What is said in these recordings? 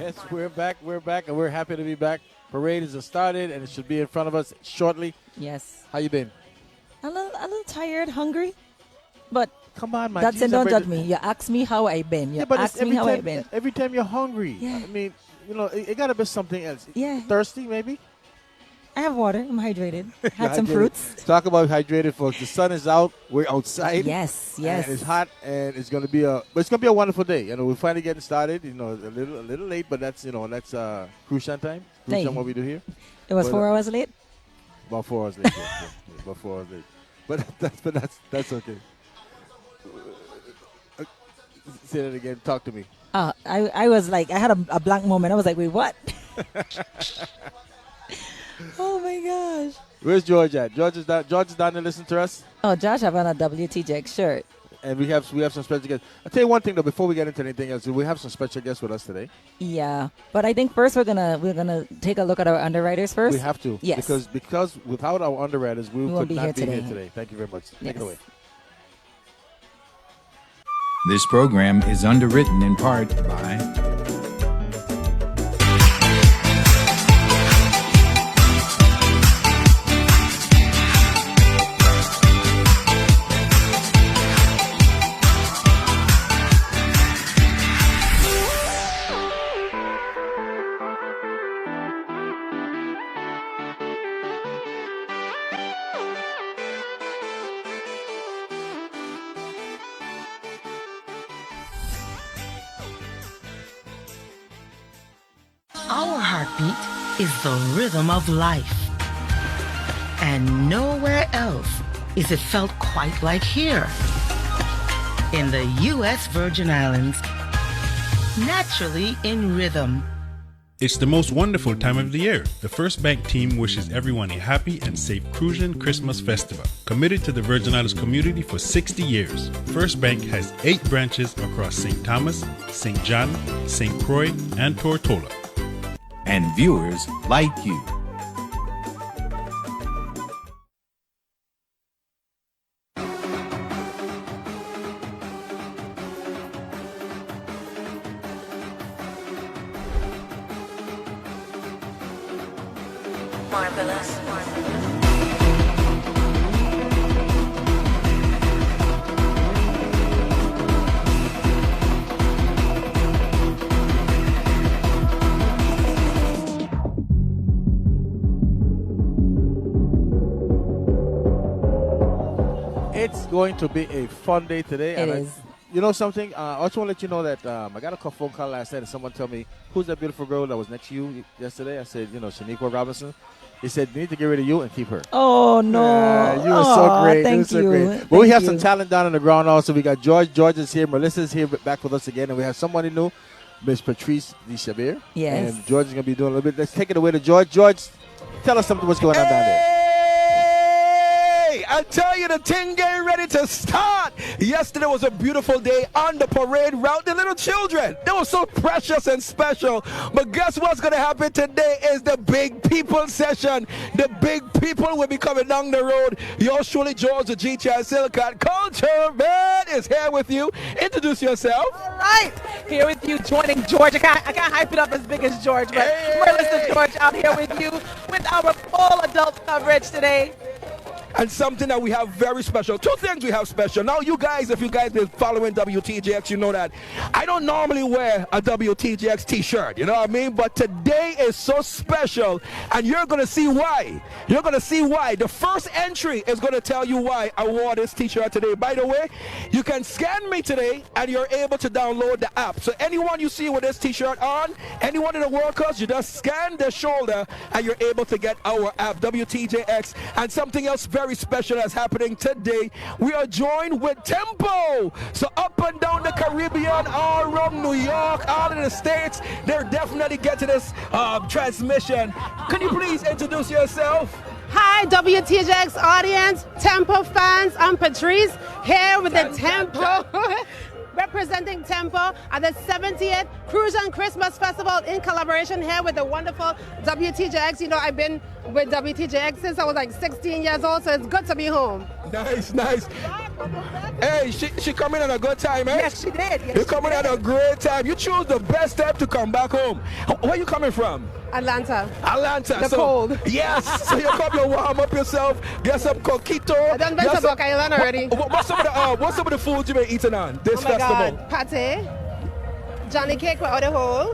Yes, we're back. We're back, and we're happy to be back. Parade is started, and it should be in front of us shortly. Yes. How you been? A little tired, hungry, but come on, man. That's it. Don't judge me. You ask me how I been. You ask me how I been. Every time you're hungry. Yeah. I mean, it got to be something else. Yeah. Thirsty, maybe. I have water. I'm hydrated. Had some fruits. Talk about hydrated, folks. The sun is out. We're outside. Yes. And it's hot, and it's gonna be a wonderful day. We're finally getting started. A little late, but that's Crucian time. Crucian, what we do here. It was 4 hours late. About 4 hours late. yeah, about 4 hours late. But that's okay. Say that again. Talk to me. I was like, I had a blank moment. I was like, wait, what? Oh my gosh. Where's George at? George is down there listening to us. Oh, Josh have on a WTJX shirt. And we have some special guests. I'll tell you one thing though, before we get into anything else, we have some special guests with us today. Yeah. But I think first we're gonna take a look at our underwriters first. We have to. Yes. Because without our underwriters we could not be here today. Thank you very much. Take it away. This program is underwritten in part by Our heartbeat is the rhythm of life. And nowhere else is it felt quite like here. In the U.S. Virgin Islands, naturally in rhythm. It's the most wonderful time of the year. The First Bank team wishes everyone a happy and safe Crucian Christmas festival. Committed to the Virgin Islands community for 60 years, First Bank has 8 branches across St. Thomas, St. John, St. Croix, and Tortola. And viewers like you. Marvelous. It's going to be a fun day today. It is. You know something? I also want to let you know that I got a phone call last night and someone told me, who's that beautiful girl that was next to you yesterday? I said, Shaniqua Robinson. He said, you need to get rid of you and keep her. Oh, no. You were so great. Thank you. Great. But we have some talent down on the ground also. We got George. George is here. Melissa's here back with us again. And we have somebody new, Miss Patrice DeChabir. Yes. And George is going to be doing a little bit. Let's take it away to George. George, tell us something what's going on down there. I tell you, the thing getting ready to start. Yesterday was a beautiful day on the parade route. The little children, they were so precious and special. But guess what's going to happen today is the big people session. The big people will be coming down the road. Yours truly, George, the G-Chat Silicon Culture Man is here with you. Introduce yourself. All right. Here with you, joining George. I can't hype it up as big as George, but Melissa George out here with you with our full adult coverage today. And something that we have very special. 2 things we have special. Now, you guys, if you guys been following WTJX, you know that I don't normally wear a WTJX t-shirt. You know what I mean? But today is so special, and you're going to see why. You're going to see why. The first entry is going to tell you why I wore this t-shirt today. By the way, you can scan me today, and you're able to download the app. So anyone you see with this t-shirt on, anyone in the workers, you just scan their shoulder, and you're able to get our app, WTJX. And something else very special that's happening today. We are joined with Tempo. So up and down the Caribbean, all around New York, all in the States, they're definitely getting this transmission. Can you please introduce yourself? Hi, WTJX audience, Tempo fans. I'm Patrice here with the Tempo. Representing Tempo at the 70th Crucian Christmas Festival in collaboration here with the wonderful WTJX. I've been with WTJX since I was like 16 years old, so it's good to be home. Nice, nice. Hey, she coming at a good time, eh? Yes, she did. Yes, You're coming at a great time. You choose the best time to come back home. Where you coming from? Atlanta. Atlanta. The cold. Yes. So you come, you warm up yourself, get some coquito. I done been to Buck Island already. What's some of the foods you've been eating on this Oh my festival? God. Pate. Johnny cake without a hole.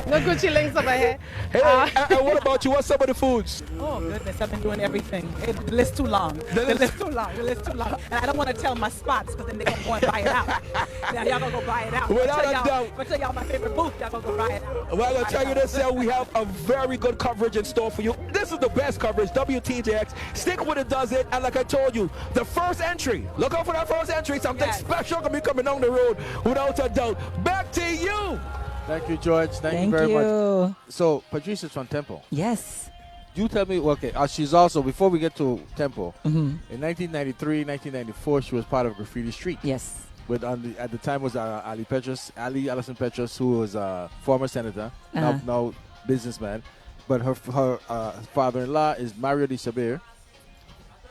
No Gucci links over here. Hey, and what about you? What's some of the foods? Oh, goodness, I've been doing everything. The list too long. The list too long. And I don't want to tell my spots because then they're going to go and buy it out. Now, y'all going to go buy it out. Without a doubt. If I tell y'all my favorite booth, y'all going to go buy it out. Well, I'm going to tell you this, we have a very good coverage in store for you. This is the best coverage, WTJX. Stick with it, does it. And like I told you, the first entry. Look out for that first entry. Something special going to be coming down the road without a doubt. Back to you. Thank you, George. Thank you very much. So, Patrice is from Temple. Yes. You tell me, okay, she's also, before we get to Temple, in 1993, 1994, she was part of Graffiti Street. Yes. With at the time was Ali Allison Petrus, who was a former senator, now businessman. But her father-in-law is Mario Di Sabir.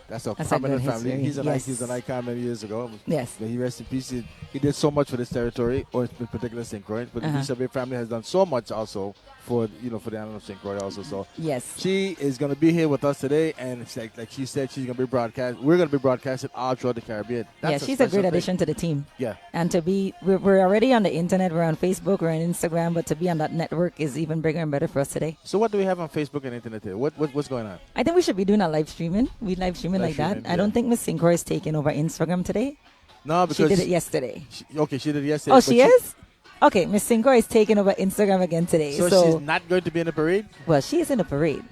That's a prominent family. He's an icon many years ago. Yes. May he rest in peace. He did so much for this territory, or in particular St. Croix. But the Di Sabir family has done so much also for the island of St. Croix also. So yes, she is going to be here with us today, and it's like she said, she's going to be broadcast. We're going to be broadcasted all throughout the Caribbean. She's a great addition to the team. Yeah. And to be, we're already on the internet. We're on Facebook. We're on Instagram. But to be on that network is even bigger and better for us today. So what do we have on Facebook and internet here? What's going on? I think we should be doing a live streaming. We live streaming like that. Yeah. I don't think Miss St. Croix is taking over Instagram today. No, because she did it yesterday. She did it yesterday. Oh, she is? Okay, Miss St. Croix is taking over Instagram again today. So she's not going to be in the parade? Well, she is in the parade.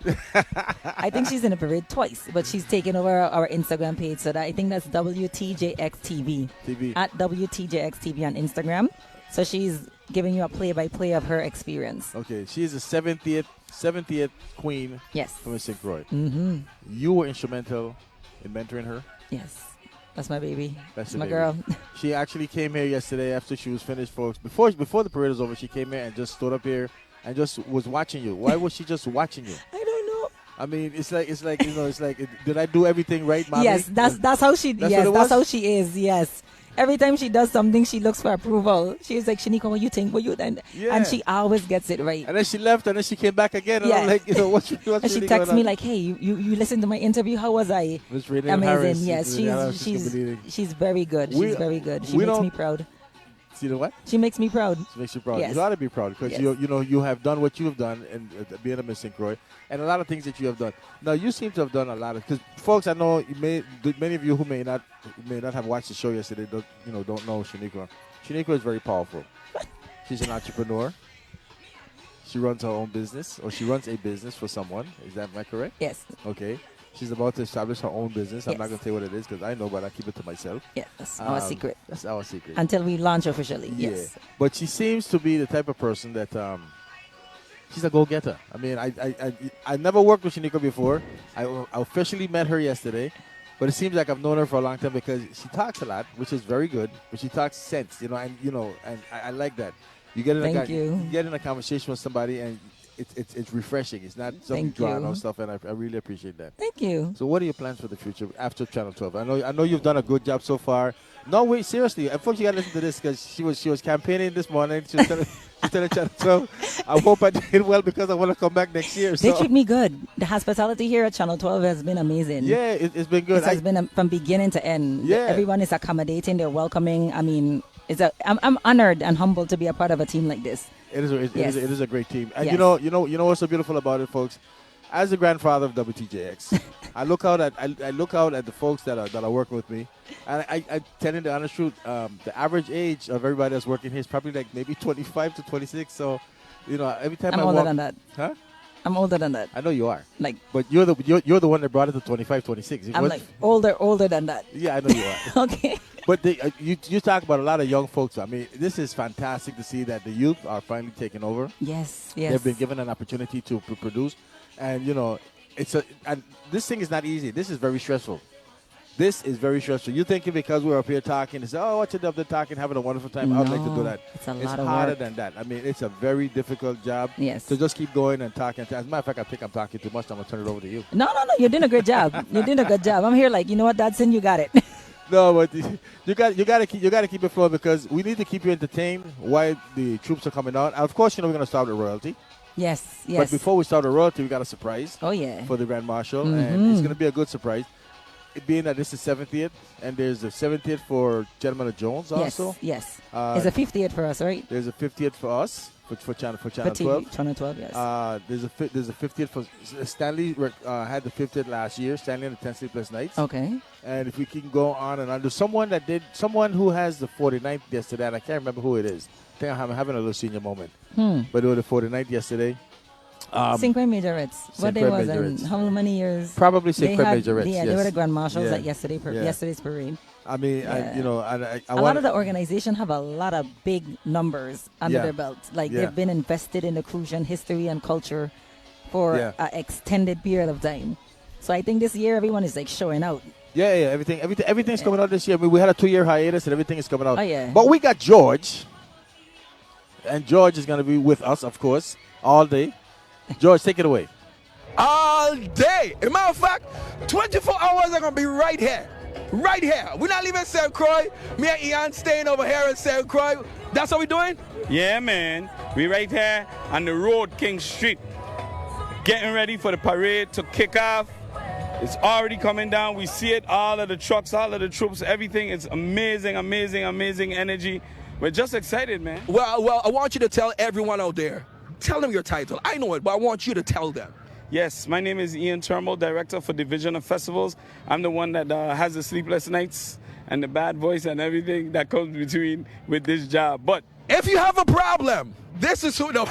I think she's in the parade twice, but she's taking over our Instagram page. So I think that's WTJX TV. At WTJX TV on Instagram. So she's giving you a play-by-play of her experience. Okay, she's the 70th queen. Yes. From St. Croix. Mm-hmm. You were instrumental in mentoring her. Yes. That's my baby. That's my baby. girl. She actually came here yesterday after she was finished, folks. Before the parade was over, she came here and just stood up here and just was watching you. Why was she just watching you? I don't know. I mean, it's like did I do everything right, Mommy? Yes, that's how she. That's how she is. Yes. Every time she does something, she looks for approval. She's like, Shanika, what you think? What you then? Yeah. And she always gets it right. And then she left, and then she came back again. And I'm like, what's and really she texts me like, hey, you listened to my interview? How was I? It was really amazing. Yes, she's very good. She's very good. She makes me proud. You know what? She makes me proud. She makes you proud. Yes. You ought to be proud because you have done what you have done and being a Miss St. Croix and a lot of things that you have done. Now you seem to have done a lot of because folks, I know many of you who may not have watched the show yesterday don't know Shanika. Shanika is very powerful. She's an entrepreneur. She runs her own business, or she runs a business for someone. Is that correct? Yes. Okay. She's about to establish her own business. I'm not going to say what it is because I know, but I keep it to myself. Yeah, that's our secret. That's our secret. Until we launch officially, yes. Yeah. But she seems to be the type of person that she's a go-getter. I mean, I never worked with Shanika before. I officially met her yesterday. But it seems like I've known her for a long time because she talks a lot, which is very good. But she talks sense, and I like that. You get in a conversation with somebody and it's refreshing. It's not something drawn or stuff, and I really appreciate that. Thank you. So, what are your plans for the future after Channel 12? I know you've done a good job so far. No, wait, seriously, folks, you gotta listen to this because she was campaigning this morning. She was telling Channel 12, I hope I did well because I want to come back next year. They treat me good. The hospitality here at Channel 12 has been amazing. Yeah, it's been good. It has been from beginning to end. Yeah, everyone is accommodating. They're welcoming. I mean, I'm honored and humbled to be a part of a team like this. It is a great team. And you know what's so beautiful about it, folks? As the grandfather of WTJX, I look out at the folks that are working with me, and I tell you the honest truth. The average age of everybody that's working here is probably like maybe 25 to 26. So, every time I'm older than that. Huh? I'm older than that. I know you are. But you're the one that brought it to 25, 26. I'm like older than that. Yeah, I know you are. Okay. But you talk about a lot of young folks. I mean, this is fantastic to see that the youth are finally taking over. Yes. They've been given an opportunity to produce, and and this thing is not easy. This is very stressful. This is very stressful. You thinking because we're up here talking, and say, oh, what you up there talking, having a wonderful time. I'd like to do that. It's a lot of harder work. than that. I mean, it's a very difficult job. Yes. To just keep going and talking. As a matter of fact, I think I'm talking too much. I'm going to turn it over to you. No. You're doing a great job. You're doing a good job. I'm here like, you know what, Dodson, you got it. No, but you got to keep it flowing because we need to keep you entertained while the troops are coming out. Of course, we're going to start with royalty. Yes. But before we start the royalty, we got a surprise. Oh, yeah. For the Grand Marshal, and it's going to be a good surprise. It being that this is 70th, and there's a 70th for Gentleman of Jones also. Yes. There's a 50th for us, right? There's a 50th for us for Channel For 12. TV, Channel 12, yes. There's a 50th for Stanley. Had the 50th last year. Stanley and the 10 Sleepless Nights. Okay. And if we can go on and on, there's someone who has the 49th yesterday, and I can't remember who it is. I think I'm having a little senior moment. But it was the 49th yesterday. St. Croix Majorettes. What day was it? How many years? Probably St. Croix Majorettes. Yeah, they were the Grand Marshals at yesterday's parade. I mean, a lot of the organization have a lot of big numbers under their belt. Like they've been invested in the Crucian history and culture for an extended period of time. So I think this year everyone is like showing out. Yeah, everything's coming out this year. I mean, we had a 2-year hiatus and everything is coming out. Oh yeah. But we got George, and George is going to be with us, of course, all day. George, take it away. All day. As a matter of fact, 24 hours are going to be right here. Right here. We're not leaving St. Croix. Me and Ian staying over here in St. Croix. That's what we're doing? Yeah, man. We right here on the road, King Street. Getting ready for the parade to kick off. It's already coming down. We see it. All of the trucks, all of the troops, everything. It's amazing, amazing, amazing energy. We're just excited, man. Well, I want you to tell everyone out there. Tell them your title. I know it, but I want you to tell them. Yes, my name is Ian Turnbull, Director for Division of Festivals. I'm the one that has the sleepless nights and the bad voice and everything that comes between with this job. But if you have a problem, this is who this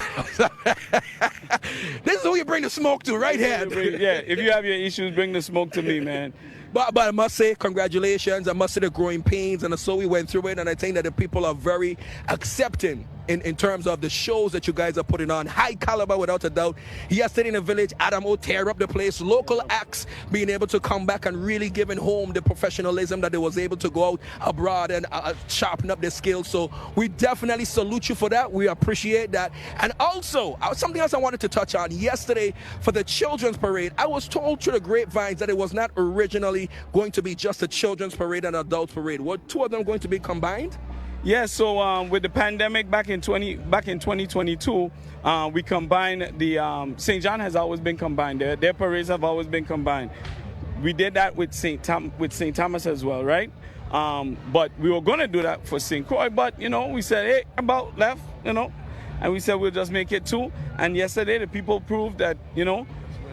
is who you bring the smoke to right here. Yeah, if you have your issues, bring the smoke to me, man. But I must say, congratulations. I must say the growing pains, and so we went through it, and I think that the people are very accepting in terms of the shows that you guys are putting on. High caliber, without a doubt. Yesterday in the village, Adam O tear up the place. Local acts being able to come back and really giving home the professionalism that they was able to go out abroad and sharpen up their skills. So we definitely salute you for that. We appreciate that. And also, something else I wanted to touch on. Yesterday, for the children's parade, I was told through the grapevines that it was not originally going to be just a children's parade and adult parade. Were two of them going to be combined? Yeah, so with the pandemic back in 2022, we combined the St. John has always been combined. Their parades have always been combined. We did that with St. Thomas as well, right? But we were going to do that for St. Croix, but we said, hey, about left, and we said we'll just make it two. And yesterday the people proved that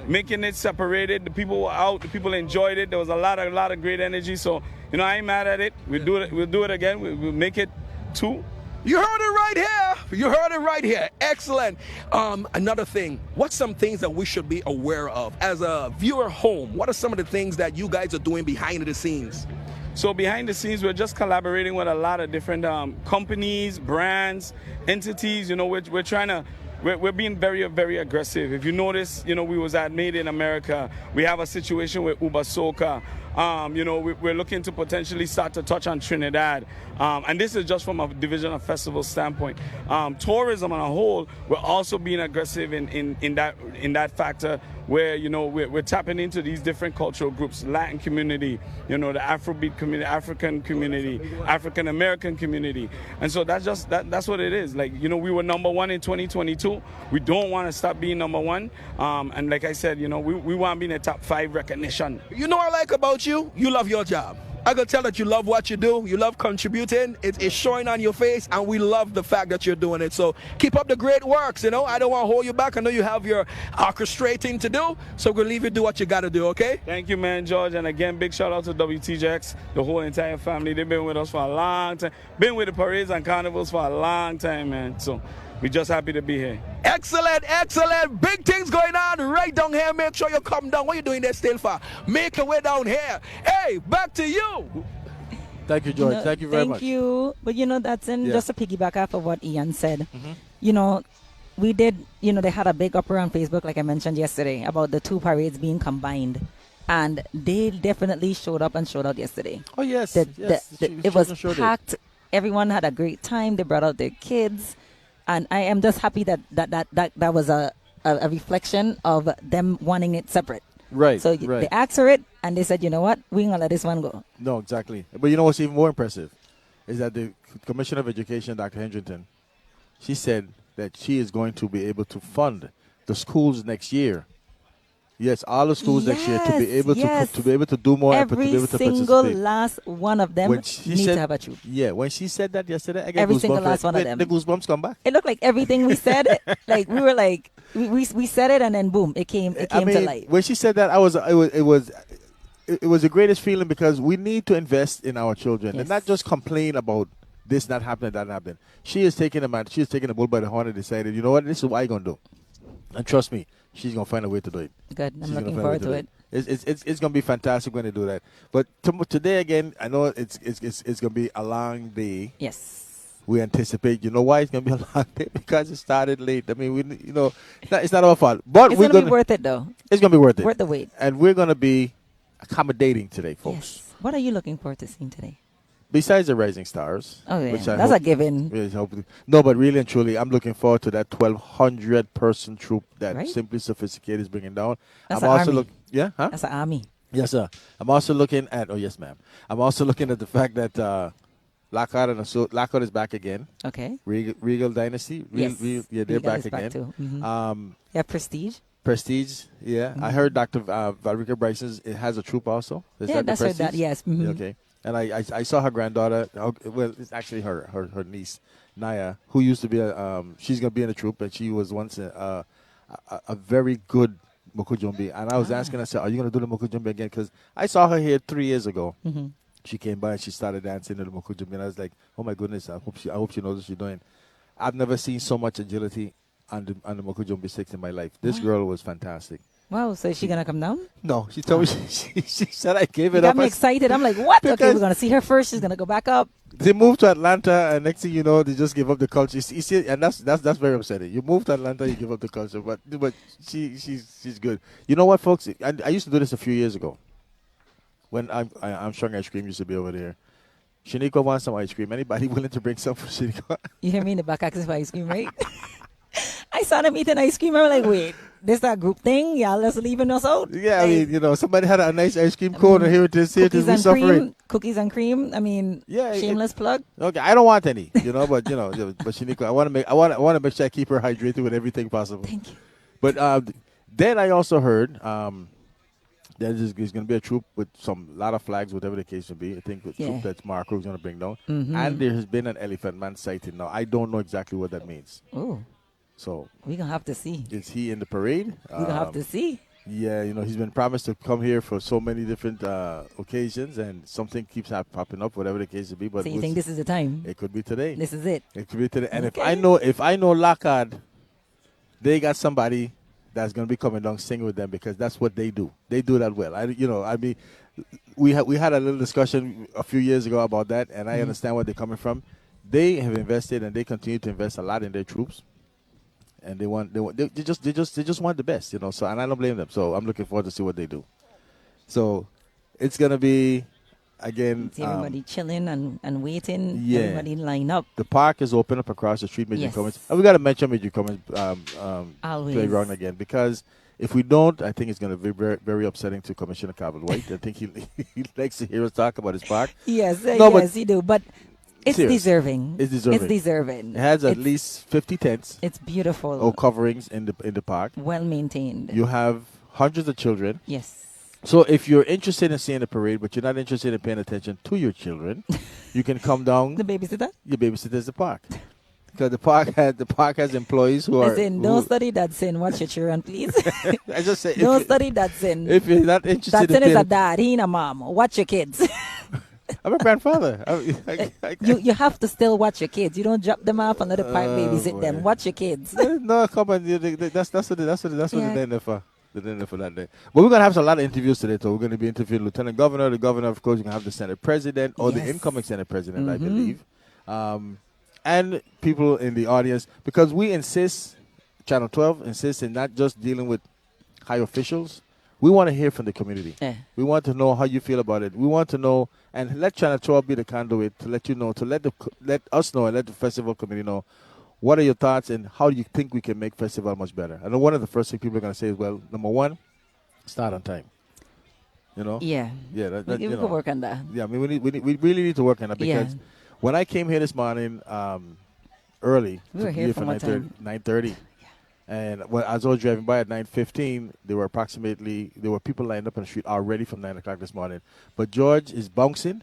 making it separated, the people were out, the people enjoyed it. There was a lot of great energy. So I ain't mad at it. We'll do it again. We'll make it two. You heard it right here. You heard it right here. Excellent. Another thing, what's some things that we should be aware of as a viewer home? What are some of the things that you guys are doing behind the scenes? So behind the scenes, we're just collaborating with a lot of different companies, brands, entities. We're trying to. We're being very, very aggressive. If you notice, we was at Made in America. We have a situation with Uber Soca. We're looking to potentially start to touch on Trinidad. And this is just from a division of festival standpoint. Tourism on a whole, we're also being aggressive in that factor where, we're tapping into these different cultural groups, Latin community, the Afrobeat community, African community, African American community. And so that's what it is. Like, we were number one in 2022. We don't want to stop being number one. And like I said, we want to be in the top 5 recognition. What I like about you? You love your job. I can tell that you love what you do. You love contributing. It's showing on your face, and we love the fact that you're doing it. So keep up the great works. I don't want to hold you back. I know you have your orchestrating to do, so we'll leave you do what you got to do, okay? Thank you, man, George. And again, big shout out to WTJX, the whole entire family. They've been with us for a long time. Been with the parades and carnivals for a long time, man. So we're just happy to be here. Excellent, excellent. Big things going on right down here. Make sure you come down. What are you doing there still for? Make your way down here. Hey, back to you. Thank you, George. Thank you very much. Thank you. But, that's just to piggyback off of what Ian said. Mm-hmm. We did, they had a big up around Facebook, like I mentioned yesterday, about the two parades being combined. and they definitely showed up and showed out yesterday. Oh yes, It was packed. Everyone had a great time. They brought out their kids, and I am just happy that was a reflection of them wanting it separate. Right. So right. they asked for it, and they said, you know what, we're gonna let this one go. No, exactly. But you know what's even more impressive is that the Commissioner of Education, Dr. Hendrington, she said that she is going to be able to fund the schools next year. Yes, all the schools next year to be able to do more and to be able to participate. Every single last one of them needs to have a troop. Yeah, when she said that yesterday, I got every goosebumps. Single last one of them. The goosebumps come back. It looked like everything we said. Like we were like we said it and then boom, it came to life. When she said that, it was the greatest feeling because we need to invest in our children and not just complain about this not happening, that not happening. She is taking the bull by the horn and decided, you know what, this is what I'm gonna do. And trust me, she's gonna find a way to do it. Good. I'm looking forward to it. It's gonna be fantastic when they do that. But today again, I know it's gonna be a long day. Yes. We anticipate. You know why it's gonna be a long day? Because it started late. I mean, it's not our fault. But it's gonna be worth it though. It's gonna be worth it. Worth the wait. And we're gonna be accommodating today, folks. Yes. What are you looking forward to seeing today? Besides the Rising Stars. Oh, yeah. That's a given. No, but really and truly, I'm looking forward to that 1,200-person troop that Simply Sophisticated is bringing down. That's an army. Yeah? Huh? That's an army. Yes, sir. I'm also looking at... Oh, yes, ma'am. I'm also looking at the fact that Lockhart is back again. Okay. Regal Dynasty. Yes. They're back again. Back too. Mm-hmm. Prestige. Prestige, yeah. Mm-hmm. I heard Dr. Valerica Bryson's it has a troop also. Is that that's Prestige? Heard that, yes. Mm-hmm. Okay. And I saw her granddaughter. Well, it's actually her niece, Naya, who used to be she's gonna be in the troop, and she was once a very good Mokujumbi. And I was asking her, I said, "Are you gonna do the Mokujumbi again?" Because I saw her here 3 years ago. Mm-hmm. She came by and she started dancing to the Mokujumbi, and I was like, "Oh my goodness! I hope she knows what she's doing." I've never seen so much agility on the Mokujumbi 6 in my life. This girl was fantastic. Wow, so is she going to come down? No, she told me, she said I gave it up. Got me excited. I'm like, what? Okay, we're going to see her first. She's going to go back up. They moved to Atlanta, and next thing you know, they just give up the culture. You see, and that's very upsetting. You move to Atlanta, you give up the culture, but she's good. You know what, folks? I used to do this a few years ago. When Armstrong Ice Cream used to be over there. Shaniko wants some ice cream. Anybody willing to bring some for Shaniko? You hear me in the back asking for ice cream, right? I saw them eating ice cream. I was like, wait, this that group thing? Y'all just leaving us out? Yeah, I mean, somebody had a nice ice cream cone, and here it is. Cookies and cream. Cookies and cream. I mean, shameless plug. Okay, I don't want any, but but Shaniko, I want to make sure I keep her hydrated with everything possible. Thank you. But then I also heard there's going to be a troop with a lot of flags, whatever the case may be. I think the troop that Marco is going to bring down. Mm-hmm. And there has been an Elephant Man sighting. Now, I don't know exactly what that means. Oh. So we're going to have to see. Is he in the parade? We're going to have to see. Yeah, he's been promised to come here for so many different occasions, and something keeps popping up, whatever the case may be. But so you think this is the time? It could be today. This is it. It could be today. And if I know Lockhart, they got somebody that's going to be coming down singing with them because that's what they do. They do that well. We had a little discussion a few years ago about that, and I understand where they're coming from. They have invested and they continue to invest a lot in their troops, and they just want the best, So, and I don't blame them. So I'm looking forward to see what they do. So it's going to be again. Everybody chilling and waiting. Yeah. Everybody line up. The park is open up across the street. Major Cummins. And we got to mention Major Cummins playground again because if we don't, I think it's going to be very, very upsetting to Commissioner Cabell White. I think he likes to hear us talk about his park. Yes, yes, he do. But it's deserving. It's deserving. It's deserving. It has at least 50 tents. It's beautiful. Or coverings in the park. Well maintained. You have hundreds of children. Yes. So if you're interested in seeing the parade, but you're not interested in paying attention to your children, you can come down. The babysitter? Your babysitter's the park. Because the park has employees who are... Don't study that sin. Watch your children, please. I just say... Don't study that sin. If you're not interested that sin is a dad. He ain't a mom. Watch your kids. I'm a grandfather. You have to still watch your kids. You don't drop them off and let the park babysit them. Watch your kids. No, come on. That's what they're there for. For that day. But we're going to have a lot of interviews today. So we're going to be interviewing Lieutenant Governor, the Governor, of course. You're going to have the Senate President or the incoming Senate President, I believe. And people in the audience. Because we insist, Channel 12 insists in not just dealing with high officials. we want to hear from the community. Yeah. We want to know how you feel about it. We want to know, and let Channel 12 be the conduit to let you know, to let us know and let the festival community know what are your thoughts and how do you think we can make festival much better. I know one of the first things people are going to say is, well, number one, start on time. You know? Yeah. Yeah. We could work on that. Yeah, I mean, we really need to work on that because when I came here this morning early, we were here from 9:30. And as I was driving by at 9:15, there were people lined up on the street already from 9 o'clock this morning. But George is bouncing.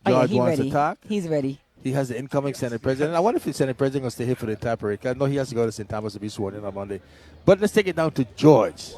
George wants to talk. He's ready. He has the incoming Senate President. I wonder if the Senate President will stay here for the entire parade. I know he has to go to St. Thomas to be sworn in on Monday. But let's take it down to George.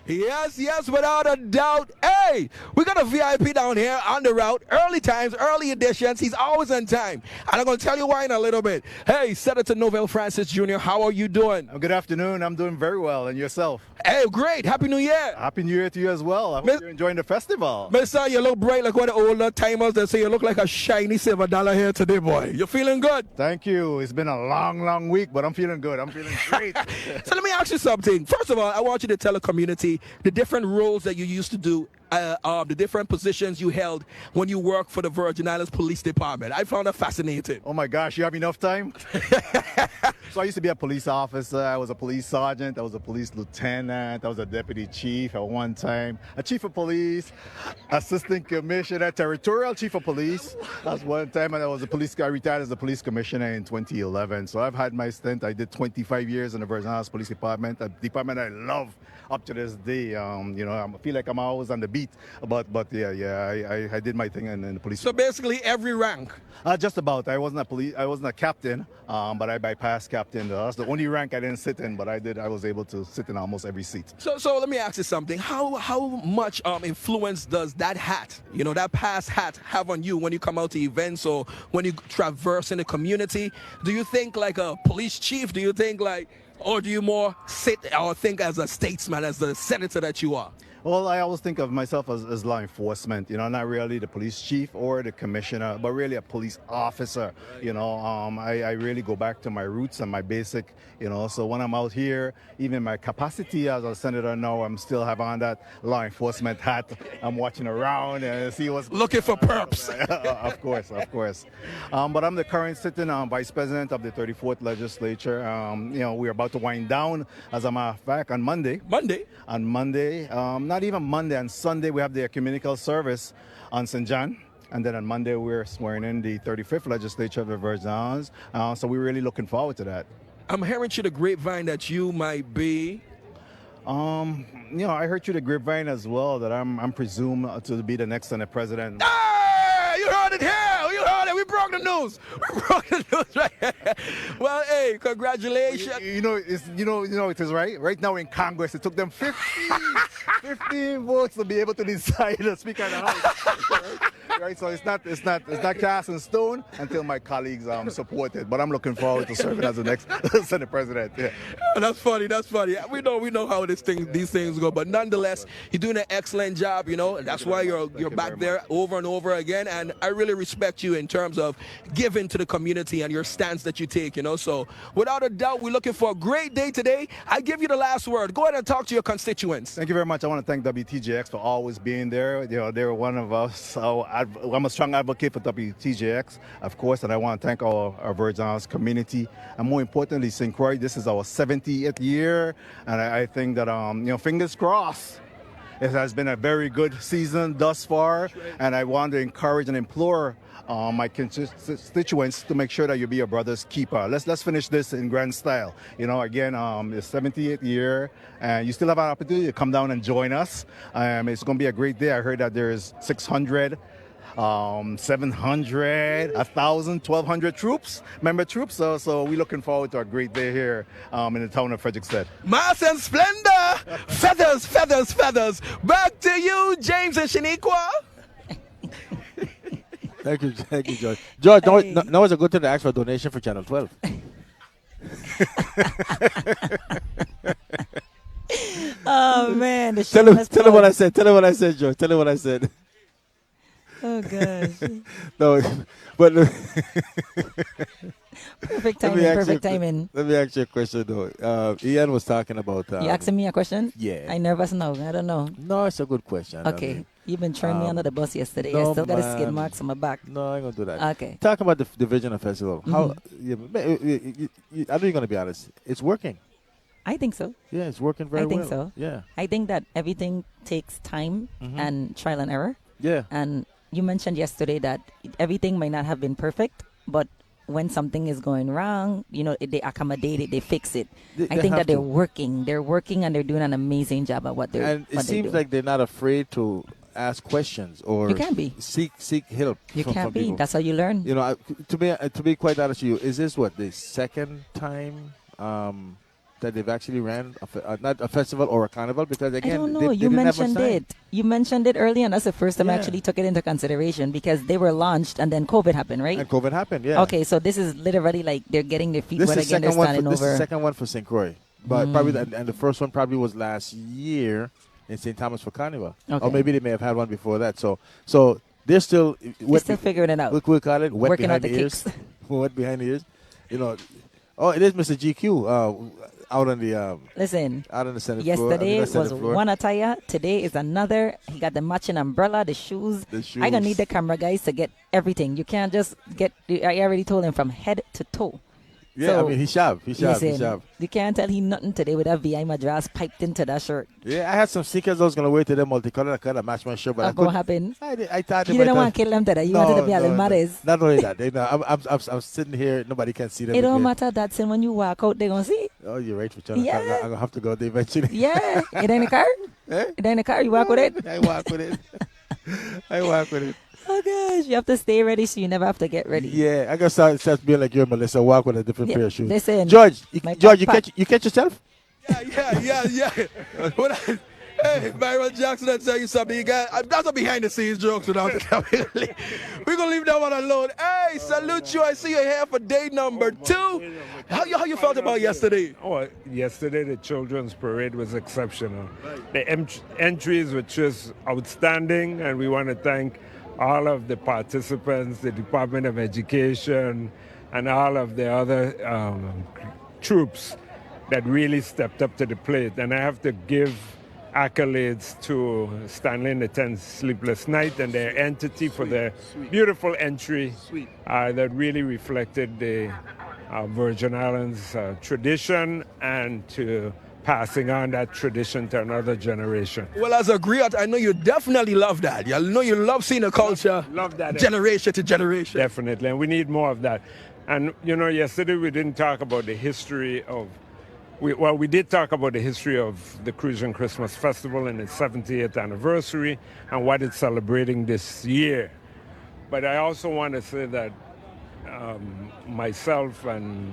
Yes, without a doubt. Hey, we got a VIP down here on the route. Early times, early editions. He's always on time. And I'm going to tell you why in a little bit. Hey, Senator Novell Francis Jr., how are you doing? Good afternoon. I'm doing very well. And yourself? Hey, great. Happy New Year. Happy New Year to you as well. I hope you're enjoying the festival. Mister, you look bright like one of the older timers that say you look like a shiny silver dollar here today, boy. You feeling good? Thank you. It's been a long week, but I'm feeling good. I'm feeling great. So let me ask you something. First of all, I want you to tell the community the different roles that you used to do, the different positions you held when you worked for the Virgin Islands Police Department. I found that fascinating. Oh my gosh, you have enough time? So I used to be a police officer. I was a police sergeant. I was a police lieutenant. I was a deputy chief at one time. A chief of police, assistant commissioner, territorial chief of police. That's one time. And I was I retired as a police commissioner in 2011. So I've had my stint. I did 25 years in the Virgin Islands Police Department, a department I love up to this day. I feel like I'm always on the beat. But I did my thing in the police. So basically every rank? Just about. I wasn't a captain, but I bypassed captain. That's the only rank I didn't sit in, but I was able to sit in almost every seat. So let me ask you something. How much influence does that hat, that past hat, have on you when you come out to events or when you traverse in the community? Do you think like a police chief? Do you think or do you more sit or think as a statesman, as the senator that you are? Well, I always think of myself as law enforcement, not really the police chief or the commissioner, but really a police officer. I really go back to my roots and my basic, so when I'm out here, even my capacity as a senator now, I'm still have on that law enforcement hat. I'm watching around and see what's... Looking for perps. Of course. But I'm the current sitting vice president of the 34th legislature. We're about to wind down, as a matter of fact, on Monday. On Monday. Not even Monday, on Sunday we have the ecumenical service on St. John. And then on Monday we're swearing in the 35th legislature of the Virgin Islands. So we're really looking forward to that. I'm hearing through the grapevine that you might be... I heard through the grapevine as well that I'm presumed to be the next Senate President. Hey, you heard it here! You heard it! We broke the news! Right here. Well, hey, congratulations. It is right. Right now in Congress, it took them 15 votes to be able to decide the Speaker of the House. Right, so it's not cast in stone until my colleagues support it. But I'm looking forward to serving as the next Senate President. Yeah. That's funny. We know how these things go. But nonetheless, you're doing an excellent job. That's why you're back there over and over again. And I really respect you in terms of giving to the community and your stance that you take. So without a doubt, we're looking for a great day today. I give you the last word. Go ahead and talk to your constituents. Thank you very much. I want to thank WTJX for always being there. They're one of us. So I'm a strong advocate for WTJX, of course, and I want to thank our Virgin Islands community. And more importantly, St. Croix, this is our 70th year, and I think that, fingers crossed, it has been a very good season thus far, and I want to encourage and implore my constituents to make sure that you be your brother's keeper. Let's finish this in grand style. Again, it's 78th year, and you still have an opportunity to come down and join us. It's going to be a great day. I heard that there's 600, 700, 1,000, 1,200 member troops. So we're looking forward to a great day here in the town of Frederiksted. Mass and splendor, feathers, feathers, feathers. Back to you, James and Shaniqua. Thank you, George. George, now is a good time to ask for a donation for Channel 12. Oh man, tell him what I said. Tell him what I said, George. Tell him what I said. Oh gosh. No, but Perfect timing. Let me ask you a question though. Ian was talking about. You asking me a question? Yeah. I nervous now. I don't know. No, it's a good question. Okay. I mean, You've been throwing me under the bus yesterday. no, I still got a skid man. marks on my back. No, I ain't gonna do that. Okay. Talking about the Virginia Festival. How? Yeah, I know you're gonna be honest. It's working. I think so. Yeah, it's working very I well. think so. Yeah. I think that everything takes time and trial and error. Yeah. And you mentioned yesterday that everything might not have been perfect, but when something is going wrong, they accommodate it, they fix it. I think that they're working. They're working and they're doing an amazing job at what they're doing. And it seems like they're not afraid to ask questions or you can be. seek help. You from can't be. people. That's how you learn. To be quite honest with you, is this the second time that they've actually ran not a festival or a carnival? Because again, I don't know. They You didn't have much mentioned time. it. You mentioned it earlier, and that's the first time I actually took it into consideration because they were launched and then COVID happened, right? And COVID happened, yeah. Okay, so this is literally like they're getting their feet This wet is again. They're starting This is over. the second one for St. Croix, but probably and the first one probably was last year in St. Thomas for Carnival, Okay. or maybe they may have had one before that. So they're still figuring it out. We call it wet Working behind out the the ears. kinks. Wet behind the ears. Oh, it is Mr. GQ out on the Listen, out on the Senate floor. yesterday The Senate was floor. one attire. Today is another. He got the matching umbrella, the shoes. The I gonna need the camera guys to get everything. You can't just get. I already told him from head to toe. Yeah, So, I mean, he sharp. Listen, you can't tell he nothing today with that VI madras piped into that shirt. Yeah, I had some sneakers I was going to wear to them multicolored. I kind of match my shirt, but What's going to happen? I thought You didn't want to kill them today. You wanted to be Alemares. Not only that, I'm sitting here. Nobody can see them. It don't matter that sin when you walk out, they're going to see. Oh, you're right. I'm going to have to go there eventually. Yeah. It ain't a car? Eh? It ain't a car. You walk with it? I walk with it. I walk with it. Oh, gosh. You have to stay ready so you never have to get ready. Yeah, I got to start being like you, Melissa. Walk with a different pair of shoes. Listen. George, you catch yourself? Yeah. Hey, Byron Jackson, I tell you something. You got that's a behind the scenes jokes without the We're gonna leave that one alone. Hey, salute you. I see you here for day number 2. How you felt about yesterday? Oh, yesterday the children's parade was exceptional. The entries were just outstanding, and we want to thank all of the participants, the Department of Education, and all of the other troops that really stepped up to the plate. And I have to give accolades to Stanley and the 10 Sleepless Night and their entity for their beautiful entry that really reflected the Virgin Islands tradition and to passing on that tradition to another generation. Well, as a griot, I know you definitely love that. I know you love seeing the culture love that generation to generation. Definitely, and we need more of that. And, yesterday we didn't talk about the history of we did talk about the history of the Crucian Christmas Festival and its 78th anniversary and what it's celebrating this year. But I also want to say that myself and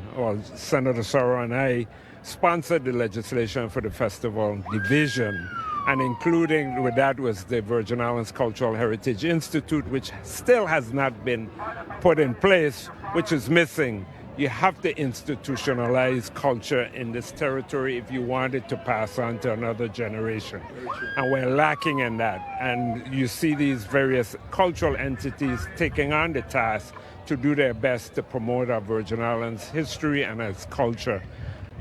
Senator Sorrow and I sponsored the legislation for the festival division, and including with that was the Virgin Islands Cultural Heritage Institute, which still has not been put in place, which is missing. You have to institutionalize culture in this territory if you want it to pass on to another generation. And we're lacking in that. And you see these various cultural entities taking on the task to do their best to promote our Virgin Islands history and its culture.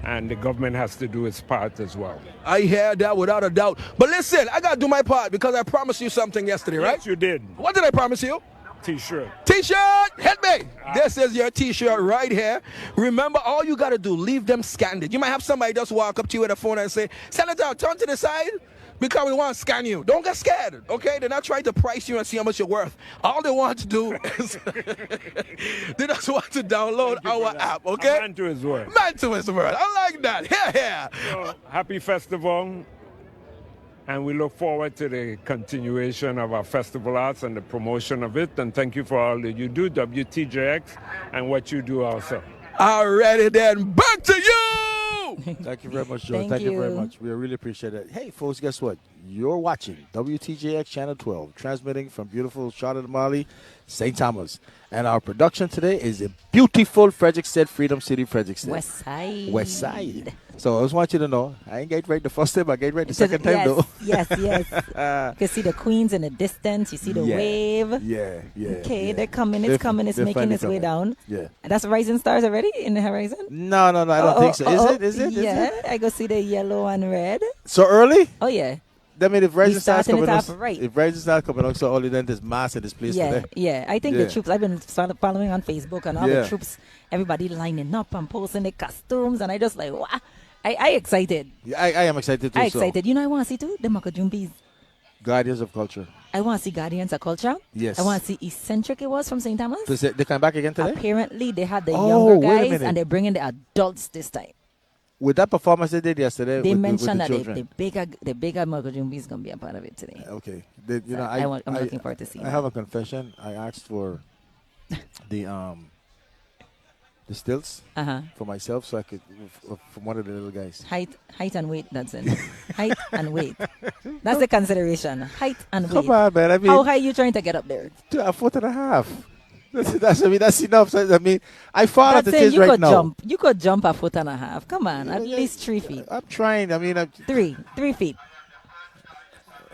And the government has to do its part as well. I hear that without a doubt. But listen, I got to do my part because I promised you something yesterday, right? Yes, you did. What did I promise you? T-shirt. T-shirt, hit me. This is your T-shirt right here. Remember, all you got to do, leave them scanned. You might have somebody just walk up to you with a phone and say, Senator, turn to the side because we want to scan you. Don't get scared, okay? They're not trying to price you and see how much you're worth. All they want to do is they just want to download our app, okay? A man to his word. Man to his word. I like that. Yeah. So, happy festival. And we look forward to the continuation of our festival arts and the promotion of it. And thank you for all that you do, WTJX, and what you do also. Alrighty then, back to you! Thank you very much, George. Thank you very much. We really appreciate it. Hey, folks, guess what? You're watching WTJX Channel 12, transmitting from beautiful Charlotte, Mali, St. Thomas. And our production today is in beautiful Frederiksted, Freedom City, Frederiksted. West Side. West Side. So I just want you to know, I ain't get right the first time. I get right the second time, though. Yes. You can see the Queens in the distance. You see the wave. Yeah. Okay, they're coming. It's coming. It's making its way down. Yeah. That's rising stars already in the horizon? No, I don't think so. Is it? Yeah, I go see the yellow and red. So early? Oh, yeah. I mean, if rising stars coming up, right. If rising stars coming out, so only then there's mass in this place today. Yeah. I think the troops, I've been following on Facebook and all the troops, everybody lining up and posting their costumes, and I just like, wow. I excited. Yeah, I am excited too. I excited. You know I want to see too? The Makajumbis. Guardians of Culture. I want to see Guardians of Culture. Yes. I want to see Eccentric it was from St. Thomas. So they come back again today? Apparently they had the younger guys and they're bringing the adults this time. With that performance they did yesterday, they with mentioned the that the bigger Mokajumbi is going to be a part of it today. Okay. I'm looking forward to seeing I have a confession. I asked for the stilts for myself so I could, from one of the little guys. Height and weight, that's it. Height and weight. That's the consideration. Height and weight. Come on, man. I mean, how high are you trying to get up there? 1.5 foot. That's enough. I mean, I fall at the stage right now. You could jump 1.5 feet. Come on, at least 3 feet. I'm trying. I mean, 3 feet.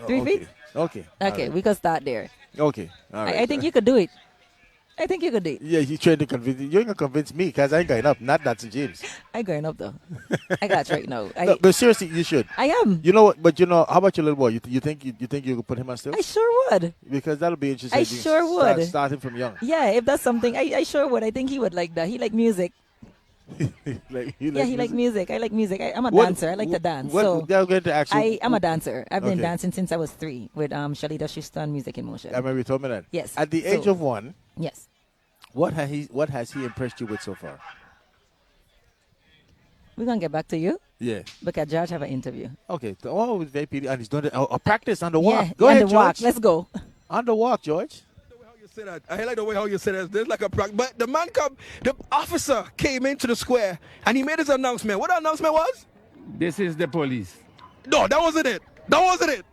3 feet? Okay. Okay, we could start there. Okay. All right. I think you could do it. I think you could do it. Yeah, you trying to convince you ain't gonna convince me because I ain't going up. Not that James. I going up though. I got right now. No, but seriously, you should. I am. You know what? But how about your little boy? You think you could put him on stilts? I sure would. Because that'll be interesting. I sure would. Starting from young. Yeah, if that's something, I sure would. I think he would like that. He like music. He like music. I like music. I'm a dancer. I like to dance. So they're going to actually. I'm a dancer. I've been dancing since I was 3 with Shalita Schuster and Music in Motion. I remember you told me that. Yes. At the age of 1. Yes. What has he impressed you with so far? We're gonna get back to you. Yeah. Because George have an interview. Okay. With VP and he's doing a practice on the walk. Yeah, go ahead, the walk. George. Let's go. On the walk, George. I like the way how you said that. There's like a practice. But the officer came into the square and he made his announcement. What the announcement was? This is the police. No, that wasn't it. That wasn't it.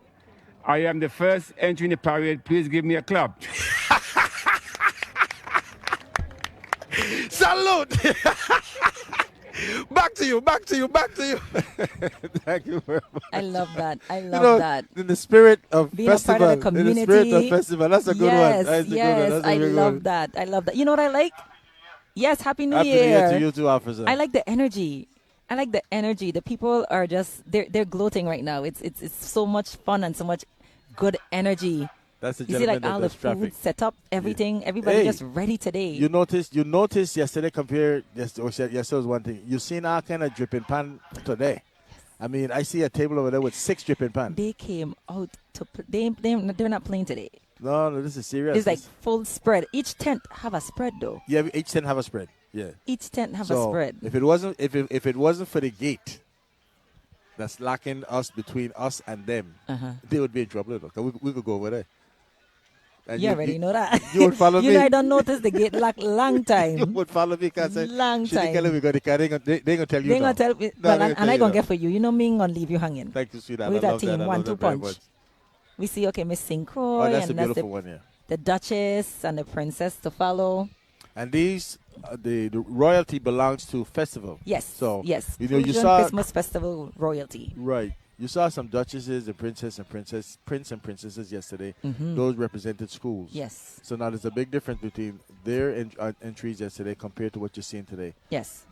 I am the first entry in the parade. Please give me a clap. Salute. Back to you. Thank you very much. I love that. That. In the spirit of being festival. a part of the community. In the spirit of festival. That's a good one. That's I love that. I love that. You know what I like? Yes, Happy New Year. Happy New Year to you too, officer. I like the energy. The people are just they're gloating right now. It's so much fun and so much good energy. That's the you see, like all the food set up, everything. Yeah. Everybody just ready today. You noticed yesterday yesterday was one thing. You seen our kind of dripping pan today. I mean, I see a table over there with 6 dripping pans. They came out to they're not playing today. No, this is serious. It's like full spread. Each tent have a spread though. Yeah, each tent have a spread. Yeah. Each tent have a spread. If it wasn't for the gate that's locking us between us and them, they would be in trouble. We could go over there. And you already know that. You would follow me. You know I don't notice the gate locked long time. You would follow me because long time. They going to tell you. They're going to tell me. Well, and I going to get for you. You know me going to leave you hanging. Thank you, sweetheart. With that team, 1-2 punch. We see, Miss St. Croix. Oh, that's a beautiful one, yeah. The Duchess and the Princess to follow. And these, the royalty belongs to festival. Yes. So, yes. You saw Christmas festival royalty. Right. You saw some duchesses and prince and princesses yesterday. Mm-hmm. Those represented schools. Yes. So now there's a big difference between their entries yesterday compared to what you're seeing today. Yes.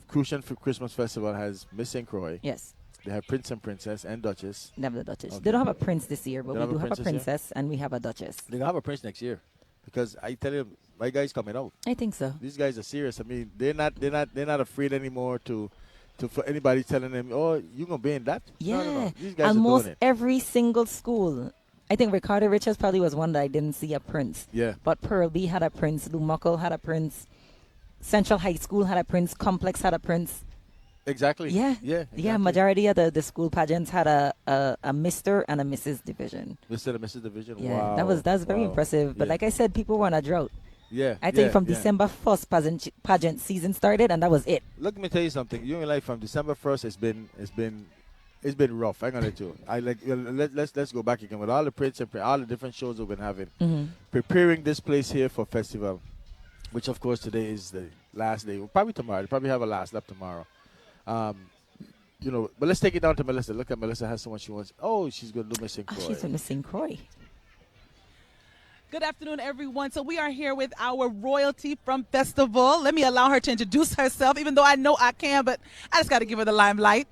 Crucian Christmas Festival has Miss St. Croix. Yes. They have Prince and Princess and Duchess. They have the Duchess. Okay. They don't have a prince this year, but we do have a princess and we have a Duchess. They're going to have a prince next year. Because I tell you, my guy's coming out. I think so. These guys are serious. I mean, they're not afraid anymore for anybody telling them, oh, you're going to be in that? Yeah. No. These guys almost are doing it. Every single school. I think Ricardo Richards probably was one that I didn't see a prince. Yeah. But Pearl B had a prince. Lou Muckle had a prince. Central High School had a prince. Complex had a prince. Exactly. Yeah. Yeah. Exactly. Yeah. Majority of the school pageants had a Mr. and a Mrs. division. Mr. and Mrs. division. Yeah. Wow. That's very impressive. But like I said, people were on a drought. Yeah. I think from December 1st, pageant season started, and that was it. Let me tell you something. You know, like from December 1st, it's been rough. I'm gonna let you. Let's go back again with all the prints and all the different shows we've been having, preparing this place here for festival, which of course today is the last day. Probably tomorrow. They probably have a last lap tomorrow. But let's take it down to Melissa. Look at Melissa has so much she wants. Oh, she's going to do Miss St. Croix. She's going to St. Croix. Good afternoon, everyone. So we are here with our royalty from Festival. Let me allow her to introduce herself, even though I know I can, but I just got to give her the limelight.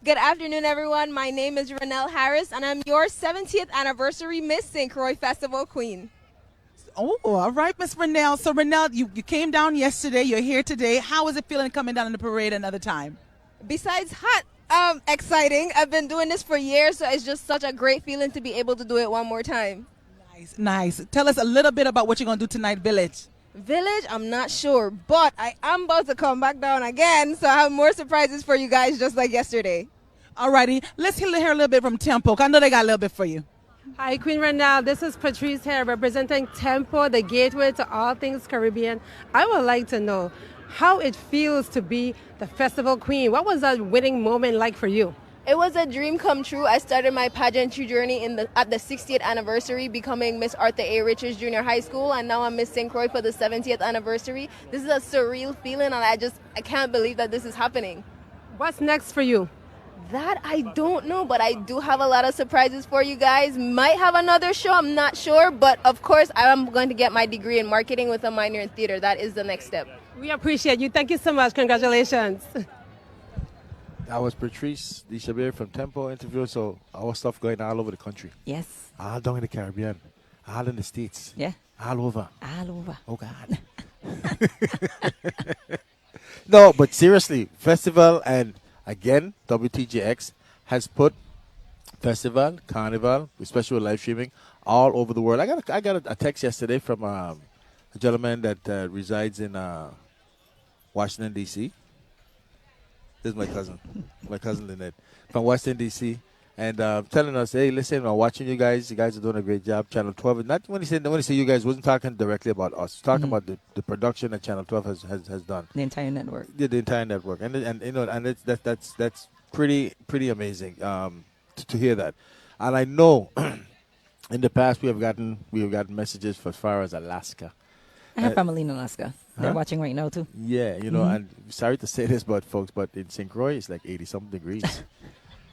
Good afternoon, everyone. My name is Renelle Harris, and I'm your 70th anniversary Miss St. Croix Festival Queen. Oh, all right, Miss Renelle. So, Renelle, you came down yesterday. You're here today. How is it feeling coming down in the parade another time? Besides hot, exciting. I've been doing this for years, so it's just such a great feeling to be able to do it one more time. Nice. Tell us a little bit about what you're going to do tonight, Village. Village, I'm not sure, but I am about to come back down again, so I have more surprises for you guys just like yesterday. All righty. Let's hear a little bit from Tempo. I know they got a little bit for you. Hi, Queen Renelle. This is Patrice here representing Tempo, the gateway to all things Caribbean. I would like to know how it feels to be the festival queen. What was that winning moment like for you? It was a dream come true. I started my pageantry journey at the 60th anniversary, becoming Miss Arthur A. Richards Junior High School, and now I'm Miss St. Croix for the 70th anniversary. This is a surreal feeling, and I can't believe that this is happening. What's next for you? That I don't know, but I do have a lot of surprises for you guys. Might have another show, I'm not sure, but of course I am going to get my degree in marketing with a minor in theater. That is the next step. We appreciate you. Thank you so much. Congratulations. That was Patrice Deshabir from Tempo interview. So our stuff going all over the country. Yes. All down in the Caribbean. All in the States. Yeah. All over. All over. Oh, God. No, but seriously, festival and, again, WTJX has put festival, carnival, especially with live streaming, all over the world. I got a text yesterday from a gentleman that resides in Washington, D.C. This is my cousin Lynette from Washington, D.C., and telling us, hey, listen, I'm watching you guys. You guys are doing a great job. Channel 12, not when he say you guys, wasn't talking directly about us. Talking about the production that Channel 12 has done. The entire network. Yeah, the entire network, and that's pretty amazing to hear that. And I know in the past we have gotten messages as far as Alaska. I have family in Alaska. They're watching right now, too. Yeah, and sorry to say this, but in St. Croix, it's like 80-something degrees.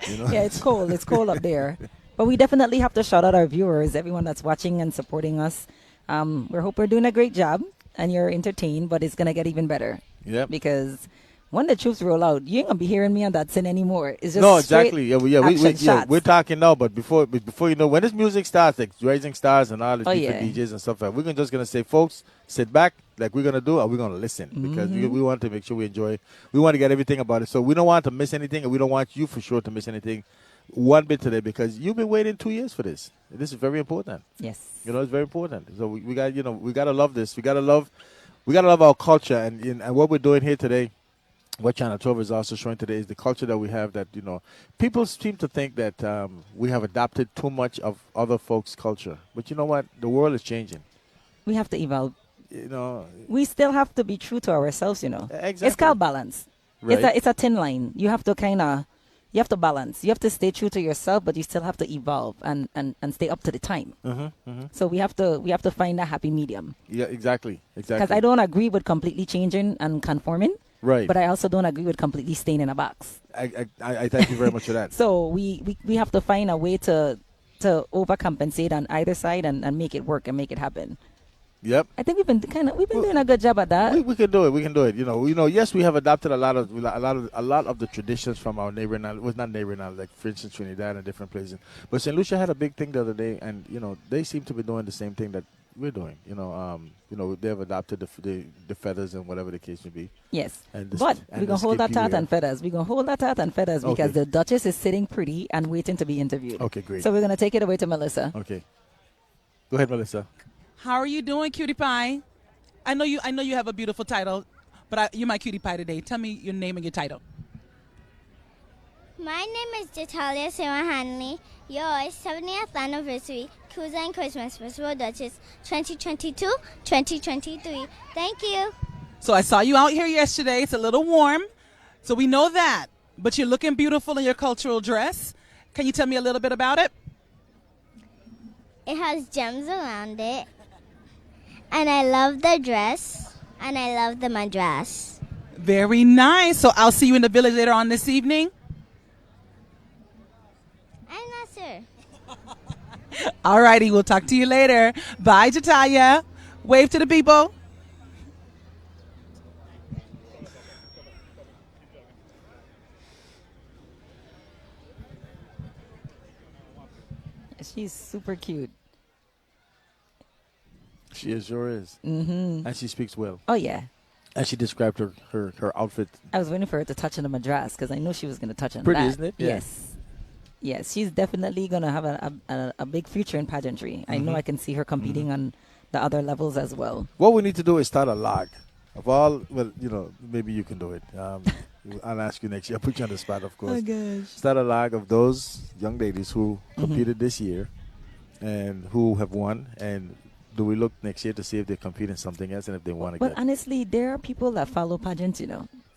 Yeah, it's cold. It's cold up there. But we definitely have to shout out our viewers, everyone that's watching and supporting us. We hope we're doing a great job and you're entertained, but it's going to get even better. Yeah. Because when the troops roll out, you ain't going to be hearing me on that sin anymore. It's just no, exactly. Yeah, we're talking now, but before you know, when this music starts, like Rising Stars and all the different DJs and stuff, we're just going to say, folks, sit back, like we're going to do, and we're going to listen because we want to make sure we enjoy. We want to get everything about it. So we don't want to miss anything, and we don't want you for sure to miss anything one bit today because you've been waiting 2 years for this. This is very important. Yes. It's very important. So we got to love this. We got to love our culture and what we're doing here today. What Channel 12 is also showing today is the culture that we have that, people seem to think that we have adopted too much of other folks' culture. But you know what? The world is changing. We have to evolve. We still have to be true to ourselves, Exactly. It's called balance. Right. It's a thin line. You have to you have to balance. You have to stay true to yourself, but you still have to evolve and stay up to the time. So we have to find a happy medium. Yeah, exactly. Because I don't agree with completely changing and conforming. Right. But I also don't agree with completely staying in a box. I thank you very much for that. So we have to find a way to overcompensate on either side and make it work and make it happen. Yep. I think we've been doing a good job at that. We can do it. We can do it. Yes, we have adopted a lot of the traditions from our neighboring island. Well, not neighboring island, like for instance Trinidad and different places. But St. Lucia had a big thing the other day, and they seem to be doing the same thing that we're doing. They've adopted the feathers and whatever the case may be. Yes. But we're gonna hold that tartan feathers. We're gonna hold that tartan feathers because the Duchess is sitting pretty and waiting to be interviewed. Okay, great. So we're gonna take it away to Melissa. Okay. Go ahead, Melissa. How are you doing, Cutie Pie? I know you have a beautiful title, but you're my Cutie Pie today. Tell me your name and your title. My name is Jatalia Sewa Hanley. Yours, 70th anniversary, Crucian Christmas Festival Duchess 2022-2023. Thank you. So I saw you out here yesterday. It's a little warm, so we know that. But you're looking beautiful in your cultural dress. Can you tell me a little bit about it? It has gems around it. And I love the dress. And I love the madras. Very nice. So I'll see you in the village later on this evening. I'm not sure. All righty. We'll talk to you later. Bye, Jataya. Wave to the people. She's super cute. She sure is. Mm-hmm. And she speaks well. Oh, yeah. And she described her outfit. I was waiting for her to touch on the madras because I know she was going to touch on Pretty, that. isn't it? Yeah. Yes. Yes, she's definitely going to have a big future in pageantry. I know I can see her competing on the other levels as well. What we need to do is start a log of all, well, maybe you can do it. I'll ask you next year. I'll put you on the spot, of course. Oh, gosh. Start a log of those young ladies who competed this year and who have won. And do we look next year to see if they compete in something else and if they want to But get honestly, there are people that follow pageants,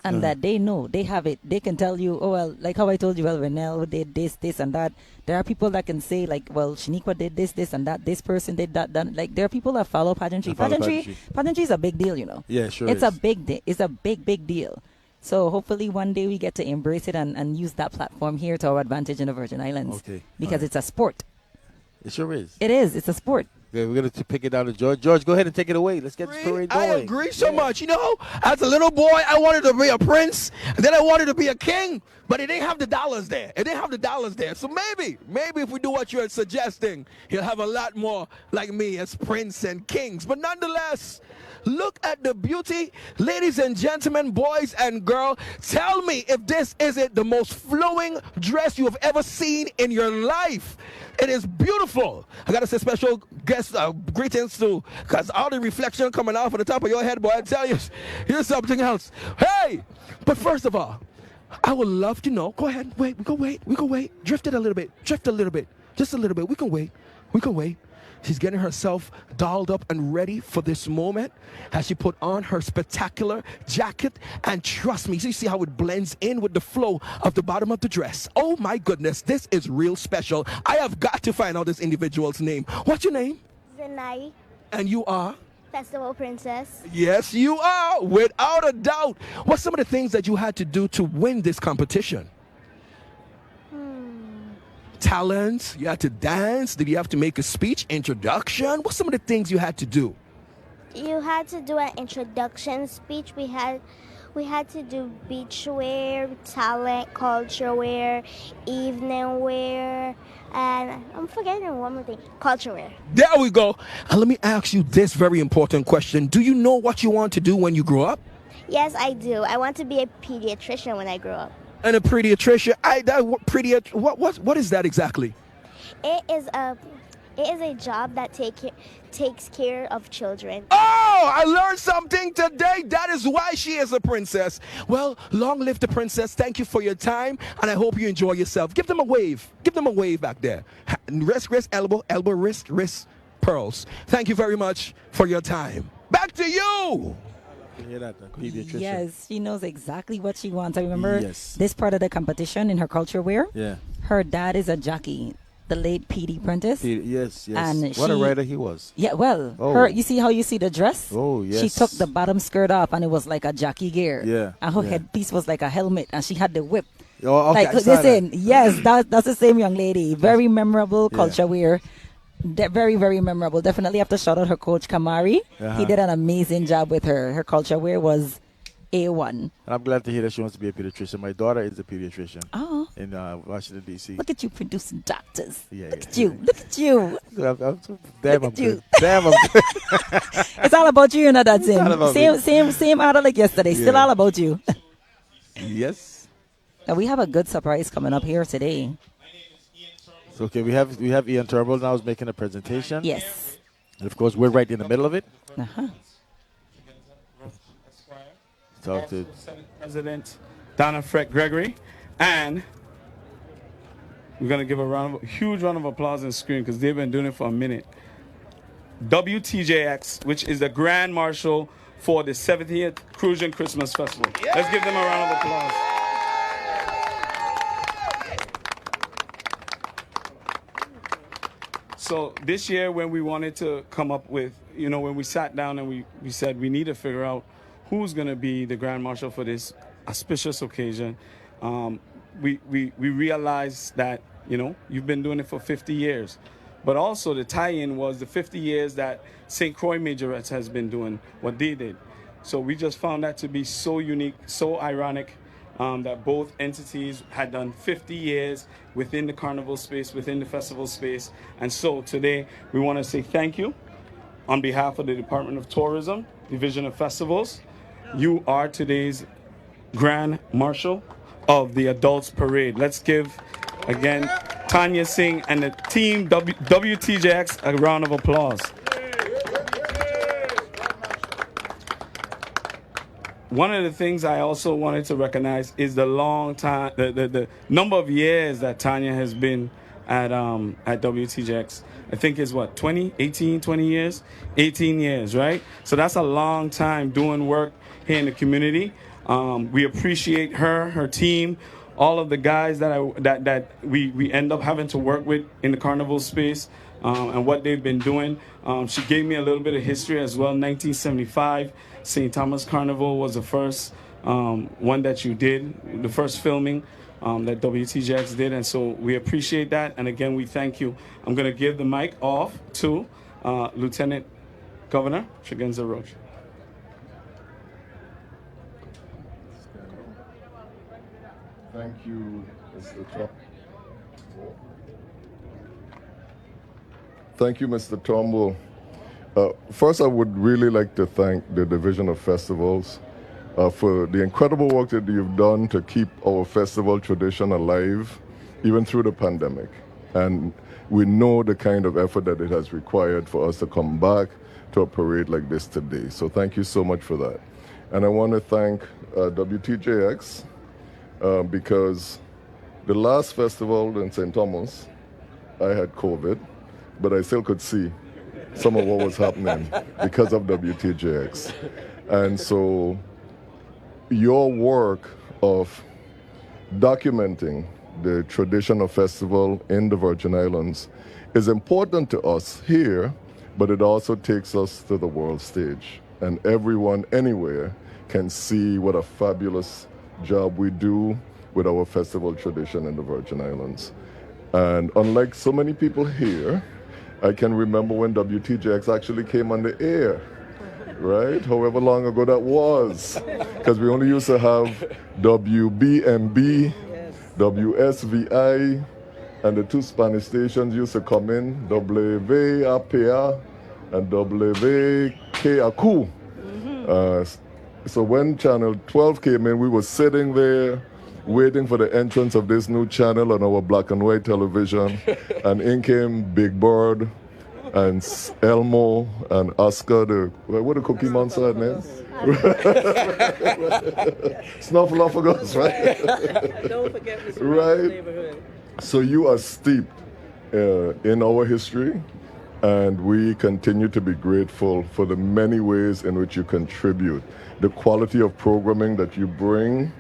and that they know, they have it. They can tell you, oh, well, like how I told you, well, Renelle did this, and that. There are people that can say, like, well, Shaniqua did this, and that. This person did that. Like, there are people that follow pageantry. Pageantry is a big deal, Yeah, sure. It's a big deal. So hopefully one day we get to embrace it and use that platform here to our advantage in the Virgin Islands. Okay. Because it's a sport. It sure is. It is. It's a sport. Yeah, we're going to pick it down to George. George, go ahead and take it away. Let's get this parade going. I agree so much. As a little boy, I wanted to be a prince, and then I wanted to be a king, but it didn't have the dollars there. So maybe if we do what you're suggesting, you'll have a lot more like me as prince and kings. But nonetheless, look at the beauty. Ladies and gentlemen, boys and girls, tell me if this isn't the most flowing dress you have ever seen in your life. It is beautiful. I got to say special guest greetings to, because all the reflection coming off of the top of your head, boy, I tell you, here's something else. Hey, but first of all, I would love to know. Go ahead, wait. We can wait. Drift it a little bit. Just a little bit. We can wait. She's getting herself dolled up and ready for this moment as she put on her spectacular jacket. And trust me, you see how it blends in with the flow of the bottom of the dress. Oh my goodness, this is real special. I have got to find out this individual's name. What's your name? Zenai, And you are? Festival Princess. Yes, you are, without a doubt. What's some of the things that you had to do to win this competition? Talent? You had to dance? Did you have to make a speech, introduction? What's some of the things you had to do? You had to do an introduction speech. We had to do beach wear, talent, culture wear, evening wear, and I'm forgetting one more thing, culture wear. There we go. And let me ask you this very important question. Do you know what you want to do when you grow up? Yes, I do. I want to be a pediatrician when I grow up. And a pediatrician. What is that exactly? It is a job that takes care of children. Oh, I learned something today. That is why she is a princess. Well, long live the princess. Thank you for your time, and I hope you enjoy yourself. Give them a wave. Give them a wave back there. Wrist, elbow, wrist, pearls. Thank you very much for your time. Back to you. You hear that, the pediatrician? Yes, she knows exactly what she wants. I remember this part of the competition in her culture wear. Yeah. Her dad is a jockey, the late P.D. Prentice. Yes. And what a writer he was. Yeah, well, you see how you see the dress? Oh, yes. She took the bottom skirt off and it was like a jockey gear. Yeah. And her headpiece was like a helmet and she had the whip. Oh, okay. Like, listen, yes, that's the same young lady. Very memorable culture wear. Very, very memorable. Definitely have to shout out her coach, Kamari. He did an amazing job with her. Her culture wear was A1. And I'm glad to hear that she wants to be a pediatrician. My daughter is a pediatrician in Washington, D.C. Look at you producing doctors. Yeah, Look at you. Look at you. Damn, I'm good. Damn, I'm good. It's all about you, that's it. Same order like yesterday. Still all about you. Yes. Now we have a good surprise coming up here today. Okay, we have Ian Turnbull now is making a presentation. Yes. And of course, we're right in the middle of it. Talk to Senate President Donna Fred Gregory, and we're going to give a huge round of applause and scream because they've been doing it for a minute. WTJX, which is the Grand Marshal for the 70th Crucian Christmas Festival. Let's give them a round of applause. So this year when we wanted to come up with, when we sat down and we said we need to figure out who's going to be the Grand Marshal for this auspicious occasion, we realized that, you know, you've been doing it for 50 years. But also the tie-in was the 50 years that St. Croix Majorettes has been doing what they did. So we just found that to be so unique, so ironic, that both entities had done 50 years within the carnival space, within the festival space. And so today we want to say thank you on behalf of the Department of Tourism, Division of Festivals. You are today's Grand Marshal of the Adults Parade. Let's give, again, Tanya Singh and the team WTJX a round of applause. One of the things I also wanted to recognize is the long time, the number of years that Tanya has been at WTJX. I think it's what, 20 years? 18 years, right? So that's a long time doing work here in the community. We appreciate her team, all of the guys that we end up having to work with in the carnival space, and what they've been doing. She gave me a little bit of history as well. 1975, St. Thomas Carnival was the first one that you did, the first filming that WTJX did, and so we appreciate that. And again, we thank you. I'm going to give the mic off to Lieutenant Governor Shigenza Roach. Thank you, Mr. Trump. Thank you, Mr. Tombo. First, I would really like to thank the Division of Festivals for the incredible work that you've done to keep our festival tradition alive, even through the pandemic. And we know the kind of effort that it has required for us to come back to a parade like this today. So thank you so much for that. And I want to thank WTJX because the last festival in St. Thomas, I had COVID, but I still could see some of what was happening because of WTJX. And so your work of documenting the tradition of festival in the Virgin Islands is important to us here, but it also takes us to the world stage. And everyone anywhere can see what a fabulous job we do with our festival tradition in the Virgin Islands. And unlike so many people here, I can remember when WTJX actually came on the air, right? However long ago that was. Because we only used to have WBMB, WSVI, and the two Spanish stations used to come in, WAPA and WKAQ. So when Channel 12 came in, we were sitting there waiting for the entrance of this new channel on our black and white television. And in came Big Bird and Elmo and Oscar, what the Cookie Monster name? Snuffleupagus, right? Don't forget Mr. Right? Neighborhood. So you are steeped in our history, and we continue to be grateful for the many ways in which you contribute, the quality of programming that you bring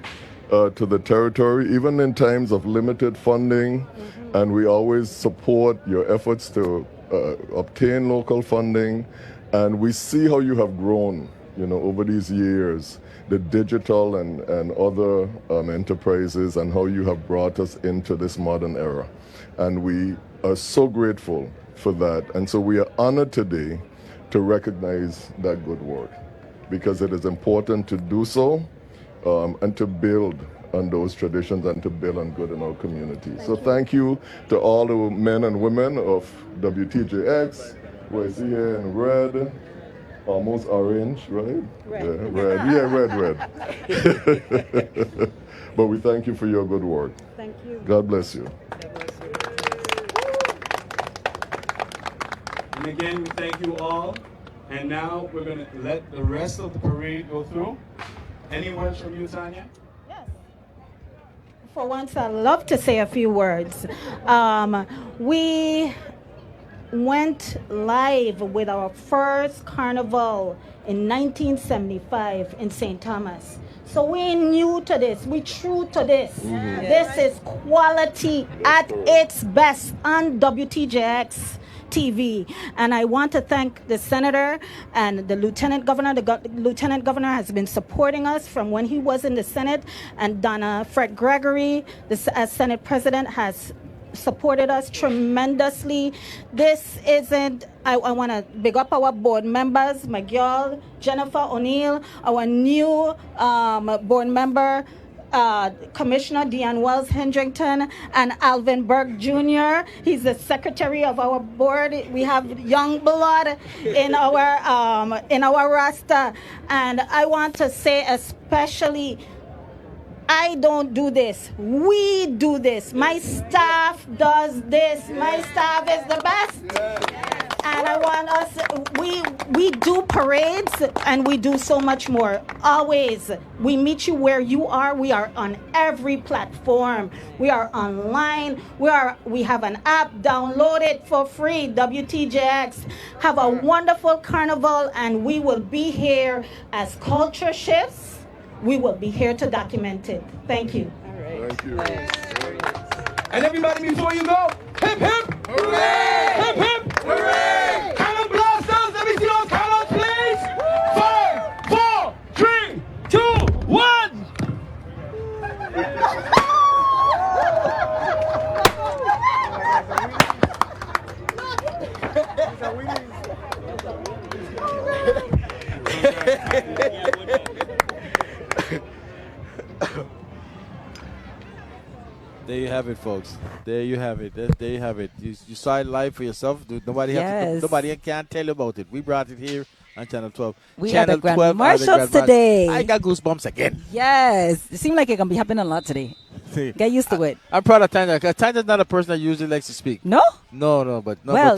to the territory, even in times of limited funding, and we always support your efforts to obtain local funding, and we see how you have grown, you know, over these years, the digital and other enterprises, and how you have brought us into this modern era. And we are so grateful for that. And so we are honored today to recognize that good work, because it is important to do so and to build on those traditions and to build on good in our community. So thank you to all the men and women of WTJX, who I see here in red, almost orange, right? Red. Yeah, red. Yeah, red. But we thank you for your good work. Thank you. God bless you. And again, we thank you all. And now we're going to let the rest of the parade go through. Any words from you, Tanya? For once, I'd love to say a few words. We went live with our first carnival in 1975 in St. Thomas. So we're new to this. We're true to this. This is quality at its best on WTJX TV. And I want to thank the senator and the lieutenant governor. The lieutenant governor has been supporting us from when he was in the Senate, and Donna Fred Gregory, as Senate president, has supported us tremendously. This isn't, I want to big up our board members, McGill, Jennifer O'Neill, our new board member, Commissioner Deanne Wells Hendrington, and Alvin Burke Jr. He's the secretary of our board. We have young blood in our roster. And I want to say especially, I don't do this. We do this. My staff does this. My staff is the best. And I want us, we do parades and we do so much more. Always. We meet you where you are. We are on every platform. We are online. We have an app. Download it for free. WTJX. Have a wonderful carnival, and we will be here as culture shifts. We will be here to document it. Thank you. All right. Thank you. And everybody, before you go, hip hip, hooray! Hip hip, hooray! Cannon blasters, let me see those cannons, please. 5, 4, 3, 2, 1. There you have it, folks. There you have it. There you have it. You saw it live for yourself. Nobody can't tell you about it. We brought it here on Channel 12. We Channel are the Grand Marshals Grand today. I got goosebumps again. Yes. It seems like it's going to be happening a lot today. Get used to it. I'm proud of Tanya. Tanya's not a person that usually likes to speak. No? No.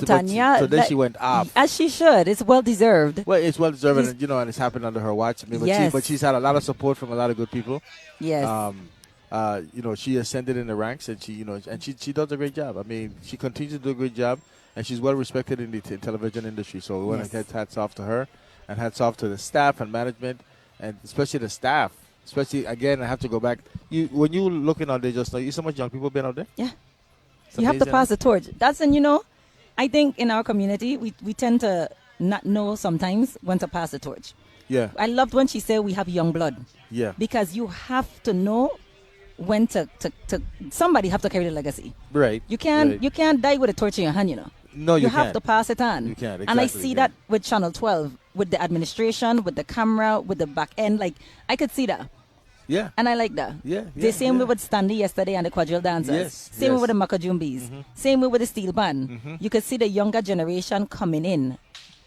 Tanya. Today she went off. As she should. It's well deserved. Well, it's well deserved, and it's happened under her watch. I mean, but she's had a lot of support from a lot of good people. Yes. She ascended in the ranks, and she does a great job. I mean, she continues to do a great job, and she's well respected in the television industry. So we want to hats off to her, and hats off to the staff and management, and especially the staff. Especially, again, I have to go back. When you looking out there just now, you see so much young people been out there? Yeah. You have to pass the torch. I think in our community, we tend to not know sometimes when to pass the torch. Yeah. I loved when she said we have young blood. Yeah. Because you have to know when to somebody have to carry the legacy. Right. You can't die with a torch in your hand, No, you have to pass it on. You can't. Exactly, and I see that with Channel 12, with the administration, with the camera, with the back end. Like, I could see that. Yeah. And I like that. Yeah. The same way with Stanley yesterday and the quadrille dancers. Yes. Same way with the Makajumbis. Mm-hmm. Same way with the steel band. Mm-hmm. You could see the younger generation coming in.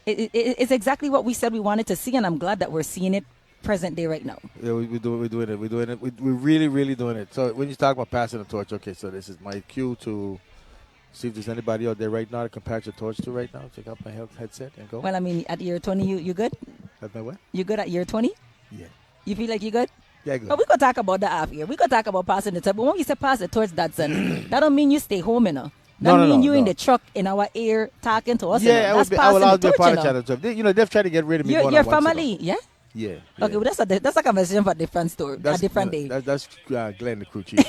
It's exactly what we said we wanted to see, and I'm glad that we're seeing it present day right now. Yeah, we're doing it. We're really, really doing it. So when you talk about passing the torch, okay, so this is my cue to see if there's anybody out there right now to pass the torch to right now. Check out my headset and go. Well, I mean, at year 20, you good? At my what? You good at year 20? Yeah. You feel like you good? Yeah, good. But we could talk about the half year. We could talk about passing the torch. But when we say pass the torch, that don't mean you stay home, That mean you in the truck in our ear talking to us. Yeah, that's I will always the be a torch, part of Channel 12. They've tried to get rid of me. Your family, yeah? Yeah. Okay, well, that's a conversation for a different story, a different day. That's Glenn, the crew chief.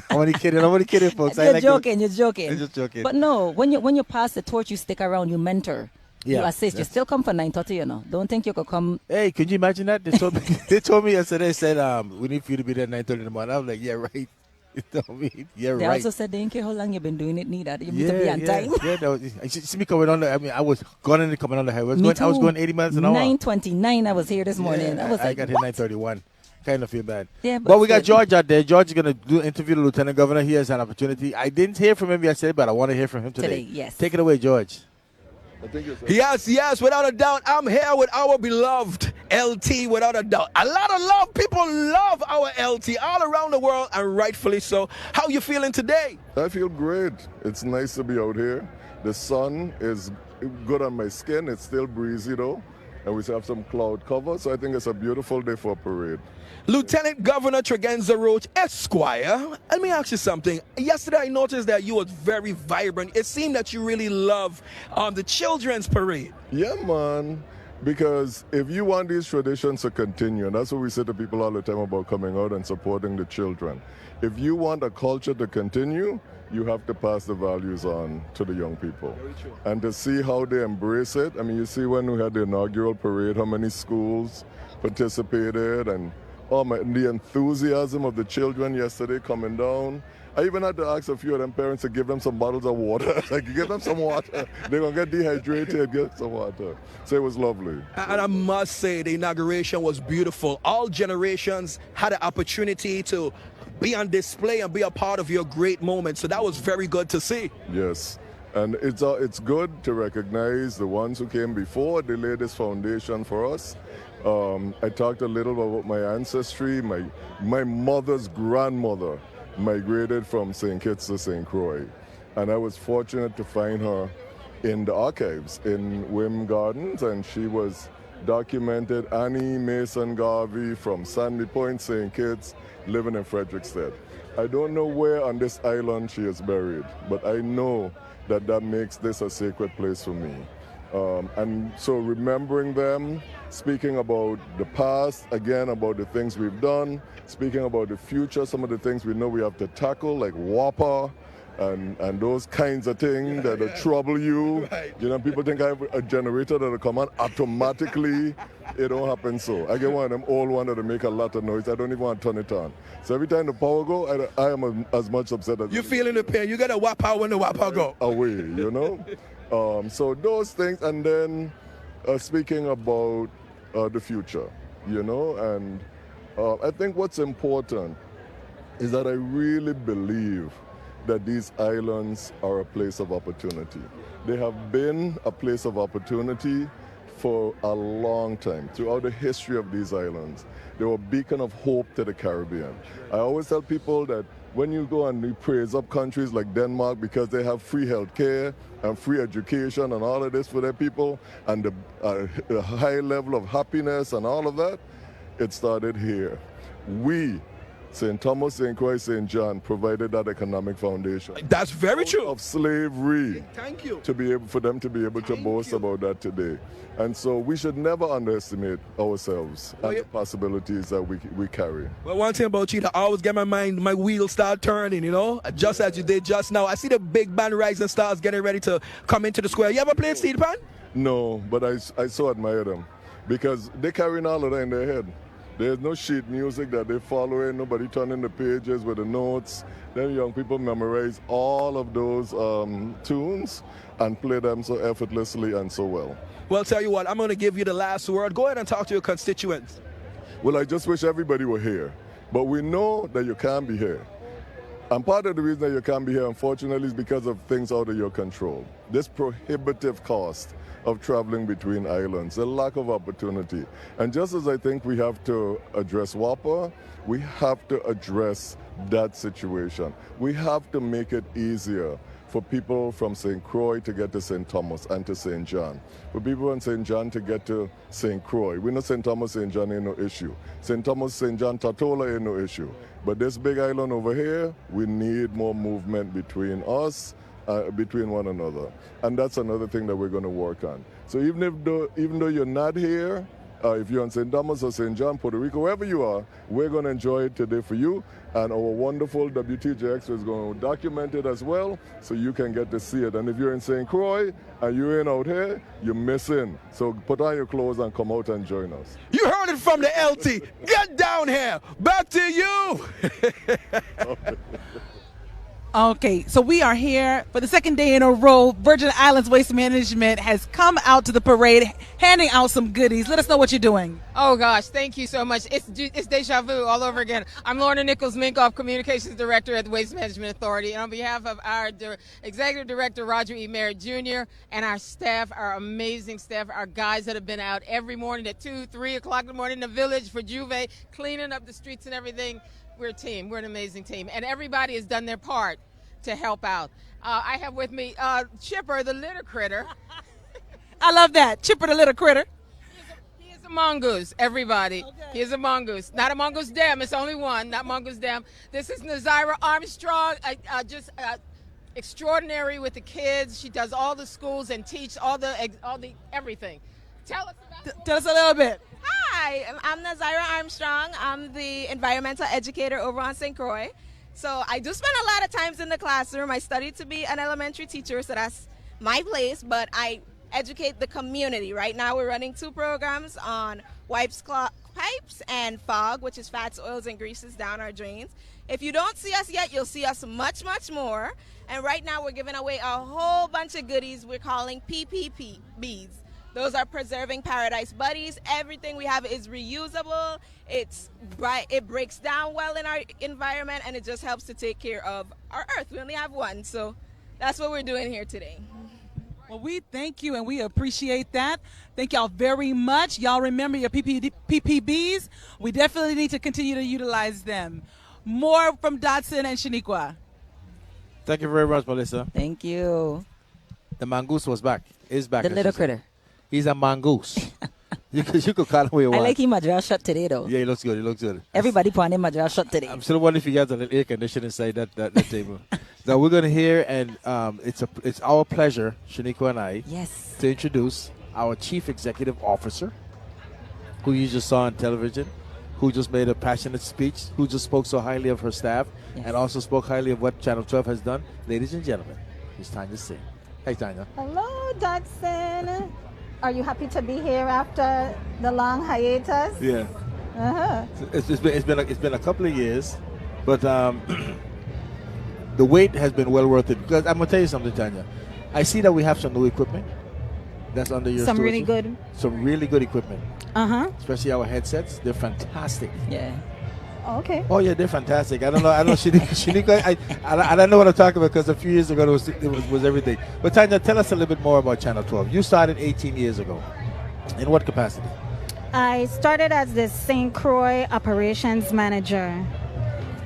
I'm only kidding, folks. You're joking. I'm just joking. But no, when you pass the torch, you stick around, you mentor. Yeah, you assist. You still come for 9:30, Don't think you could come. Hey, could you imagine that? They told me yesterday, said, we need for you to be there at 9:30 in the morning. I was like, yeah, right. You know what I mean? Yeah, they right. also said they didn't care how long you've been doing it, neither. You need to be on time. Yeah, you see me coming on I was going coming on the highway. I was going 80 miles an hour. 9:29, I was here this morning. Yeah, I got here 9:31. Kind of feel bad. Yeah, but we got George out there. George is going to interview the Lieutenant Governor. He has an opportunity. I didn't hear from him yesterday, but I want to hear from him today. Yes. Take it away, George. Yes, without a doubt. I'm here with our beloved LT, without a doubt. A lot of love. People love our LT all around the world, and rightfully so. How you feeling today? I feel great. It's nice to be out here. The sun is good on my skin. It's still breezy, though. And we have some cloud cover, so I think it's a beautiful day for a parade. Lieutenant Governor Tregenza Roach, Esquire, let me ask you something. Yesterday I noticed that you was very vibrant. It seemed that you really love the children's parade. Yeah, man. Because if you want these traditions to continue, and that's what we say to people all the time about coming out and supporting the children, if you want a culture to continue, you have to pass the values on to the young people. And to see how they embrace it, I mean, you see when we had the inaugural parade, how many schools participated, and the enthusiasm of the children yesterday coming down. I even had to ask a few of them parents to give them some bottles of water. Like, give them some water. They're going to get dehydrated, get some water. So it was lovely. And I must say, the inauguration was beautiful. All generations had an opportunity to be on display and be a part of your great moment. So that was very good to see. Yes. And it's good to recognize the ones who came before. They laid this foundation for us. I talked a little about my ancestry. My mother's grandmother migrated from St. Kitts to St. Croix, and I was fortunate to find her in the archives in Wim Gardens, and she was documented Annie Mason Garvey from Sandy Point, St. Kitts, living in Frederickstead. I don't know where on this island she is buried, but I know that makes this a sacred place for me. And so remembering them, speaking about the past, again about the things we've done, speaking about the future, some of the things we know we have to tackle, like WAPA and those kinds of things that trouble you. Right. You know, people think I have a generator that'll come on automatically. It don't happen so. I get one of them old ones that'll make a lot of noise. I don't even want to turn it on. So every time the power go, I am as much upset as you're feeling the pain. You got to WAP out when the WAP go. Away, you know? So those things, and then speaking about the future, you know, and I think what's important is that I really believe that these islands are a place of opportunity. They have been a place of opportunity for a long time, throughout the history of these islands. They were a beacon of hope to the Caribbean. I always tell people that when you go and you praise up countries like Denmark because they have free health care and free education and all of this for their people, and the high level of happiness and all of that, it started here. We, St. Thomas, St. Croix, St. John, provided that economic foundation. That's very true. Of slavery. Thank you. For them to be able to boast about that today. And so we should never underestimate ourselves and the possibilities that we carry. Well, one thing about you, I always get my wheels start turning, you know, just as you did just now. I see the big band Rising Stars getting ready to come into the square. You ever played Steel Pan? No, but I so admire them because they're carrying all of that in their head. There's no sheet music that they follow in, nobody turning the pages with the notes. Then young people memorize all of those tunes and play them so effortlessly and so well. Well, tell you what, I'm going to give you the last word. Go ahead and talk to your constituents. Well, I just wish everybody were here. But we know that you can't be here. And part of the reason that you can't be here, unfortunately, is because of things out of your control. This prohibitive cost of traveling between islands, a lack of opportunity. And just as I think we have to address WAPA, we have to address that situation. We have to make it easier for people from St. Croix to get to St. Thomas and to St. John. For people from St. John to get to St. Croix. We know St. Thomas, St. John ain't no issue. St. Thomas, St. John, Tatola ain't no issue. But this big island over here, we need more movement between us, between one another. And that's another thing that we're going to work on. So even though you're not here, if you're in St. Thomas or St. John, Puerto Rico, wherever you are, we're going to enjoy it today for you. And our wonderful WTJX is going to document it as well so you can get to see it. And if you're in St. Croix and you ain't out here, you're missing. So put on your clothes and come out and join us. You heard it from the LT. Get down here. Back to you. Okay, so we are here for the second day in a row. Virgin Islands Waste Management has come out to the parade, handing out some goodies. Let us know what you're doing. Oh, gosh, thank you so much. It's deja vu all over again. I'm Lorna Nichols-Minkoff, Communications Director at the Waste Management Authority. And on behalf of our Executive Director, Roger E. Merritt Jr., and our staff, our amazing staff, our guys that have been out every morning at 2, 3 o'clock in the morning in the village for Juve, cleaning up the streets and everything. We're a team. We're an amazing team. And everybody has done their part to help out. I have with me Chipper, the litter critter. I love that. Chipper, the litter critter. He is a mongoose, everybody. Okay. He is a mongoose. Not a mongoose dam. It's only one, not mongoose dam. This is Nazira Armstrong, just extraordinary with the kids. She does all the schools and teach all the everything. Tell us about Tell us a little bit. Hi, I'm Nazira Armstrong. I'm the environmental educator over on St. Croix. So I do spend a lot of times in the classroom. I studied to be an elementary teacher, so that's my place, but I educate the community. Right now we're running 2 programs on wipes, pipes, and fog, which is fats, oils, and greases down our drains. If you don't see us yet, you'll see us much, much more. And right now we're giving away a whole bunch of goodies we're calling PPPs. Those are Preserving Paradise Buddies. Everything we have is reusable. It's bright. It breaks down well in our environment, and it just helps to take care of our earth. We only have one, so that's what we're doing here today. Well, we thank you, and we appreciate that. Thank y'all very much. Y'all remember your PPBs. We definitely need to continue to utilize them. More from Dotson and Shaniqua. Thank you very much, Melissa. Thank you. The mongoose was back. Is back. The little critter. He's a mongoose. you could call him what you I want. like him Madras shot today, though. Yeah, he looks good. He looks good. Everybody put him Madras shot today. I'm still wondering if he has a little air conditioning inside that table. So we're going to hear, and it's our pleasure, Shaniqua and I, yes, to introduce our Chief Executive Officer, who you just saw on television, who just made a passionate speech, who just spoke so highly of her staff, and also spoke highly of what Channel 12 has done. Ladies and gentlemen, it's Tanya Singh. Hey, Tanya. Hello, Dodson. Are you happy to be here after the long hiatus? Yeah. Uh-huh. It's been a couple of years, but the wait has been well worth it. Because I'm gonna tell you something, Tanya. I see that we have some new equipment that's under your Some stewardship. really good equipment. Uh-huh. Especially our headsets. They're fantastic. Yeah. Okay. Oh yeah, they're fantastic. I don't know. Shaniqua, I don't know what I'm talking about because a few years ago it was everything. But Tanya, tell us a little bit more about Channel 12. You started 18 years ago. In what capacity? I started as the St. Croix operations manager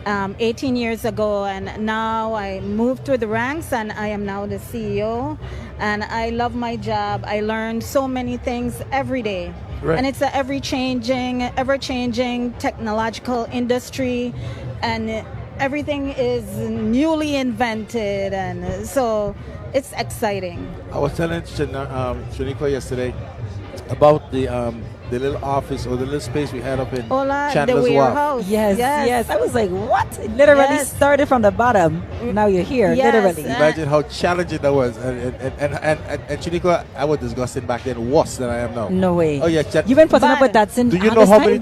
18 years ago, and now I moved through the ranks, and I am now the CEO. And I love my job. I learn so many things every day. Right. And it's an ever-changing technological industry, and everything is newly invented, and so it's exciting. I was telling Shaniqua yesterday about the little office or the little space we had up in Chandler's the Wharf. warehouse. Yes. I was like, what? It literally started from the bottom. Now you're here, literally. Imagine how challenging that was. And Shaniqua, I was disgusting back then, worse than I am now. No way. Oh yeah, you've been putting up with that since. Do you know how many?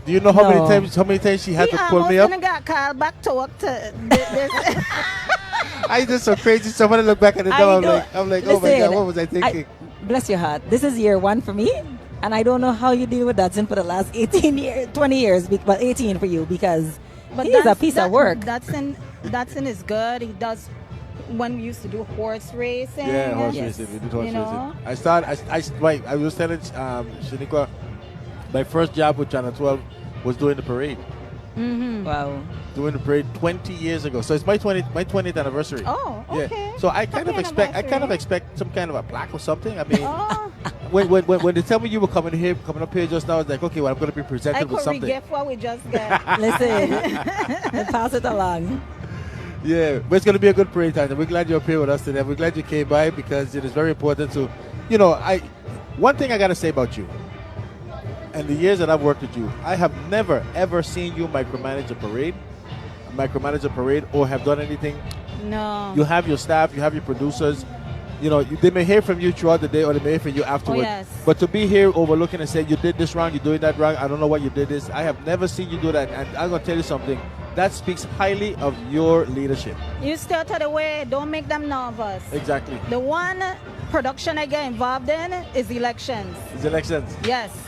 Do you know how many times she had to pull me up? I got called back to work to. I just so crazy. Somebody look back at the door. I'm like, oh my God, what was I thinking? Bless your heart. This is year 1 for me. And I don't know how you deal with Dodson for the last 18 years, 20 years, but 18 for you because he's a piece of work. Dodson is good. He does, when we used to do horse racing. Yeah, horse racing. We did horse racing. I was telling Shaniqua, my first job with Channel 12 was doing the parade. Mm-hmm. Wow. Doing the parade 20 years ago. So it's my 20th anniversary. Oh, okay. Yeah. So I kind of expect some kind of a plaque or something. I mean, when they tell me you were coming up here just now, I was like, okay, well, I'm going to be presented with something. I could what we just got. Listen, pass it along. Yeah, but it's going to be a good parade time. We're glad you're up here with us today. We're glad you came by because it is very important to, one thing I got to say about you, and the years that I've worked with you, I have never, ever seen you micromanage a parade or have done anything. No. You have your staff, you have your producers. They may hear from you throughout the day or they may hear from you afterwards. Oh, yes. But to be here overlooking and saying, you did this wrong, you're doing that wrong, I don't know what you did this. I have never seen you do that. And I'm going to tell you something. That speaks highly of your leadership. You stay out of the way. Don't make them nervous. Exactly. The one production I get involved in is elections. Yes.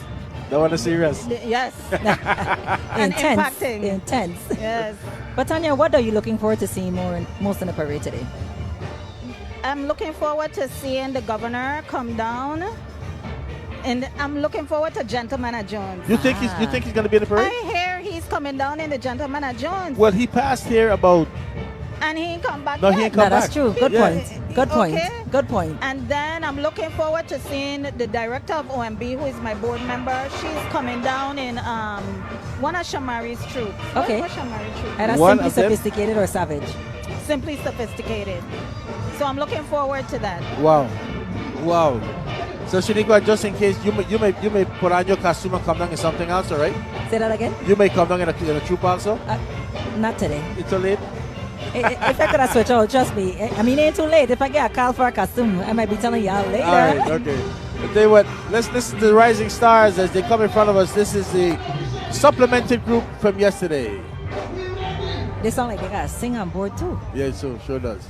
That one is serious. Yes. And intense. Intense. Yes. But Tanya, what are you looking forward to seeing most in the parade today? I'm looking forward to seeing the governor come down, and I'm looking forward to Gentleman at Jones. You think he's going to be in the parade? I hear he's coming down in the Gentleman at Jones. Well, he passed here about. And he ain't come back. No, he ain't come back. That's true. Good point. Good point. Okay. Good point. And then I'm looking forward to seeing the director of OMB, who is my board member. She's coming down in one of Shamari's troops. Okay. What's Shamari's troop? And Simply Sophisticated or Savage? Simply Sophisticated. So I'm looking forward to that. Wow. So Shaniqua, just in case, you may put on your costume and come down in something else, all right? Say that again? You may come down in a troop also? Not today. It's too late? If I could have switched out, trust me. I mean, it ain't too late. If I get a call for a costume, I might be telling y'all later. All right, okay. I'll tell you what, let's listen to the Rising Stars as they come in front of us. This is the supplemented group from yesterday. They sound like they got to sing on board too. Yeah, so sure does.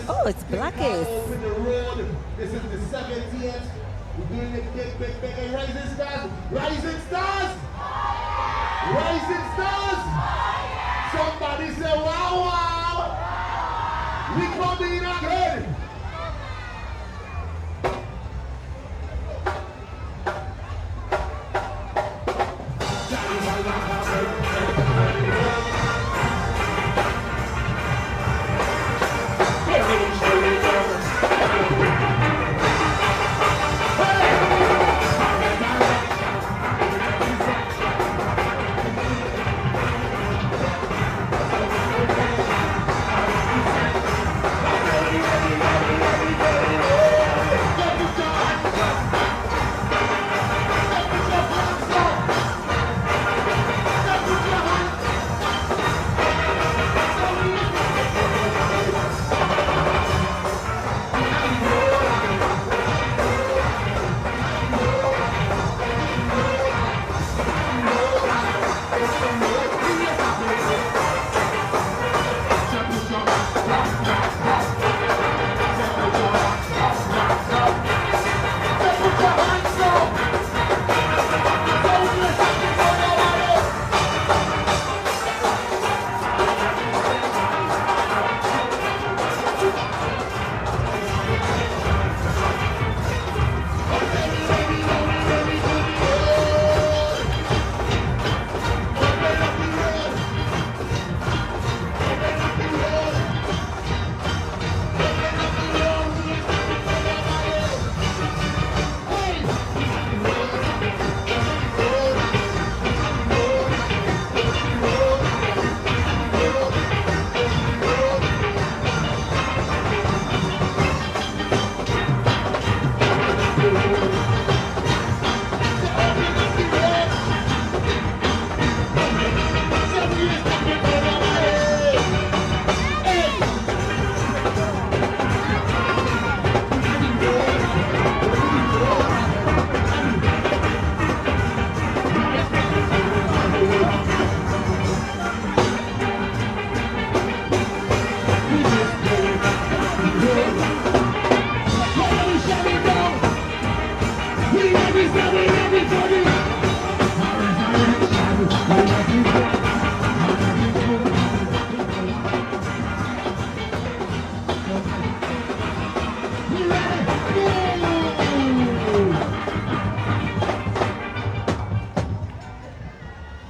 Oh, it's Blackest. This is the 70th. We're doing it big. Rising Stars. Rising Stars. Rising Stars. Somebody say wow, wow. We coming in again.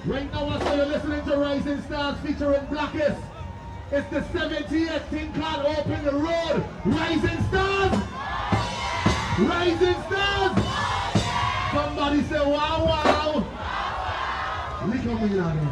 Right now, I saw you're listening to Rising Stars featuring Blackest. It's the 70th thing called Open the Road. Rising Stars! Rising Stars! Somebody say wow, wow! We coming out here.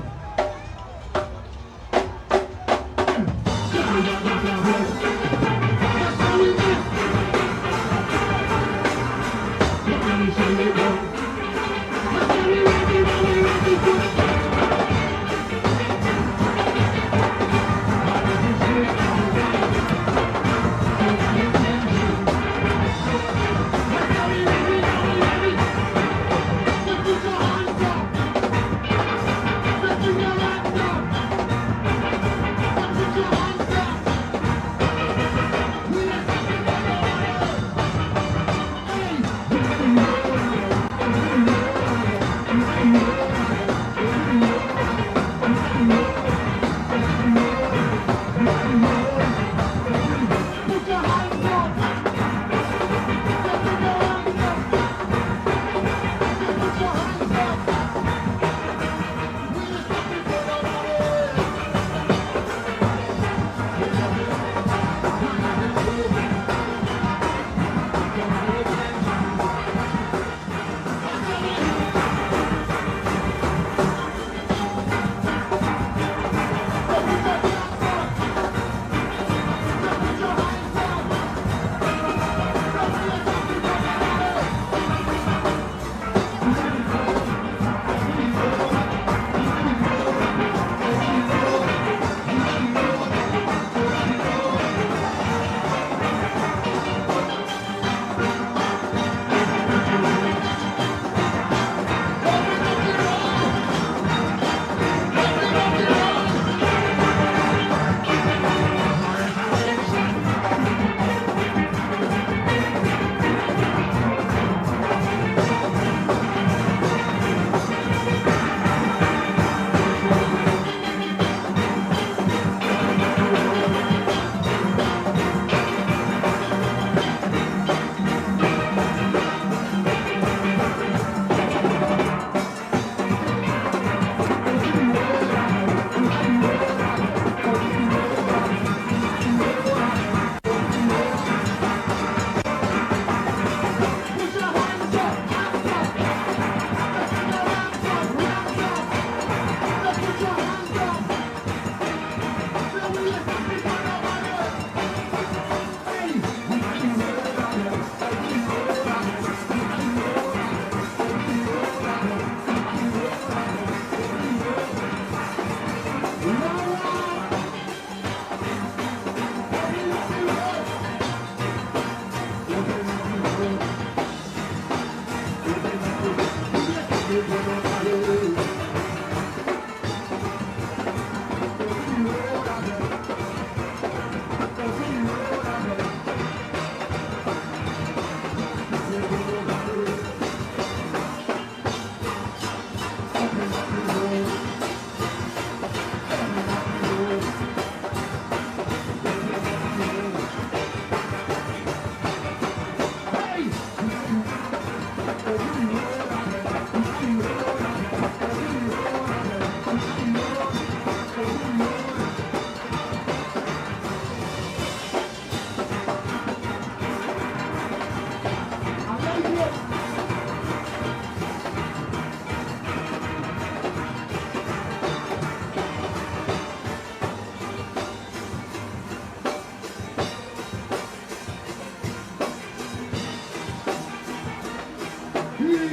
Easy.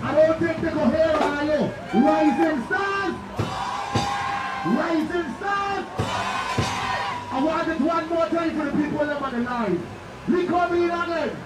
I don't think they go here, are you? Rising stars. Rising stars. I want it one more time for the people that on the line. We come in again.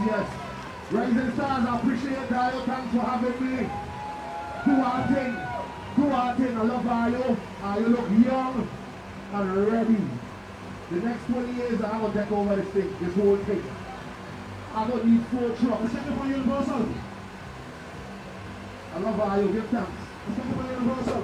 Yes. Rising stars, I appreciate that. Thanks for having me. Do our thing. I love you. You look young and ready. The next 20 years, I'm going to take over this whole thing. I'm going to need 4 trucks. Let's take it for Universal. I love you. Give thanks. Let's take it for Universal.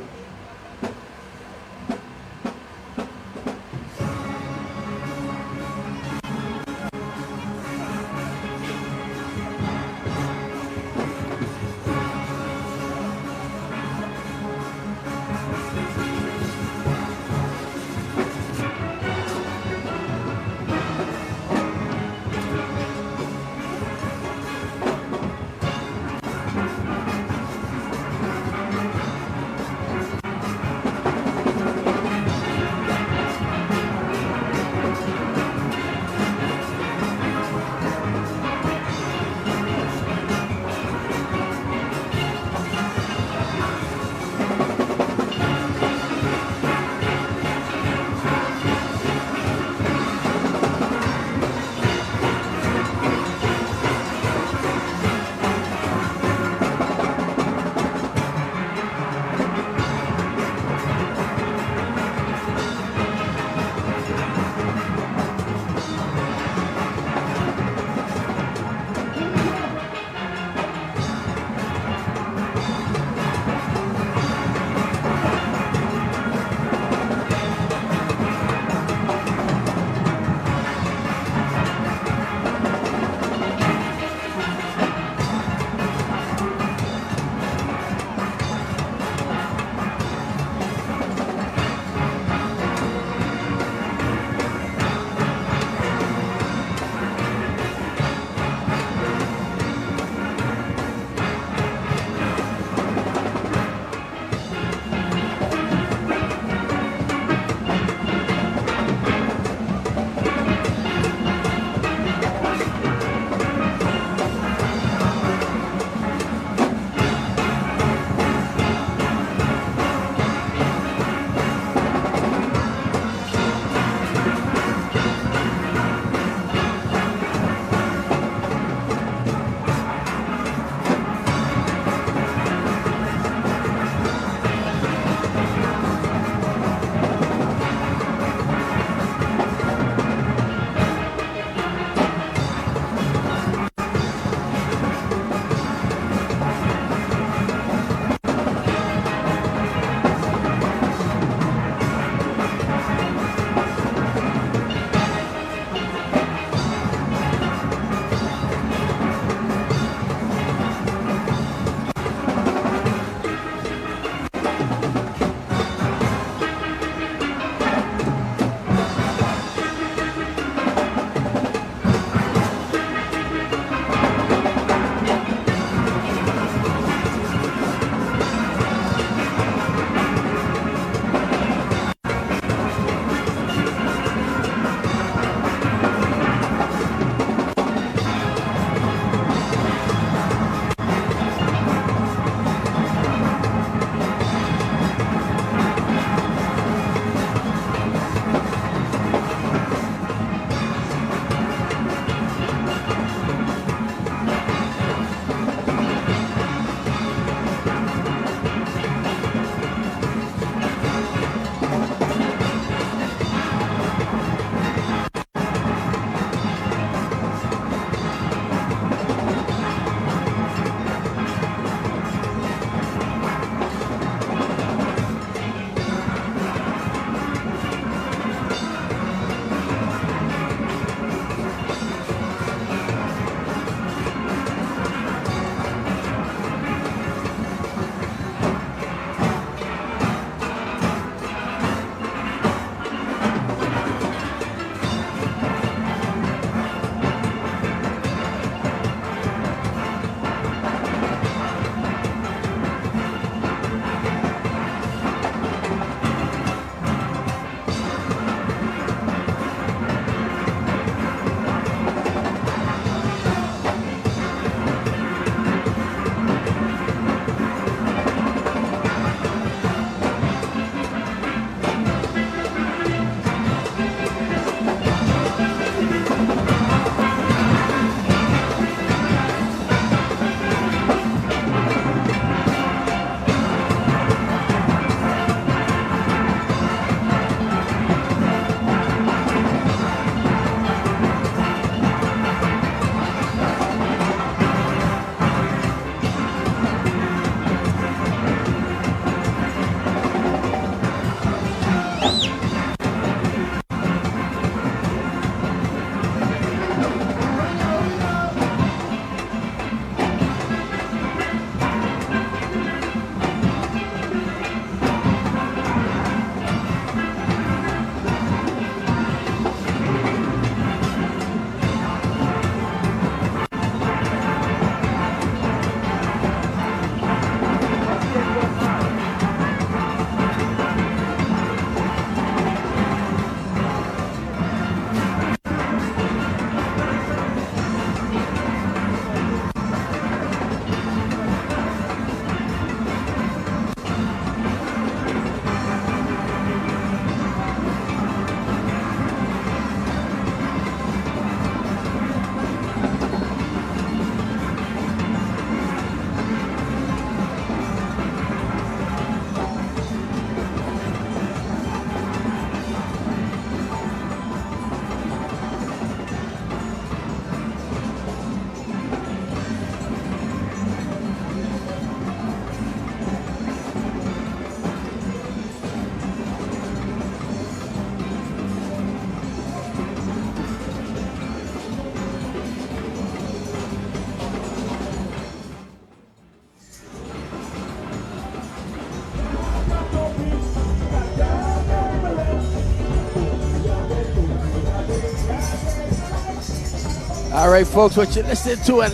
All right, folks, what you listen to and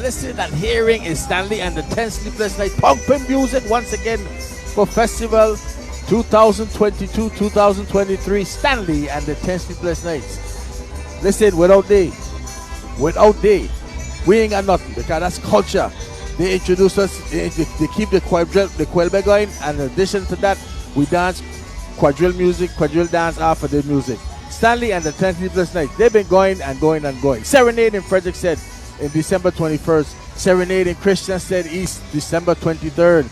hearing is Stanley and the 10 Sleepless Nights pumping music once again for Festival 2022-2023. Stanley and the 10 Sleepless Nights. Listen, without they, we ain't got nothing because that's culture. They introduce us, they keep the quadrille going, and in addition to that, we dance quadrille music, quadrille dance after the music. Stanley and the 10 Sleepless Nights, they've been going and going and going. Serenade in Frederick said in December 21st. Serenade in Christian said East, December 23rd.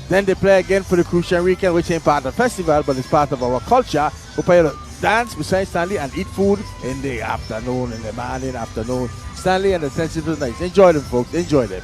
Then they play again for the Crucian weekend, which ain't part of the festival, but it's part of our culture. We play to dance beside Stanley and eat food in the afternoon, in the morning, afternoon. Stanley and the 10 Sleepless Nights. Enjoy them, folks. Enjoy them.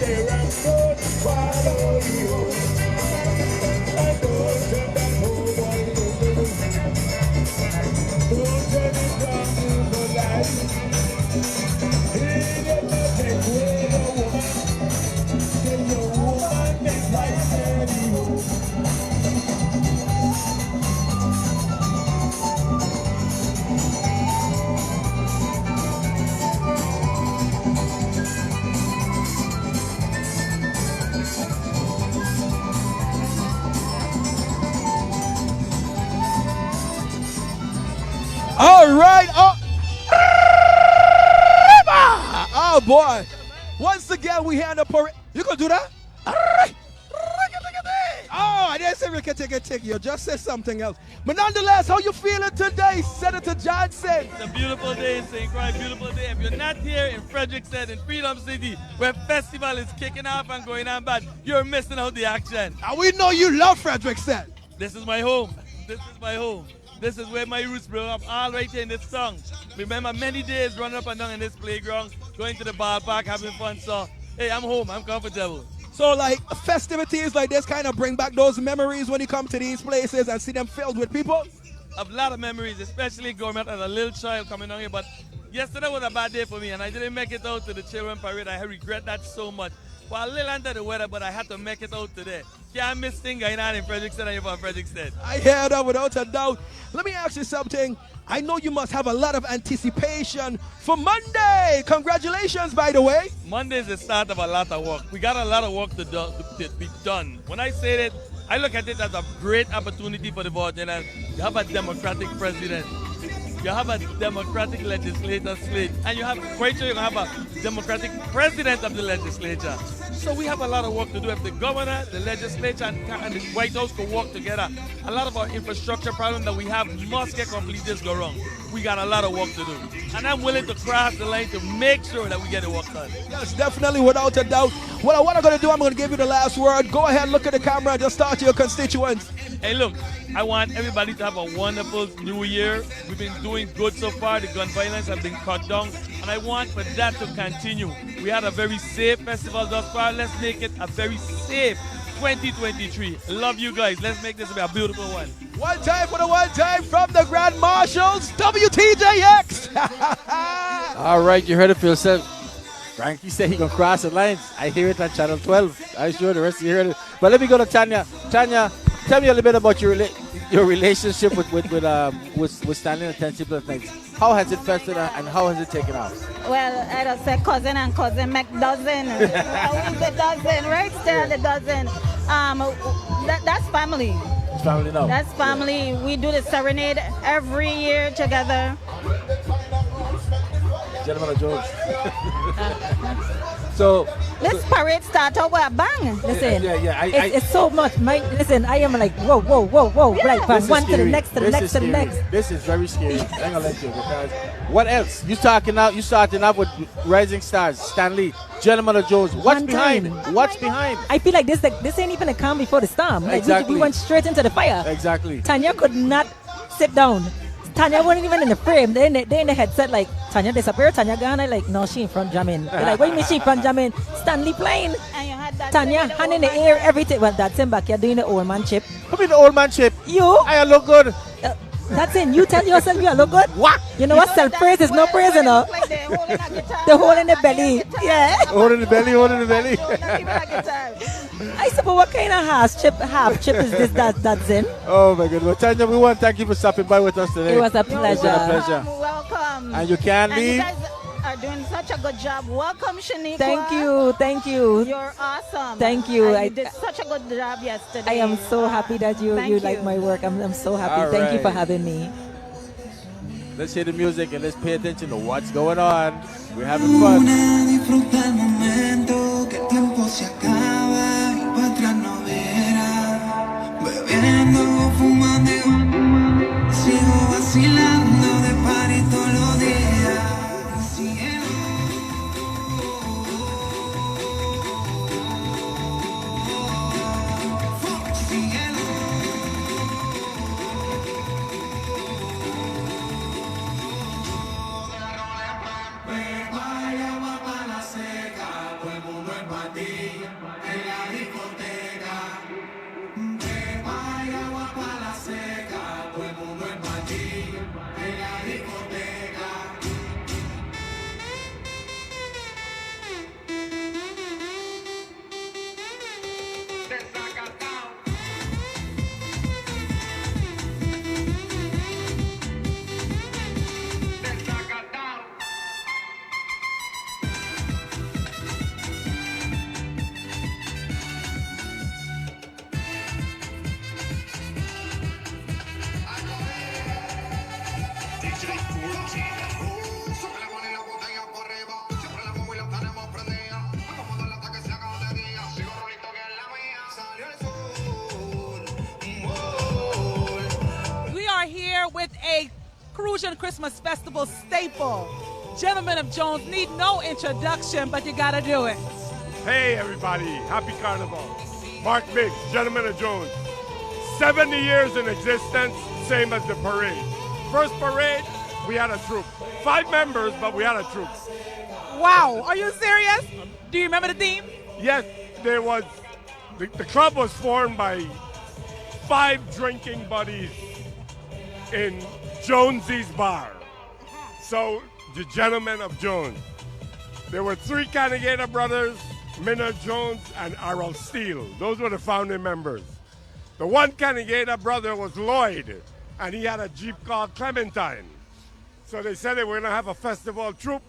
there and don't follow you. And don't turn back home on you. Don't turn it from you for life. It never take away the woman. Till the woman makes life steady. All right. Oh boy. Once again, we hand up a. You gonna do that? Oh, I didn't say we can take a tick. You just said something else. But nonetheless, how you feeling today, Senator Johnson? It's a beautiful day in St. Croix, beautiful day. If you're not here in Frederickson, in Freedom City, where festival is kicking off and going on bad, you're missing out the action. And we know you love Frederickson. This is my home. This is my home. This is where my roots grew up, all right here in this song. Remember many days running up and down in this playground, going to the ballpark, having fun. So, hey, I'm home. I'm comfortable. So, like, festivities like this kind of bring back those memories when you come to these places and see them filled with people? A lot of memories, especially growing up as a little child coming down here. But yesterday was a bad day for me, and I didn't make it out to the children parade. I regret that so much. Well, a little under the weather, but I had to make it out today. Can't miss things going on in Frederickson and from Frederickson. I hear that without a doubt. Let me ask you something. I know you must have a lot of anticipation for Monday. Congratulations, by the way. Monday is the start of a lot of work. We got a lot of work to be done. When I say that, I look at it as a great opportunity for the Virginians. You have a Democratic president. You have a Democratic legislature slate. And you have, quite sure you have a Democratic president of the legislature. So we have a lot of work to do. If the governor, the legislature, and the White House can work together, a lot of our infrastructure problems that we have must get completed this go wrong. We got a lot of work to do. And I'm willing to cross the line to make sure that we get the work done. Yes, definitely, without a doubt. Well, what I'm going to do, I'm going to give you the last word. Go ahead, look at the camera, and just talk to your constituents. Hey, look, I want everybody to have a wonderful new year. We've been doing good so far. The gun violence has been cut down, and I want for that to continue. We had a very safe festival thus far. Let's make it a very safe 2023. Love you guys. Let's make this a beautiful one. One time for the one time from the Grand Marshals, WTJX. All right, you heard it for yourself. Frankie said he gonna cross the lines. I hear it on Channel 12. I'm sure the rest of you heard it. But let me go to Tanya. Tanya, tell me a little bit about your relationship with Stanley and 10 Simple Nights. How has it festered and how has it taken off? Well, I don't say cousin and cousin make dozen. Who's the dozen, right? Still the dozen. That's family. It's family now. That's family. We do the serenade every year together. Gentlemen of Jones. So this parade start out with a bang. Listen, yeah, it's so much. Listen, I am like, whoa. Yeah. Like from one to the next, to the next, to the next. This is very scary. I'm gonna let you because what else? You starting out with Rising Stars, Stanley, Gentlemen of Jones. What's behind? What's behind? I feel like this ain't even a calm before the storm. Like Exactly. we went straight into the fire. Exactly. Tanya could not sit down. Tanya wasn't even in the frame. They in the headset like, Tanya disappeared, Tanya gone. I like, no, she in front jamming. They're like, what do you mean she in front jamming? Stanley playing. And you had that Tanya, hand in the air, everything. Well, that's him back here doing the old man chip. Who be the old man chip? You. I look good. That's it. You tell yourself you look good. What? You know what? Self-praise is no praise, you know. Like they're holding a guitar. The hole in the belly. Yeah. Holding the belly. I suppose what kind of half chip is this that's in? Oh my goodness. Well, Tanya, we want to thank you for stopping by with us today. It was a pleasure. It's been a pleasure. Welcome. And you can leave. You guys are doing such a good job. Welcome, Shaniqua. Thank you. You're awesome. Thank you. And you did such a good job yesterday. I am so happy that you like my work. I'm so happy. All Thank you for right. having me. Let's hear the music and let's pay attention to what's going on. We're having fun. Disfruta el momento, que el tiempo se acaba y para atrás no verá. Bebiendo, fumando, sigo vacilando de party todos los días. Cielo, cielo. Vaya, va para la seca. Crucian Christmas Festival staple. Gentlemen of Jones need no introduction, but you gotta do it. Hey everybody, happy carnival. Mark Biggs, Gentlemen of Jones. 70 years in existence, same as the parade. First parade, we had a troop. 5 members, but we had a troop. Wow, are you serious? Do you remember the theme? Yes, there was, the club was formed by 5 drinking buddies in Jonesy's bar. So, the Gentlemen of Jones. There were 3 Canegata brothers, Minna Jones and Harold Steele. Those were the founding members. The one Canegata brother was Lloyd, and he had a Jeep called Clementine. So they said they were going to have a festival troupe.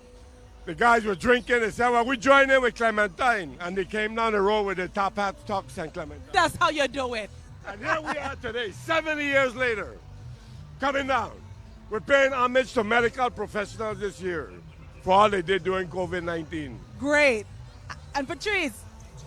The guys were drinking. They said, well, we join in with Clementine. And they came down the road with their top hats, tux, and Clementine. That's how you do it. And here we are today, 70 years later, coming down. We're paying homage to medical professionals this year for all they did during COVID-19. Great. And Patrice?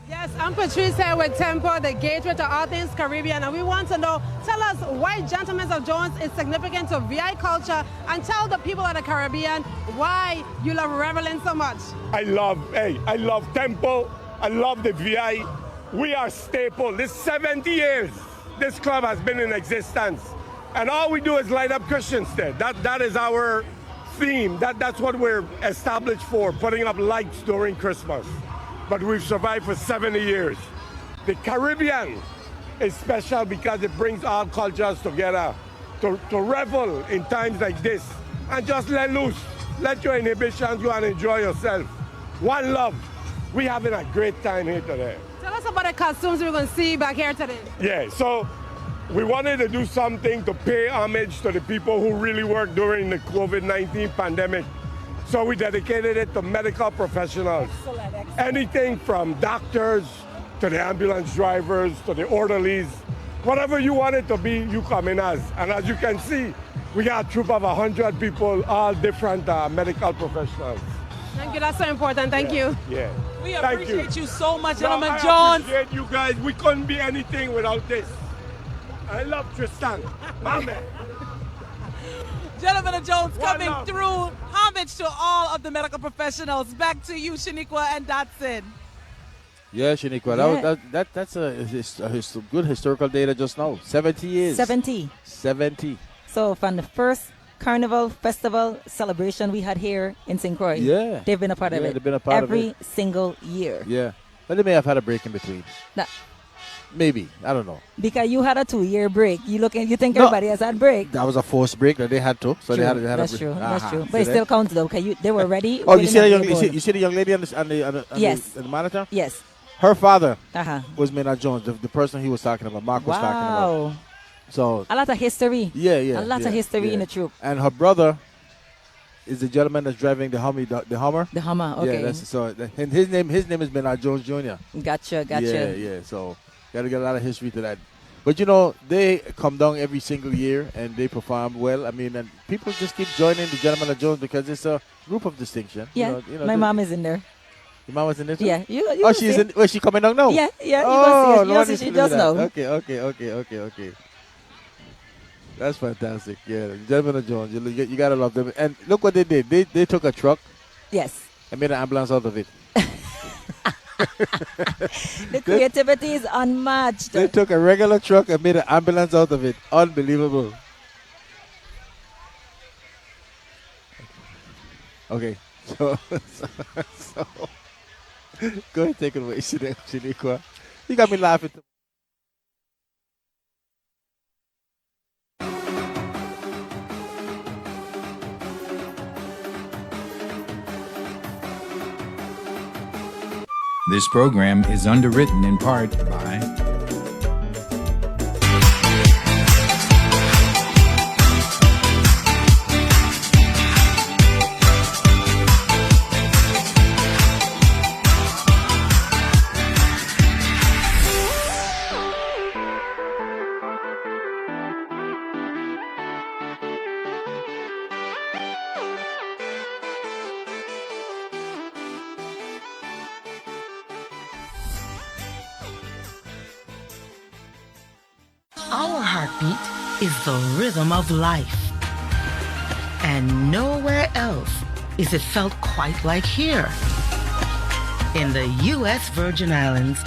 Yes, I'm Patrice here with Tempo, the gateway to all things Caribbean, and we want to know, tell us why Gentlemen of Jones is significant to VI culture, and tell the people of the Caribbean why you love reveling so much. I love Tempo, I love the VI. We are staple. This 70 years, this club has been in existence, and all we do is light up Christians there. That is our theme. That's what we're established for, putting up lights during Christmas. But we've survived for 70 years. The Caribbean is special because it brings all cultures together to revel in times like this and just let loose. Let your inhibitions go and enjoy yourself. One love. We're having a great time here today. Tell us about the costumes we're going to see back here today. Yeah, so we wanted to do something to pay homage to the people who really worked during the COVID-19 pandemic. So we dedicated it to medical professionals. Excellent. Anything from doctors to the ambulance drivers to the orderlies. Whatever you want it to be, you come in as. And as you can see, we got a troop of 100 people, all different medical professionals. Thank you, that's so important. Thank you. Yeah. We Thank appreciate you so much, No, Gentlemen I Jones. appreciate you guys. We couldn't be anything without this. I love Tristan. My man. Gentlemen of Jones coming love. through. Homage to all of the medical professionals. Back to you, Shaniqua and Dotson. Yeah, Shaniqua, that's a good historical data just now. 70 years. 70. 70. So from the first carnival festival celebration we had here in St. Croix, Yeah. they've been a part of Yeah, it they've been a part of every it. single year. Yeah. But they may have had a break in between. Maybe. I don't know. Because you had a 2-year break. You think No. everybody has had break. That was a forced break that they had to. So True. they had That's a break. true. That's Aha. true. See But it that? still counts though. Because they were ready. Oh, you willing see the and young able. you see the young lady on the Yes. on the monitor? Yes. Her father Uh-huh. was Maynard Jones, the person he was talking about. Mark was talking about. Wow. So A lot of history. yeah. A lot of history in the troop. And her brother is the gentleman that's driving the Hummer. The Hummer. Okay. Yeah, and his name is Maynard Jones Jr. Gotcha. Yeah. So gotta get a lot of history to that. But you know, they come down every single year and they perform well. I mean, and people just keep joining the Gentlemen of Jones because it's a group of distinction. Yeah. You know, My mom is in there. Your mom was in there too? Yeah. You oh, see she's it. in. Where she coming down now? Yeah. You Oh, go see it. She just know. Okay. That's fantastic. Yeah, Gentlemen of Jones. You gotta love them. And look what they did. They took a truck. Yes. And made an ambulance out of it. The creativity is unmatched. They took a regular truck and made an ambulance out of it. Unbelievable. Okay. So go ahead, take it away, Shaniqua. You got me laughing. This program is underwritten in part by Our heartbeat is the rhythm of life. And nowhere else is it felt quite like here. In the U.S. Virgin Islands,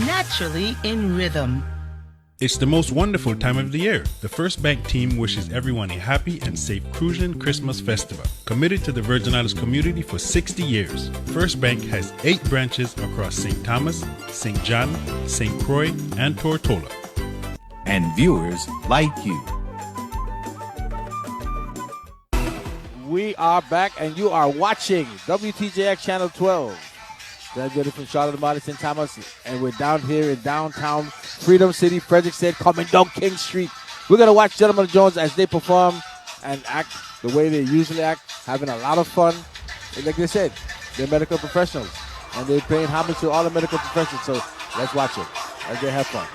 naturally in rhythm. It's the most wonderful time of the year. The First Bank team wishes everyone a happy and safe Crucian Christmas festival. Committed to the Virgin Islands community for 60 years, First Bank has 8 branches across St. Thomas, St. John, St. Croix, and Tortola. And viewers like you. We are back, and you are watching WTJX Channel 12. That's good from Charlotte, Marley, St. Thomas, and we're down here in downtown Freedom City, Frederiksted, coming down King Street. We're going to watch Gentleman Jones as they perform and act the way they usually act, having a lot of fun. And like they said, they're medical professionals, and they're paying homage to all the medical professionals. So let's watch it as they have fun.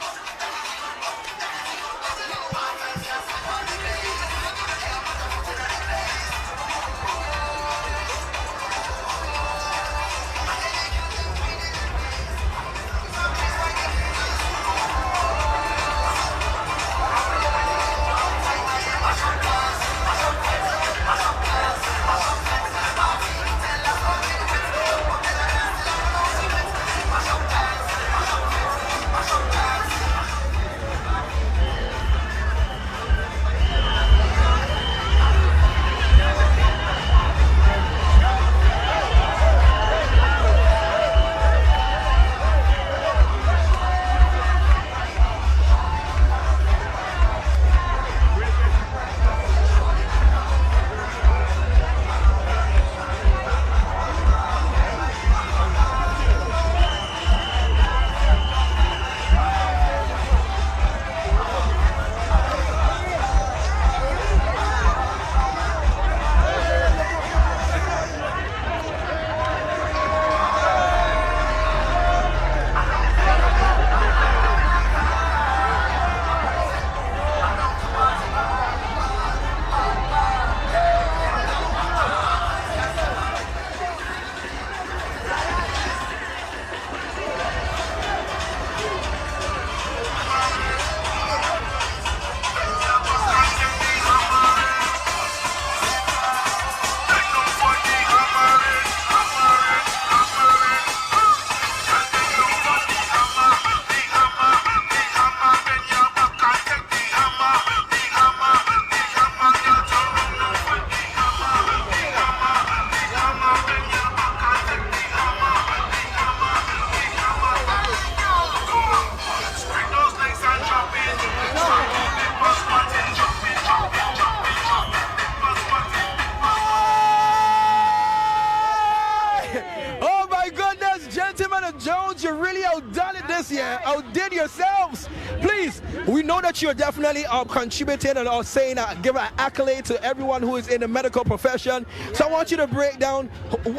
Jones, you really outdone it this year. Outdid yourselves. Please, we know that you're definitely contributing and saying give an accolade to everyone who is in the medical profession. So I want you to break down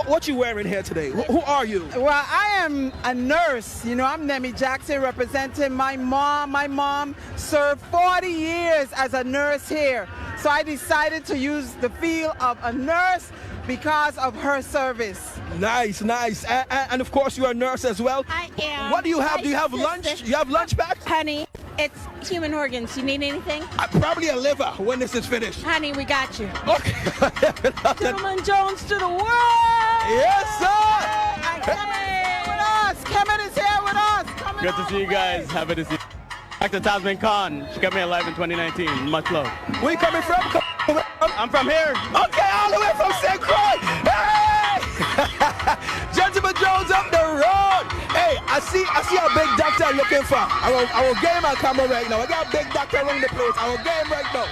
what you're wearing here today. Who are you? Well, I am a nurse. You know, I'm Nemi Jackson representing my mom. My mom served 40 years as a nurse here. So I decided to use the field of a nurse because of her service. Nice, nice. And of course, you're a nurse as well. I am. What do you have? Do you have lunch? You have lunch back? Honey, it's human organs. You need anything? Probably a liver when this is finished. Honey, we got you. Okay. Gentleman Jones to the world! Yes, sir! Kemet is here with us. Good to see you guys. Happy to see you. Dr. Tasman Khan. She kept me alive in 2019. Much love. Where you coming from? I'm from here. Okay, all the way from St. Croix. Hey! Gentleman Jones up the road. Hey, I see a big doctor looking for. I will get him on camera right now. I got a big doctor around the place. I will get him right now.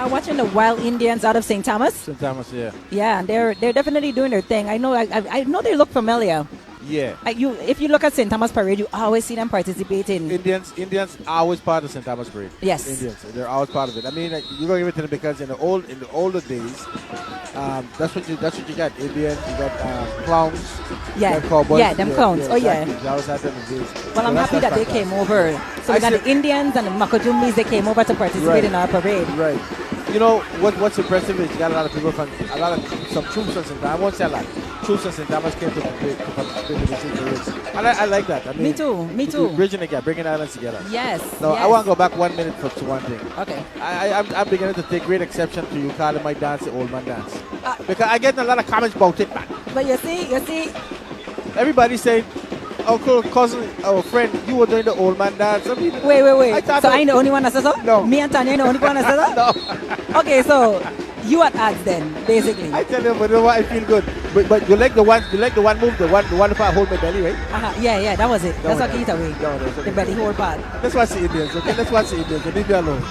watching the Wild Indians out of St. Thomas. St. Thomas, yeah. Yeah, they're definitely doing their thing. I know they look familiar. Yeah. If you look at St. Thomas Parade, you always see them participating. Indians are always part of St. Thomas Parade. Yes. Indians, they're always part of it. I mean, you're gonna give it to them because in the older days, that's what you got. Indians, you got clowns. Yeah. You got cowboys. Yeah, them clowns. Oh, yeah. Exactly. You always had them in days. Well, I'm happy that they came over. So we got the Indians and the Makojumis. They came over to participate in our parade. Right. You know what's impressive is you got a lot of people from some troops from St. Thomas. I won't say a lot. Troops from St. Thomas came to participate in the parades. I like that. I mean, Me too. Bridging again, bringing islands together. Yes. No, yes. I want to go back 1 minute to one thing. Okay. I'm beginning to take great exception to you calling my dance the old man dance because I get a lot of comments about it, man. But you see. Everybody saying, uncle, cousin, our friend, you were doing the old man dance. I mean, wait. I so ain't the only one that says that? No. Me and Tanya ain't the only one that says that? No. Okay, so you at odds then, basically. I tell you, but you know what? I feel good. But you like the one move, the one if I hold my belly, right? Yeah, that was it. That's what Keith away. No, the belly hold part. Let's watch the Indians, okay? Let's watch the Indians. Leave me alone.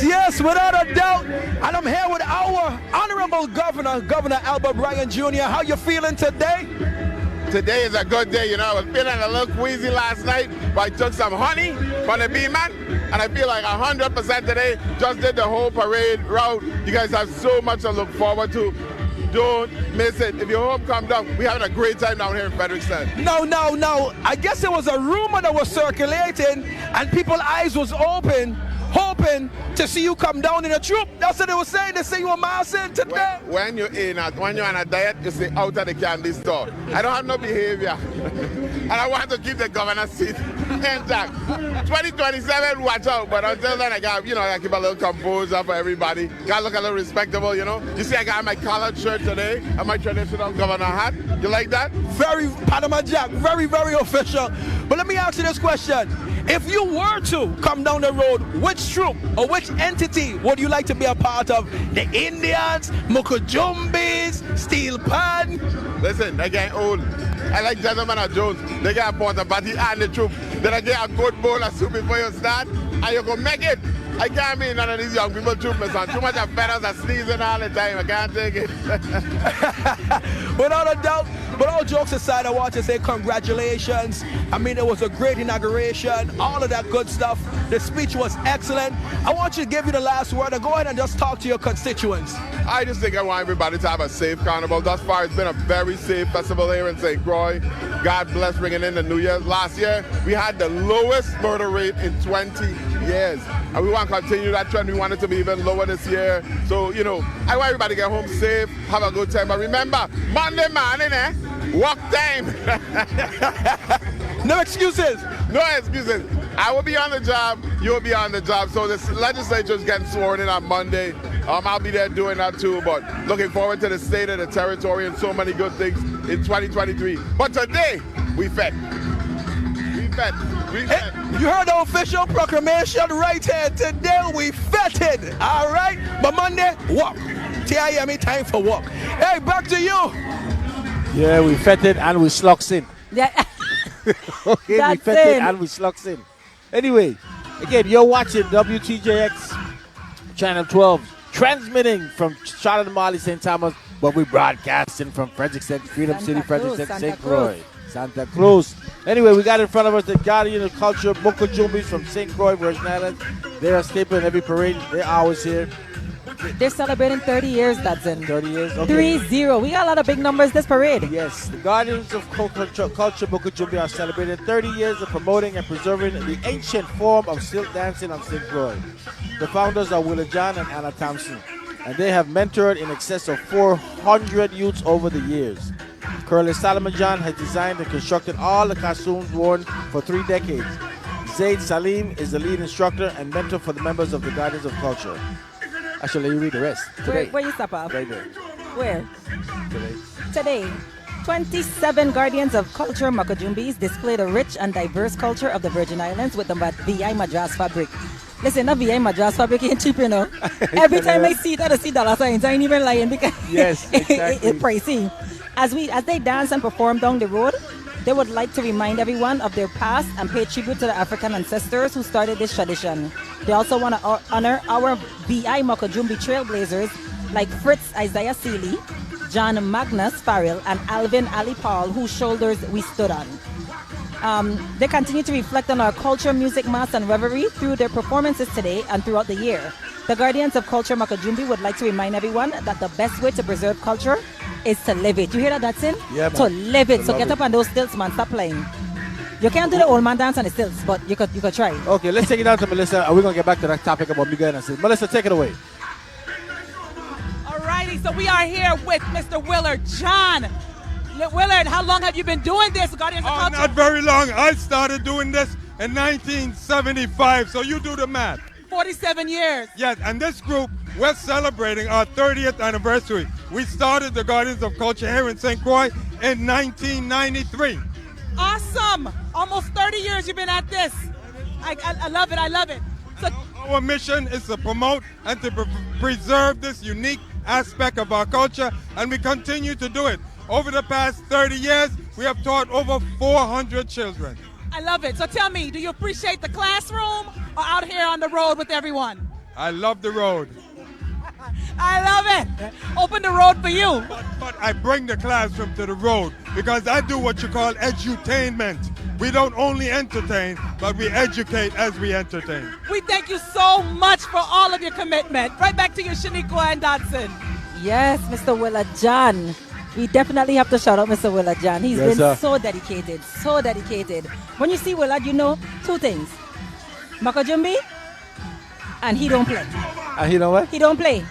Yes, without a doubt. And I'm here with our honorable governor, Governor Albert Bryan Jr. How you feeling today? Today is a good day. You know, I was feeling a little queasy last night, but I took some honey from the bee man, and I feel like 100% today. Just did the whole parade route. You guys have so much to look forward to. Don't miss it. If your home comes down, we're having a great time down here in Frederickson. No. I guess there was a rumor that was circulating, and people's eyes was open hoping to see you come down in a troop. That's what they were saying. They say you were massing today. When you're on a diet, you say out of the candy store. I don't have no behavior. And I want to keep the governor's seat intact. 2027, watch out. But until then, I got keep a little composure for everybody. Got to look a little respectable, You see, I got my collared shirt today and my traditional governor hat. You like that? Very Panama Jack. Very, very official. But let me ask you this question. If you were to come down the road, which troop or which entity would you like to be a part of? The Indians, Mukujumbis, Steel Pan? Listen, they get old. I like Gentleman and Jones. They get a porta party and the troop. Then I get a good bowl of soup before you start, and you go make it. I can't be none of these young people troop, my son. Too much of feathers are sneezing all the time. I can't take it. Without a doubt, but all jokes aside, I want to say congratulations. I mean, it was a great inauguration, all of that good stuff. The speech was excellent. I want you to give you the last word and go ahead and just talk to your constituents. I just think I want everybody to have a safe carnival. Thus far, it's been a very safe festival here in St. Croix. God bless bringing in the New Year's. Last year, we had the lowest murder rate in 20 years. And we want to continue that trend. We want it to be even lower this year. So, I want everybody to get home safe, have a good time. But remember, Monday morning, work time. No excuses. No excuses. I will be on the job. You'll be on the job. So this legislature is getting sworn in on Monday. I'll be there doing that too. But looking forward to the state of the territory and so many good things in 2023. But today, we fed. We fed. We fed. You heard the official proclamation right here. Today, we fetted. All right? But Monday, walk. TIME, time for walk. Hey, back to you. Yeah, we fetted and we slugs in. Yeah. Okay, we fetted and we slugs in. Anyway, again, you're watching WTJX Channel 12, transmitting from Charlotte Marley, St. Thomas, but we're broadcasting from Frederickson, Freedom City, Frederickson, St. Croix, Santa Cruz. Anyway, we got in front of us the Guardian of Culture, Mukujumbis from St. Croix, Virgin Islands. They are a staple in every parade. They're always here. They're celebrating 30 years, that's in. 30 years, okay. 3-0. We got a lot of big numbers this parade. Yes, the Guardians of Culture, Mukujumbi, are celebrating 30 years of promoting and preserving the ancient form of silk dancing on St. Croix. The founders are Willa John and Anna Thompson, and they have mentored in excess of 400 youths over the years. Curly Solomon John has designed and constructed all the costumes worn for 3 decades. Zaid Salim is the lead instructor and mentor for the members of the Guardians of Culture. I shall let you read the rest. Where you stop off? Right there. Where? Today. 27 Guardians of Culture Mukujumbis display the rich and diverse culture of the Virgin Islands with the VI Madras fabric. Listen, the VI Madras fabric ain't cheap, Every time I see it, I see dollar signs. I ain't even lying because yes, exactly. it's pricey. As they dance and perform down the road, they would like to remind everyone of their past and pay tribute to the African ancestors who started this tradition. They also want to honor our VI Mukujumbi trailblazers like Fritz Isaiah Seeley, John Magnus Farrell, and Alvin Ali Paul, whose shoulders we stood on. They continue to reflect on our culture, music, mass, and revelry through their performances today and throughout the year. The Guardians of Culture Mukujumbi would like to remind everyone that the best way to preserve culture is to live it. You hear that, Datsun? Yeah, man. To live it. So get it. up on those stilts, man. Stop playing. You can't do the old man dance on the stilts, but you could try. Okay, let's take it down to Melissa. We're going to get back to that topic about Miguel and Sid. Melissa, take it away. All righty, so we are here with Mr. Willard John. Willard, how long have you been doing this, Guardians of Culture? Not very long. I started doing this in 1975, so you do the math. 47 years. Yes, and this group, we're celebrating our 30th anniversary. We started the Guardians of Culture here in St. Croix in 1993. Awesome. Almost 30 years you've been at this. I love it. I love it. So our mission is to promote and to preserve this unique aspect of our culture, and we continue to do it. Over the past 30 years, we have taught over 400 children. I love it. So tell me, do you appreciate the classroom or out here on the road with everyone? I love the road. I love it. Open the road for you. But I bring the classroom to the road because I do what you call edutainment. We don't only entertain, but we educate as we entertain. We thank you so much for all of your commitment. Right back to you, Shaniqua and Dodson. Yes, Mr. Willard John. We definitely have to shout out Mr. Willard John. He's been so dedicated, so dedicated. When you see Willard, you know 2 things. Mukujumbi And he don't play. And he know what? He don't play.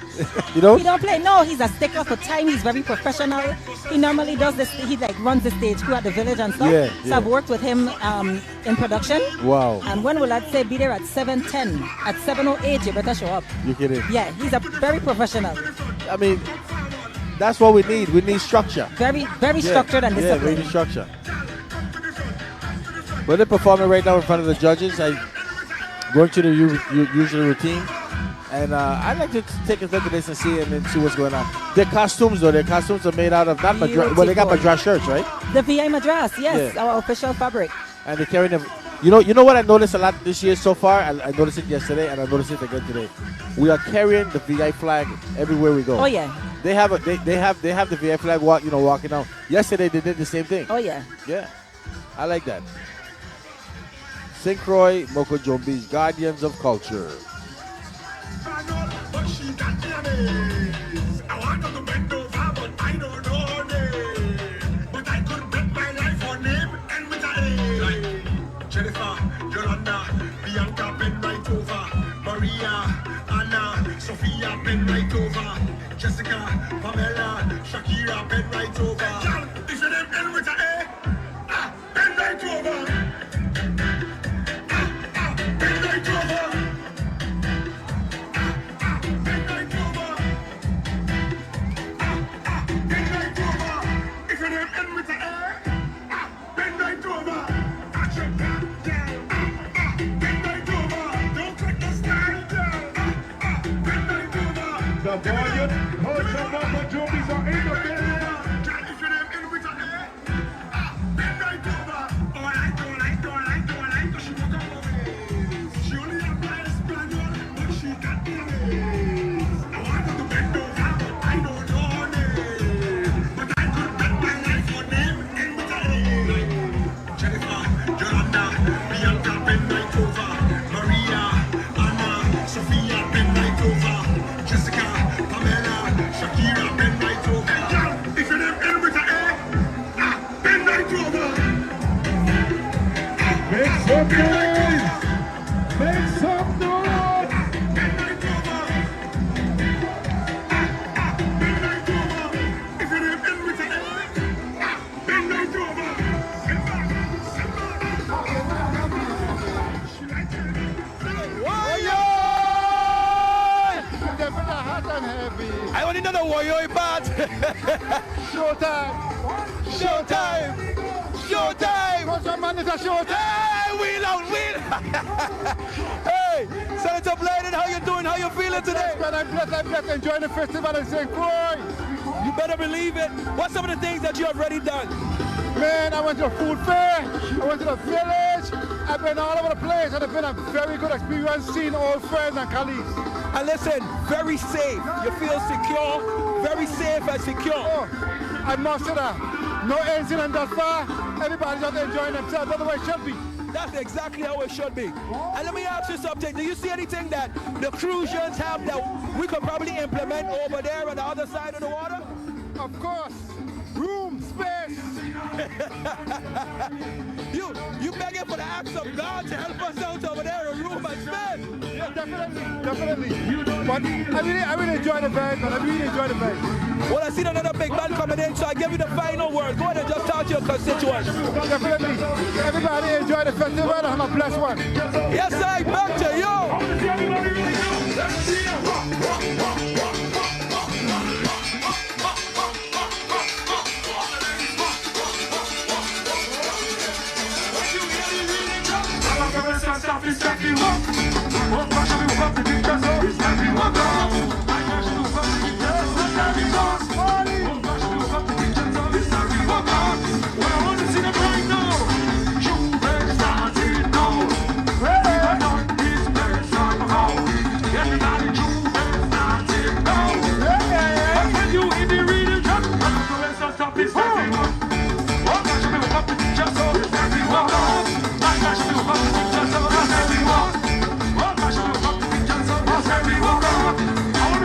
You don't? He don't play. No, he's a stickler for time. He's very professional. He normally does this. He like runs the stage crew at the village and stuff. Yeah, So yeah. I've worked with him in production. Wow. And when will I say be there at 7:10? At 7:08, you better show up. You kidding? Yeah, he's a very professional. I mean, that's what we need. We need structure. Very structured and Yeah, we disciplined. need structure. But they're performing right now in front of the judges. I going through the usual routine. And I'd like to take a look at this and see what's going on. Their costumes, though, are made out of not madras. Well, they got madras shirts, right? The VI Madras, yes, Yeah. our official fabric. And they're carrying them. You know what I noticed a lot this year so far? I noticed it yesterday, and I noticed it again today. We are carrying the VI flag everywhere we go. Oh yeah. They have the VI flag walking out. Yesterday they did the same thing. Oh yeah. Yeah, I like that. St. Croix, Moko Jombi's Guardians of Culture. Jennifer, Yolanda, Bianca, bend right over. Maria, Anna, Sophia, bend right over. Jessica, Pamela, Shakira, bend right over. If you them end with a A, bend right over. Bend right over. Bend right over. Bend right over. If you them end with a A, bend right over. Action. The volume, culture, Moko Jumbies are in the building. If you them in with a A, bend right over. Oh, I like, she woke up over it. She only applies Spanish, but she got it. I wanted to bend over, but I don't know it. But I could bet my life on him in with a A. Jennifer, Yolanda, Bianca, bend right over. Maria, Anna, Sophia, bend right over. Jessica, Pamela, Shakira, bend right over. If you them in with a A, bend right over. Make some noise! Make some noise! Bend right over. Bend right over. If you them in with a A, bend right over. I want another warrior part. Showtime! Showtime! Showtime! What's your man? It's a showtime! Hey, wheel out, wheel! Hey, Senator Blayden, how you doing? How you feeling today? I'm blessed. Enjoying the festival in St. Croix. You better believe it. What's some of the things that you have already done? Man, I went to a food fair. I went to the village. I've been all over the place, and it's been a very good experience seeing old friends and colleagues. And listen, very safe. You feel secure, very safe and secure. Oh, I must say that. No incident thus far. Everybody's out there enjoying themselves. That's the way it should be. That's exactly how it should be. And let me ask you something. Do you see anything that the Crucians have that we could probably implement over there on the other side of the water? Of course. Room, space. you begging for the acts of God to help us out over there in room and space. Yeah, definitely. But I really enjoy the event, man. I really enjoy the event. Well, I see another big band coming in, so I give you the final word. Go ahead and just talk to your constituents. Definitely. Everybody enjoy the festival and have a blessed one. Yes, I back to you. I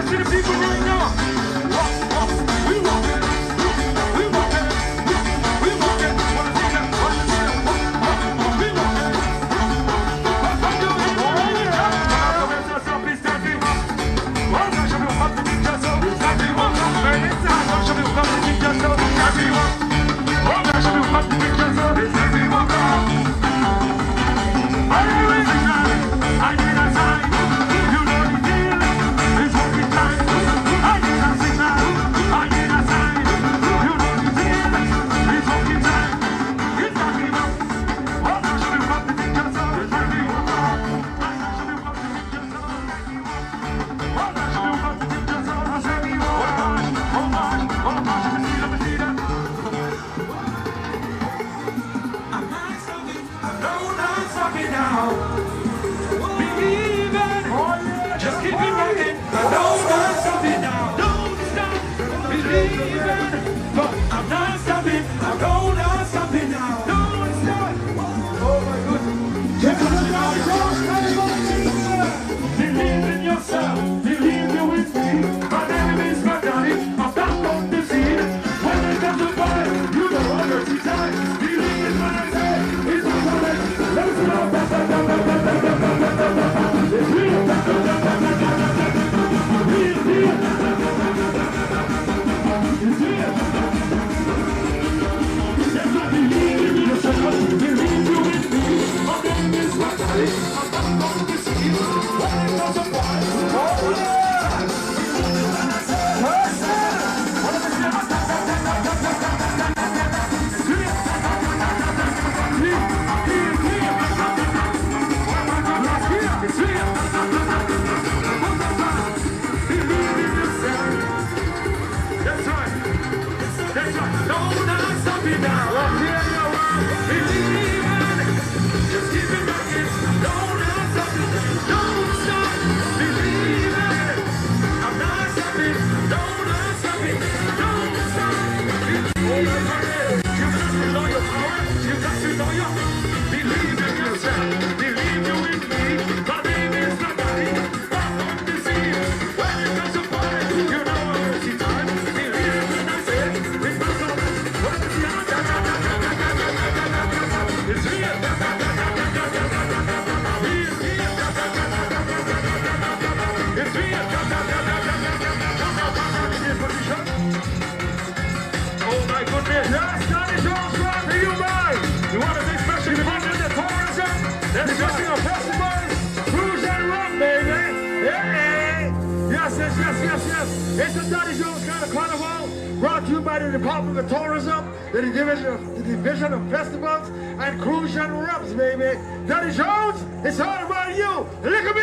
brought to you by the Department of Tourism, the Division of Festivals, and Crucian Rubs, baby. Daddy Jones, it's all about you. Look at me!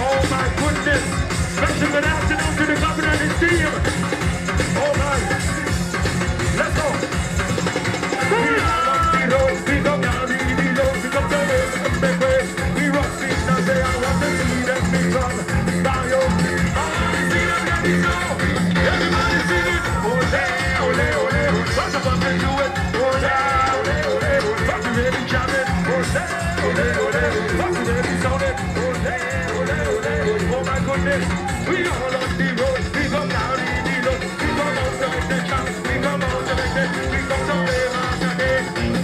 Oh my goodness! Special good afternoon to the governor and his team. Oh my! Let's go! We go down the road, we go down the way. We rock these now, say I want to see them big run. Down yo, I want to see them let me know. Everybody sing it. Ole, ole, ole, ole. What's up, I'm do it. Ole, ole, ole, ole. Fuck you, baby, jam it. Ole, ole, ole, ole. Fuck you, baby, sound it. Ole, ole, ole, ole. Oh my goodness, we all on the road. We go down the road. We go out to make the jump. We go out to make the. We go to play master day.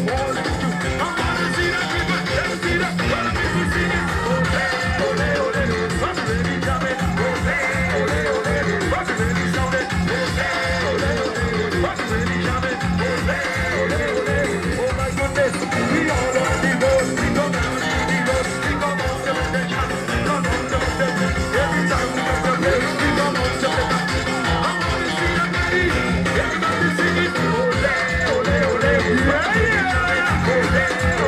All the truth. I wanna see that people. Let me see that. All the people sing it. Ole, ole, ole. Fuck you, baby, jam it. Ole, ole, ole. Fuck you, baby, sound it. Ole, ole, ole. Fuck you, baby, jam it. Ole, ole, ole. Oh my goodness, we all on the road. We go down the road. We go out to make the jump. We go out to make the. Every time we go to play, we go out to make the. I wanna see that baby. Everybody sing it. Ole, ole, ole. Yeah, yeah. Ole,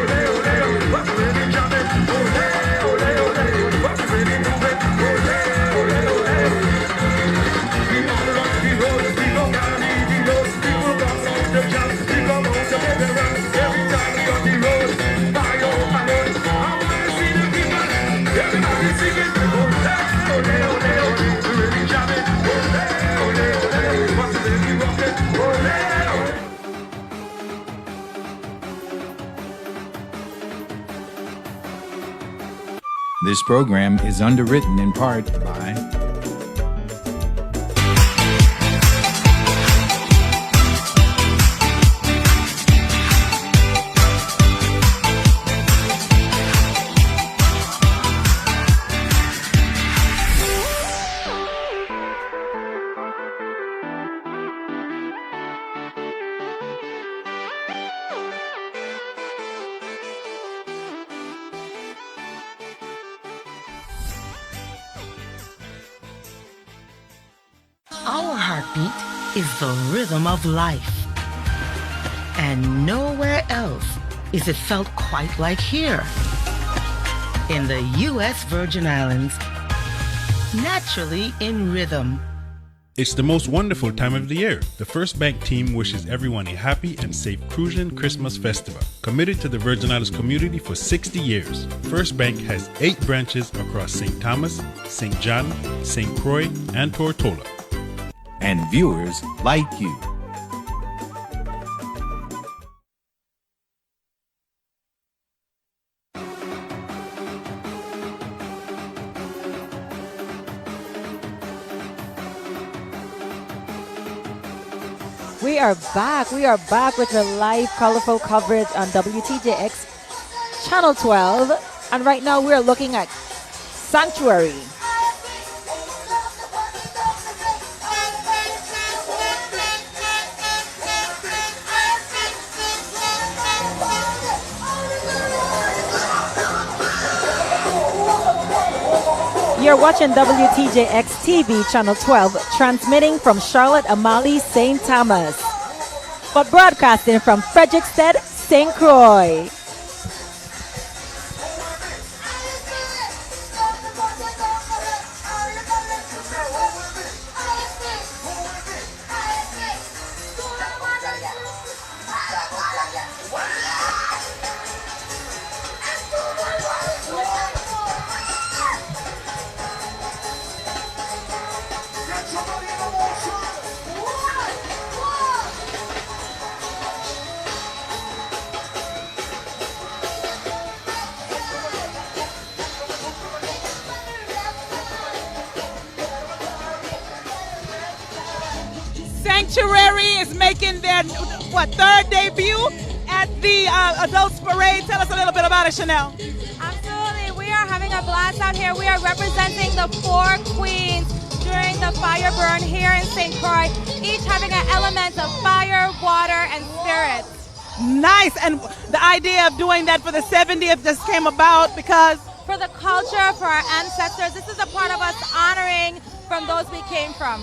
ole, ole. Fuck you, baby, jam it. Ole, ole, ole. Fuck you, baby, move it. Ole, ole, ole. We all on the road. We go down the road. We go out to jump. We go out to make the run. Every time we on the road. Fire, fire. I wanna see the people. Everybody sing it. Ole, ole, ole, ole. We really jam it. Ole, ole, ole. Fuck you, baby, rock it. Ole, ole. This program is underwritten in part by Our heartbeat is the rhythm of life. And nowhere else is it felt quite like here. In the U.S. Virgin Islands, naturally in rhythm. It's the most wonderful time of the year. The First Bank team wishes everyone a happy and safe Crucian Christmas festival. Committed to the Virgin Islands community for 60 years. First Bank has 8 branches across St. Thomas, St. John, St. Croix, and Tortola. and viewers like you. We are back. We are back with your live, colorful coverage on WTJX Channel 12. And right now we're looking at Sanctuary. You're watching WTJX TV Channel 12, transmitting from Charlotte Amalie, St. Thomas, but broadcasting from Frederiksted, St. Croix. Sanctuary is making their, third debut at the Adults Parade. Tell us a little bit about it, Chanel. Absolutely. We are having a blast out here. We are representing the 4 queens during the fire burn here in St. Croix, each having an element of fire, water, and spirit. Nice. And the idea of doing that for the 70th just came about because... For the culture, for our ancestors, this is a part of us honoring from those we came from.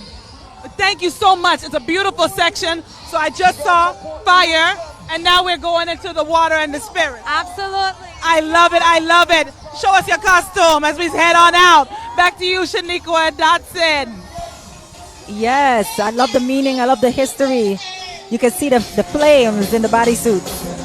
Thank you so much. It's a beautiful section. So I just saw fire, and now we're going into the water and the spirit. Absolutely. I love it. I love it. Show us your costume as we head on out. Back to you, Shaniqua and Dotson. Yes, I love the meaning. I love the history. You can see the flames in the bodysuits.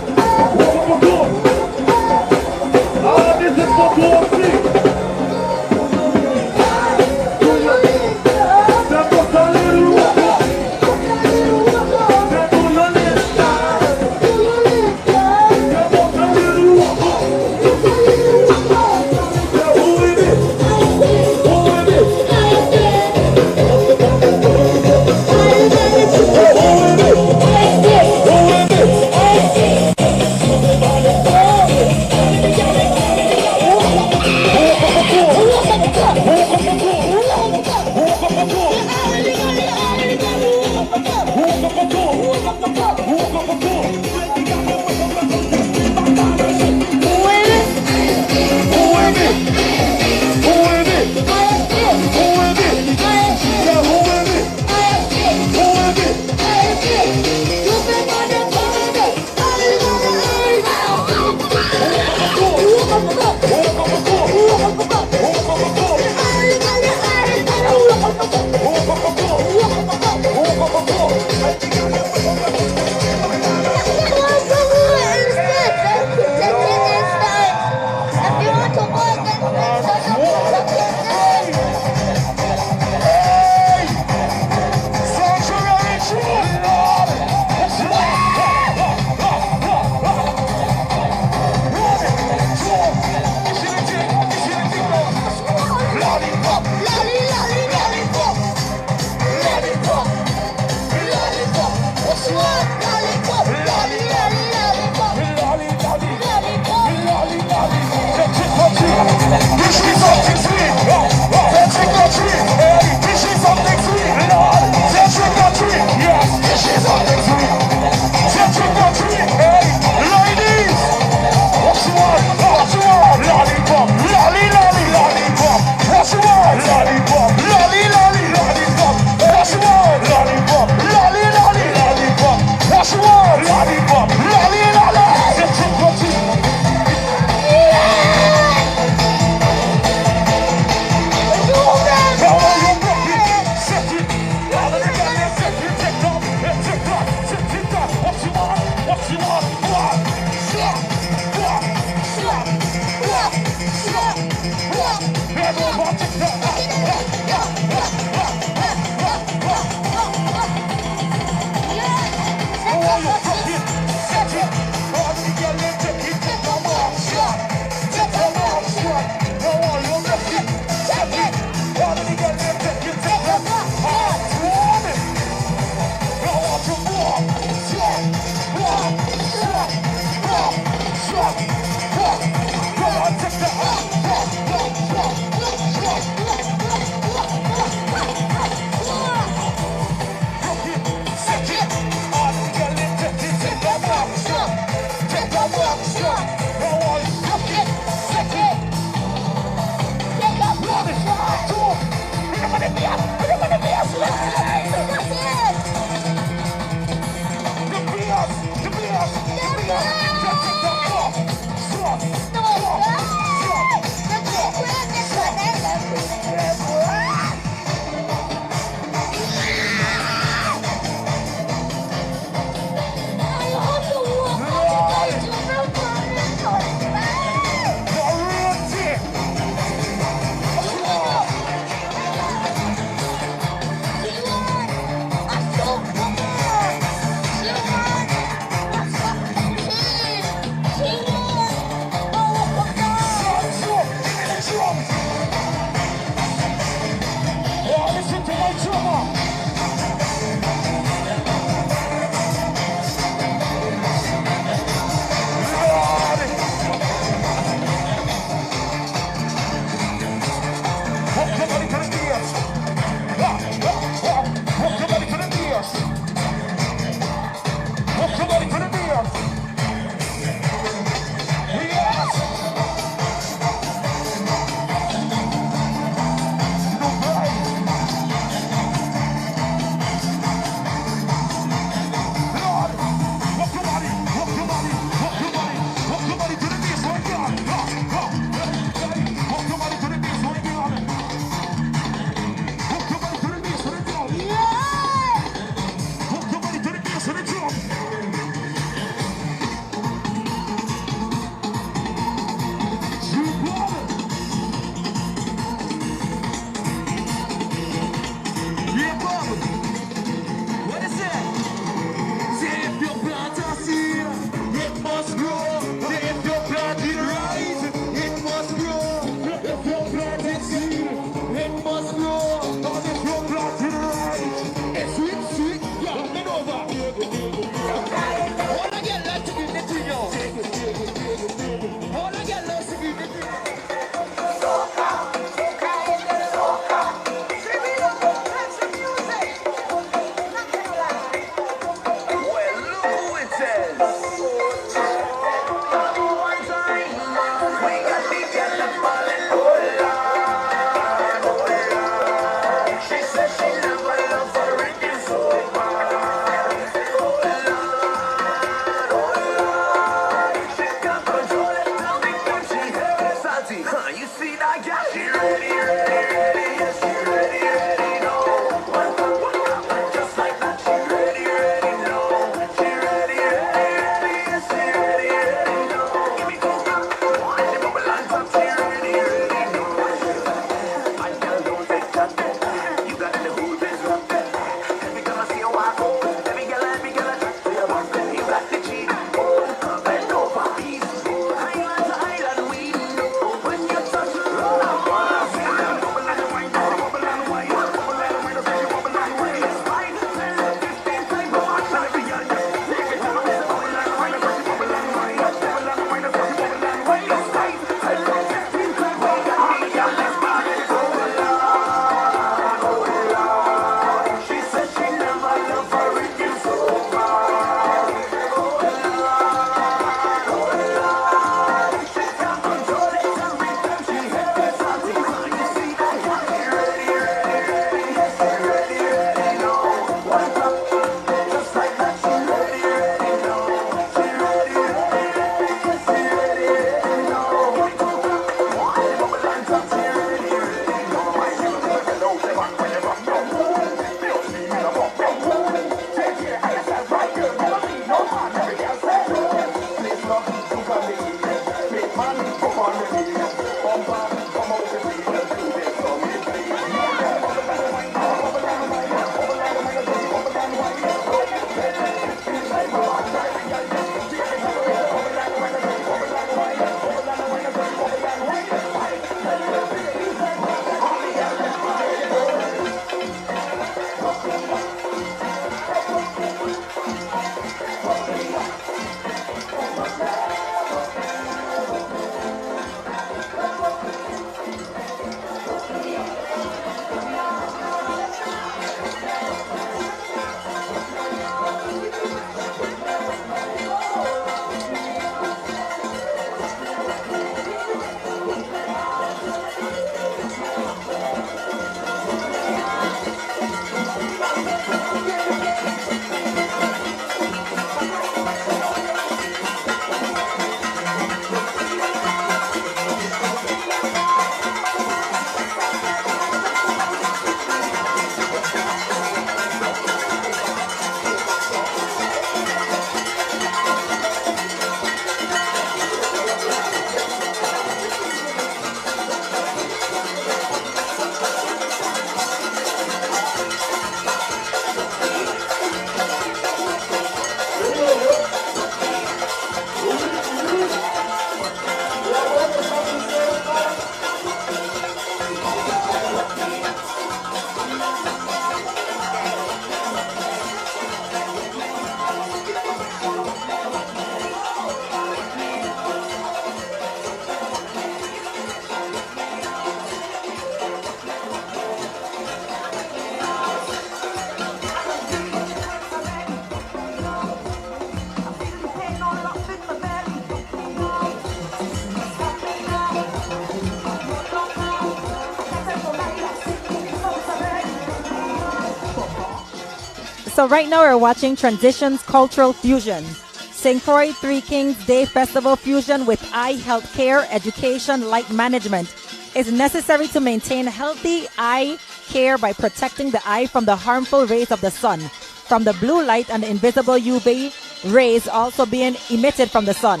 so right now we're watching Transitions Cultural Fusion. St. Croix Three Kings Day Festival Fusion with eye health care, education, light management is necessary to maintain healthy eye care by protecting the eye from the harmful rays of the sun, from the blue light and the invisible UV rays also being emitted from the sun.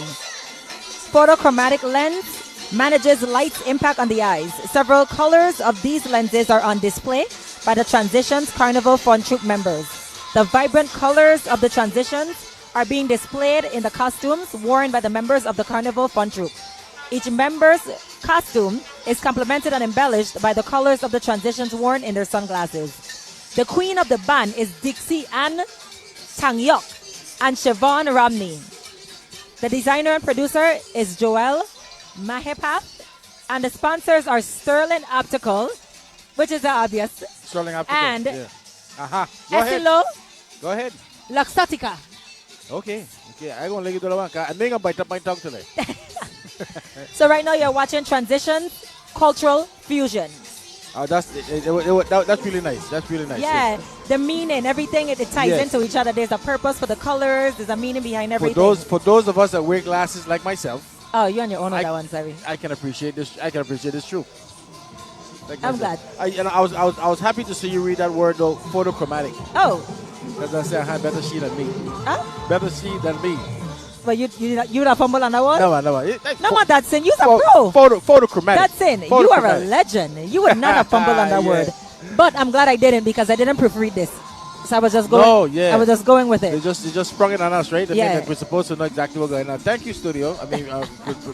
Photochromatic lens manages light's impact on the eyes. Several colors of these lenses are on display by the Transitions Carnival Fun Troop members. The vibrant colors of the Transitions are being displayed in the costumes worn by the members of the Carnival Fun Troop. Each member's costume is complemented and embellished by the colors of the Transitions worn in their sunglasses. The queen of the band is Dixie Ann Tangyok and Siobhan Romney. The designer and producer is Joel Mahepath, and the sponsors are Sterling Optical, which is obvious, Sterling Optical. and Go ahead. Estilo Go ahead. Luxottica. Okay. I'm going to let you do the one. I'm going to bite up my tongue today. So right now you're watching Transitions Cultural Fusion. That's really nice. That's really nice. Yeah, the meaning, everything, it ties Yes. into each other. There's a purpose for the colors. There's a meaning behind everything. For those of us that wear glasses like myself, Oh, you're on your own on that one, sorry. I can appreciate this. I can appreciate this truth. Like I'm myself. glad. I was happy to see you read that word though, photochromatic. Oh. Because I said I had better she than me. Huh? Better she than me. But you not fumble on that one? No. No, man, that's in. You're a pro. Photochromatic. That's in. You are a legend. You would not have fumbled on that Yeah. word. But I'm glad I didn't because I didn't proofread this. So I was just going. No, yeah. I was just going with it. They just sprung it on us, right? They Yeah. think that we're supposed to know exactly what's going on. Thank you, studio. I mean,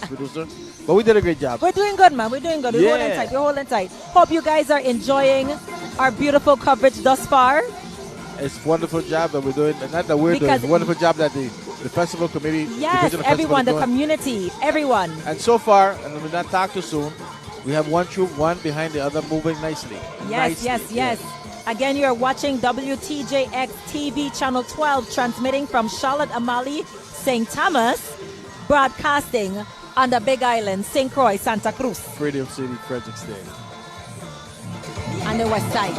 producer. But we did a great job. We're doing good, man. We're doing good. We're holding Yeah. tight. We're holding tight. Hope you guys are enjoying our beautiful coverage thus far. It's a wonderful job that we're doing. Not that we're doing. Because- It's a wonderful job that the festival committee. Yes, division of everyone, the festival is doing. community, everyone. And so far, and we'll not talk too soon, we have one troop, one behind the other, moving nicely. Yes, Nicely. yes. Again, you're watching WTJX TV Channel 12, transmitting from Charlotte Amalie, St. Thomas, broadcasting on the Big Island, St. Croix, Santa Cruz, Freedom City, Fredericksburg. on the west side.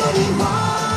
Coming,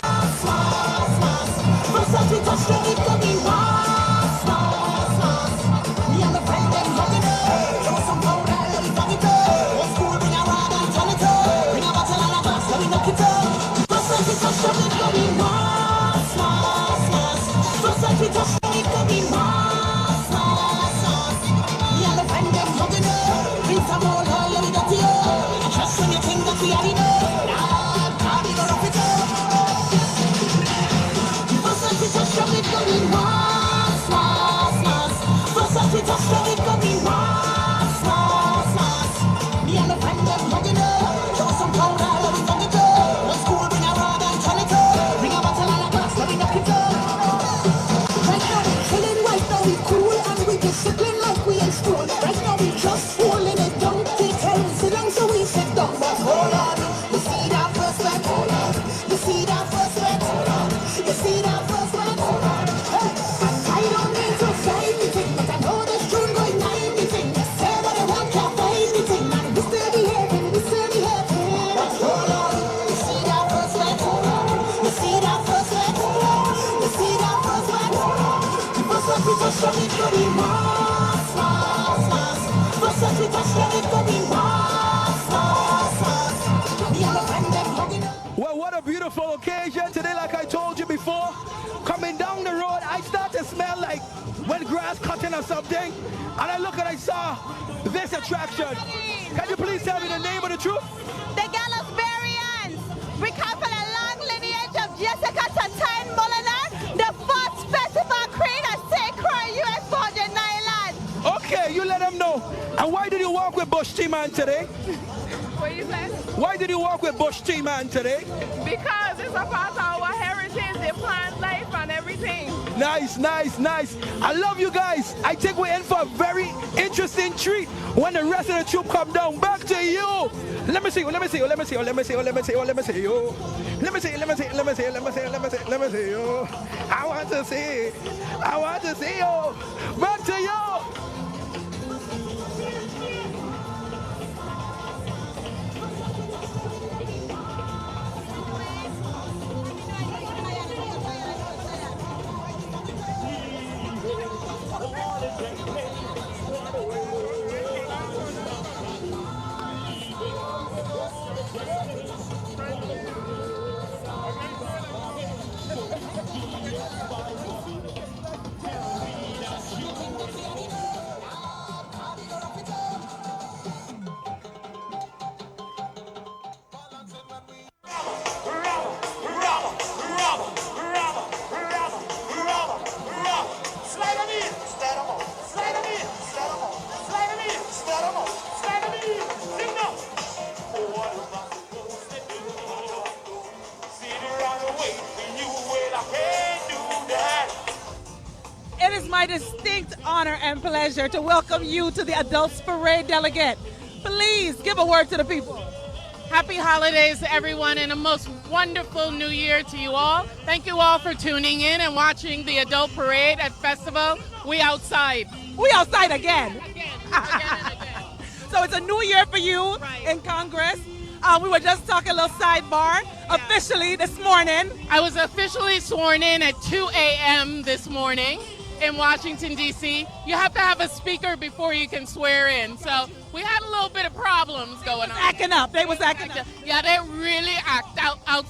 see that first one? I don't need to say anything, but I know this tune going on anything. Say what I want, can't find anything. Man, we still behaving, we still behaving. But hold on, you see that first one? You see that first one? You see that first one? The first one we touch on it could be mass, mass, mass. First one we touch on it could be mass, mass, mass. Me and my friend them hugging up. Well, what a beautiful occasion today, like I told you before. Coming down the road, I start to smell like wet grass cutting or something. And I look and I saw this attraction. Can you please tell me the name of the troop? The Gallosberians. We come from a long lineage of Jessica Tantan Mulliner, the first festival queen of St. Croix, U.S. Virgin Islands. Okay, you let them know. And why did you walk with Bush T-Man today? What you say? Why did you walk with Bush T-Man today? Because it's a part of our heritage, the plant life and everything. Nice, nice, nice. I love you guys. I think we're in for a very interesting treat when the rest of the troop come down. Back to you. Let me see you, let me see you, let me see you, let me see you, let me see you, let me see you. Let me see you, let me see you, let me see you, let me see you, let me see you, let me see you. I want to see. I want to see you. Back to you. It is my distinct honor and pleasure to welcome you to the Adults Parade Delegate. Please give a word to the people. Happy holidays to everyone and a most wonderful new year to you all. Thank you all for tuning in and watching the Adult Parade at Festival. We outside. We outside again. So it's a new year for you in Congress. We were just talking a little sidebar. Officially this morning. I was officially sworn in at 2 a.m. this morning in Washington, D.C. You have to have a speaker before you can swear in. So we had a little bit of problems going on. Acting up. They was acting up. Yeah, they really acted out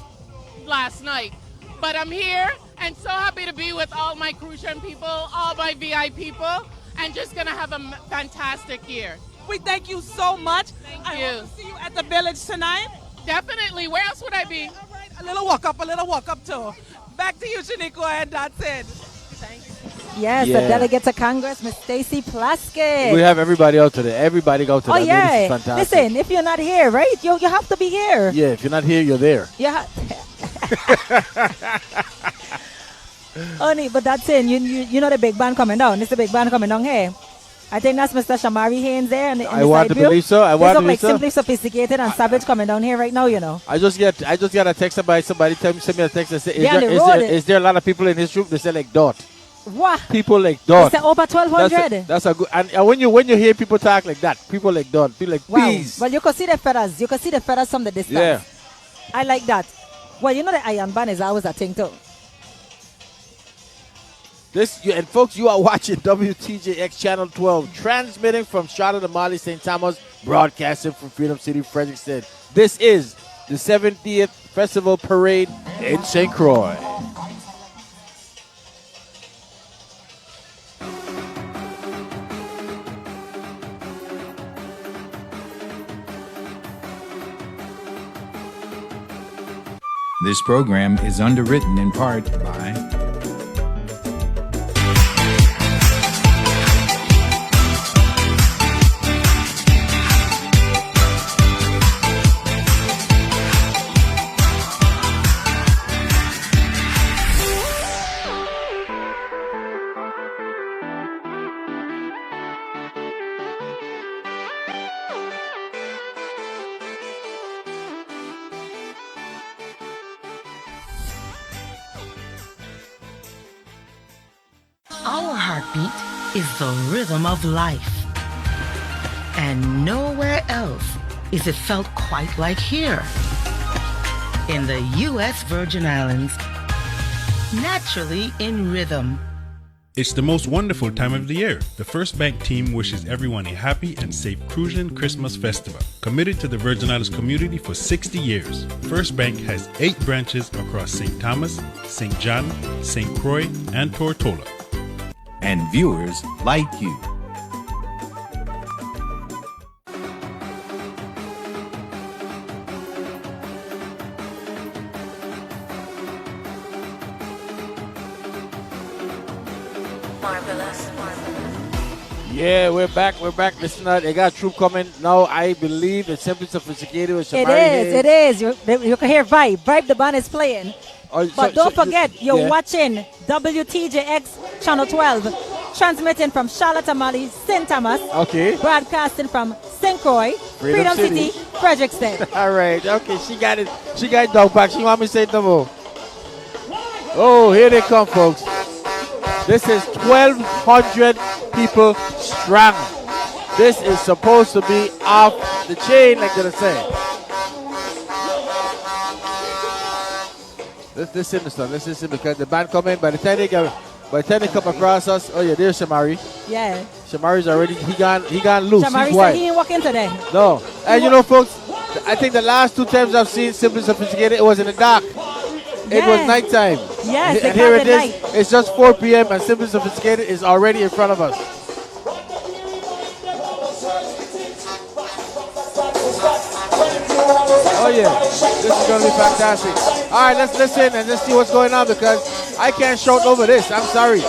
last night. But I'm here and so happy to be with all my Crucian people, all my VI people, and just going to have a fantastic year. We thank you so much. Thank you. I hope to see you at the Village tonight. Definitely. Where else would I be? All right. A little walk up too. Back to you, Shaniqua, and that's it. Thanks. Yes, Yeah. the delegate to Congress, Miss Stacy Plaskett. We have everybody out today. Everybody go to Oh, that. yeah. This is fantastic. Listen, if you're not here, right, you have to be here. Yeah, if you're not here, you're there. Yeah. Honey, but that's it. You know the big band coming down. It's the big band coming down here. I think that's Mr. Shamari Haynes there. In the I want side to view. believe so. I They want to look like believe so. Simply Sophisticated and Savage coming down here right now, you know. I just got a text by somebody send me a text and say, Yeah, on the road. is there a lot of people in this group? They say like dot. What? People like dot. They say over 1,200. That's a good. And when you hear people talk like that, people like dot, feel like Wow. please. Well, you can see the feathers. You can see the feathers from the distance. Yeah. I like that. Well, you know the Iron Band is always a thing too. And folks, you are watching WTJX Channel 12, transmitting from Charlotte, Amali, St. Thomas, broadcasting from Freedom City, Frederickston. This is the 70th Festival Parade in St. Croix. This program is underwritten in part by Our heartbeat is the rhythm of life. And nowhere else is it felt quite like here. In the U.S. Virgin Islands, naturally in rhythm. It's the most wonderful time of the year. The First Bank team wishes everyone a happy and safe Crucian Christmas festival. Committed to the Virgin Islands community for 60 years. First Bank has 8 branches across St. Thomas, St. John, St. Croix, and Tortola. And viewers like you. Yeah, we're back. Listen, they got a troop coming. Now, I believe it's Simply Sophisticated with Shamari Hayes. It is. You can hear Vibe. Vibe, the band is playing. But don't forget, you're watching WTJX Channel 12, transmitting from Charlotte Amalie, St. Thomas. Okay. Broadcasting from St. Croix, Freedom City, Frederickson. All right. Okay, she got it. She got it dog back. She want me to say no more. Oh, here they come, folks. This is 1,200 people strong. This is supposed to be off the chain, like they're saying. Let's listen to stuff. Let's listen because the band come in. By the time they come across us, oh yeah, there's Shamari. Yeah. Shamari's already he gone loose. Shamari He's said white. he ain't walking today. No, and you know, folks, I think the last 2 times I've seen Simply Sophisticated, it was in the dark. It was nighttime. Yes, and here it is. It's just 4 p.m. and Simply Sophisticated is already in front of us. Oh yeah, this is going to be fantastic. All right, let's listen and let's see what's going on because I can't shout over this. I'm sorry.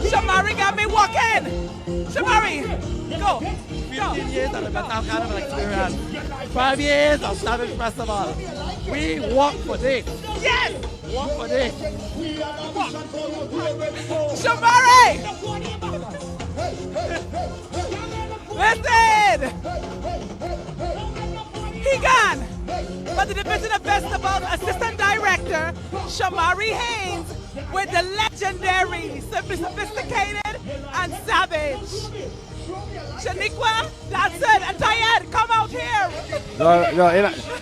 Shamari got me walking. Shamari, go. 15 years of the mental kind of experience. 5 years of Savage Festival. We walk for this. Yes! Walk for this. Shamari! Listen! He gone! But the Division of Festivals Assistant Director, Shamari Haynes, with the legendary Simply Sophisticated and Savage. Shaniqua, Dodson, and Tayed, come out here. No,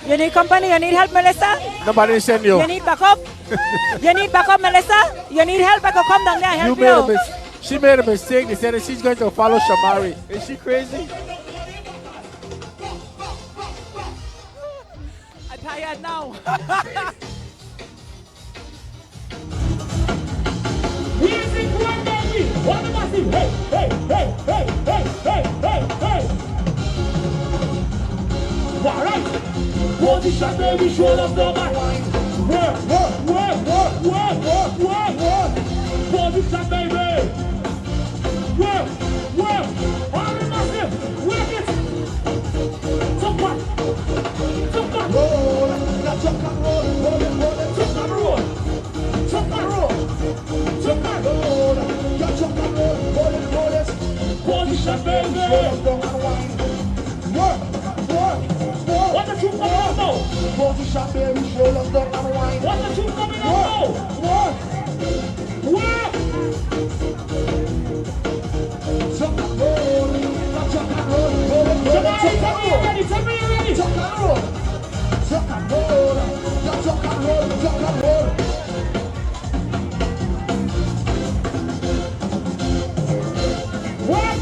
you need company? You need help, Melissa? Nobody send you. You need backup? You need backup, Melissa? You need help? I could come down there and help you. She made a mistake. They said that she's going to follow Shamari. Is she crazy? I'm tired now. Position, baby, shoulders no back. Work. Position, baby. Work. All the massive. Work it. Jump back. Roll. Now jump and roll. Jump and roll. Jump and roll. You jump and roll. Hold it. Position, baby. Shoulders down and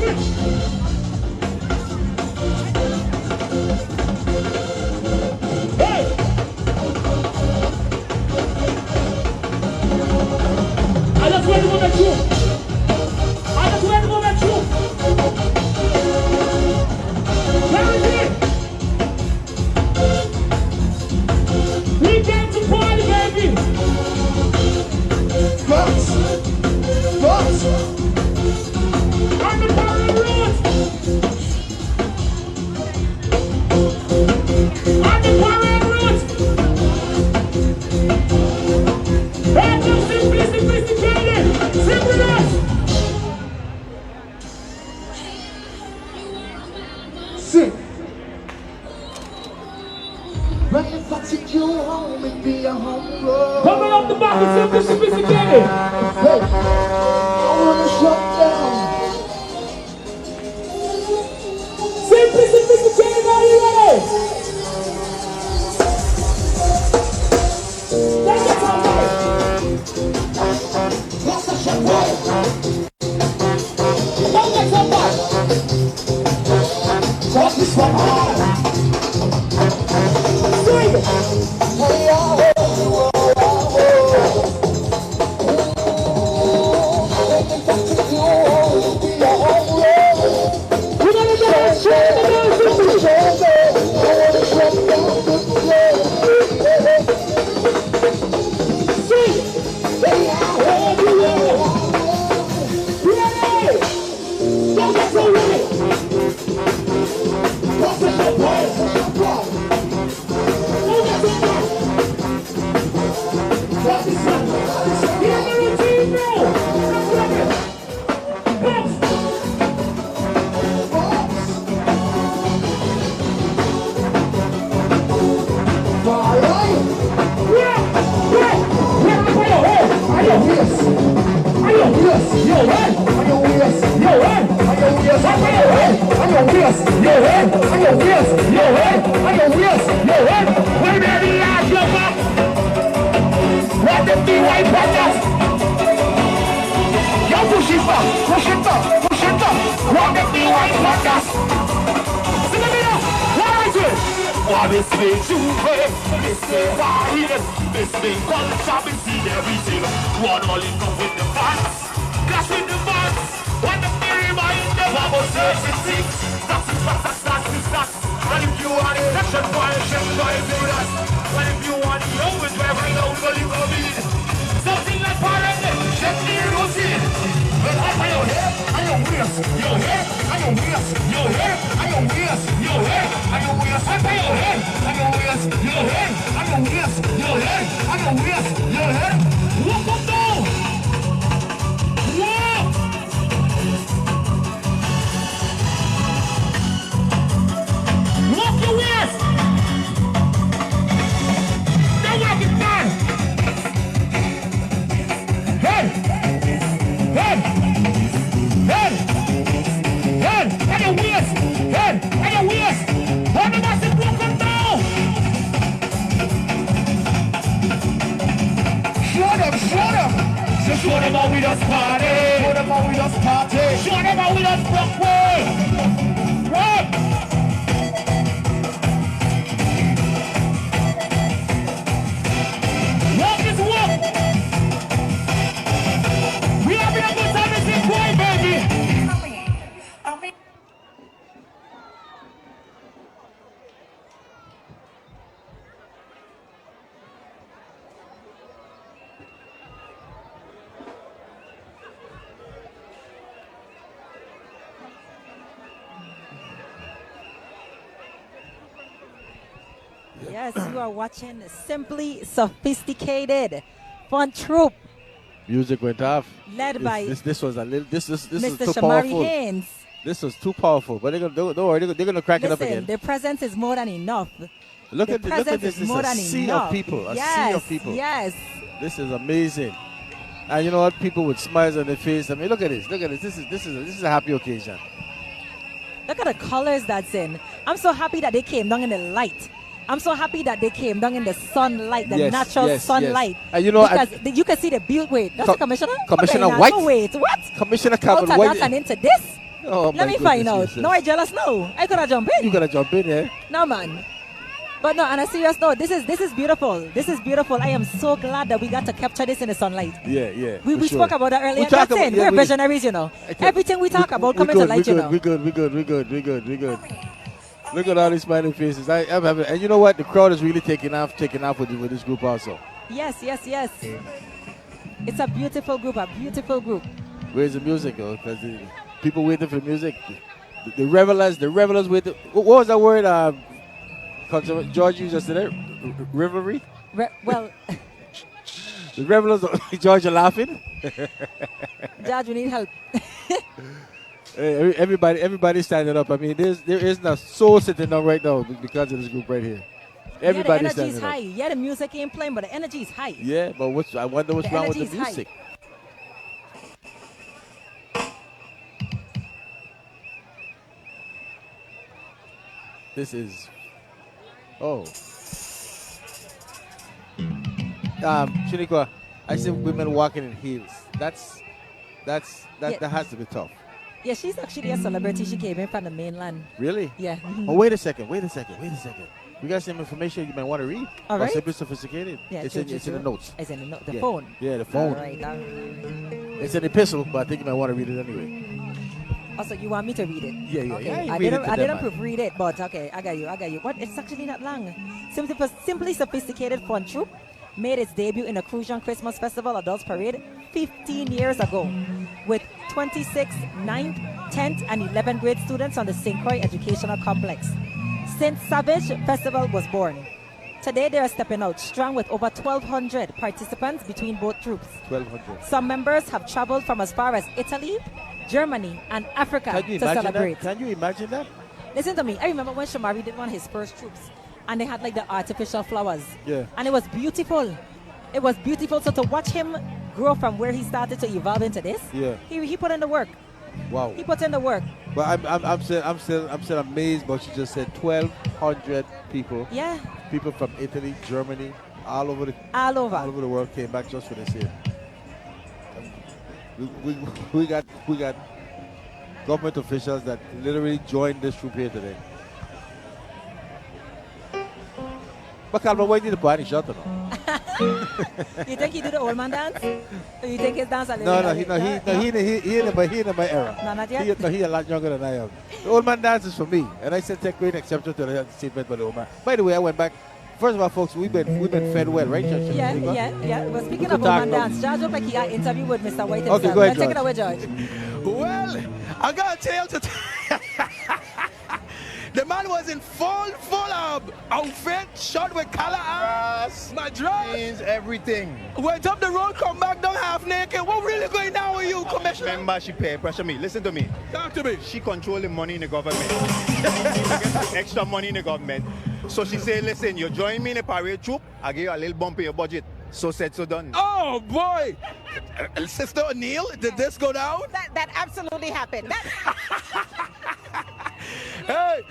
I just want to go back you. I just want to go back you. We came to party, baby. Box. On the party road. On the party road. Hey, just sophisticated. Sing with us. Sing. When if I take you home and be a home road. Coming up the back and simply sophisticated. Hey, I wanna shut down. Simply sophisticated, are you ready? Take it from me. That's a shot way. Don't get so much. Just this one hard. Swing it. Hey, Yes, you are watching Simply Sophisticated Fun Troop. Music went off. Led by this was a little this is Mr. too Shamari powerful. Haynes. This was too powerful, but don't worry, they're gonna crack it up again. Their presence is more than enough. Look at this. It's a sea of people. A sea of people. Yes. This is amazing. And you know what? People with smiles on their face. I mean, look at this. Look at this. This is a happy occasion. Look at the colors that's in. I'm so happy that they came down in the light. I'm so happy that they came down in the sunlight, the natural sunlight. And you know, because you can see the build. Wait, that's the commissioner? Commissioner okay, White. No, wait, what? Commissioner Calvin White. White. That's an into this? Oh, Let me find out. No, I jealous now. I could have jumped in. You gotta jump in, eh? No, man. But no, on a serious note, this is beautiful. This is beautiful. I am so glad that we got to capture this in the sunlight. Yeah, yeah. We spoke about that earlier. Talk That's it. We're visionaries, you know. Everything we talk about coming to light, you know. We good. Look at all these smiling faces. I'm having, and you know what? The crowd is really taking off with this group also. Yes. It's a beautiful group. Where's the music, though? Because people waiting for the music. The revelers waiting. What was that word? George used yesterday. Revelry. Well, the revelers. George, are laughing. George, we need help. Everybody's standing up. I mean, there is no soul sitting down right now because of this group right here. Everybody's standing up. The energy is high. Yeah, the music ain't playing, but the energy is high. Yeah, but I wonder what's wrong with the music. This is. Oh. Shaniqua, I see women walking in heels. That has to be tough. Yeah, she's actually a celebrity. She came in from the mainland. Really? Yeah. Oh, wait a second. We got some information you might want to read. All right. Simply sophisticated. Yeah, it's in the notes. It's in the note. The phone. Yeah, the phone. All right. It's an epistle, but I think you might want to read it anyway. Also, you want me to read it? Yeah. Okay. Yeah, I didn't proofread it, but okay, I got you. What? It's actually not long. Simply Sophisticated Fun Troupe made its debut in the Crucian Christmas Festival Adults Parade 15 years ago with 26 9th, 10th, and 11th grade students on the St. Croix Educational Complex. Since Savage Festival was born. Today they are stepping out strong with over 1,200 participants between both troops. 1,200. Some members have traveled from as far as Italy, Germany, and Africa to celebrate. Can you imagine that? Listen to me. I remember when Shamari did one of his first troops, and they had like the artificial flowers. Yeah. And it was beautiful. It was beautiful. So to watch him grow from where he started to evolve into this, yeah, he put in the work. Wow. He put in the work. But I'm still amazed. But she just said 1,200 people. Yeah. People from Italy, Germany, all over the world came back just for this here. We got government officials that literally joined this troop here today. But Calvin, why did the party shut or no? You think he did the old man dance? Or you think his dance a little? No, he in my era. No, not yet. He a lot younger than I am. The old man dance is for me, and I said take great exception to the statement by the old man. By the way, I went back. First of all, folks, we've been fed well, right, Judge? Yeah. But speaking of old man dance, George looked like he had an interview with Mr. White himself. Okay, go ahead, Take it away, George. Well, I got a tale to tell. The man was in full outfit, shot with collar, madras. Means everything. Went up the road, come back down half naked. What really going down with you, Commissioner? Remember, she pay pressure me. Listen to me. Talk to me. She controlling money in the government. Extra money in the government. So she said, listen, you join me in a parade troop, I give you a little bump in your budget. So said, so done. Oh, boy. Sister O'Neill, did this go down? That absolutely happened. Hey,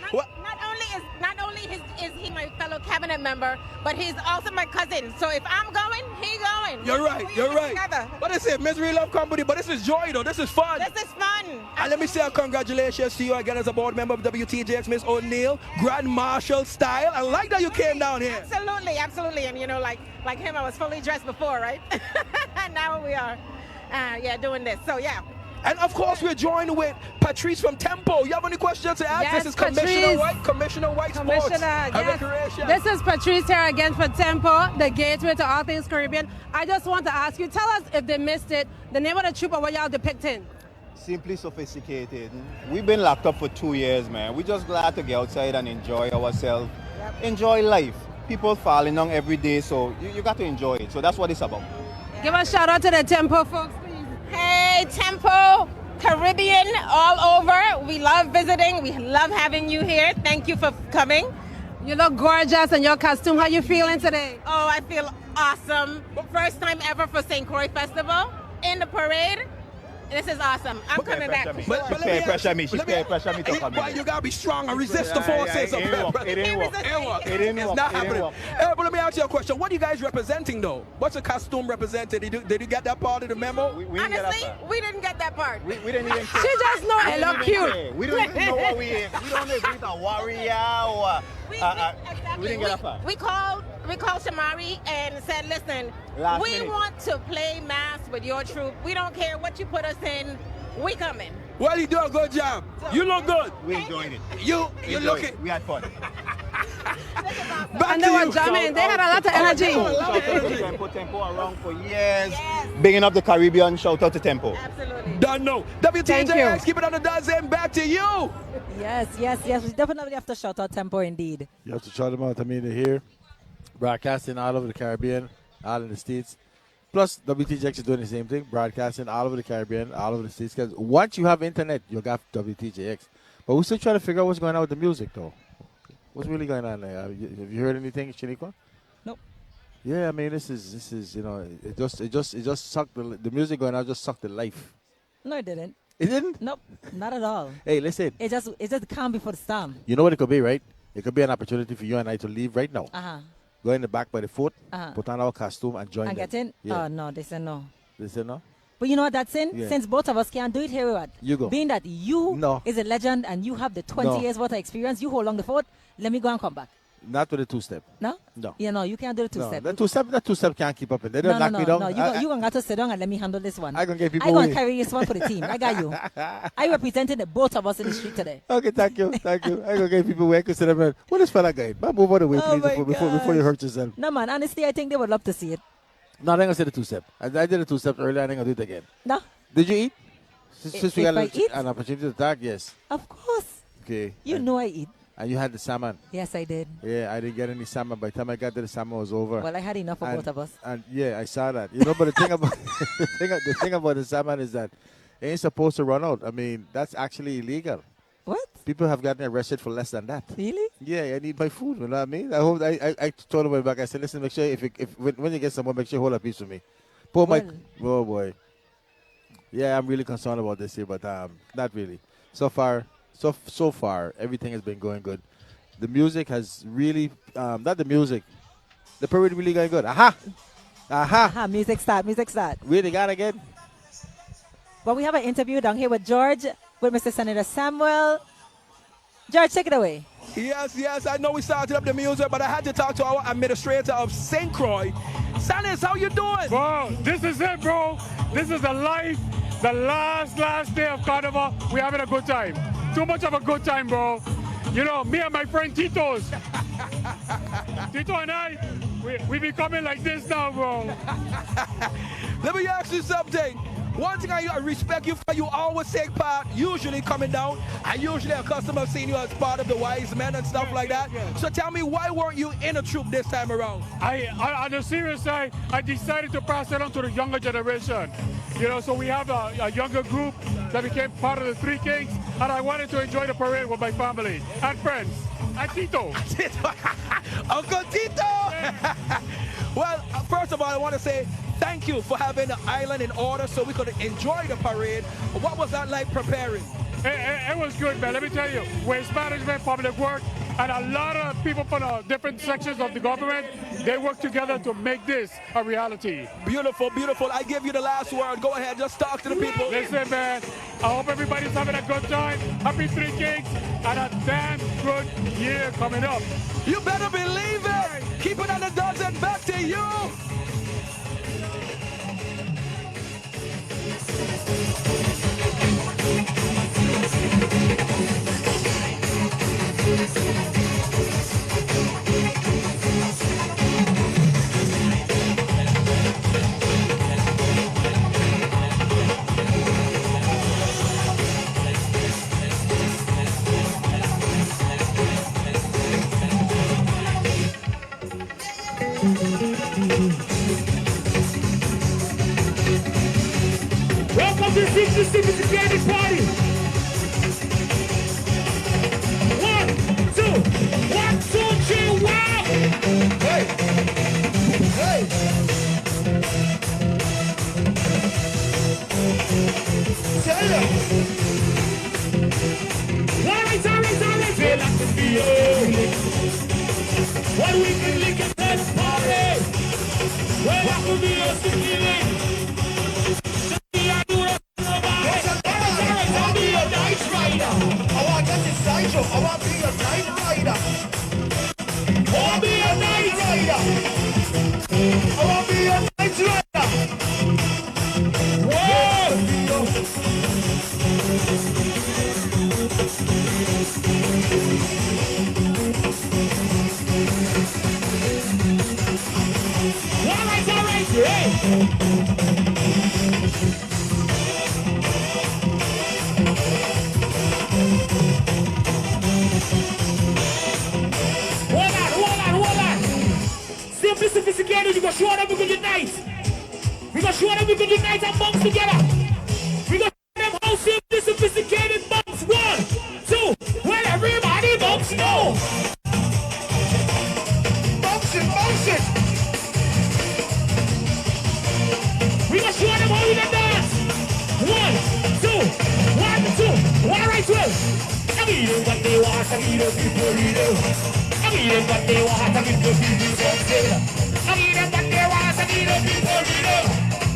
not only is he my fellow cabinet member, but he's also my cousin. So if I'm going, he's going. You're right. Together. What is it? Misery love company, but this is joy though. This is fun. This is fun. And let me say congratulations to you again as a board member of WTJX, Miss O'Neill, Grand Marshal style. I like that you came down here. Absolutely. And you know, like him, I was fully dressed before, right? And now we are, doing this. So yeah. And of course, we're joined with Patrice from Tempo. You have any questions to ask? Yes, this is Patrice. Commissioner White Sports and Recreation. This is Patrice here again for Tempo, the gateway to all things Caribbean. I just want to ask you, tell us if they missed it, the name of the troop or what y'all depicting. Simply Sophisticated. We've been locked up for 2 years, man. We're just glad to get outside and enjoy ourselves. Yep. Enjoy life. People falling down every day, so you got to enjoy it. So that's what it's about. Yeah. Give a shout out to the Tempo folks. Hey, Tempo, Caribbean, all over. We love visiting. We love having you here. Thank you for coming. You look gorgeous in your costume. How you feeling today? Oh, I feel awesome. First time ever for St. Croix Festival in the parade. This is awesome. I'm coming back for sure. She peer pressure me to come Why in. you gotta be strong and resist the forces of peer pressure. It didn't work. It's not happening. But let me ask you a question. What are you guys representing though? What's the costume represented? Did you get that part of the memo? We didn't get that Honestly, part. we didn't get that part. We didn't even She just know I look cute. We don't even know what we don't know if it's a warrior or we didn't get that part. We called Shamari and said, listen, Last we minute. want to play mass with your troop. We don't care what you put us in. We coming. Well, you do a good job. You look good. We enjoyed it. You looking. We had fun. And they were jamming. They had a lot of energy. Tempo around for years. Bigging up the Caribbean. Shout out to Tempo. Absolutely. Don't know. WTJX, keep it on the dozen. Back to you. Yes. We definitely have to shout out Tempo indeed. You have to shout them out. I mean, they're here, broadcasting all over the Caribbean, all in the States. Plus, WTJX is doing the same thing, broadcasting all over the Caribbean, all over the States. Because once you have internet, you'll got WTJX. But we're still trying to figure out what's going on with the music, though. What's really going on there? Have you heard anything, Shaniqua? Nope. Yeah, I mean, this is it just sucked the music going out just sucked the life. No, it didn't. It didn't? Nope, not at all. Hey, listen. It just calm before the storm. You know what it could be, right? It could be an opportunity for you and I to leave right now. Go in the back by the fort, put on our costume, and join And them. get in? Yeah. Oh, no, they said no. They said no? But you know what that's in? Yeah. Since both of us can't do it, here we are. You go. Being that you is a legend and you have the 20 No. years worth of experience, you hold on the fort, let me go and come back. Not with the two-step. No? No. Yeah, no, you can't do the No, two-step. that two-step can't keep up. They don't No, knock me down. no, you gonna have to sit down and let me handle this one. I gonna get people I gonna away. carry this one for the team. I got you. I represented the both of us in the street today. Okay, thank you. I gonna get people away. Consider them. What is fella guy? But move out of the way, Oh please, my before you hurt yourself. No, man, honestly, I think they would love to see it. No, I ain't gonna say the two-step. I did the two-step earlier. I ain't gonna do it again. No. Did you eat? Since we If got I eat? an opportunity to talk, yes. Of course. Okay. You know I eat. And you had the salmon. Yes, I did. Yeah, I didn't get any salmon. By the time I got there, the salmon was over. Well, I had enough for both of us. And yeah, I saw that. You know, but the thing about the thing about the salmon is that it ain't supposed to run out. I mean, that's actually illegal. What? People have gotten arrested for less than that. Really? Yeah, I need my food. You know what I mean? I told him back. I said, listen, make sure when you get someone, make sure you hold a piece for me. Poor Mike. Oh boy. Yeah, I'm really concerned about this here, but not really. So far, everything has been going good. The music has really, not the music, the parade really going good. Aha! Music start. Really got again? Well, we have an interview down here with George, with Mr. Senator Samuel. George, take it away. Yes, I know we started up the music, but I had to talk to our administrator of St. Croix. Sanis, how you doing? Bro, this is it, bro. This is the last day of Carnival. We're having a good time. Too much of a good time, bro. You know, me and my friend Tito's. Tito and I, we becoming like this now, bro. Let me ask you something. One thing I respect you for, you always take part, usually coming down. I usually a customer seeing you as part of the wise men and stuff like that. So tell me, why weren't you in a troop this time around? I on the serious side, I decided to pass it on to the younger generation. You know, so we have a younger group that became part of the Three Kings, and I wanted to enjoy the parade with my family and friends. And Tito. Uncle Tito! Well, first of all, I want to say thank you for having the island in order so we could enjoy the parade. What was that like preparing? It was good, man. Let me tell you, waste management, public work, and a lot of people from different sections of the government, they work together to make this a reality. Beautiful, beautiful. I give you the last word. Go ahead, just talk to the people. Listen, man, I hope everybody's having a good time. Happy Three Kings, and a damn good year coming up. You better believe it. Keep it on the dozen. Back to you. Alright, feel like the feeling. When we can lick it and party. Well, that could be us the feeling. I want to get this side show. I want to be a night rider. I want to be a night rider. I want to be a night rider. Whoa! Alright, hey! Hold on. Simply sophisticated, we gonna show them we can unite. We gonna show them we can unite and bounce together. We gonna show them how simply sophisticated bounce. 1, 2, well everybody bounce now. Bounce it. We gonna show them how we can dance. 1, 2, 1, 2. Alright, well. I mean what they want, I mean the people need it. I mean what they want, I mean the people something. I mean what they want, I mean the people need it.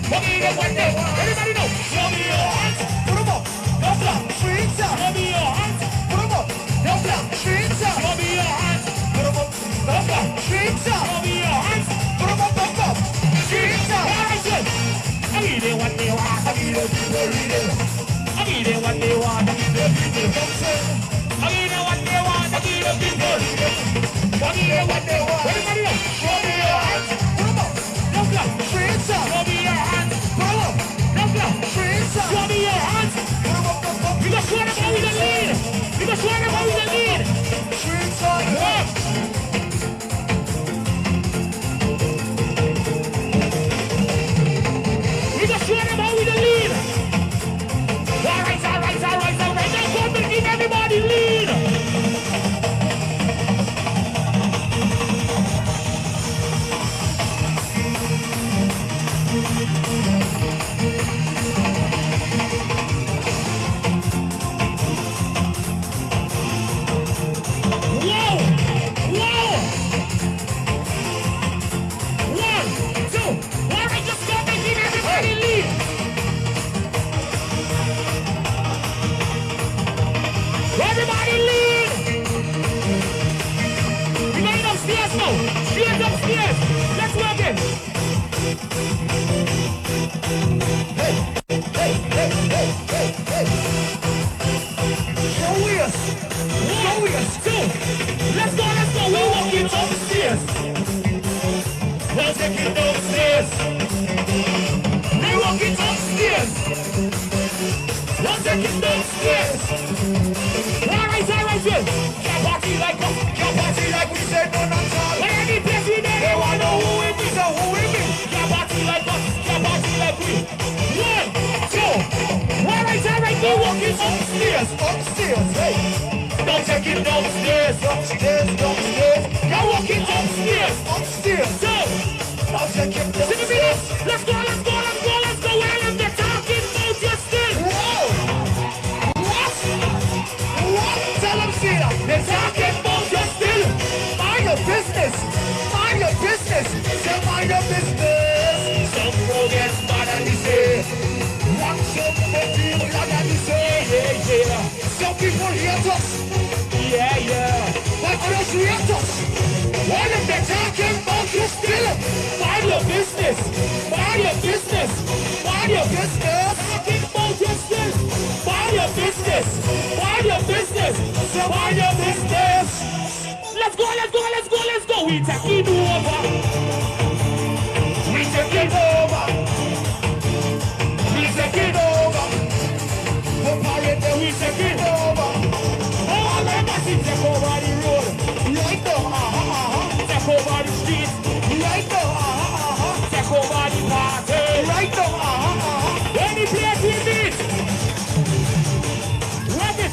I mean what they want. Everybody know. Show me your hands, put them up. No block, streets up. Show me your hands, put them up. No block, streets up. Show me your hands, put them up. No block, streets up. Show me your hands, put them up. Streets up. Alright, good. I mean what they want, I mean the people need it. I mean what they want, I mean the people something. I mean what they want, I mean the people need it. I mean what they want. Everybody know. Show me your hands, put them up. No block, streets up. Show me your hands, put them up. No block, streets up. Show me your hands, put them up. You gonna show them how we can lead. You gonna show them how we can lead. Streets up. We gonna show them how we can lead. Alright. Now go and give everybody lead. Everybody lead! We're going upstairs now. Straight upstairs. Let's work it. Hey. Show us. 2. Let's go. We're walking upstairs. We're taking upstairs. We're walking upstairs. We're taking upstairs. Alright, good. Can't party like us. Can't party like we said, no, not all. When any place we there, they want to know who we be. So who we be? Can't party like us. Can't party like we. 1, 2. Alright, we walking upstairs. Hey. Don't take it downstairs. You're walking upstairs. 2. Don't take it downstairs. Let's go. Well, if they're talking about you still. Whoa. What? Tell them, Cena. They're talking about you still. Mind your business. Say mind your business. Some pro gets mad and they say, want some people like that they say, yeah. Some people hate us. Yeah. But others hate us. What if they're talking about you still? Mind your business. Talking about you still. Mind your business. Let's go. We taking over. We taking over. We taking over. All the masses take over the road. Right now, take over the streets. Right now, take over the party. Right now, any place we meet. Work it.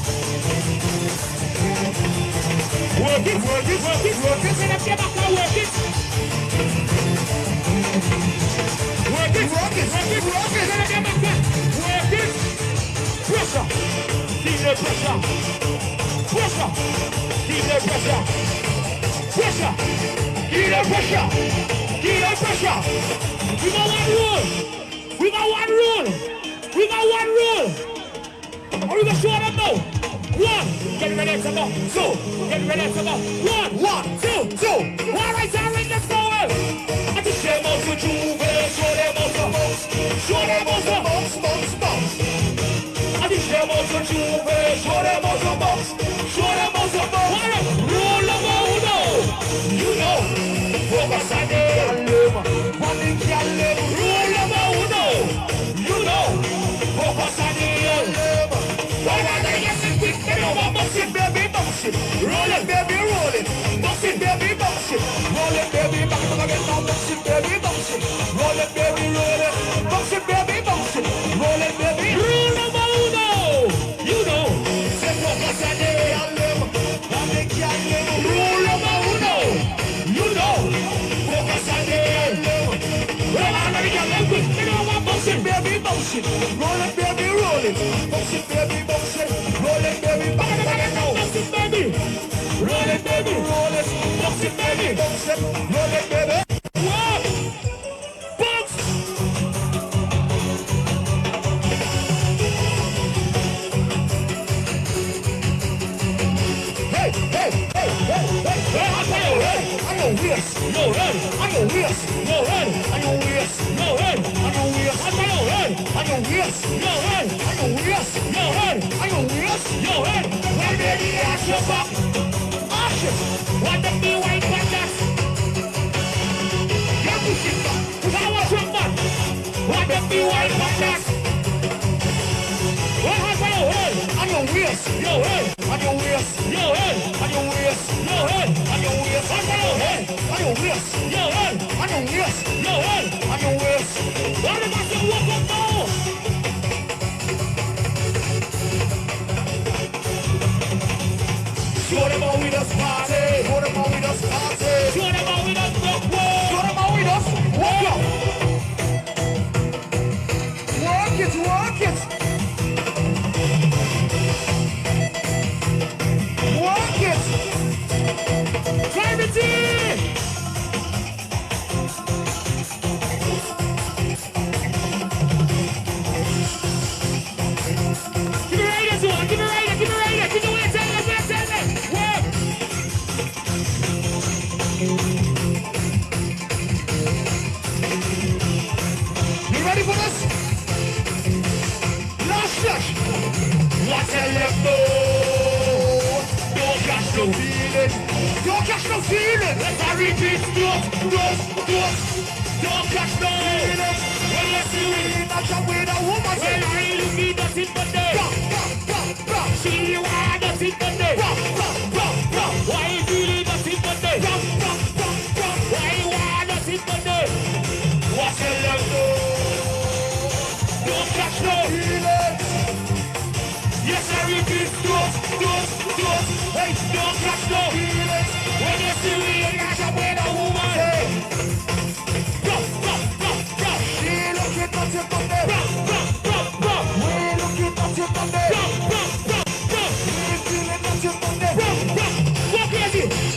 Let them get back and work it. Let them get back and work it. Pressure. the pressure. Pressure. Keep the pressure. Pressure. Keep the pressure. Keep the pressure. We got one rule. We got one rule. We got one rule. Are we gonna show them now? One. Get ready to go. Two. Get ready to go. One. Two. All right, sir, in the floor. I just show them out to Juve. Show them out to bounce. Show them out to bounce. I just show them out to Juve. Show them out to bounce. Show them out to bounce. All right, roll them out now. You know, focus on them. One thing can live. Roll them out now. You know, focus on them. Why are they getting quick? They don't want bounce it, baby, bounce it. Roll it, baby, roll it. Bounce it, baby, bounce it. Roll it, baby, back it up again now. Bounce it, baby, bounce it. Roll it, baby, roll it. Bounce it, baby, bounce it. Roll it, baby. Roll them out now. You know. Say focus on them. And they can't live. Roll them out now. You know. Focus on them. Well, I'm gonna get them quick. They don't want bounce it, baby, bounce it. Roll it, baby, roll it. Bounce it, baby, bounce it. Roll it, baby, back it up again now. Bounce it, baby. Roll it, baby, roll it. Bounce it, baby, bounce it. Roll it, baby. What? Bounce. Hey, hey, hey, hey, hey, hey, I tell you, hey, I know this. Yo, hey, I know this. Yo, hey, I know this. Yo, hey, I know this. I tell you, hey, I know this. Yo, hey, I know this. Yo, hey, I know this. Yo, hey, when baby ask your back, ashes, what the be white butters? Yeah, push it back. Power from back. What the be white butters? What happened? Yo, hey, I know this. Yo, hey, I know this. Yo, hey, I know this. Yo, hey, I know this. I tell you, hey, I know this. Yo, hey, I know this. Yo, hey, I know this. What am I saying? Walk up now. Show them how we just party. Show them how we just party. Show them how we just walk. Show them how we just walk up. Work it, work it. Work it. Clarity. Give me right as one. Give me right. Give me right. Give me what I tell you. Work. You ready for this? Last touch. What's a left Don't catch no feeling. Don't catch no feeling. Let's repeat. Don't catch no feeling. When you see me, not a with a woman. Well, I really need nothing but day. See you are nothing but day. Why you really nothing but day? Why you are nothing but day? What's a left Don't catch no feeling. Yes, I repeat, don't. Hey, don't catch no feelings. When you see me, you got to win a woman. Hey. Go. She looking at you from there. We looking at you from there. We feeling at you from there. Go crazy.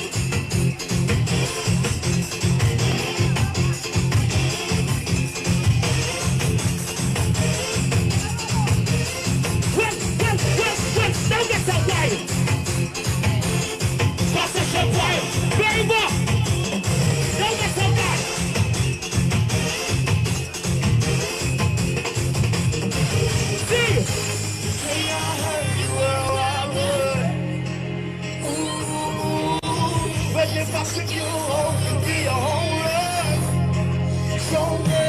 Don't get so wild. Position wild. Baby. Don't get so bad. See. Hey, I heard you were all good. Ooh. When you got to you home, be your home run. Show me.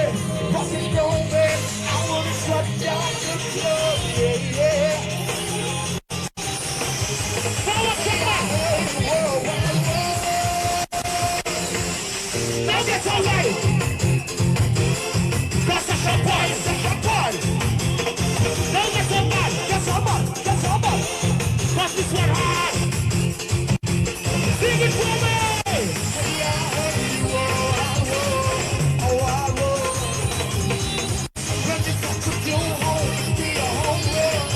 What's it show me? I want to shut down the club. Yeah. Now get all right. That's a shot party. Now get so bad. Get so bad. Cause this one hard. Sing it for me. Hey, I heard you When you come to your home, be a home run.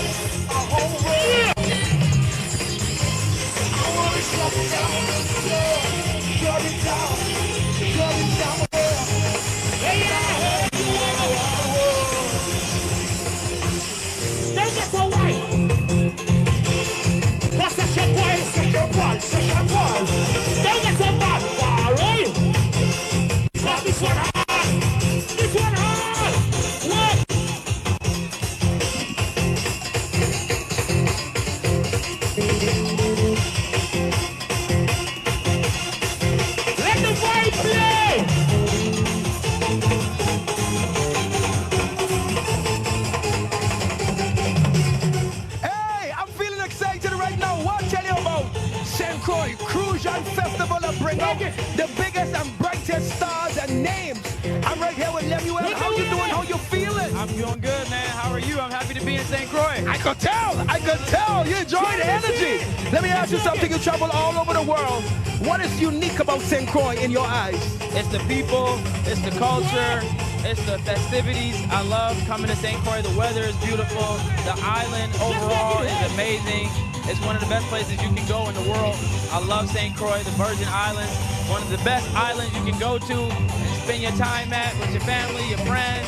Crucian Festival of bring out the biggest and brightest stars and names. I'm right here with Lemuel. How you doing? How you feeling? I'm doing good, man. How are you? I'm happy to be in St. Croix. I could tell. You enjoy the energy. Let me ask you something. You travel all over the world. What is unique about St. Croix in your eyes? It's the people, it's the culture, it's the festivities. I love coming to St. Croix. The weather is beautiful. The island overall is amazing. It's one of the best places you can go in the world. I love St. Croix, the Virgin Islands. One of the best islands you can go to and spend your time at with your family, your friends.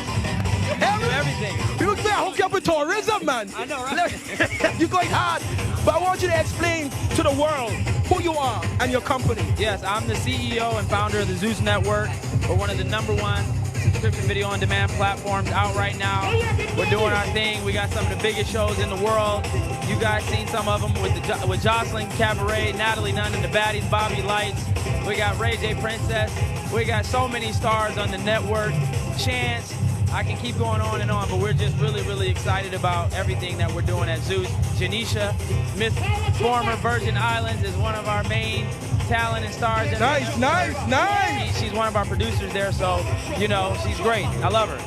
Do everything. People say I hook you up with tourism, man. I know, right? You're going hard. But I want you to explain to the world who you are and your company. Yes, I'm the CEO and founder of the Zeus Network. We're one of the #1 subscription video on demand platforms out right now. We're doing our thing. We got some of the biggest shows in the world. You guys seen some of them with Jocelyn Cabaret, Natalie Nunn and the Baddies, Bobby Lights. We got Ray J Princess. We got so many stars on the network. Chance. I can keep going on and on, but we're just really, really excited about everything that we're doing at Zeus. Janisha, Miss former Virgin Islands, is one of our main talent and stars. Nice. She's one of our producers there, so, you know, she's great. I love her.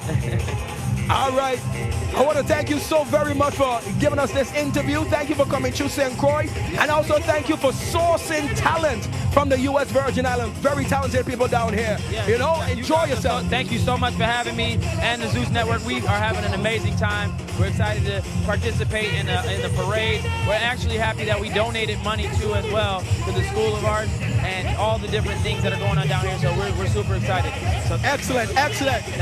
All right. I want to thank you so very much for giving us this interview. Thank you for coming to St. Croix. And also thank you for sourcing talent from the U.S. Virgin Islands. Very talented people down here. Yeah, you know, enjoy yourself. Thank you so much for having me and the Zeus Network. We are having an amazing time. We're excited to participate in the parade. We're actually happy that we donated money too as well to the School of Art and all the different things that are going on down here. So we're super excited. So excellent.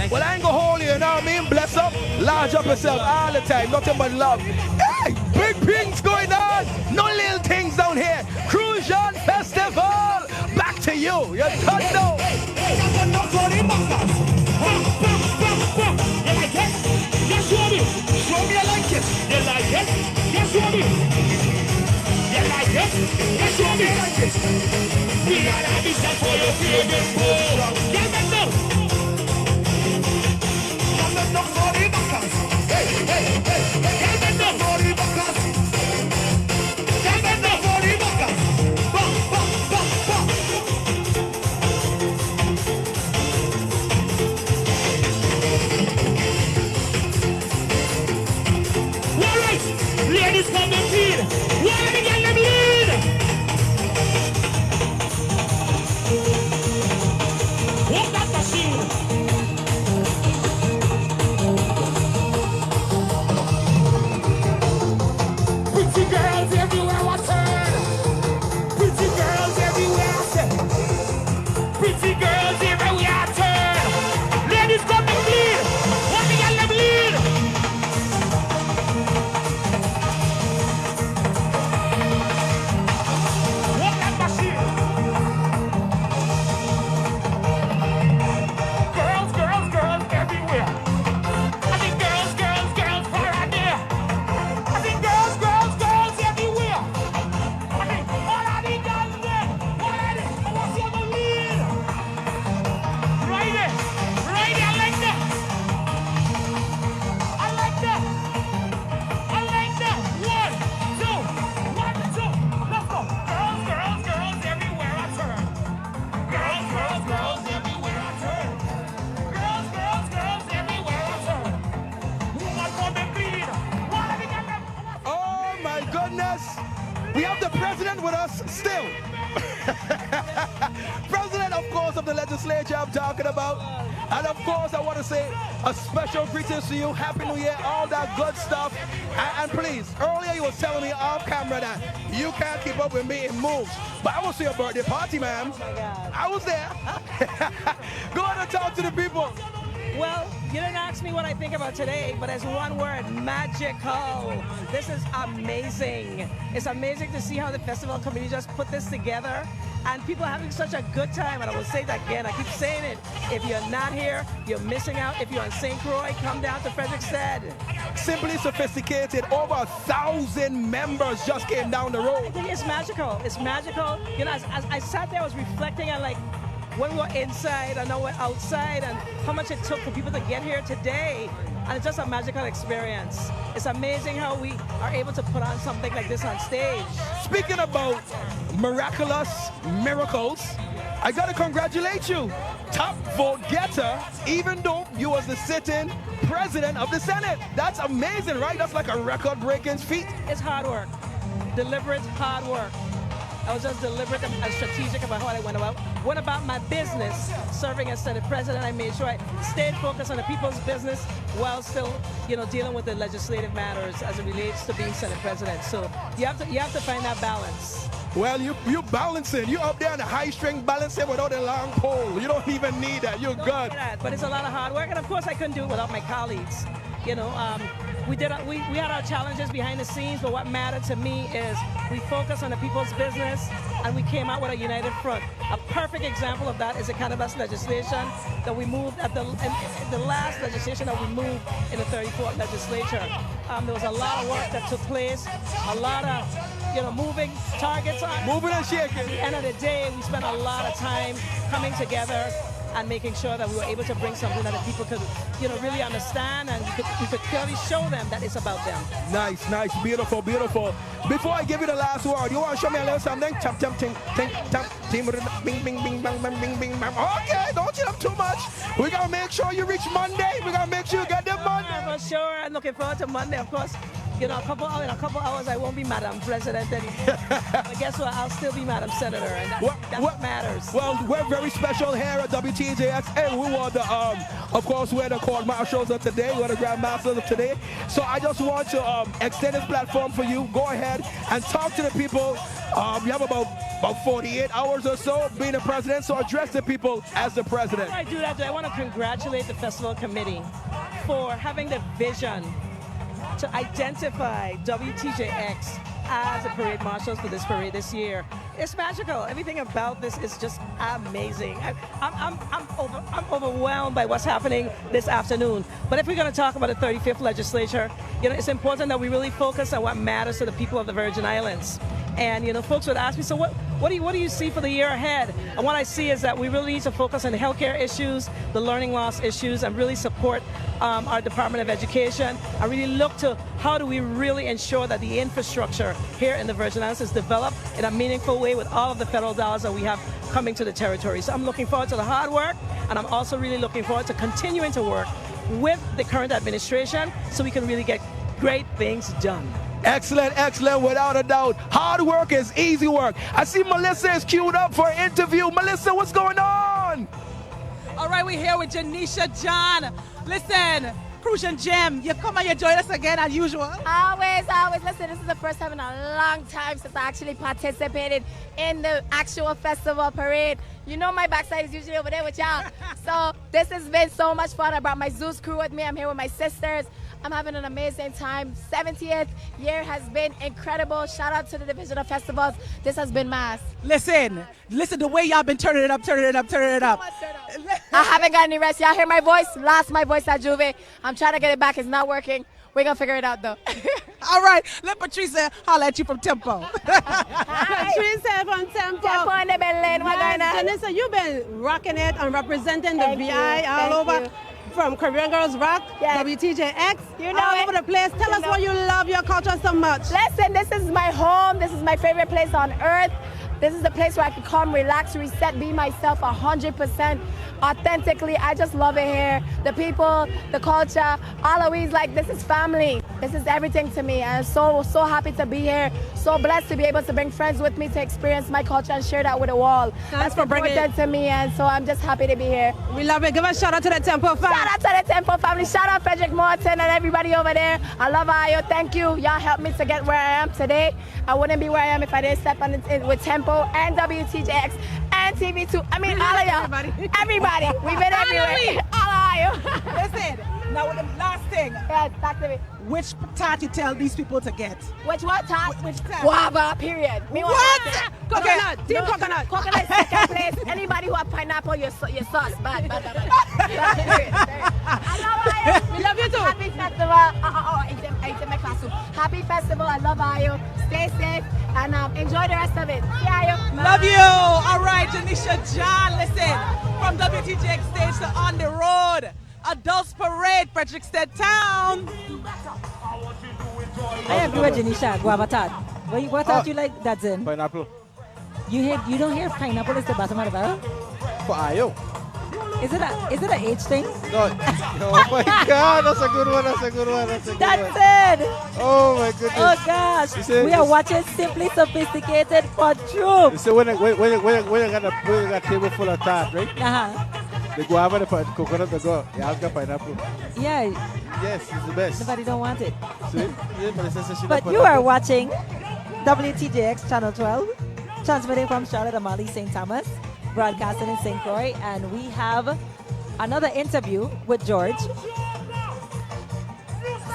Well, I ain't gonna hold you, you know what I mean? Bless up, large up yourself all the time. Nothing but love. Hey, big things going on. No little things down here. Crucian Festival. Back to you. You're done now. Show me I like it. You like it? Yes, show me. You like it? Yes, show me I like it. We are having that for your favorite food. Get that now. Get that now for the backers. Hey. Get that now for the backers. Get that now for the backers. Ladies come and lead. Why me get them lead? Walk that machine. Pretty girls everywhere I turn. Pretty girls everywhere I turn. Pretty girls everywhere I turn. Ladies come and lead. Why me get them lead? We have the president with us still. President, of course, of the legislature I'm talking about. And of course, I want to say a special greetings to you. Happy New Year, all that good stuff. And please, earlier you was telling me off camera that you can't keep up with me in moves. But I was to your birthday party, ma'am. Oh my God. I was there. Go ahead and talk to the people. Well, you didn't ask me what I think about today, but as one word, magical. This is amazing. It's amazing to see how the festival community just put this together, and people are having such a good time. And I will say that again, I keep saying it. If you're not here, you're missing out. If you're in St. Croix, come down to Frederickstead. Simply sophisticated. Over 1,000 members just came down the road. I think it's magical. It's magical. You know, as I sat there, I was reflecting on like, when we were inside and now we're outside, and how much it took for people to get here today. And it's just a magical experience. It's amazing how we are able to put on something like this on stage. Speaking about miraculous miracles, I gotta congratulate you. Top vote getter, even though you was the sitting president of the Senate. That's amazing, right? That's like a record-breaking feat. It's hard work. Deliberate hard work. I was just deliberate and strategic about how I went about my business. Serving as Senate President, I made sure I stayed focused on the people's business while still, dealing with the legislative matters as it relates to being Senate President. So you have to find that balance. Well, you balancing. You up there on the high string balancing without a long pole. You don't even need that. You're good. But it's a lot of hard work, and of course I couldn't do it without my colleagues. We had our challenges behind the scenes, but what mattered to me is we focused on the people's business, and we came out with a united front. A perfect example of that is the cannabis legislation that we moved at the last legislation that we moved in the 34th legislature. There was a lot of work that took place, a lot of moving targets on. Moving and shaking. At the end of the day, we spent a lot of time coming together and making sure that we were able to bring something that the people could, really understand, and we could clearly show them that it's about them. Nice, beautiful, beautiful. Before I give you the last word, you want to show me a little something? Chop, chop, ting, ting, tap, ting, bing, bing, bing, bang, bang, bing, bing, bang. Okay, don't you have too much. We gotta make sure you reach Monday. We gotta make sure you get there Monday. For sure, I'm looking forward to Monday, of course. In a couple hours, I won't be Madam President anymore. But guess what? I'll still be Madam Senator, and that's what matters. Well, we're very special here at WTJX, and we were of course, we're the court marshals of today. We're the Grand Masters of today. So I just want to extend this platform for you. Go ahead and talk to the people. You have about 48 hours or so being the president, so address the people as the president. Before I do that, I want to congratulate the festival committee for having the vision to identify WTJX as a parade marshals for this parade this year. It's magical. Everything about this is just amazing. I'm overwhelmed by what's happening this afternoon. But if we're going to talk about the 35th legislature, it's important that we really focus on what matters to the people of the Virgin Islands. And folks would ask me, so what do you see for the year ahead? And what I see is that we really need to focus on the healthcare issues, the learning loss issues, and really support our Department of Education. I really look to how do we really ensure that the infrastructure here in the Virgin Islands is developed in a meaningful way with all of the federal dollars that we have coming to the territory. So I'm looking forward to the hard work, and I'm also really looking forward to continuing to work with the current administration so we can really get great things done. Excellent, without a doubt. Hard work is easy work. I see Melissa is queued up for an interview. Melissa, what's going on? All right, we're here with Janisha John. Listen, Crucian Gem, you come and you join us again as usual. Always. Listen, this is the first time in a long time since I actually participated in the actual festival parade. My backside is usually over there with y'all. So this has been so much fun. I brought my Zeus crew with me. I'm here with my sisters. I'm having an amazing time. 70th year has been incredible. Shout out to the Division of Festivals. This has been mass. Listen, the way y'all been turning it up. I haven't got any rest. Y'all hear my voice? Lost my voice at Juve. I'm trying to get it back. It's not working. We're going to figure it out, though. All right. Let Patricia holler at you from Tempo. Patricia from Tempo. Tempo in the building. Janissa, you've been rocking it and representing the VI all over. From Caribbean Girls Rock, WTJX, all over the place. Tell us why you love your culture so much. Listen, this is my home. This is my favorite place on earth. This is the place where I can come, relax, reset, be myself 100% authentically. I just love it here. The people, the culture, always like this is family. This is everything to me. I'm so happy to be here. So blessed to be able to bring friends with me to experience my culture and share that with the world. That's for bringing important to me, and so I'm just happy to be here. We love it. Give a shout out to the Temple family. Shout out to the Temple family. Shout out Frederick Morton and everybody over there. I love Ayo. Thank you. Y'all helped me to get where I am today. I wouldn't be where I am if I didn't step on it with Temple and WTJX and TV2. I mean, all of y'all. Everybody. We've been everywhere. All of Ayo. Listen, now the last thing. Yes, talk to me. Which tart you tell these people to get? Which what tart? Which tart? Guava, period. Me What? Coconut. Team coconut. Coconut second place. Anybody who have pineapple, your sauce. Bad. Period. I love Ayo. We love you too. Happy festival. It's in my classroom. Happy festival. I love Ayo. Stay safe and enjoy the rest of it. Yeah, Ayo. Love you. All right, Janisha John. Listen, from WTJX stage to On the Road. Adults Parade, Frederiksted Town. I agree with Janisha. Guava tart. What tart you like, Dadzin? Pineapple. You don't hear pineapple is the bottom of the barrel? For Ayo. Is it an age thing? No. Oh my God, that's a good one. That's it. Oh my goodness. Oh gosh. We are watching Simply Sophisticated for Troop. You see when you got a table full of tart, right? Uh-huh. The guava, the coconut, the go. You have got pineapple. Yeah. Yes, it's the best. Nobody don't want it. See? Yeah, but it says But you are watching WTJX Channel 12, transmitting from Charlotte Amalie St. Thomas, broadcasting in St. Croix, and we have another interview with George.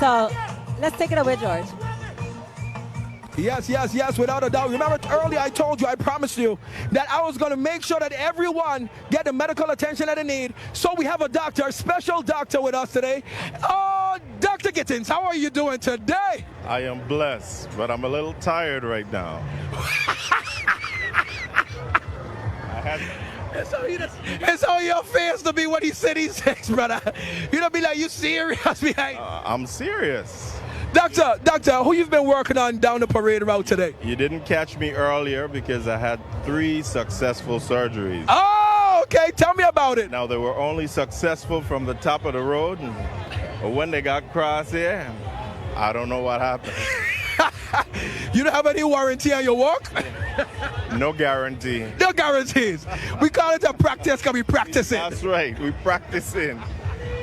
So let's take it away, George. Yes, without a doubt. Remember earlier I told you, I promised you that I was going to make sure that everyone get the medical attention that they need. So we have a doctor, a special doctor with us today. Oh, Dr. Gittins, how are you doing today? I am blessed, but I'm a little tired right now. It's on your face to be what he said he says, brother. You don't be like, you serious? I'm serious. Doctor, who you've been working on down the parade route today? You didn't catch me earlier because I had 3 successful surgeries. Oh, okay. Tell me about it. Now, they were only successful from the top of the road. But when they got crossed here, I don't know what happened. You don't have any warranty on your work? No guarantee. No guarantees. We call it a practice because we practicing. That's right. We practicing.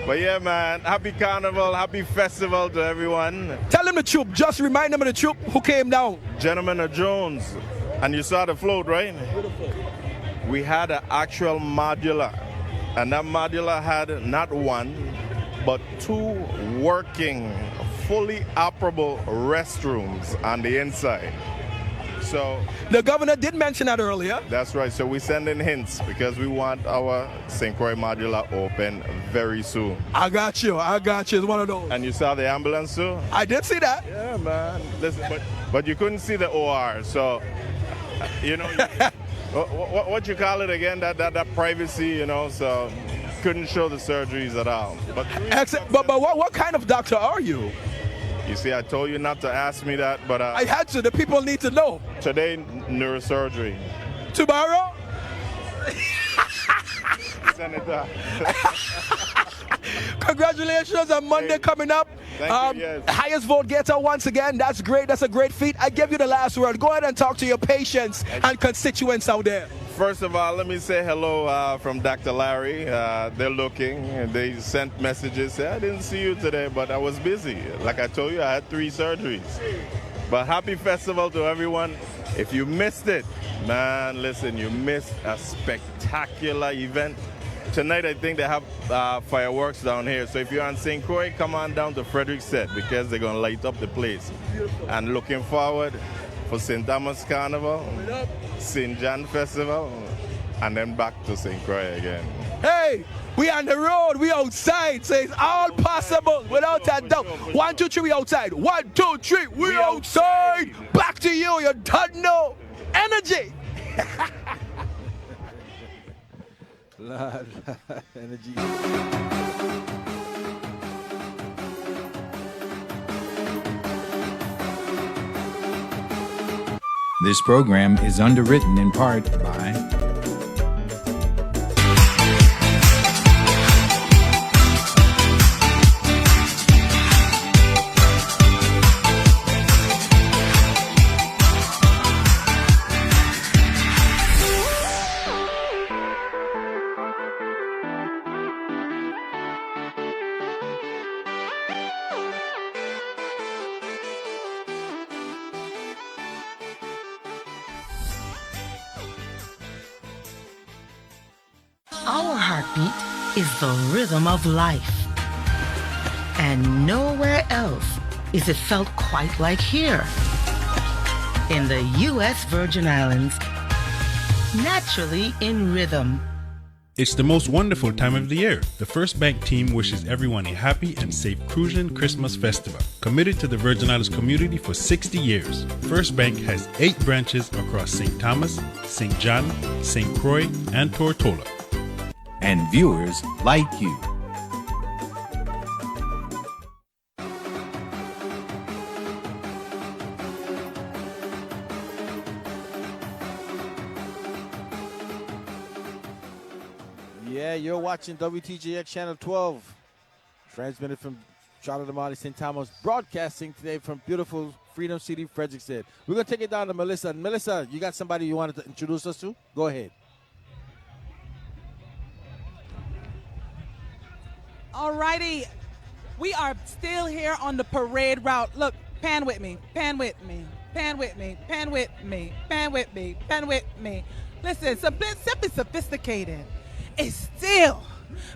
But yeah, man, happy carnival, happy festival to everyone. Tell them the troop. Just remind them of the troop who came down. Gentlemen of Jones. And you saw the float, right? Beautiful. We had an actual modular. And that modular had not 1, but 2 working, fully operable restrooms on the inside. So the governor did mention that earlier. That's right. So we send in hints because we want our St. Croix modular open very soon. I got you. It's one of those. And you saw the ambulance too? I did see that. Yeah, man. Listen, but you couldn't see the OR. So, you know, what you call it again? That privacy, you know. So couldn't show the surgeries at all. But what kind of doctor are you? You see, I told you not to ask me that, but I had to. The people need to know. Today, neurosurgery. Tomorrow? Senator. Congratulations on Monday coming up. Thank you, yes. Highest vote getter once again. That's great. That's a great feat. I give you the last word. Go ahead and talk to your patients and constituents out there. First of all, let me say hello from Dr. Larry. They're looking and they sent messages. Say, I didn't see you today, but I was busy. Like I told you, I had 3 surgeries. But happy festival to everyone. If you missed it, man, listen, you missed a spectacular event. Tonight, I think they have fireworks down here. So if you're on St. Croix, come on down to Frederiksted because they're going to light up the place. Beautiful. And looking forward for St. Thomas Carnival, St. John Festival, and then back to St. Croix again. Hey, we on the road, we outside, so it's all possible without a doubt. 1, 2, 3, we outside. 1, 2, 3, we outside. Back to you, you don't know. Energy. Energy. This program is underwritten in part by Our heartbeat is the rhythm of life. And nowhere else is it felt quite like here. In the U.S. Virgin Islands, naturally in rhythm. It's the most wonderful time of the year. The First Bank team wishes everyone a happy and safe Crucian Christmas festival. Committed to the Virgin Islands community for 60 years. First Bank has 8 branches across St. Thomas, St. John, St. Croix, and Tortola. And viewers like you. Yeah, you're watching WTJX Channel 12, transmitted from Charlotte Amalie, St. Thomas, broadcasting today from beautiful Freedom City, Frederiksted. We're going to take it down to Melissa. Melissa, you got somebody you wanted to introduce us to? Go ahead. All righty. We are still here on the parade route. Look, pan with me, pan with me, pan with me, pan with me, pan with me, pan with me. Listen, Simply Sophisticated is still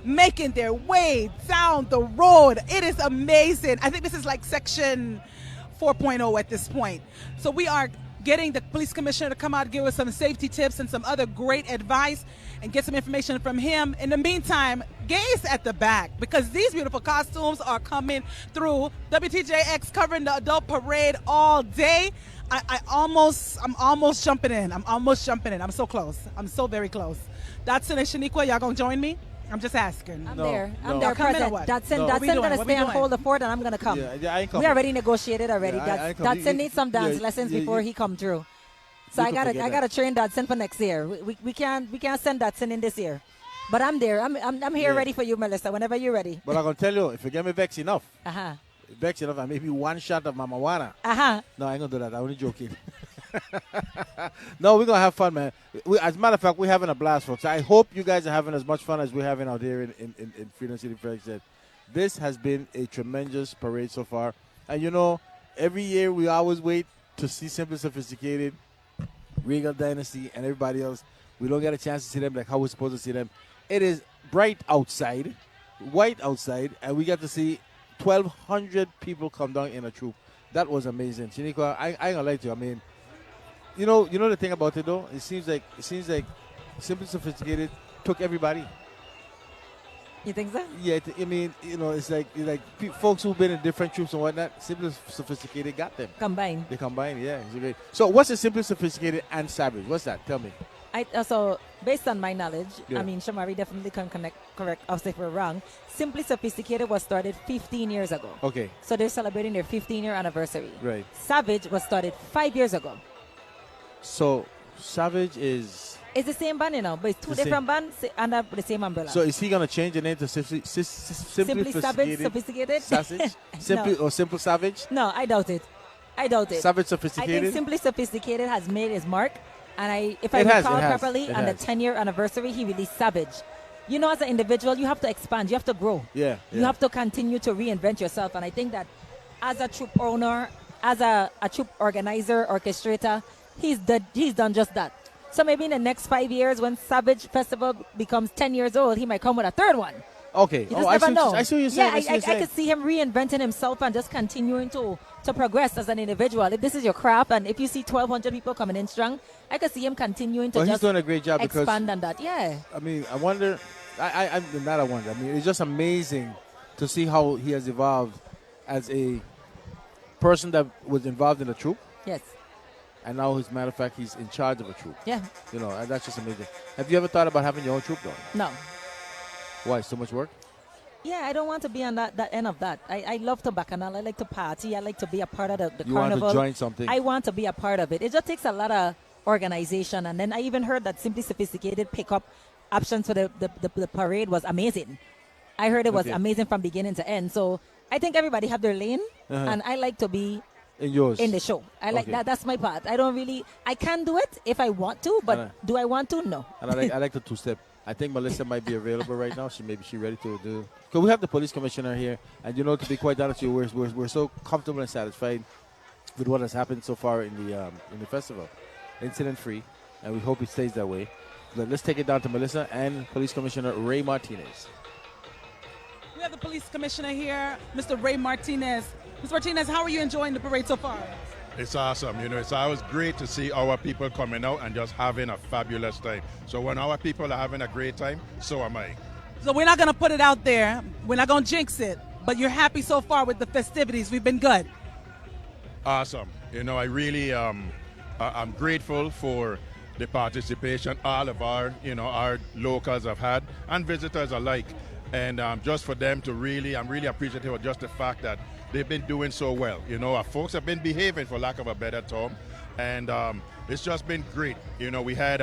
making their way down the road. It is amazing. I think this is like section 4.0 at this point. So we are getting the police commissioner to come out and give us some safety tips and some other great advice and get some information from him. In the meantime, gaze at the back because these beautiful costumes are coming through. WTJX covering the adult parade all day. I'm almost jumping in. I'm so close. I'm so very close. Dotson and Shaniqua, y'all gonna join me? I'm just asking. I'm there present. Dotson gonna stay on hold the fort and I'm gonna come. I ain't coming. We already negotiated already. Dotson needs some dance lessons before he come through. So I gotta train Dotson for next year. We can't send Dotson in this year. But I'm there. I'm here ready for you, Melissa, whenever you're ready. But I'm gonna tell you, if you get me vexed enough, Uh-huh. And maybe one shot of Mama Wana. Uh-huh. No, I ain't gonna do that. I'm only joking. No, we're gonna have fun, man. As a matter of fact, we're having a blast, folks. I hope you guys are having as much fun as we're having out here in Freedom City, Frederiksted. This has been a tremendous parade so far. And you know, every year we always wait to see Simply Sophisticated, Regal Dynasty, and everybody else. We don't get a chance to see them like how we're supposed to see them. It is bright outside, white outside, and we got to see 1,200 people come down in a troop. That was amazing. Shaniqua, I ain't gonna lie to you. I mean, you know the thing about it though. It seems like Simply Sophisticated took everybody. You think so? Yeah, I mean, you know, it's like folks who've been in different troops and whatnot. Simply Sophisticated got them combined. They combined, yeah. So what's a Simply Sophisticated and Savage? What's that? Tell me. So based on my knowledge, Yeah. I mean, Shamari definitely can correct us if we're wrong. Simply Sophisticated was started 15 years ago. Okay. So they're celebrating their 15-year anniversary. Right. Savage was started 5 years ago. So Savage is... It's the same band, you know, but it's two different bands under the same umbrella. So is he going to change the name to Simply Savage Sophisticated? Sausage? Simply No. Or Simple Savage? No, I doubt it. Savage Sophisticated? I think Simply Sophisticated has made his mark. And if I It has, recall it has, properly, it on the has. 10-year anniversary, he released Savage. You know, as an individual, you have to expand. You have to grow. Yeah. You have to continue to reinvent yourself. And I think that as a troop owner, as a troop organizer, orchestrator, he's done just that. So maybe in the next 5 years, when Savage Festival becomes 10 years old, he might come with a third one. Okay. You just never know. I see what you're saying. Yeah, I could see him reinventing himself and just continuing to progress as an individual. If this is your craft and if you see 1,200 people coming in strong, I could see him continuing to Well, he's just doing a great job because expand on that. Yeah. I mean, I wonder. I mean, it's just amazing to see how he has evolved as a person that was involved in a troop. Yes. And now, as a matter of fact, he's in charge of a troop. Yeah. You know, and that's just amazing. Have you ever thought about having your own troop, though? No. Why? So much work? Yeah, I don't want to be on that end of that. I love to bacchanal. I like to party. I like to be a part of the You carnival. want to join something? I want to be a part of it. It just takes a lot of organization. And then I even heard that Simply Sophisticated pickup options for the parade was amazing. I heard it was amazing from beginning to end. So I think everybody have their lane. Uh-huh. And I like to be in yours, in the show. I like that. That's my part. I can do it if I want to, but do I want to? No. And I like the two-step. I think Melissa might be available right now. She's ready to do. Because we have the police commissioner here, and you know, to be quite honest with you, we're so comfortable and satisfied with what has happened so far in the festival, incident-free, and we hope it stays that way. let's take it down to Melissa and Police Commissioner Ray Martinez. We have the police commissioner here, Mr. Ray Martinez. Mr. Martinez, how are you enjoying the parade so far? It's awesome. You know, it's always great to see our people coming out and just having a fabulous time. So when our people are having a great time, so am I. So we're not going to put it out there. We're not going to jinx it. But you're happy so far with the festivities. We've been good. Awesome. You know, I really, I'm grateful for the participation all of our, our locals have had and visitors alike. And just for them to really, I'm really appreciative of just the fact that they've been doing so well. You know, our folks have been behaving, for lack of a better term. And it's just been great. You know, we had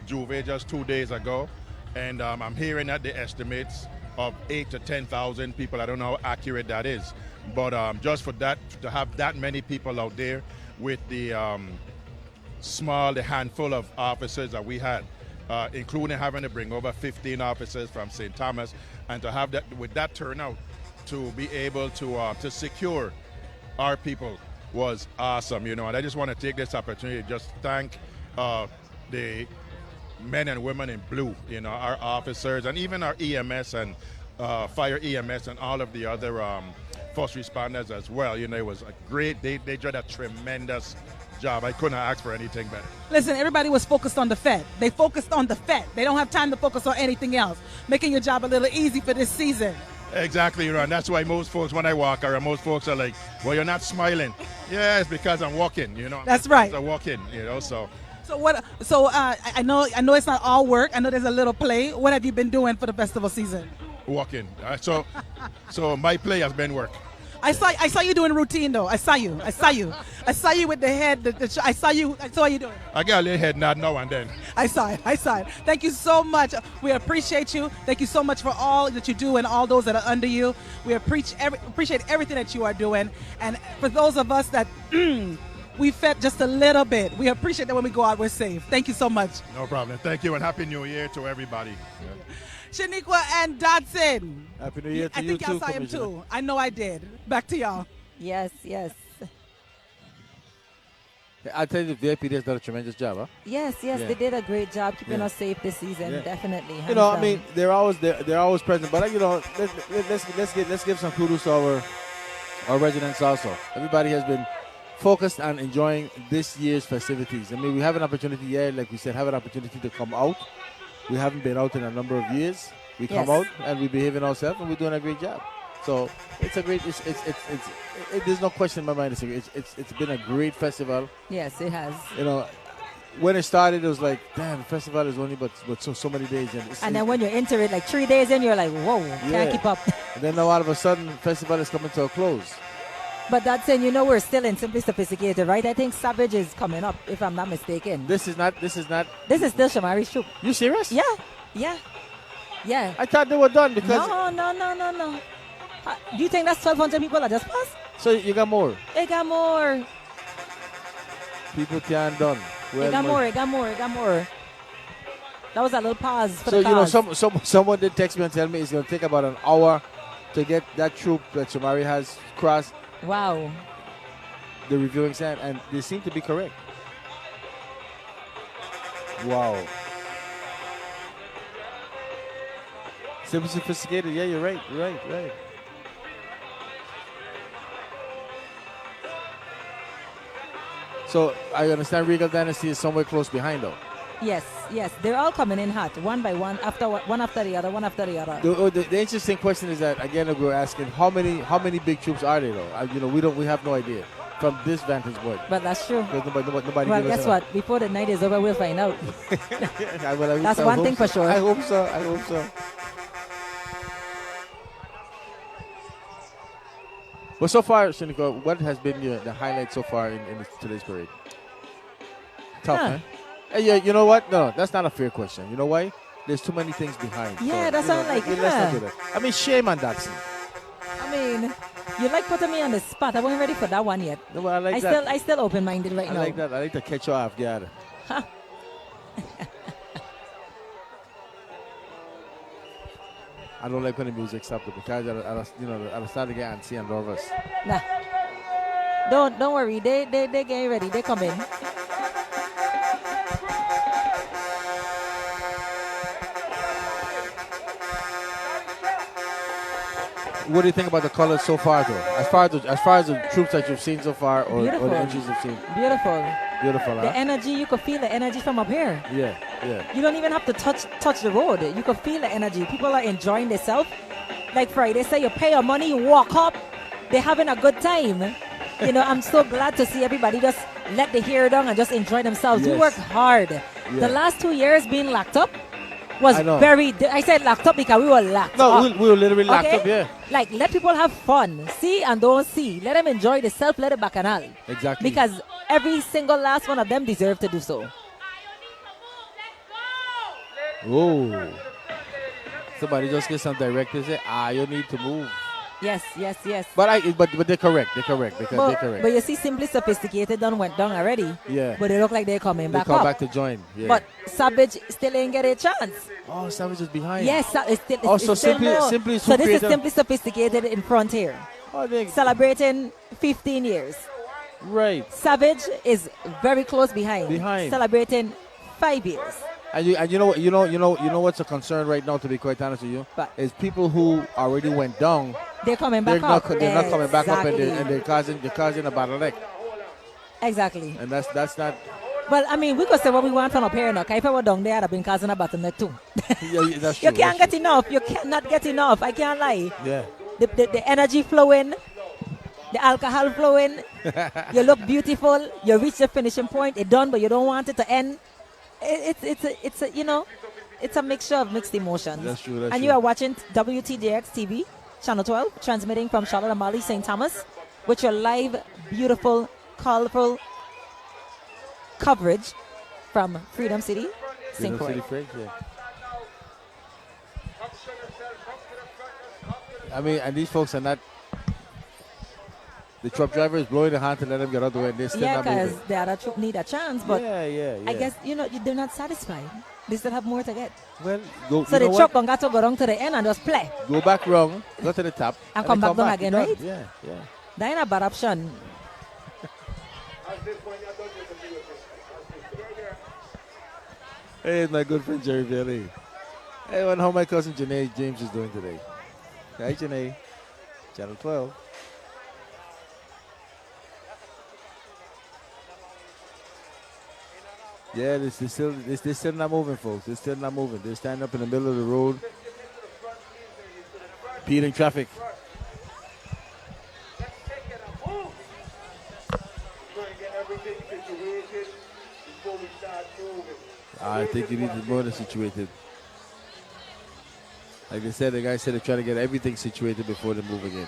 Juve just 2 days ago. And I'm hearing that the estimates of 8,000 to 10,000 people. I don't know how accurate that is. But just for that, to have that many people out there with the handful of officers that we had, including having to bring over 15 officers from St. Thomas, and to have that, with that turnout, to be able to secure our people was awesome, you know. And I just want to take this opportunity to just thank the men and women in blue, you know, our officers, and even our EMS and fire EMS and all of the other first responders as well. You know, it was a great, they did a tremendous job. I couldn't ask for anything better. Listen, everybody was focused on the Fed. They focused on the Fed. They don't have time to focus on anything else, making your job a little easy for this season. Exactly, Ron. That's why most folks, when I walk around, most folks are like, well, you're not smiling. Yeah, it's because I'm walking, you know. That's right. I'm walking, you know, so. So what? So I know it's not all work. I know there's a little play. What have you been doing for the festival season? Walking. So my play has been work. I saw you doing routine though. I saw you with the head. I saw you doing. I got a little head nod now and then. I saw it. Thank you so much. We appreciate you. Thank you so much for all that you do and all those that are under you. We appreciate everything that you are doing. And for those of us that we fed just a little bit, we appreciate that when we go out, we're safe. Thank you so much. No problem. Thank you, and Happy New Year to everybody. Shaniqua and Dodson. Happy New Year to you too. I think y'all saw him too. I know I did. Back to y'all. Yes. I tell you, the VIP has done a tremendous job, huh? Yes, they did a great job keeping us safe this season. Definitely. You know, I mean, they're always present, but you know, let's give some kudos to our residents also. Everybody has been focused on enjoying this year's festivities. I mean, we have an opportunity here, like we said, have an opportunity to come out. We haven't been out in a number of years. We come out and we behaving ourselves, and we're doing a great job. So it's a great. There's no question in my mind. It's been a great festival. Yes, it has. You know, when it started, it was like, damn, the festival is only but so many days, and then when you're into it, like 3 days in, you're like, whoa, can't keep up. And then now all of a sudden, the festival is coming to a close. But that's saying, you know, we're still in Simply Sophisticated, right? I think Savage is coming up, if I'm not mistaken. This is still Shamari's troop. You serious? Yeah. I thought they were done because... No. Do you think that's 1,200 people that just passed? So you got more? It got more. People can't done. It got more. That was a little pause for so, the cause. you know, someone did text me and tell me it's going to take about an hour to get that troop that Shamari has crossed. Wow. The reviewing stand, and they seem to be correct. Wow. Simply Sophisticated, yeah, you're right. So I understand Regal Dynasty is somewhere close behind, though. Yes, they're all coming in hot, one by one, one after the other. The interesting question is that again we're asking how many big troops are there though? We have no idea from this vantage point. But that's true. Nobody well, guess what? Before the night is over, we'll find out. That's one thing for sure. I hope so. Well, so far, Shaniqua, what has been the highlight so far in today's parade? Tough, huh? Hey, you know what? No, that's not a fair question. You know why? There's too many things behind. Yeah, that's what I'm like. Let's not do that. I mean, shame on Dotson. I mean, you like putting me on the spot. I wasn't ready for that one yet. No, but I still open-minded right now. I like that. I like to catch you off guard. Huh. I don't like when the music stops because I'll start to get antsy and nervous. Nah. Don't worry. They getting ready. They coming. what do you think about the colors so far, though? As far as the troops that you've seen so far, or the entries you've seen? Beautiful. Beautiful, huh? The energy, you could feel the energy from up here. Yeah. You don't even have to touch the road. You can feel the energy. People are enjoying themselves. Like Friday, say you pay your money, you walk up, they're having a good time. You know, I'm so glad to see everybody just let the hair down and just enjoy themselves. Yes. We worked hard. Yeah. The last 2 years being locked up was I know. I said locked up because we were locked No, up. we were literally locked up, yeah. Like, let people have fun. See and don't see. Let them enjoy themselves. Let it bacchanal. Exactly. Because every single last one of them deserve to do so. Oh. Somebody just get some directives. Say, you need to move. Yes. But they're correct. They're correct. They're correct. But you see, Simply Sophisticated done went down already. Yeah. But they look like they're coming They back come up. back to join. Yeah. But Savage still ain't get a chance. Oh, Savage is behind. Yes, it's still. Oh, it's so still Simply- more. Simply is So who this is created- Simply Sophisticated in front here. Oh, celebrating 15 years. Right. Savage is very close behind. Celebrating 5 years. And you know what's a concern right now, to be quite honest with you, is people who already went down. They're coming back up. They're not coming back up, Exactly. and they're causing a bottleneck. Exactly. And that's not. Well, I mean, we could say what we want from up here now. If I were down there, I'd have been causing a bottleneck too. Yeah, that's true. You can't get enough. You cannot get enough. I can't lie. Yeah. The energy flowing, the alcohol flowing. You look beautiful. You reach the finishing point. It's done, but you don't want it to end. It's a mixture of mixed emotions. That's true. And you are watching WTJX TV, Channel 12, transmitting from Charlotte Amalie, St. Thomas, with your live, beautiful, colorful coverage from Freedom City, St. Croix. I mean, and these folks are not. The truck driver is blowing the horn to let them get out the way, and they're still not because moving. the other troop need a chance, but Yeah. I guess they're not satisfied. They still have more to get. Well, So the truck got to go down to the end and just play Go back wrong, go to the top, and come then back down again, Done. right? Yeah. That ain't a bad option. Hey, it's my good friend Jerry Bailey. Hey, I wonder how my cousin Janae James is doing today. Hi, Janae. Channel 12. Yeah, they're still not moving, folks. They're still not moving. They're standing up in the middle of the road, impeding traffic. I think you need to be more than situated. Like they said, the guy said they're trying to get everything situated before they move again.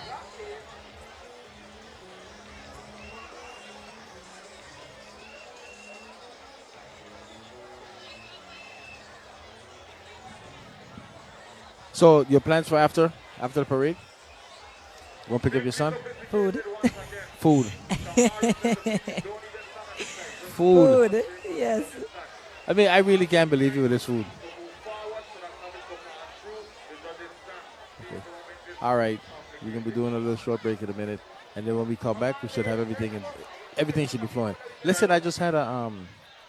So your plans for after the parade? Want to pick up your son? Food. Food. Food. Yes. I mean, I really can't believe you with this food. Okay. All right. We're going to be doing a little short break in a minute. And then when we come back, we should have everything. And everything should be flowing. Listen, I just had a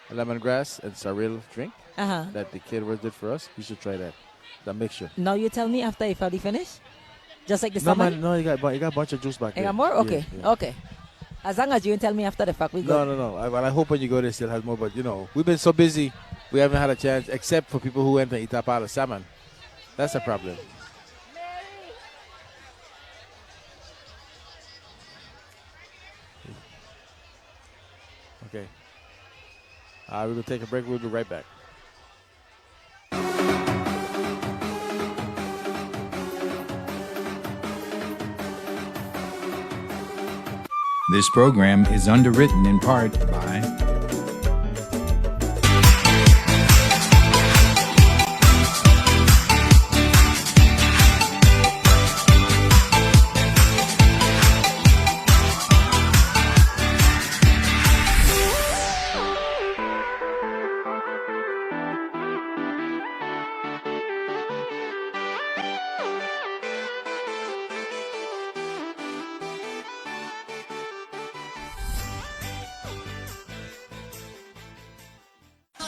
lemongrass and sorrel drink that the caterers did for us. You should try that. The mixture. Now you tell me after if already finished? Just like the No, summer? man, no, you got a bunch of juice back You there. got more? Yeah, Okay. yeah. Okay. As long as you tell me after the fact, we go. No. I hope when you go there, it still has more. But, we've been so busy, we haven't had a chance, except for people who went to eat up all the salmon. That's a problem. Okay. We're going to take a break. We'll be right back. This program is underwritten in part by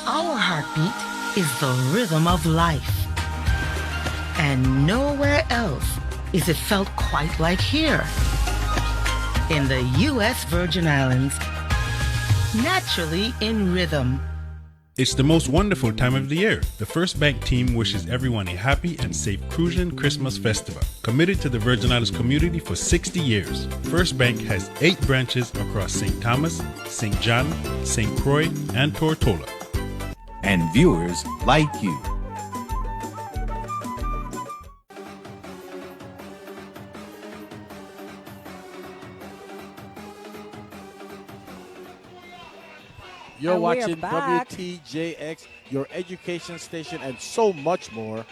Our heartbeat is the rhythm of life. And nowhere else is it felt quite like here in the U.S. Virgin Islands, naturally in rhythm. It's the most wonderful time of the year. The First Bank team wishes everyone a happy and safe Crucian Christmas festival. Committed to the Virgin Islands community for 60 years. First Bank has 8 branches across St. Thomas, St. John, St. Croix, and Tortola. And viewers like you. You're And we're watching back. WTJX, your education station, and so much more.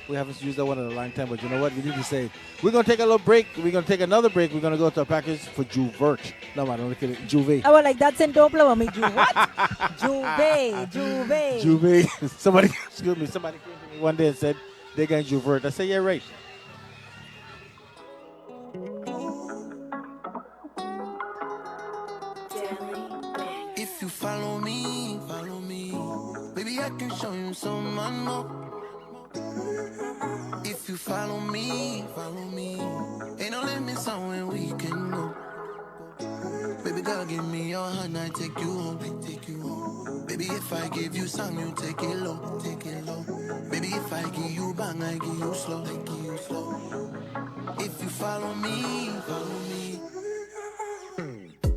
We haven't used that one in a long time, but you know what? We need to say, we're going to take a little break. We're going to take another break. We're going to go to a package for Juvert. No, man, I'm look at it. Juve. I was like, that's in Dobla when me Juve. What? Juve. Juve. Somebody, excuse me, somebody came to me one day and said, they're going Juvert. I said, yeah, right. If you follow me, baby, I can show you some more. If you follow me, ain't no limits on where we can go. Baby girl, give me your hand, I take you home. Baby, if I give you some, you take it low. Baby, if I give you bang, I give you slow. If you follow me,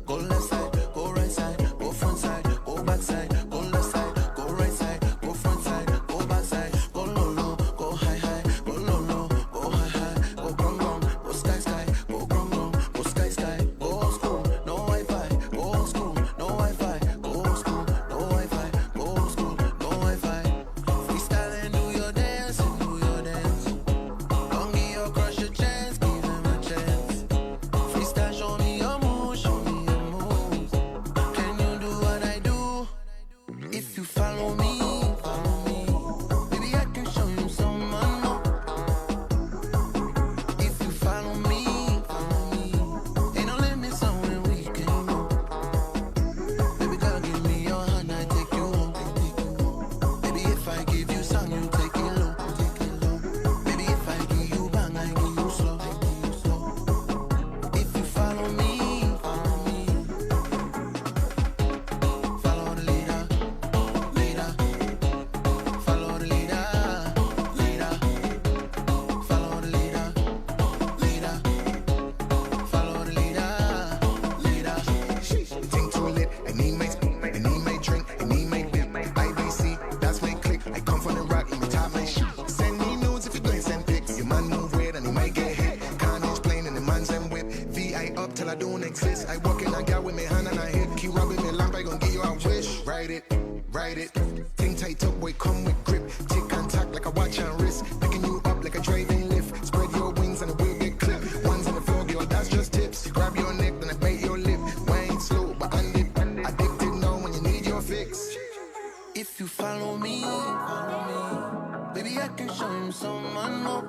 go left side, go right side, go front side, go back side, go left side, go right side, go front side, go back side, go low low, go high high, go low low, go high high, go grum grum, go sky sky, go grum grum, go sky sky, go old school, no Wi-Fi, go old school, no Wi-Fi, go old school, no Wi-Fi, go old school, no Wi-Fi. Freestyle and do your dance, Don't give your crush a chance, give him a chance. Freestyle, show me your moves, show me your moves. Can you do what I do? If you follow me, baby, I can show you some more. If you follow me, ain't no limits on where we can go. Baby girl, give me your hand, I take you home. Baby, if I give you some, you take it low. Baby, if I give you bang, I give you slow. If you follow me, follow the leader. Follow the leader. Follow the leader. Follow the leader. Think too lit, and he may drink, and he may bip. IBC, that's my click. I come from the rock, in the top my shit. Send me nudes if you don't send pics. Your man move weird and he might get hit. Carnage plane and the man's them whip. VI up till I don't exist. I walk in, I got with my hand and I hit. Keep rubbing me lamp, I gon' give you a wish. Ride it. Think tight up, boy, come with grip. Tick and tack like a watch and wrist. Picking you up like a driving lift. Spread your wings and it will get clipped. Ones on the floor, girl, that's just tips. Grab your neck, then I bite your lip. Wine slow, but addicted now when you need your fix. If you follow me, baby, I can show you some more.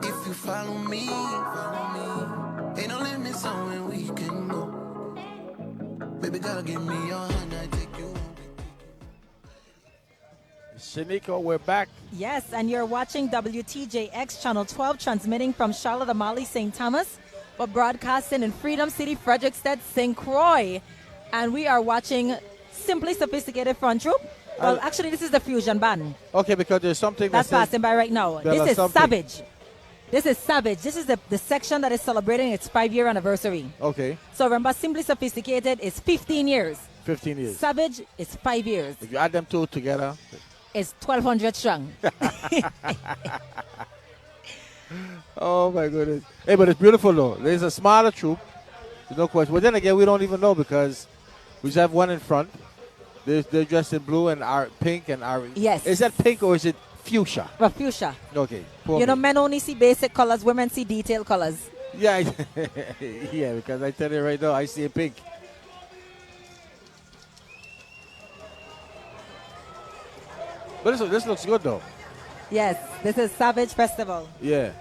If you follow me, ain't no limits on where we can go. Baby girl, give me your hand, I take you. Shaniqua, we're back. Yes, and you're watching WTJX Channel 12, transmitting from Charlotte Amalie, St. Thomas, but broadcasting in Freedom City, Frederickstead, St. Croix. And we are watching Simply Sophisticated Front Troop. Well, actually, this is the Fusion Band. Okay, because there's something That's that says passing by right now. Bella This is something. Savage. This is Savage. This is the section that is celebrating its 5-year anniversary. Okay, So remember, Simply Sophisticated is 15 years. 15 years. Savage is 5 years. If you add them two together, It's 1,200 strong. oh my goodness. Hey, but it's beautiful though. There's a smaller troop. There's no question. But then again, we don't even know because we just have one in front. They're dressed in blue and our pink and our. Yes. Is that pink or is it fuchsia? Well, fuchsia. Okay. You know, men only see basic colors, women see detailed colors. Yeah, yeah. Because I tell you right now, I see a pink. But this looks good though. Yes, this is Savage Festival. Yeah.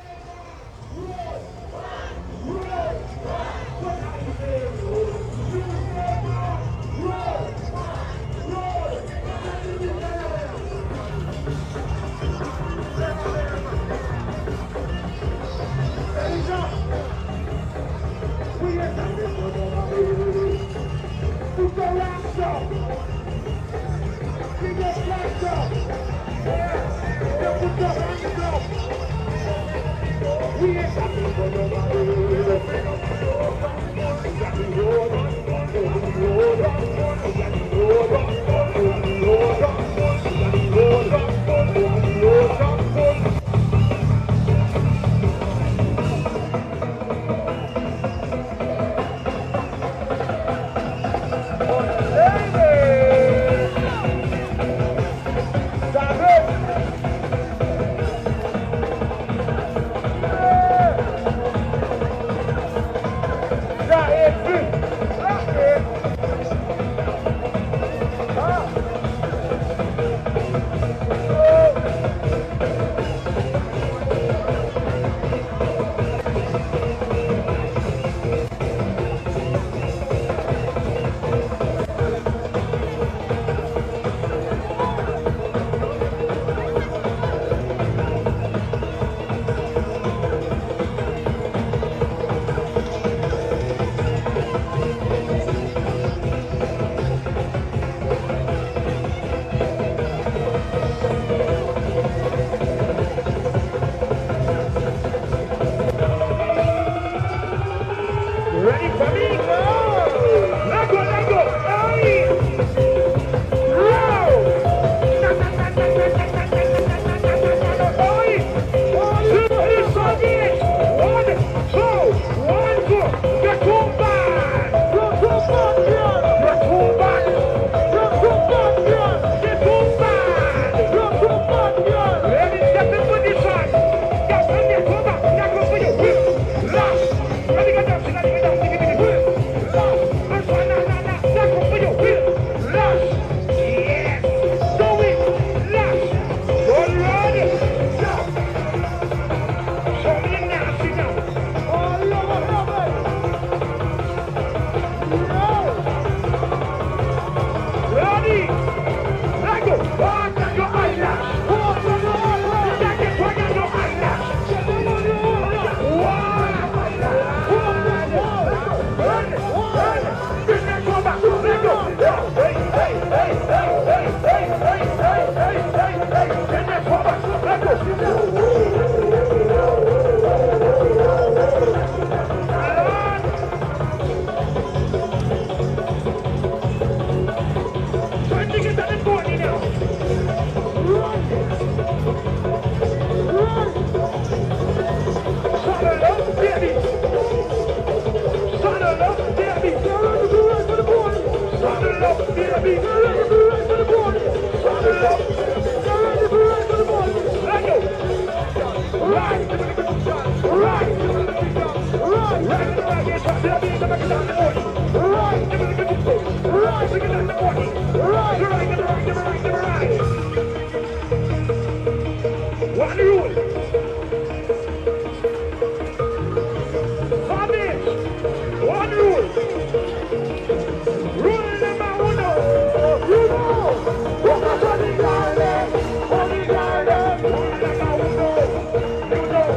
One rule. One rule. Rule number one. You know. Focus on the garden. On the garden. Rule number one. You know.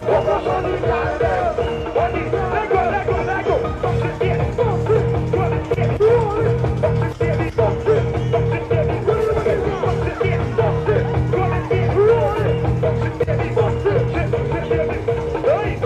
Focus on the garden. On the let go, let go, let go. Box it here. Box it. Go and get it. Roll it. Box it here. Box it. Box it here. Roll it again. Box it here. Box it. Go and get it. Roll it. Box it here. Box it. Hey.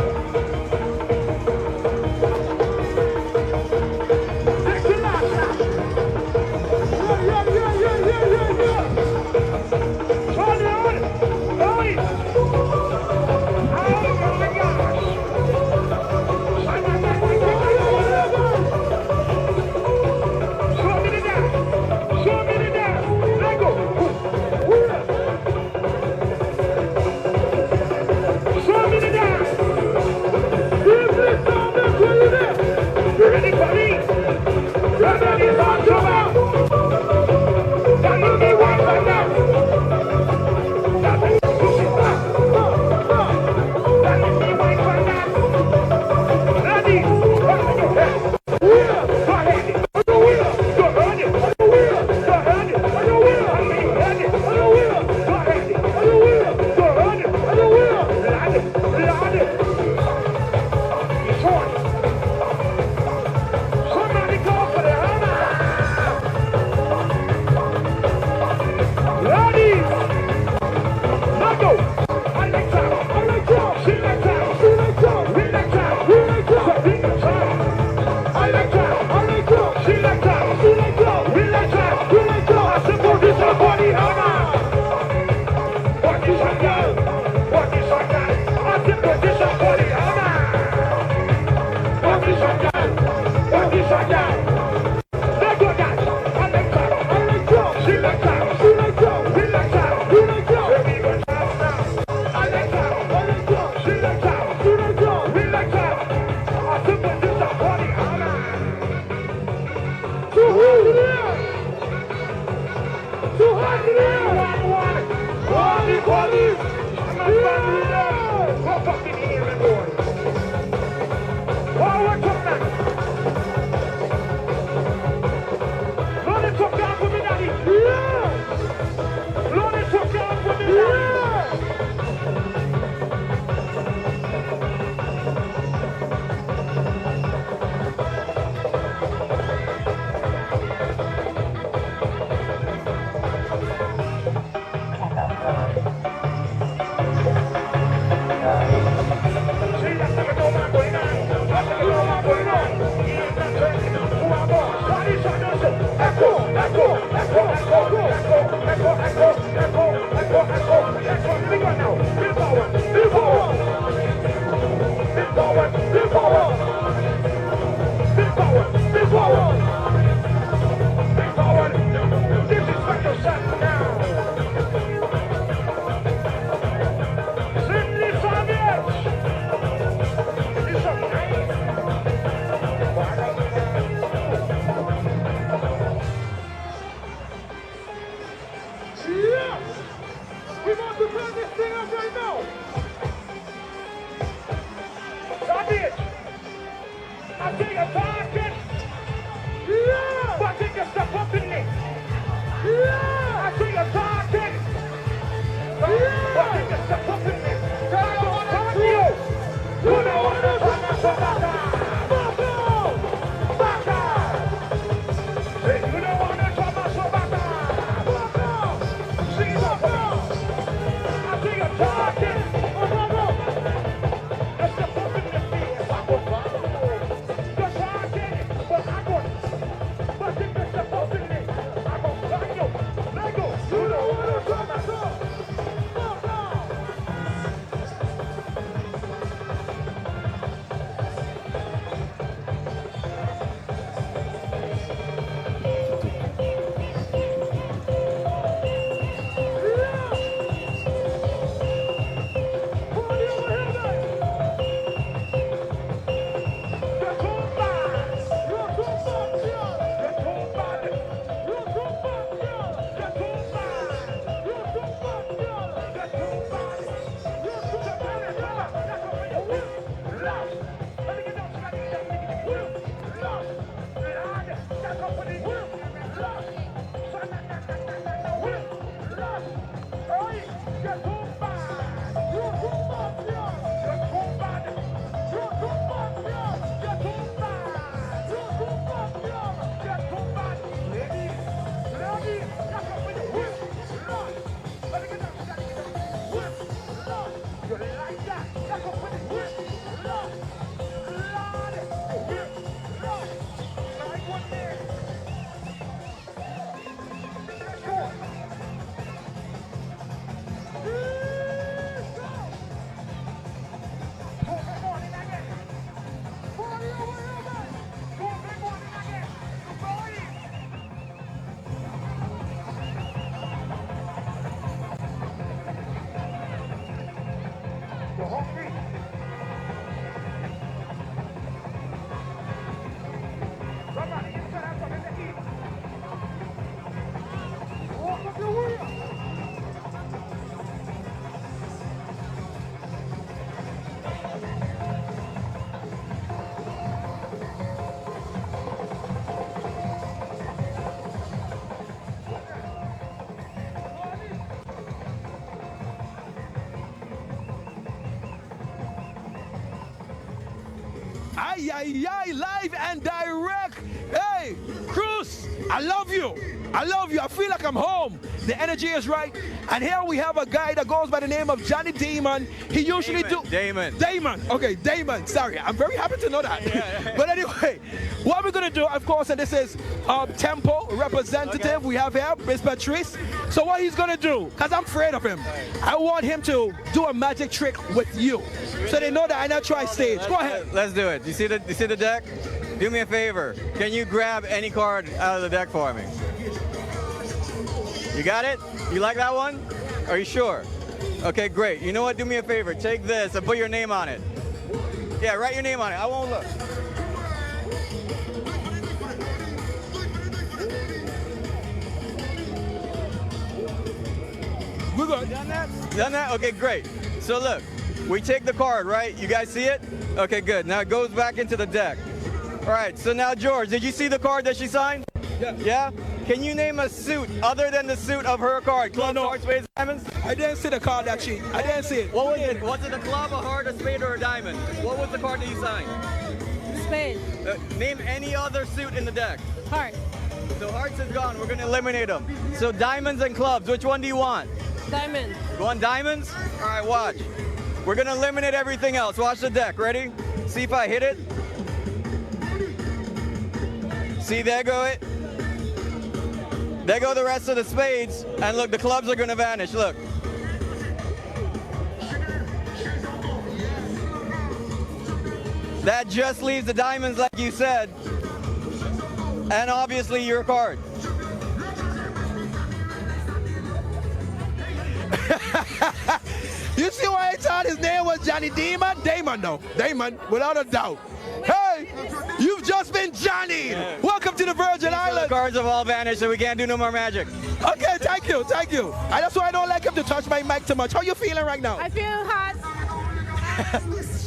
Live and direct. Hey, Cruz, I love you. I love you. I feel like I'm home. The energy is right. And here we have a guy that goes by the name of Johnny Damon. He usually Damon. Okay, Damon. Sorry, I'm very happy to know that. But anyway, what we're going to do, of course, and this is Tempo representative. We have here, Miss Patrice. So what he's going to do, because I'm afraid of him, I want him to do a magic trick with you. So they know that I not try stage. Go ahead. Let's do it. You see the deck? Do me a favor. Can you grab any card out of the deck for me? You got it? You like that one? Are you sure? Okay, great. You know what? Do me a favor. Take this and put your name on it. Yeah, write your name on it. I won't look. We're good. Done that? Done that? Okay, great. So look, we take the card, right? You guys see it? Okay, good. Now it goes back into the deck. All right, so now George, did you see the card that she signed? Yeah. Yeah? Can you name a suit other than the suit of her card? Club, heart, spades, diamonds? I didn't see the card that she. I didn't see it. What was it? Was it a club, a heart, a spade, or a diamond? What was the card that you signed? Spade. Name any other suit in the deck. Heart. So hearts is gone. We're going to eliminate them. So diamonds and clubs, which one do you want? Diamond. You want diamonds? All right, watch. We're going to eliminate everything else. Watch the deck. Ready? See if I hit it. See, there go it. There go the rest of the spades. And look, the clubs are going to vanish. Look. That just leaves the diamonds like you said. And obviously your card. You see why I thought his name was Johnny Damon? Damon, though. Damon, without a doubt. Hey, you've just been Johnny. Yeah. Welcome to the Virgin Islands. The cards have all vanished, so we can't do no more magic. Okay, thank you, thank you. And that's why I don't like him to touch my mic too much. How you feeling right now? I feel hot.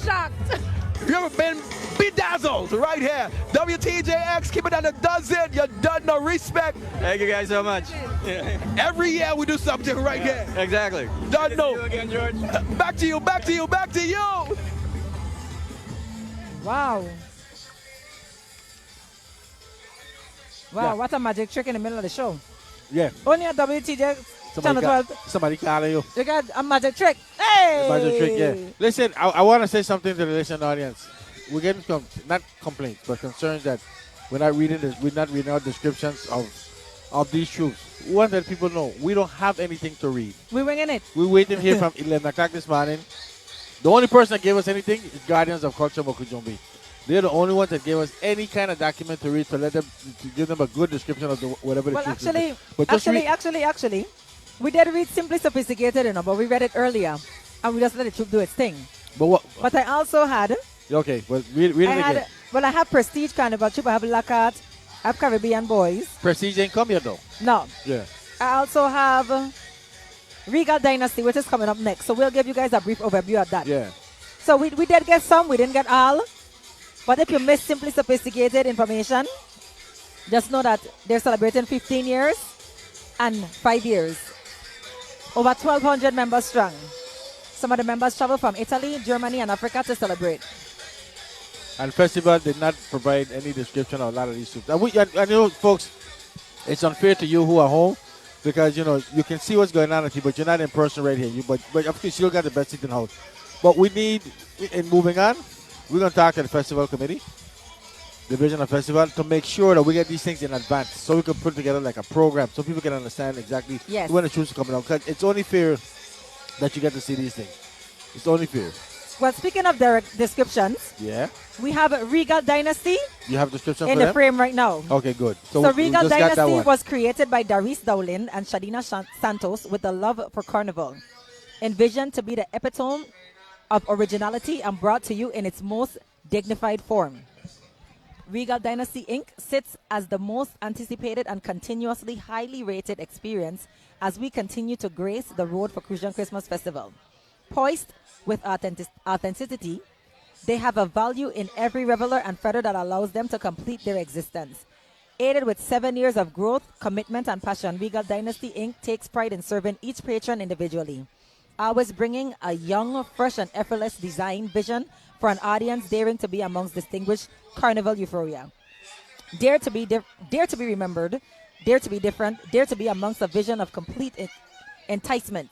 Shocked. You've been bedazzled right here. WTJX, keep it on a dozen. You done no respect. Thank you guys so much. Every year we do something right here. Exactly. Done no. See you again, George. Back to you, back to you, back to you. Wow. Wow, Yeah. what a magic trick in the middle of the show. Yeah. Only at WTJ Channel 12. Somebody calling you. You got a magic trick. Hey! Magic trick, yeah. Listen, I want to say something to the listening audience. We're getting not complaints, but concerns that we're not reading out descriptions of these troops. We want that people know we don't have anything to read. We're winging it. We're waiting here from 11 o'clock this morning. The only person that gave us anything is Guardians of Culture Mokujumbi. They're the only ones that gave us any kind of document to read to give them a good description of whatever the Well, truth actually, is. But just read- actually, we did read Simply Sophisticated, but we read it earlier, and we just let the troop do its thing. But I also had. Okay, well, read it again. I have Prestige Carnival Troop. I have Lockhart. I have Caribbean Boys. Prestige ain't come yet, though. No. Yeah. I also have Regal Dynasty, which is coming up next. So we'll give you guys a brief overview of that. Yeah. So we did get some. We didn't get all. But if you missed Simply Sophisticated information, just know that they're celebrating 15 years and 5 years. Over 1,200 members strong. Some of the members travel from Italy, Germany, and Africa to celebrate. And festival did not provide any description of a lot of these soups. And I know, folks, it's unfair to you who are home because, you can see what's going on with you, but you're not in person right here. But of course, you still got the best seat in the house. But we need, in moving on, we're going to talk to the festival committee, division of festival, to make sure that we get these things in advance so we can put together like a program so people can understand exactly when the troops are coming out. Because it's only fair that you get to see these things. It's only fair. Well, speaking of their descriptions, Yeah. we have Regal Dynasty You have a description in for the them? frame right now. Okay, good. So we Regal just got that Dynasty one. was created by Darice Dowlin and Shadina Santos with a love for carnival. Envisioned to be the epitome of originality and brought to you in its most dignified form. Regal Dynasty Inc. sits as the most anticipated and continuously highly rated experience as we continue to grace the road for Crucian Christmas Festival. Poised with authenticity, they have a value in every reveler and feather that allows them to complete their existence. Aided with 7 years of growth, commitment, and passion, Regal Dynasty Inc. takes pride in serving each patron individually. Always bringing a young, fresh, and effortless design vision for an audience daring to be amongst distinguished carnival euphoria. Dare to be remembered, dare to be different, dare to be amongst a vision of complete enticement.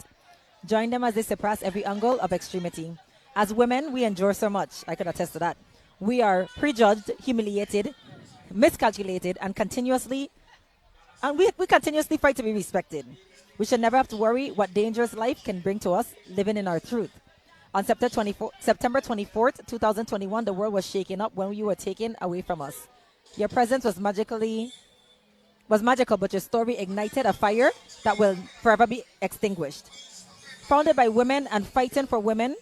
Join them as they surpass every angle of extremity. As women, we endure so much. I can attest to that. We are prejudged, humiliated, miscalculated, and we continuously fight to be respected. We should never have to worry what dangerous life can bring to us living in our truth. On September 24th, 2021, the world was shaken up when you were taken away from us. Your presence was magical, but your story ignited a fire that will forever be extinguished. Founded by women and fighting for women,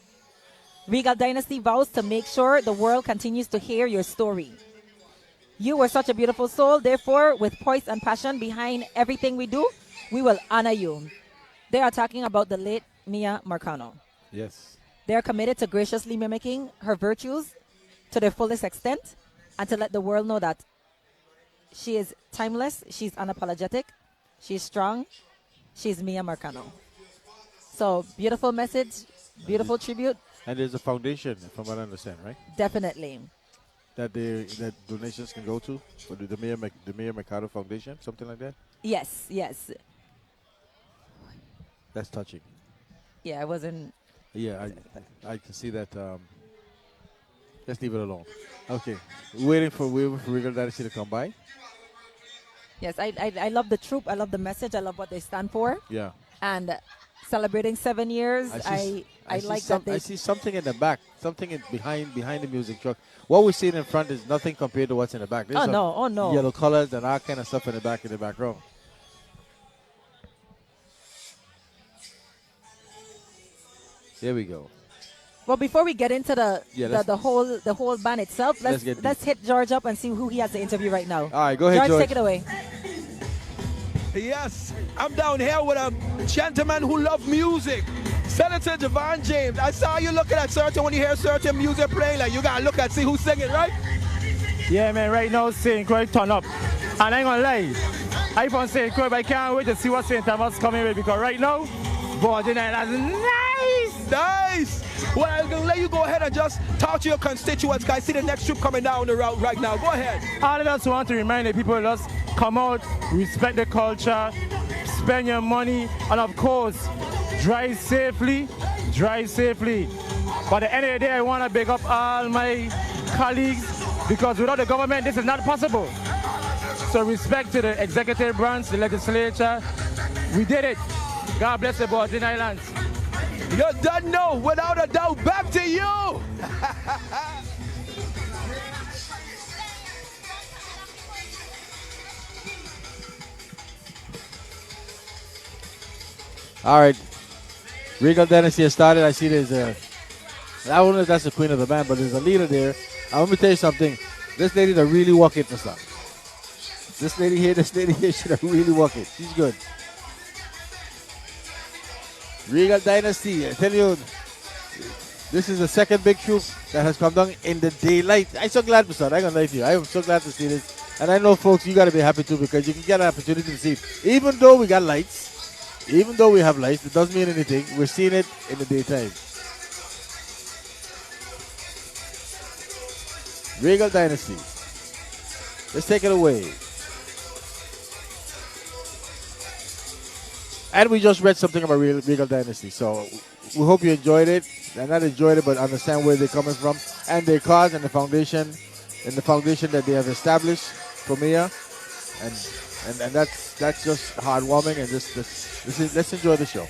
Regal Dynasty vows to make sure the world continues to hear your story. You were such a beautiful soul, therefore, with poise and passion behind everything we do, we will honor you. They are talking about the late Mia Marcano. Yes. They are committed to graciously mimicking her virtues to their fullest extent and to let the world know that she is timeless, she's unapologetic, she's strong, she's Mia Marcano. So, beautiful message, beautiful tribute. And there's a foundation, from what I understand, right? Definitely. That donations can go to for the Mia Mercado Foundation, something like that. Yes, yes. That's touching. Yeah, I wasn't. Yeah, I can see that. Let's leave it alone. Okay, waiting for Regal Dynasty to come by. Yes, I love the troop. I love the message. I love what they stand for. Yeah. And celebrating 7 years, I like that they. I see something in the back, something behind the music truck. What we're seeing in front is nothing compared to what's in the back. There's Oh no! Yellow colors and all kind of stuff in the back row. There we go. Well, before we get into the whole band itself, let's hit George up and see who he has to interview right now. All right, go ahead, George. Take it away. Yes, I'm down here with a gentleman who loves music. Senator Javon James. I saw you looking at certain when you hear certain music playing, like you gotta look and see who's singing, right? Yeah, man, right now St. Croix turn up. And I ain't gonna lie, I from St. Croix, but I can't wait to see what St. Thomas coming with, because right now, Virgin Islands, nice! Well, I'm gonna let you go ahead and just talk to your constituents, guys. See the next trip coming down the route right now. Go ahead. All of us want to remind the people, just come out, respect the culture, spend your money, and of course, drive safely. But at the end of the day, I want to big up all my colleagues, because without the government, this is not possible. So respect to the executive branch, the legislature. We did it. God bless the Virgin Islands. You done know, without a doubt. Back to you. All right. Regal Dynasty has started. I see there's I don't know if that's the queen of the band, but there's a leader there. Let me tell you something. This lady that really walk it for stuff. This lady here, should have really walk it. She's good. Regal Dynasty, I tell you, this is the second big troop that has come down in the daylight. I'm so glad, Mr. I'm gonna lie to you. I am so glad to see this. And I know, folks, you gotta be happy too, because you can get an opportunity to see it. Even though we got lights, even though we have lights, it doesn't mean anything. We're seeing it in the daytime. Regal Dynasty. Let's take it away. And we just read something about Regal Dynasty, so we hope you enjoyed it. And not enjoyed it, but understand where they're coming from and their cause and the foundation that they have established for Mia. And that's just heartwarming, and let's enjoy the show.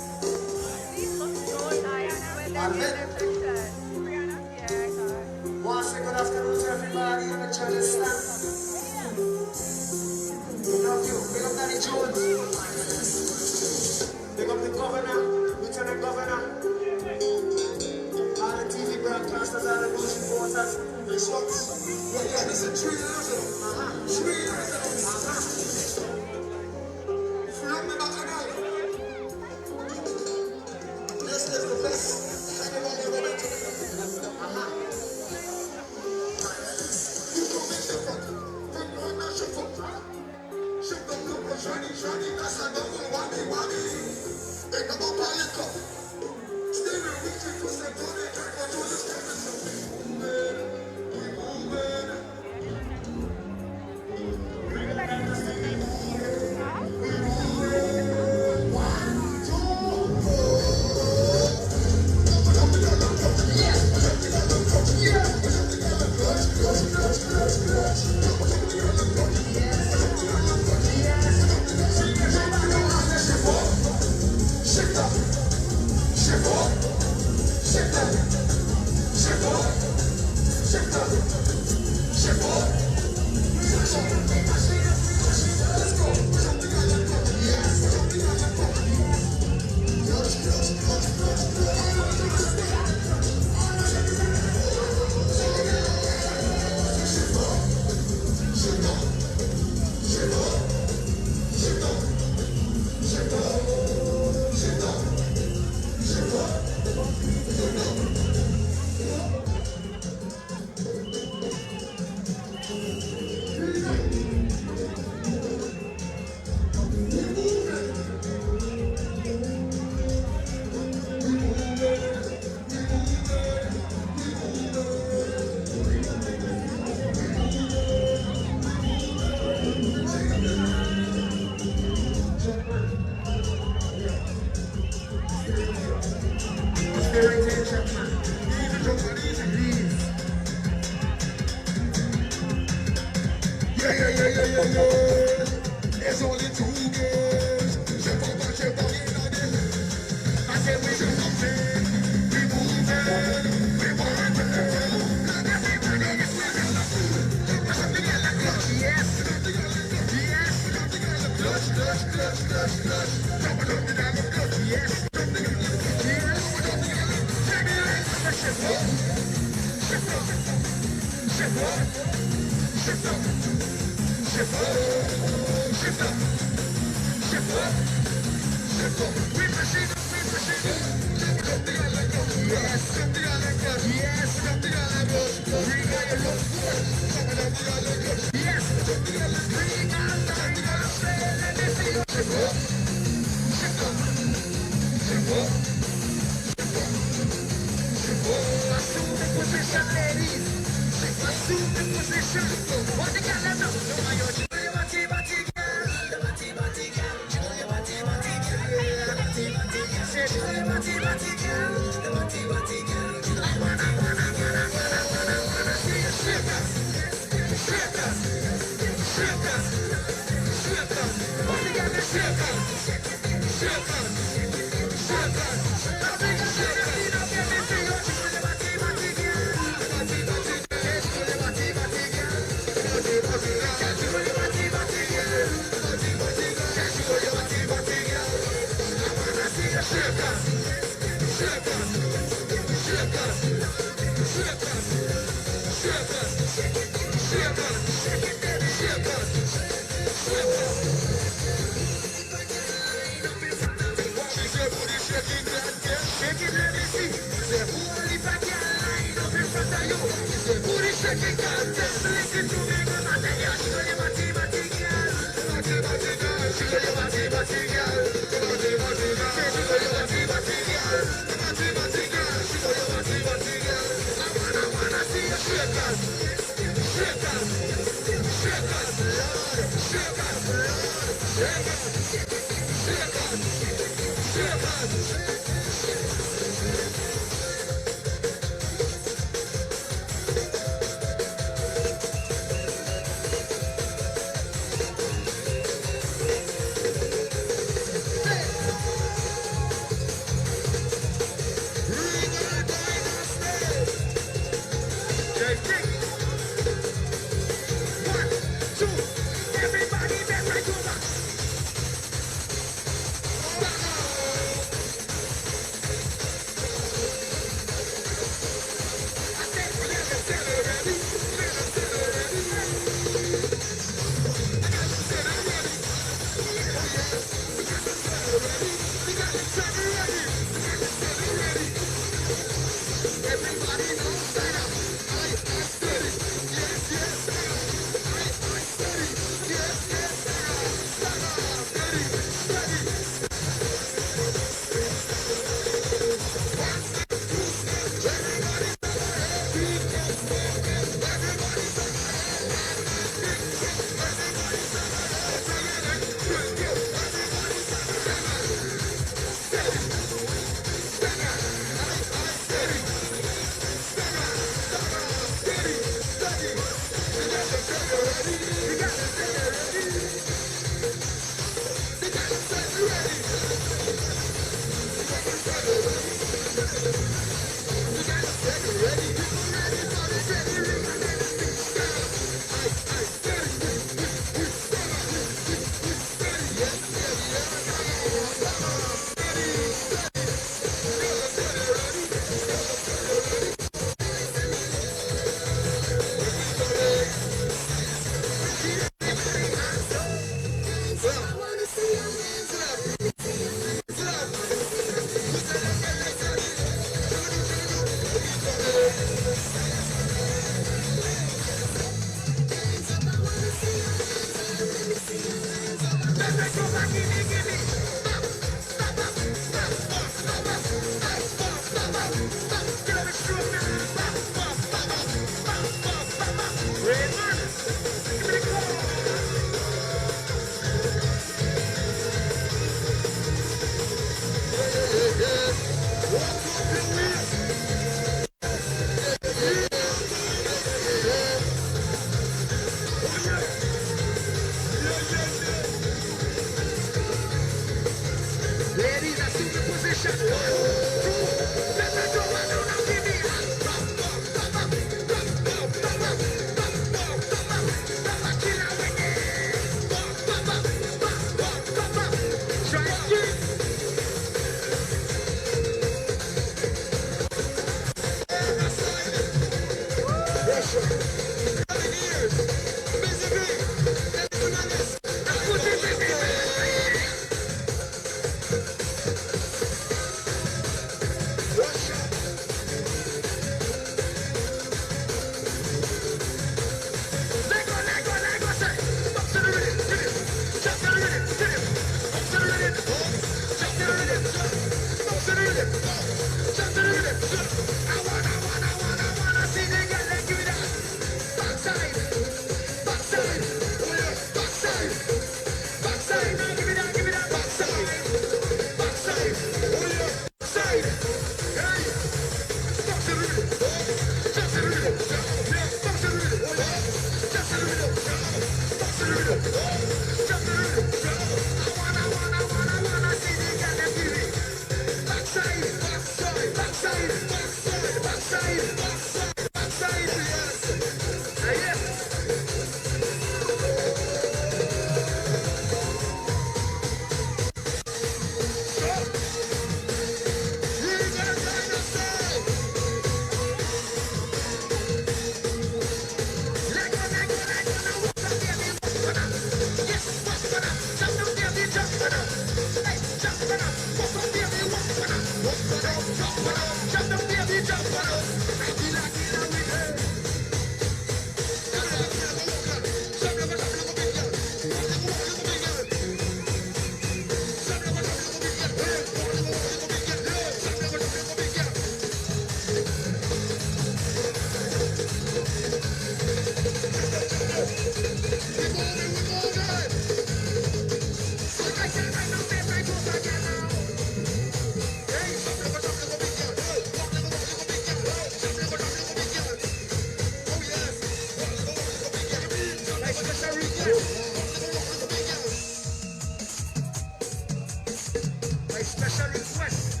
special request.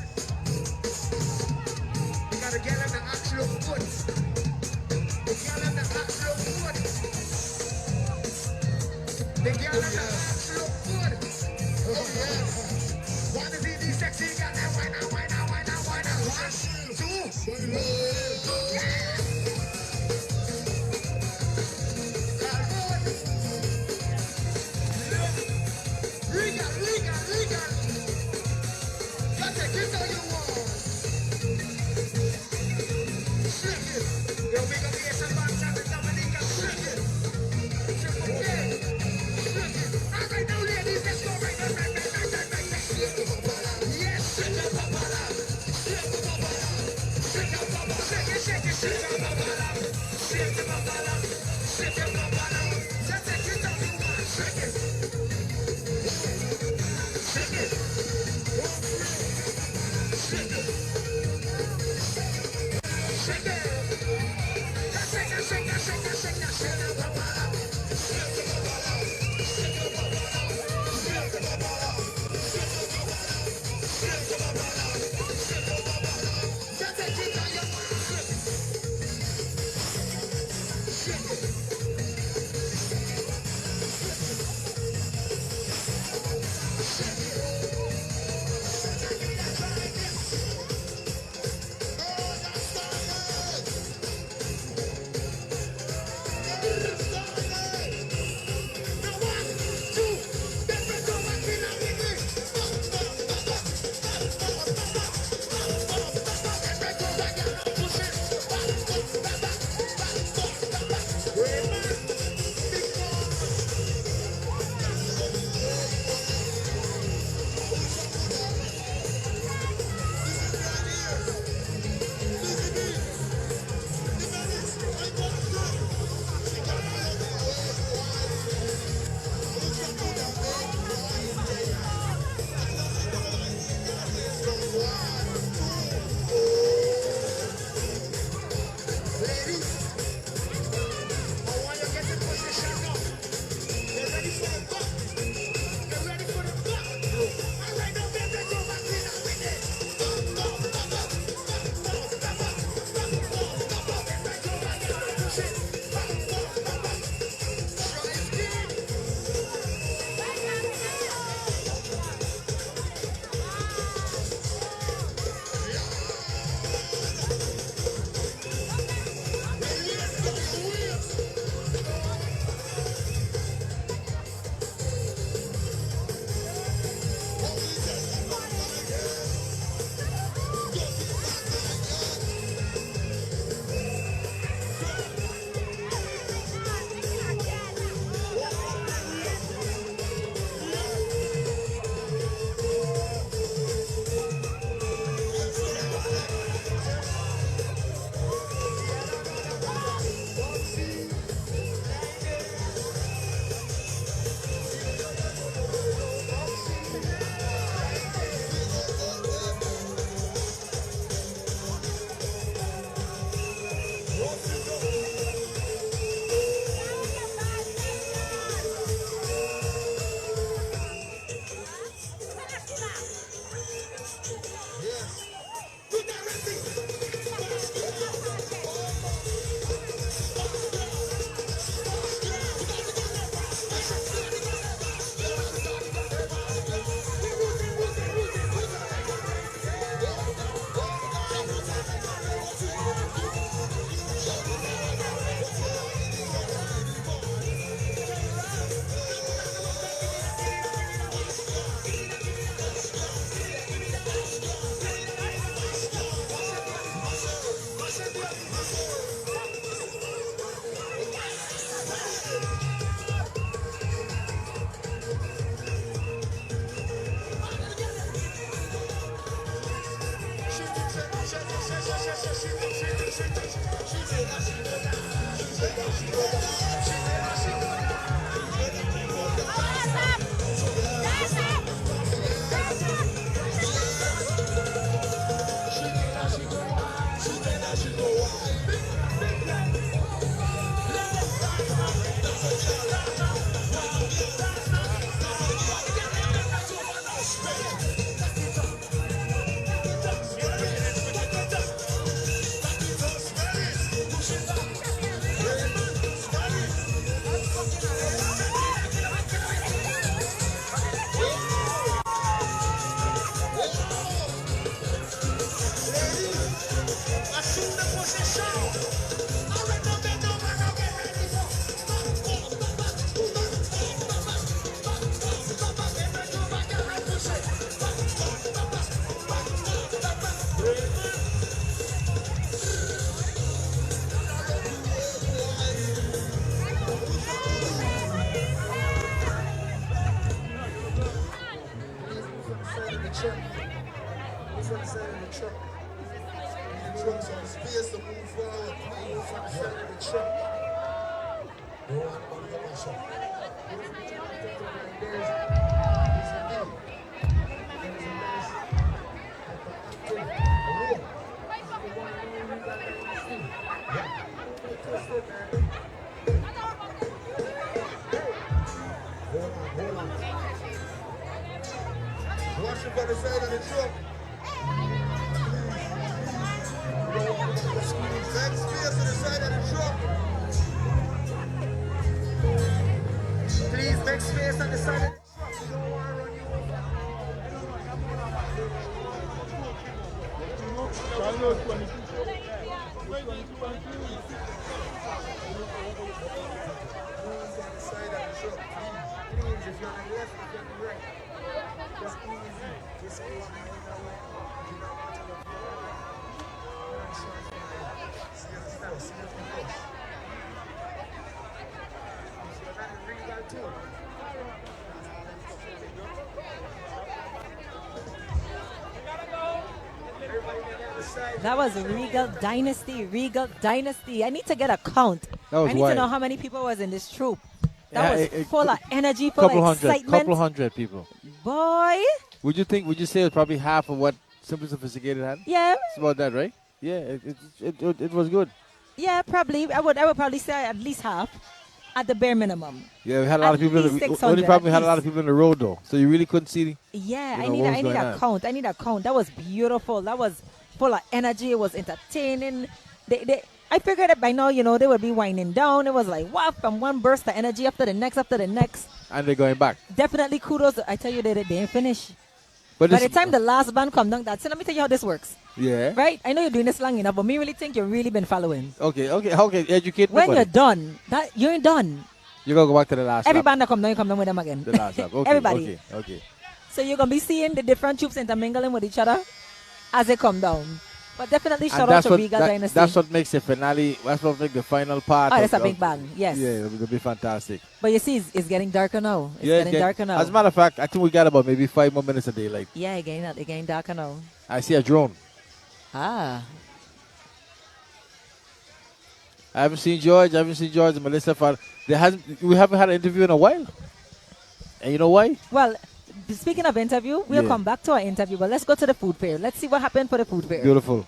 We got a girl in the act look good. The girl in the act look good. The girl in the act look good. Oh yes. Wanna see these sexy girls? Now why not, why not, why not, why not? 1, 2, yeah. Legal, legal, legal. You take it all you want. Shake it. Yo, big up the S&B and the Dominica. Shake it. Triple K. Shake it. All right now, ladies, let's go right now, right, right, right, right, right, right. Shake it, papala. Yes, shake it, papala. Shake it, papala. Shake it, papala. Shake it, shake it, shake it, papala. Shake it, papala. Shake it, papala. Just take it all you want. Shake it. Shake it. Shake it. Shake it. Shake it, shake it, shake it, shake it, shake it, papala. Shake it, papala. Shake it, papala. Shake it, papala. Shake it, papala. Shake it, papala. Just take it all you want. Shake it. truck. What's on the side of the truck? The truck's on space to move forward. What's on the side of the truck? Go on, buddy, get my truck. There's a Watch it by the side of the truck. Make space to the side of the truck. Please make space on the side of the truck. We don't want to run you Please, if you're on the left, if you're on the right, just easy. Just easy. You don't want to look see you slow, see you close. So you're not in regal too. That was Regal Dynasty. Regal Dynasty. I need to get a count. I need to know how many people was in this troop. That was full of energy, full of excitement. Couple hundred people. Boy. Would you say it was probably half of what Simple Sophisticated had? Yeah. It's about that, right? Yeah, it was good. Yeah, probably. I would probably say at least half, at the bare minimum. Yeah, we had a lot of people. Only problem, we had a lot of people in the road though, so you really couldn't see. Yeah, I need a count. I need a count. That was beautiful. That was full of energy. It was entertaining. I figured that by now, they would be winding down. It was like, wow, from one burst of energy after the next, And they're going back. Definitely kudos. I tell you, they didn't finish. But by the time the last band come down, let me tell you how this works. Yeah. Right? I know you're doing this long enough, but me really think you've really been following. Okay. Educate me. When you're done, you ain't done. You're going to go back to the last Every lap. band that come down, you come down with them again. The last lap. Okay. Everybody. Okay. So you're going to be seeing the different troops intermingling with each other as they come down. But definitely shout out to Regal Dynasty. That's what makes the finale. That's what makes the final part. Oh, that's a big bang. Yes. Yeah, it'll be fantastic. But you see, it's getting darker now. It's getting darker now. As a matter of fact, I think we got about maybe 5 more minutes of daylight. Yeah, it's getting darker now. I see a drone. Ah. I haven't seen George. And Melissa. We haven't had an interview in a while. And you know why? Well, speaking of interview, we'll come back to our interview, but let's go to the food fair. Let's see what happened for the food fair. Beautiful.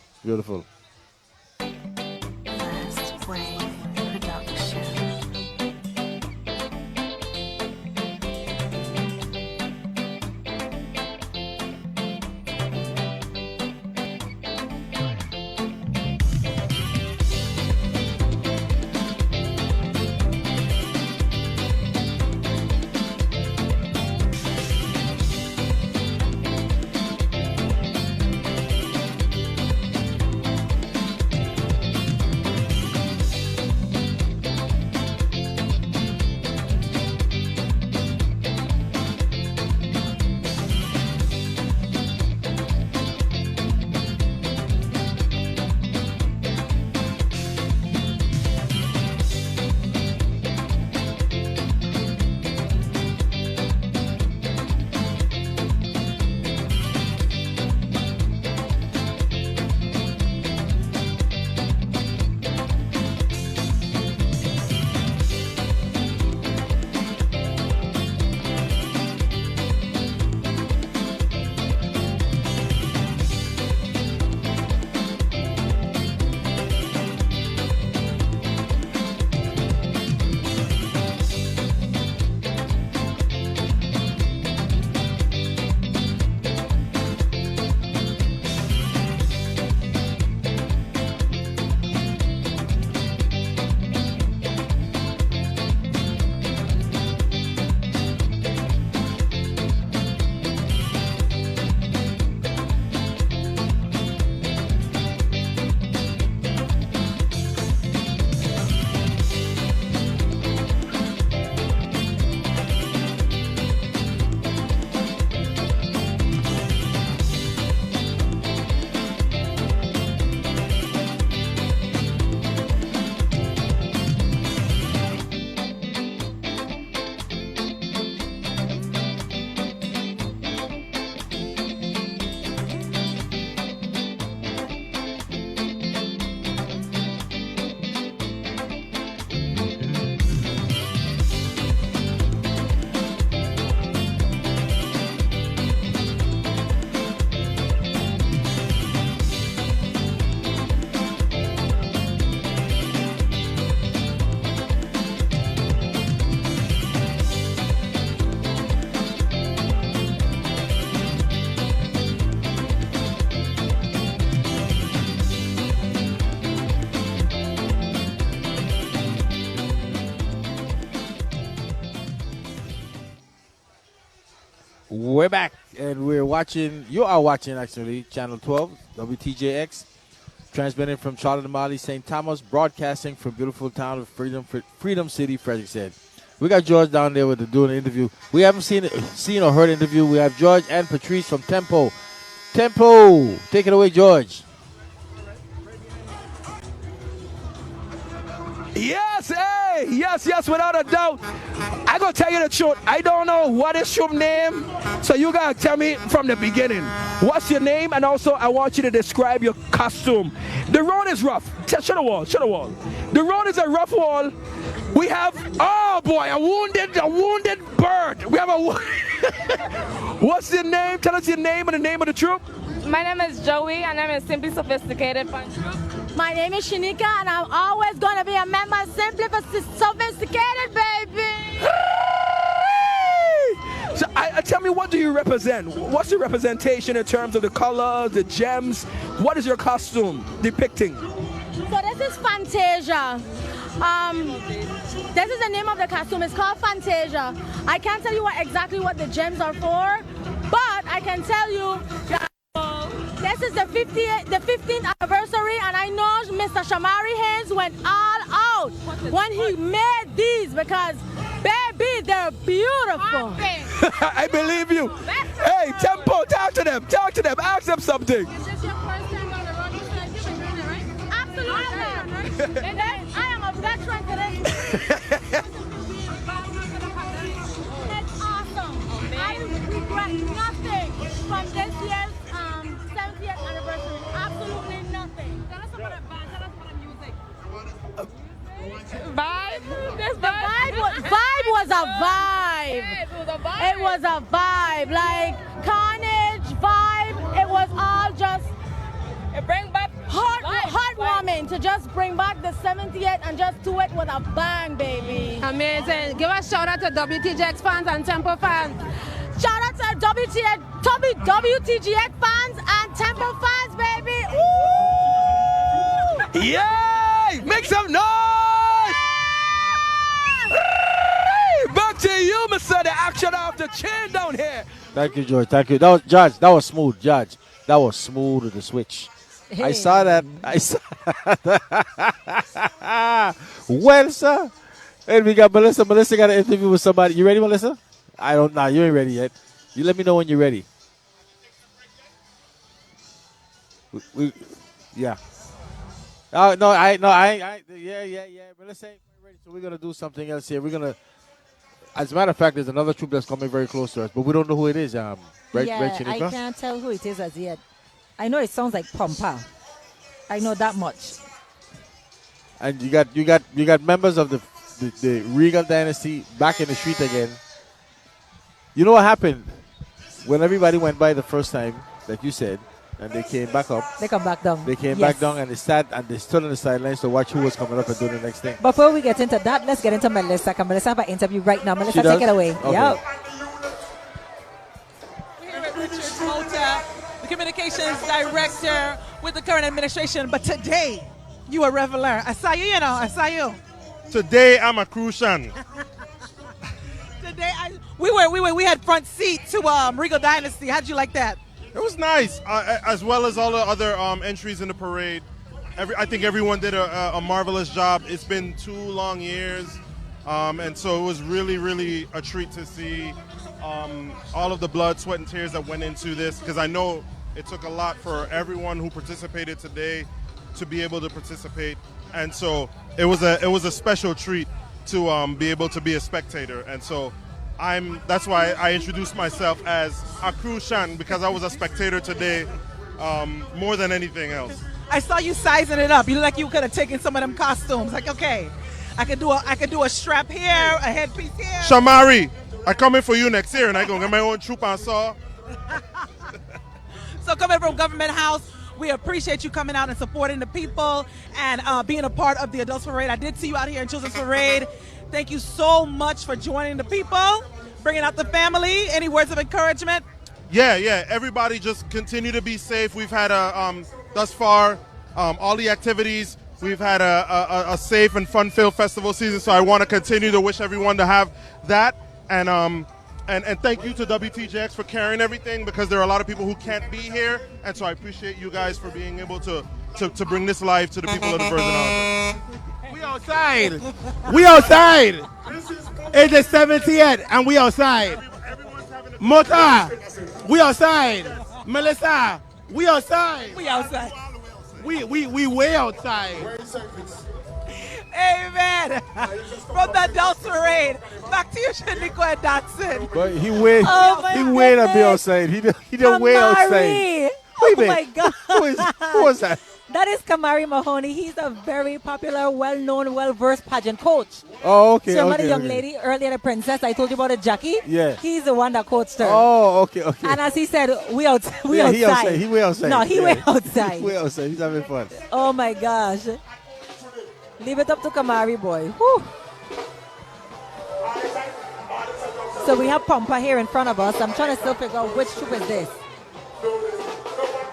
We're back, and we're watching. You are watching, actually, Channel 12, WTJX, transmitting from Charlotte Amalie, St. Thomas, broadcasting from beautiful town of Freedom City, Frederiksted. We got George down there doing an interview. We haven't seen or heard an interview. We have George and Patrice from Tempo. Tempo, take it away, George. Yes, hey, yes, without a doubt. I gonna tell you the truth. I don't know what is your name, so you gotta tell me from the beginning. What's your name? And also, I want you to describe your costume. The road is rough. Show the wall. The road is a rough wall. We have, oh boy, a wounded bird. We have a. What's your name? Tell us your name and the name of the troop. My name is Joey, and I'm a Simply Sophisticated fan troop. My name is Shanika, and I'm always going to be a member of Simply Sophisticated, baby. So, tell me, what do you represent? What's your representation in terms of the colors, the gems? What is your costume depicting? So this is Fantasia. This is the name of the costume. It's called Fantasia. I can't tell you exactly what the gems are for, but I can tell you that this is the 15th anniversary, and I know Mr. Shamari Haynes went all out when he made these because, baby, they're beautiful. I believe you. Hey, Tempo, talk to them. Ask them something. Is this your first time on the road? You've been doing it, right? Absolutely. And then I am a veteran to this. It's awesome. I regret nothing from this year's 70th anniversary. Absolutely nothing. Tell us about the band. Tell us about the music. Vibe? Vibe was a vibe. Yes, it was a vibe. It was a vibe. Like Carnage vibe. It was all just. It brings back heartwarming to just bring back the 70th and just do it with a bang, baby. Amazing. Give a shout out to WTJX fans and Tempo fans. Shout out to WTGX fans and Tempo fans, baby. Ooh! Yay! Make some noise! Back to you, Mr. The action off the chin down here. Thank you, George. Thank you. That was Judge. That was smooth, Judge. That was smooth with the switch. Hey. I saw that. Well, sir. And we got Melissa. Melissa got an interview with somebody. You ready, Melissa? I don't know. You ain't ready yet. You let me know when you're ready. Yeah. Oh no, I yeah. Melissa ain't ready, so we're gonna do something else here. We're gonna. As a matter of fact, there's another troop that's coming very close to us, but we don't know who it is. Right, I can't tell who it is as yet. I know it sounds like Pompa. I know that much. And you got members of the Regal dynasty back in the street again. You know what happened when everybody went by the first time that you said, and they came back up. They come back down. They came back down and they stood on the sidelines to watch who was coming up and do the next thing. Before we get into that, let's get into Melissa. Melissa have an interview right now. Melissa, take it away. Okay. Yep. We're here with Richard Mota, the communications director with the current administration. But today, you a reveler. I saw you, I saw you. Today, I'm a Crucian. Today, we had front seat to Regal Dynasty. How'd you like that? It was nice, as well as all the other entries in the parade. I think everyone did a marvelous job. It's been 2 long years, and so it was really, really a treat to see all of the blood, sweat, and tears that went into this, because I know it took a lot for everyone who participated today to be able to participate, and so it was a special treat to be able to be a spectator, and so that's why I introduced myself as a Crucian, because I was a spectator today more than anything else. I saw you sizing it up. You look like you could have taken some of them costumes. Like, okay, I could do a strap here, a headpiece here. Shamari, I come in for you next year, and I gonna get my own troop and saw. So coming from Government House, we appreciate you coming out and supporting the people and being a part of the Adults Parade. I did see you out here in Children's Parade. Thank you so much for joining the people, bringing out the family. Any words of encouragement? Yeah. Everybody just continue to be safe. We've had thus far, all the activities. We've had a safe and fun-filled festival season, so I want to continue to wish everyone to have that. And And thank you to WTJX for carrying everything, because there are a lot of people who can't be here, and so I appreciate you guys for being able to bring this live to the people of the Virgin Islands. We outside. We outside. It's the 70th and we outside. Mota, we outside. Melissa, we outside. We outside. We way outside. Amen. From the Adult Parade, back to you, Shaniqua and Dotson. But he wait. Oh he wait to be outside. He didn't wait outside. Kamari. Wait a Oh minute. my God. Who was that? That is Kamari Mahoney. He's a very popular, well-known, well-versed pageant coach. Oh, okay. So remember okay, the young okay. lady earlier, the princess I told you about, the Jackie? Yeah. He's the one that coached her. Oh, okay. And as he said, we outside. Yeah, he outside. He way outside. No, he Yeah. way outside. He way outside. He's having fun. Oh my gosh. Leave it up to Kamari, boy. Whew. So we have Pampa here in front of us. I'm trying to still figure out which troop is this.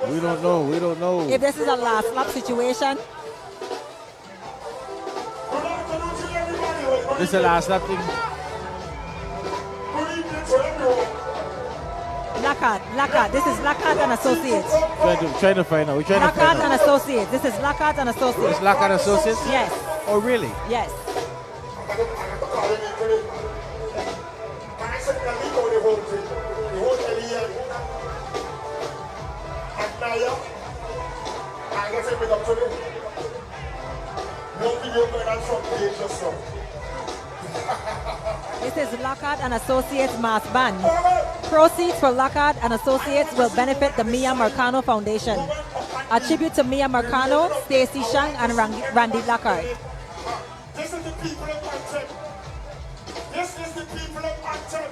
We don't know. We don't know. If this is a last lap situation. This is the last lap thing. Lockhart. This is Lockhart and Associates. Trying to find out. We're trying to Lockhart find and out. Associates. This is Lockhart and Associates. It's Lockhart and Associates? Yes. Oh, really? Yes. This is Lockhart and Associates Mass Band. Proceeds for Lockhart and Associates will benefit the Mia Marcano Foundation. A tribute to Mia Marcano, Stacey Shang, and Randy Lockhart. This is the people of Anthem. This is the people of Anthem.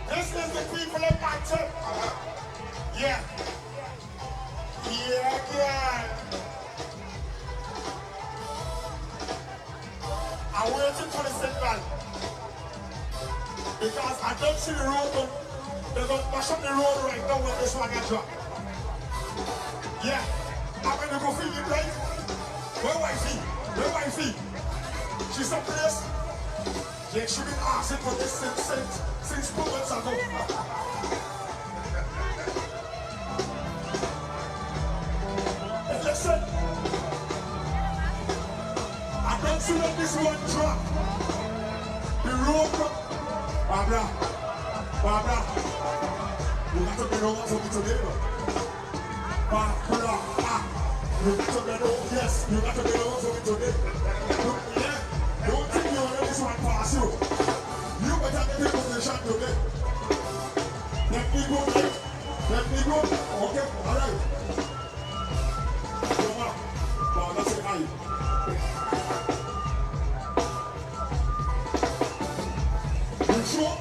This is the people of Anthem. Yeah. Yeah. I'm waiting for the signal. Because I don't see the road, but they're going to mash up the road right now when this one gets dropped. Yeah. I'm going to go feed it right. Where wifey? She's someplace. Yeah, she's been asking for this since 2 months ago. Listen, I don't see that this one drop. The road drop. Barbara, you got to be over for me today, Barbara, you got to be over, yes, you got to be over for me today. Yeah, don't think you want this one pass you. You better get in position today. Let me go, right? Let me go. Okay, all right. Barbara, say hi. You sure?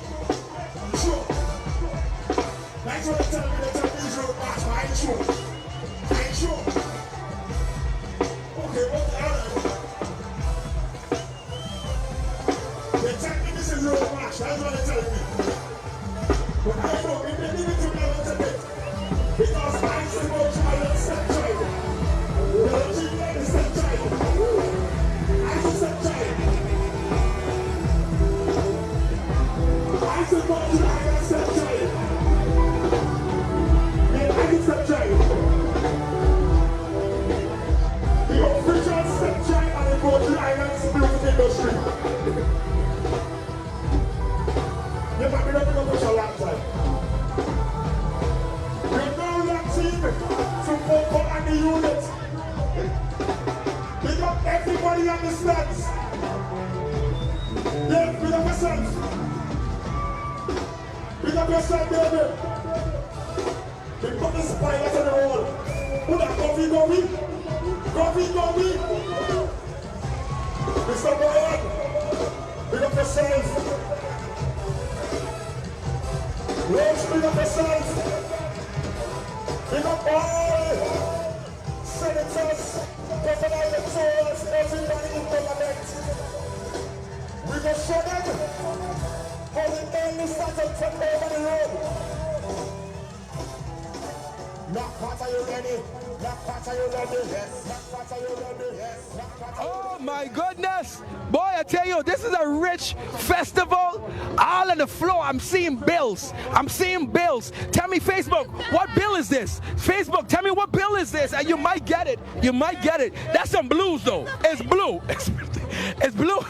That's what they tell me. They tell me it's road march, but I ain't sure. Okay, all right. They tell me this is road march. That's what they're telling me. But I know if they need it to be able to get. Because I said go try and step child. They'll treat me like a step child. I said step child. I said go try and step child. The official stepchild and the Virgin Islands music industry. You might be not going to a long time. You know that team to Popo and the unit. Big up everybody on the stands. Yeah, big up yourself. Big up yourself, baby. They put this pilot on the wall. Who that coffee go with? Mr. Brian, big up yourself. Rose, big up yourself. Big up all senators, governor electors, everybody in government. We go show them how the only started from over the road. Knock, what are you ready? Oh my goodness. Boy, I tell you, this is a rich festival. All on the floor, I'm seeing bills. I'm seeing bills. Tell me, Facebook, what bill is this? Facebook, tell me what bill is this? And you might get it. You might get it. That's some blues, though. It's blue. It's blue.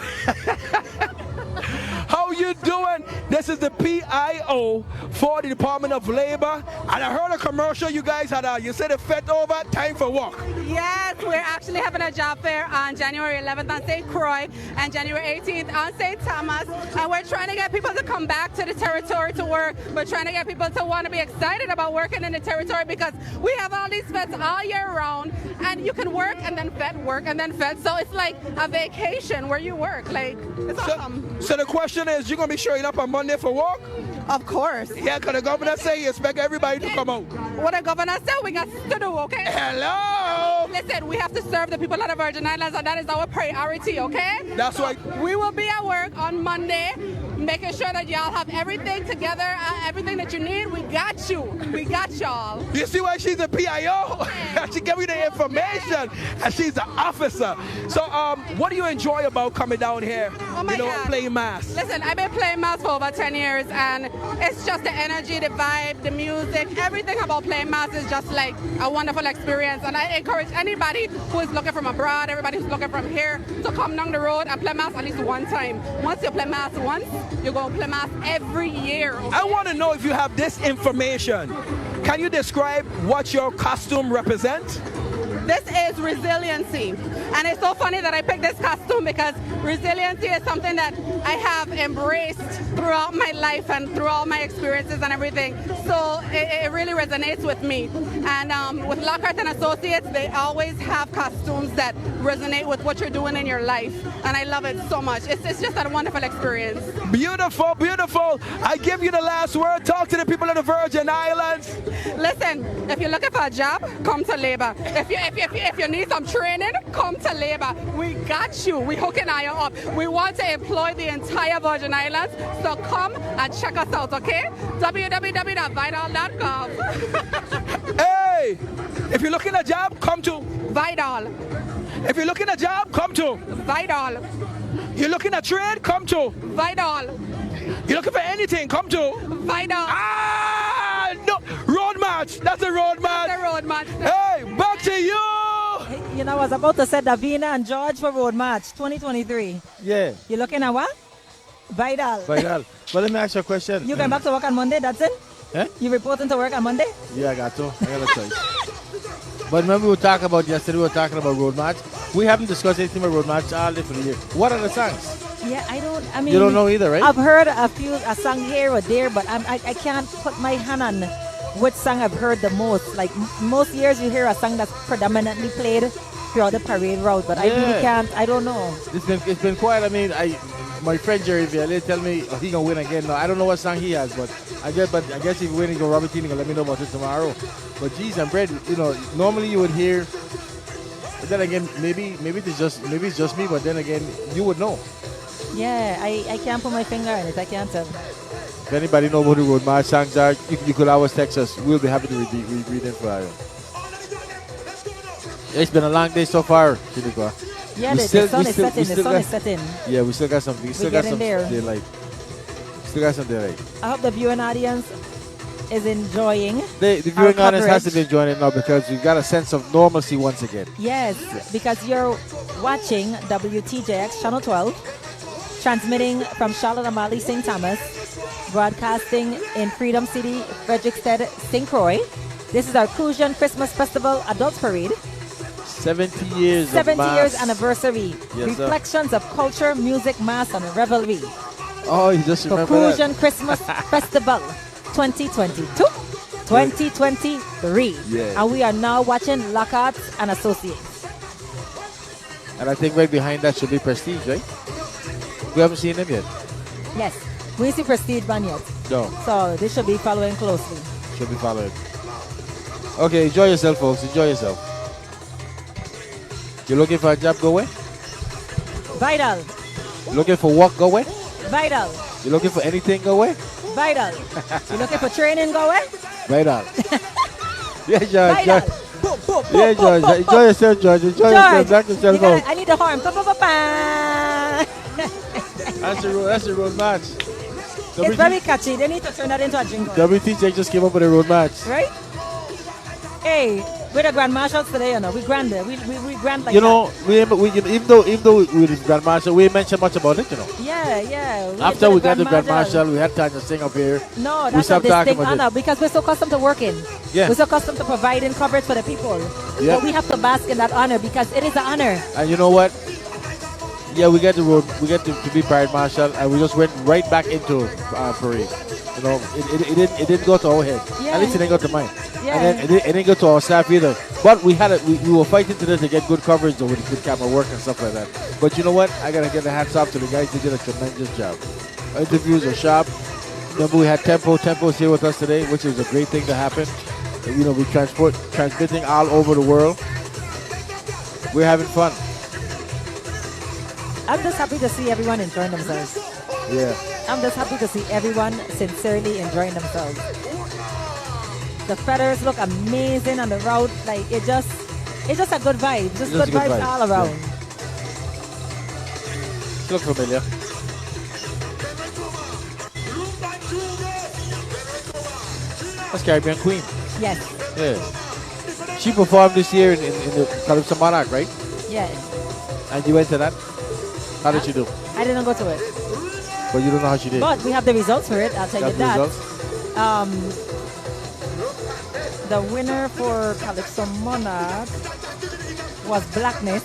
How you doing? This is the PIO for the Department of Labor. And I heard a commercial you guys had. You said it fed over. Time for work. Yes, we're actually having a job fair on January 11th on St. Croix and January 18th on St. Thomas. And we're trying to get people to come back to the territory to work. We're trying to get people to want to be excited about working in the territory because we have all these feds all year round. And you can work and then fed, work and then fed. So it's like a vacation where you work. Like, it's awesome. So the question is, you're going to be showing up on Monday for work? Of course. Yeah, because the governor say you expect everybody to come out. What the governor said we got to do, okay? Hello? Listen, we have to serve the people of the Virgin Islands, and that is our priority, okay? That's why we will be at work on Monday, making sure that y'all have everything together, everything that you need. We got you. We got y'all. You see why she's a PIO? She gave me the information, and she's an officer. So, what do you enjoy about coming down here? Oh my God. Playing mass. Listen, I've been playing mass for over 10 years, and it's just the energy, the vibe, the music, everything about playing mass is just like a wonderful experience. And I encourage anybody who is looking from abroad, everybody who's looking from here, to come down the road and play mass at least one time. Once you play mass once, you're going to play mass every year. Okay? I want to know if you have this information. Can you describe what your costume represents? This is resiliency. And it's so funny that I picked this costume because resiliency is something that I have embraced throughout my life and through all my experiences and everything. So it really resonates with me. And with Lockhart and Associates, they always have costumes that resonate with what you're doing in your life. And I love it so much. It's just a wonderful experience. Beautiful, beautiful. I give you the last word. Talk to the people of the Virgin Islands. Listen, if you're looking for a job, come to labor. If you need some training, come to labor. We got you. We hooking you up. We want to employ the entire Virgin Islands. So come and check us out, okay? www.vital.gov. Hey, if you're looking a job, come to Vital. If you're looking a job, come to Vital. You're looking at trade, come to Vital. You're looking for anything, come to Vital. No, road march. That's a road march. That's a road march. Hey, back to you. You know, I was about to say Davina and George for Road March 2023. Yeah. You looking at what? Vital. Vital. Well, let me ask you a question. You going back to work on Monday, that's it? Eh? You reporting to work on Monday? Yeah, I got to. I got a choice. But remember we were talking about yesterday, we were talking about Road March. We haven't discussed anything about Road March all day for the year. What are the songs? Yeah, I mean... You don't know either, right? I've heard a song here or there, but I can't put my hand on which song I've heard the most. Like, most years you hear a song that's predominantly played throughout the parade route, but I really can't, I don't know. It's been quiet. I mean, my friend Jerry Viallet tell me he gonna win again. Now I don't know what song he has, but I guess if he win, he go Robert Keane, gonna let me know about it tomorrow. But geez, and Brett, you know, normally you would hear. But then again, maybe it's just me. But then again, you would know. Yeah, I can't put my finger on it. I can't tell. If anybody know what the Road March songs are, you could always text us. We'll be happy to read them for you. It's been a long day so far, Shinikwa. Yeah, the sun is setting. The sun is setting. Yeah, we still got some. We still got some daylight. Still got some daylight. I hope the viewing audience is enjoying. The viewing audience has to be enjoying it now because we've got a sense of normalcy once again. Yes, because you're watching WTJX Channel 12, transmitting from Charlotte Amalie, St. Thomas, broadcasting in Freedom City, Frederiksted, St. Croix. This is our Crucian Christmas Festival Adults Parade. 70 years 70 of mass. years anniversary. Yes, Reflections of culture, music, mass, and revelry. Oh, you just remember Crucian that. Christmas Festival 2022, 2023. Yeah. And we are now watching Lockhart and Associates. And I think right behind that should be Prestige, right? We haven't seen them yet. Yes, we didn't see Prestige Band yet. No. So this should be following closely. Should be following. Okay, enjoy yourself, folks. Enjoy yourself. You looking for a job? Go away. Vital. Looking for work? Go away. Vital. You looking for anything? Go away. Vital. You looking for training? Go away. Vital. Yeah, John. Vital. John. Boom. boom, Yeah, boom, George. boom, Enjoy boom. yourself, George. Enjoy George, yourself. Knock yourself you gotta- out. I need the horn. Ba, ba, ba, ba. That's the road match. It's very catchy. They need to turn that into a jingle. WTJ just came up with a road match. Right? Hey, we're the Grand Marshals today, you know. We grand it. We grand like You that. know, even though we the Grand Marshal, we ain't mentioned much about it, you know. Yeah. After we're we got the Grand Marshal. Marshal, we had Tanya Singh up here. No, we that's a stopped talking distinct about honor it. because we're so accustomed to working. Yeah. We're so accustomed to providing coverage for the people. Yeah. So we have to bask in that honor because it is an honor. And you know what? Yeah, we got the road. We got to be Parade Marshal, and we just went right back into parade. You know, it didn't go to our head. Yeah. At least it didn't go to mine. Yeah. And then it didn't go to our staff either. But we had we were fighting today to get good coverage though, with camera work and stuff like that. But you know what? I gotta get the hats off to the guys. They did a tremendous job. Our interviews are sharp. Remember, we had Tempo. Tempo's here with us today, which is a great thing to happen. You know, we transmitting all over the world. We're having fun. I'm just happy to see everyone enjoying themselves. Yeah. I'm just happy to see everyone sincerely enjoying themselves. The feathers look amazing on the route. Like it's just a good vibe. Just good vibes all around. Yeah. Look familiar. That's Caribbean Queen. Yes. Yeah. She performed this year in the Calypso Monarch, right? Yeah. And you went to that? How did she do? I didn't go to it. But you don't know how she did. But we have the results for it. I'll tell you the that. results? The winner for Calypso Monarch was Blackness.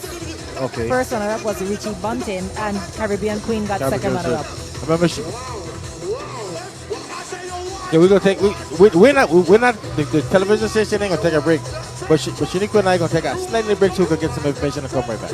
Okay. First runner-up was Richie Bunting, and Caribbean Queen got second runner-up. I remember she. Yeah, we're gonna take. We're not. The television station ain't gonna take a break, but Shaniqua and I gonna take a slightly break so we can get some information and come right back.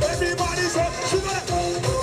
Everybody's up.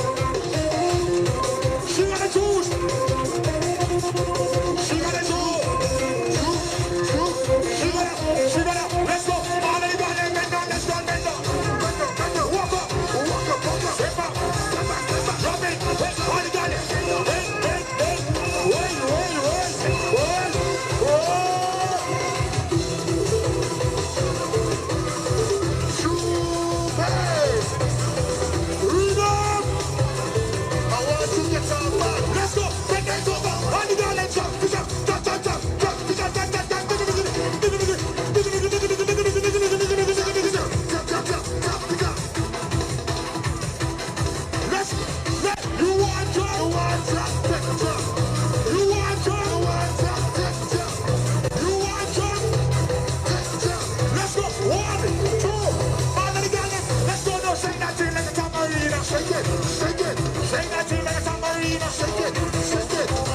shake it, shake that thing like a tambourine, shake it,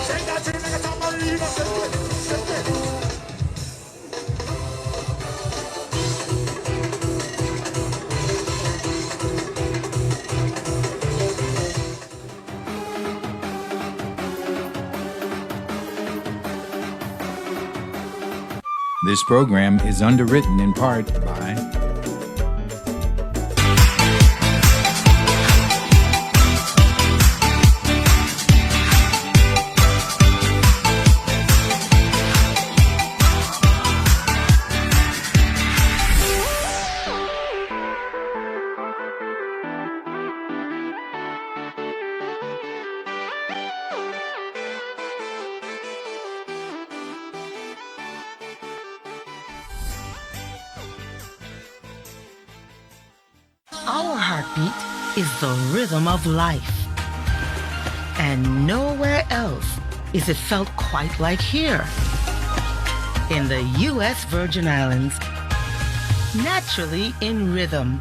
shake that thing like a tambourine, shake it, shake it. This program is underwritten in part by Our heartbeat is the rhythm of life. And nowhere else is it felt quite like here. In the U.S. Virgin Islands, naturally in rhythm.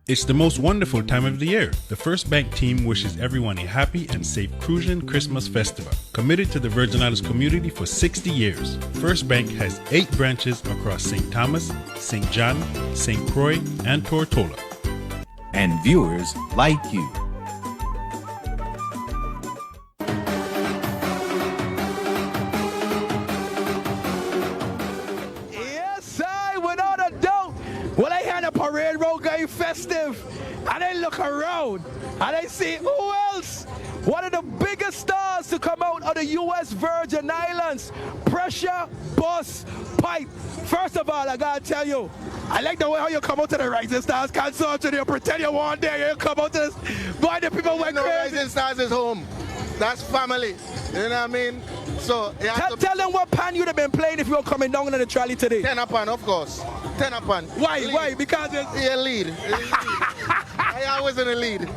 It's the most wonderful time of the year. The First Bank team wishes everyone a happy and safe Crucian Christmas festival. Committed to the Virgin Islands community for 60 years, First Bank has 8 branches across St. Thomas, St. John, St. Croix, and Tortola. and viewers like you. Yes, without a doubt. Well, I had a parade road going festive, and I look around, and I see who else? One of the biggest stars to come out of the U.S. Virgin Islands, Pressure Bus Pipe. First of all, I gotta tell you, I like the way how you come out to the Rising Stars concert and you pretend you weren't there. You come out to this, boy, the people went crazy. Rising Stars is home. That's family. You know what I mean? So tell them what pan you'd have been playing if you were coming down on the trolley today. 10 up and of course. 10 up and. Why? Lead. Why? Because it's lead. I always in the lead.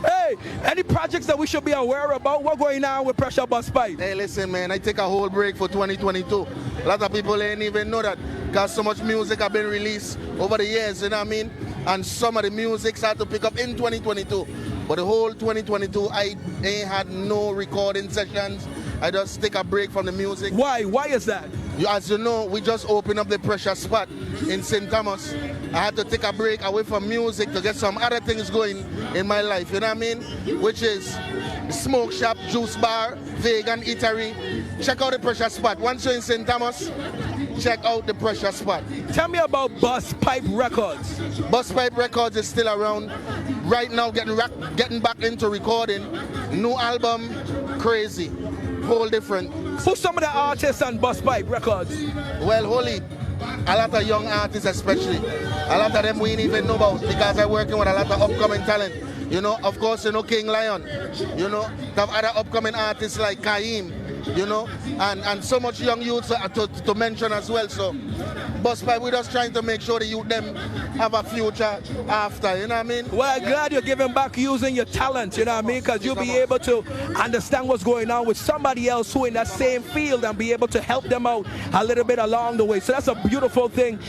Hey, any projects that we should be aware about? What's going on with Pressure Bus Pipe? Hey, listen, man, I take a whole break for 2022. A lot of people ain't even know that because so much music have been released over the years, you know what I mean? And some of the music started to pick up in 2022. But the whole 2022, I ain't had no recording sessions. I just take a break from the music. Why? Why is that? As you know, we just opened up the Pressure spot in St. Thomas. I had to take a break away from music to get some other things going in my life, you know what I mean? Which is smoke shop, juice bar, vegan eatery. Check out the Pressure spot. Once you're in St. Thomas, check out the Pressure spot. Tell me about Bus Pipe Records. Bus Pipe Records is still around. Right now, getting back into recording. New album, crazy. Whole different. Who's some of the artists on Bus Pipe Records? Well, holy. A lot of young artists especially. A lot of them we didn't even know about because I'm working with a lot of upcoming talent. You know, of course, you know, King Lion. You know, have other upcoming artists like Kaim, you know, and so much young youths to mention as well. So, Bus Pipe, we're just trying to make sure the youth them have a future after, you know what I mean? Well, I'm glad you're giving back using your talent, you know what I mean? Because you'll be able to understand what's going on with somebody else who in that same field and be able to help them out a little bit along the way. So that's a beautiful thing.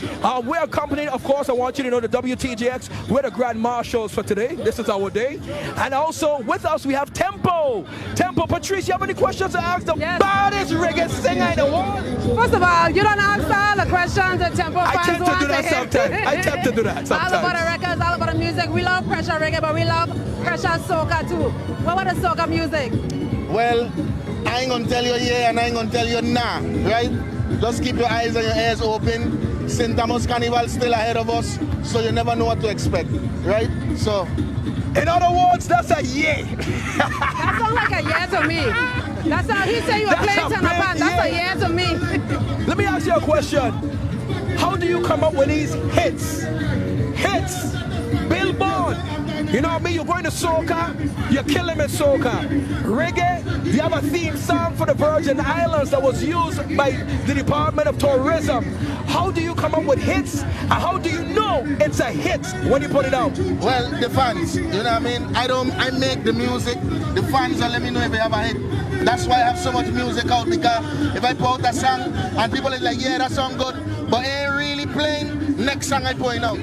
We're accompanied, of course, I want you to know the WTJX. We're the Grand Marshals for today. This is our day. And also with us, we have Tempo. Tempo, Patrice, you have any questions to ask the baddest reggae singer in the world? First of all, you don't answer all the questions that Tempo fans I tend to do that sometimes. I tend to do that sometimes. All about the records, all about the music. We love Pressure Reggae, but we love Pressure Soca too. What about the Soca music? Well, I ain't gonna tell you yeah and I ain't gonna tell you nah, right? Just keep your eyes and your ears open. St. Thomas Carnival still ahead of us, so you never know what to expect, right? So, in other words, that's a yeah. That sounds like a yeah to me. That's how he said you were playing ten up and that's a yeah to me. Let me ask you a question. How do you come up with these hits? Hits, Billboard. You know what I mean? You're going to soca, you're killing it soca. Reggae, you have a theme song for the Virgin Islands that was used by the Department of Tourism. How do you come up with hits? And how do you know it's a hit when you put it out? Well, the fans, you know what I mean? I make the music, the fans will let me know if they have a hit. That's why I have so much music out, because if I put out a song and people is like, yeah, that song good, but it ain't really playing, next song I point out.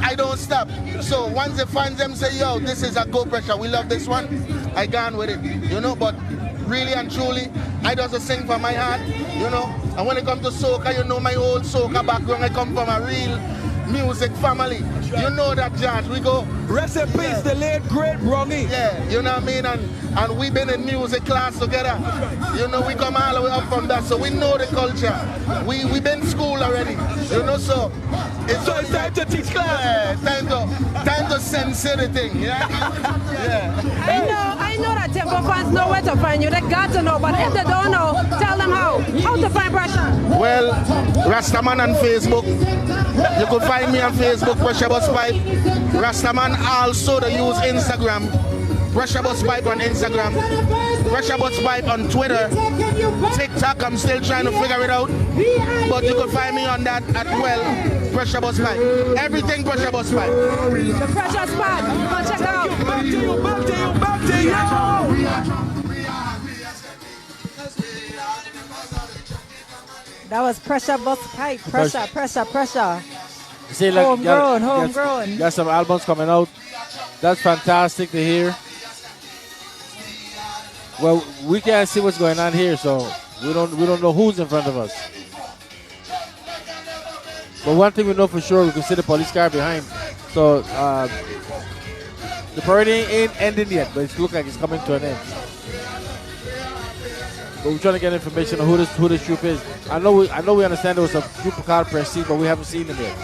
I don't stop. So once the fans them say, yo, this is a Go Pressure, we love this one, I gone with it, you know, but really and truly, I just sing from my heart, you know, and when it comes to soca, you know my whole soca background, I come from a real music family. You know that, George. We go. Rest in peace, the late great Brongy. Yeah, you know what I mean? And we've been in music class together. You know, we come all the way up from that, so we know the culture. We been school already. You know, so it's time to teach class. Yeah, time to censor the thing. Yeah. Yeah. I know that Temple fans know where to find you. They got to know, but if they don't know, tell them how to find Pressure. Well, Rastaman on Facebook. You could find me on Facebook, Pressure Bus Pipe. Rastaman also they use Instagram. Pressure Bus Pipe on Instagram. Pressure Bus Pipe on Twitter. TikTok, I'm still trying to figure it out. But you can find me on that as well. Pressure Bus Pipe. Everything Pressure Bus Pipe. The Pressure Spot. Go check it out. Back to you, back to you, back to you. That was Pressure Bus Pipe. Pressure. You see, like, Homegrown. Got some albums coming out. That's fantastic to hear. Well, we can't see what's going on here, so we don't know who's in front of us. But one thing we know for sure, we can see the police car behind. So the parade ain't ending yet, but it looks like it's coming to an end. But we're trying to get information on who this troop is. I know we understand there was a group called Prestige, but we haven't seen them yet.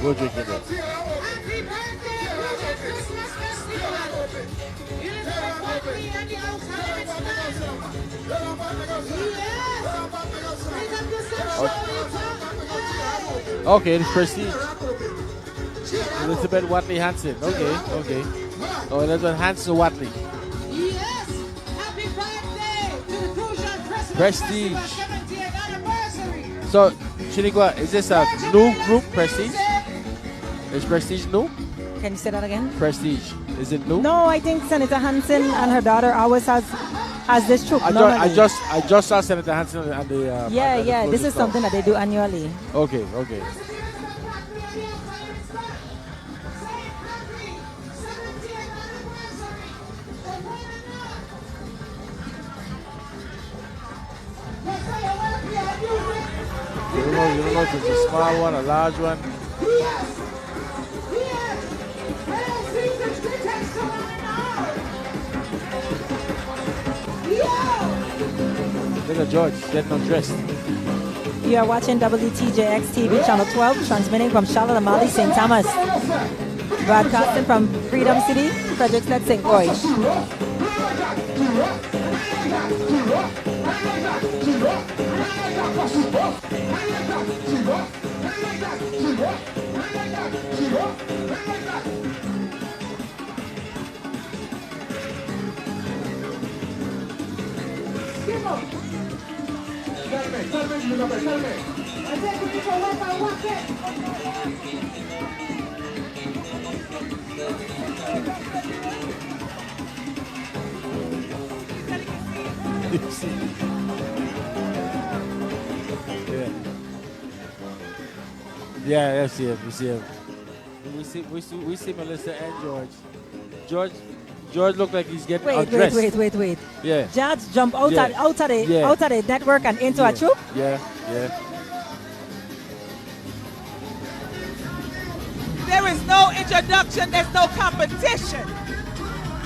We're drinking it. Okay, it's Prestige. Elizabeth Watley Hansen. Okay. Oh, Elizabeth Hansen Watley. Yes! Happy birthday to the Crucian Christmas Prestige. 70th anniversary. So, Shaniqua, is this a new group, Prestige? Is Prestige new? Can you say that again? Prestige. Is it new? No, I think Senator Hansen and her daughter always has this troop. I just saw Senator Hansen and the. Yeah. This is something that they do annually. Okay. You don't know if it's a small one, a large one. Look at George getting undressed. You are watching WTJX TV Channel 12, transmitting from Charlotte Amalie, St. Thomas. Broadcasting from Freedom City, Fredericksburg, St. Croix. Yeah, I see him. We see him. We see Melissa and George. George looked like he's getting undressed. Wait. Yeah. George jump out of the network and into a troop. Yeah. There is no introduction. There's no competition.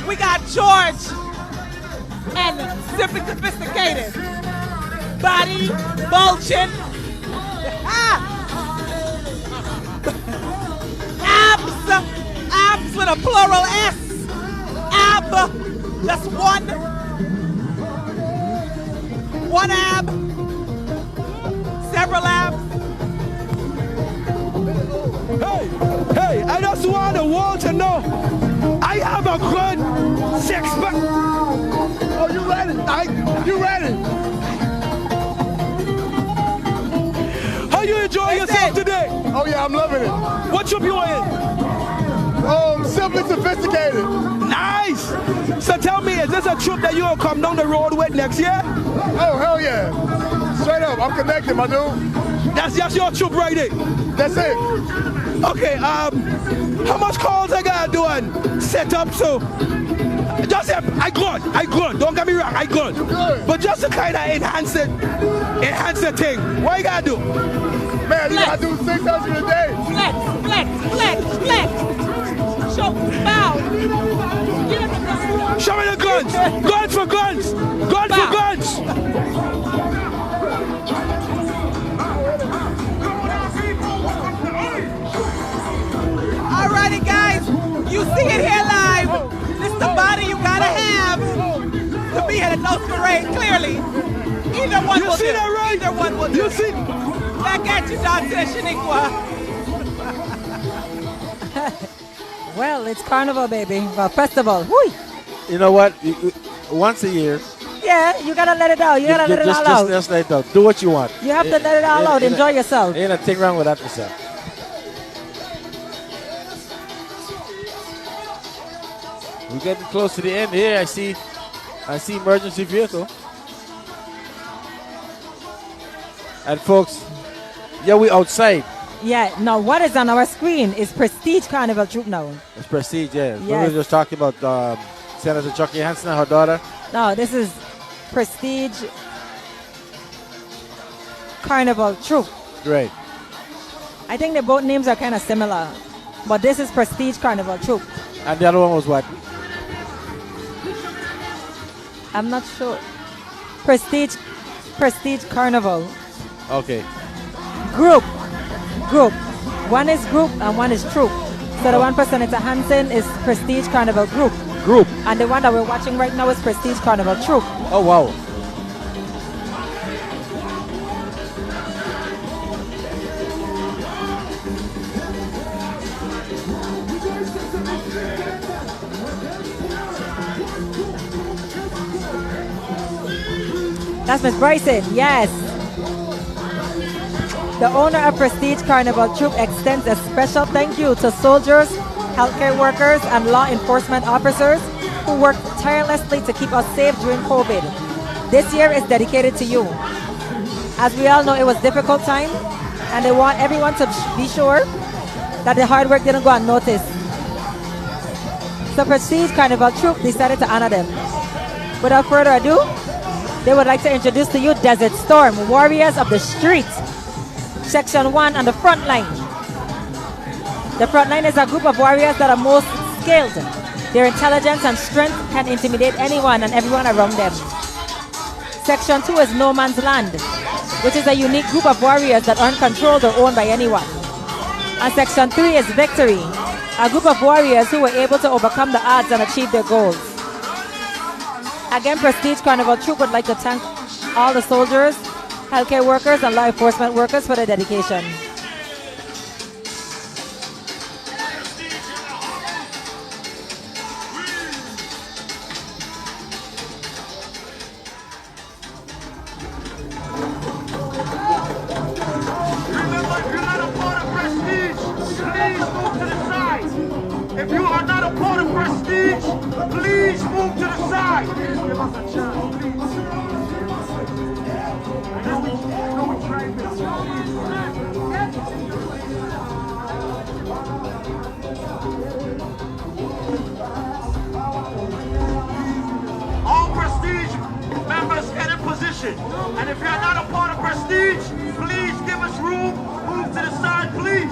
We got George and Simply Sophisticated. Body bulging. Abs with a plural S. Ab, just one ab, several abs. Hey, I just want the world to know I have a good six-pack. Oh, you ready? You ready? How you enjoying yourself today? Oh yeah, I'm loving it. What troop you in? something sophisticated. Nice. So tell me, is this a troop that you will come down the road with next year? Oh, hell yeah. Straight up, I'm connected, my dude. That's just your troop right there. That's it. Okay, how much calls I gotta do and set up so? Just I good. Don't get me wrong, I good. But just to kind of enhance the thing. What you gotta do? Man, you gotta do 600 a day. Flex. Show, bow. Show me the guns. Guns for guns. Guns for guns. Alrighty, guys, you see it here live. This is the body you gotta have to be at a nose parade. Clearly, either one will do. You see that right? Either one will do. You see? Back at you, Dodson and Shaniqua. Well, it's carnival, baby. Well, festival. Whoo! You know what? Once a year. Yeah, you gotta let it out. You gotta let it all out. Just let it out. Do what you want. You have to let it all out. Enjoy yourself. Ain't a thing wrong with that, yourself. We're getting close to the end here. I see emergency vehicle. And folks, yeah, we outside. Yeah, now what is on our screen is Prestige Carnival Troop now. It's Prestige, yeah. Yes. We were just talking about Senator Chucky Hansen and her daughter. No, this is Prestige Carnival Troop. Great. I think the both names are kind of similar, but this is Prestige Carnival Troop. And the other one was what? I'm not sure. Prestige Carnival. Okay. Group. One is group and one is troop. So the one for Senator Hansen is Prestige Carnival Group. And the one that we're watching right now is Prestige Carnival Troop. Oh, wow. That's Miss Bryson, yes. The owner of Prestige Carnival Troop extends a special thank you to soldiers, healthcare workers, and law enforcement officers who worked tirelessly to keep us safe during COVID. This year is dedicated to you. As we all know, it was a difficult time, and they want everyone to be sure that the hard work didn't go unnoticed. So Prestige Carnival Troop decided to honor them. Without further ado, they would like to introduce to you Desert Storm, Warriors of the Street, Section 1 on the front line. The front line is a group of warriors that are most skilled. Their intelligence and strength can intimidate anyone and everyone around them. Section 2 is No Man's Land, which is a unique group of warriors that aren't controlled or owned by anyone. And Section 3 is Victory, a group of warriors who were able to overcome the odds and achieve their goals. Again, Prestige Carnival Troop would like to thank all the soldiers, healthcare workers, and law enforcement workers for their dedication. If you are not a part of Prestige, please move to the side. Give us a chance, please. I know we tried this. All Prestige members get in position. And if you're not a part of Prestige, please give us room. Move to the side, please.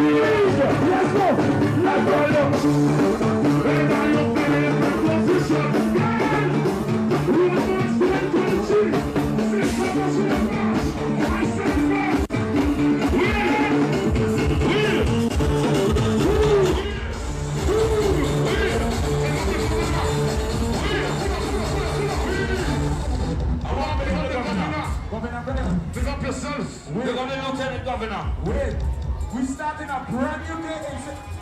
Pick up yourself. Pick up the Lieutenant Governor. Wait. We starting a brand new day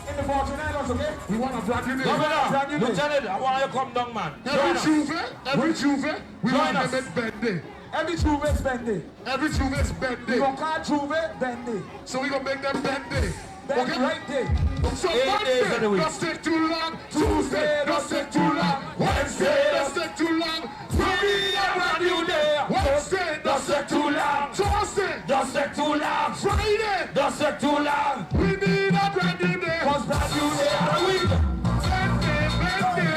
in the Fortune Islands, okay? We want a brand new day. Governor, Lieutenant, I want you to come down, man. Every Tuesday, we want to make bed day. Every Tuesday is bed day. Every Tuesday is bed day. We going to call Tuesday bed day. So we going to make them bed day. Okay? Right day. So Monday, don't take too long. Tuesday, don't take too long. Wednesday, don't take too long. Friday, a brand new day. Wednesday, don't take too long. Thursday, don't take too long. Friday, don't take too long. We need a brand new day. Cause brand new day of the week. Bed day.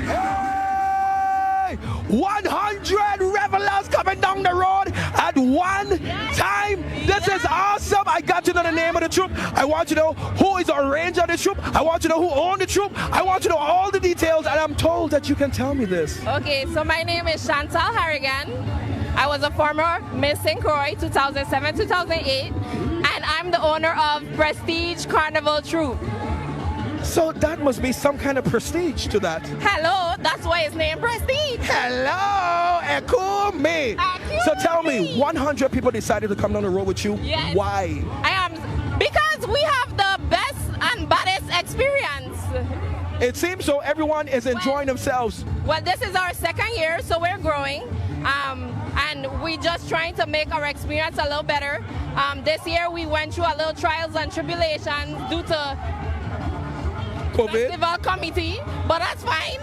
Hey! 100 revelers coming down the road at one time. This is awesome. I got to know the name of the troop. I want you to know who is the arranger of the troop. I want you to know who owned the troop. I want you to know all the details, and I'm told that you can tell me this. Okay, so my name is Chantal Harrigan. I was a former Miss St. Croix 2007-2008, and I'm the owner of Prestige Carnival Troupe. So that must be some kind of prestige to that. Hello, that's why it's named Prestige. Hello, Ekumi. So tell me, 100 people decided to come down the road with you. Yes. Why? Because we have the best and baddest experience. It seems so. Everyone is enjoying themselves. Well, this is our second year, so we're growing. And we're just trying to make our experience a little better. This year we went through a little trials and tribulations due to COVID. Festival committee, but that's fine.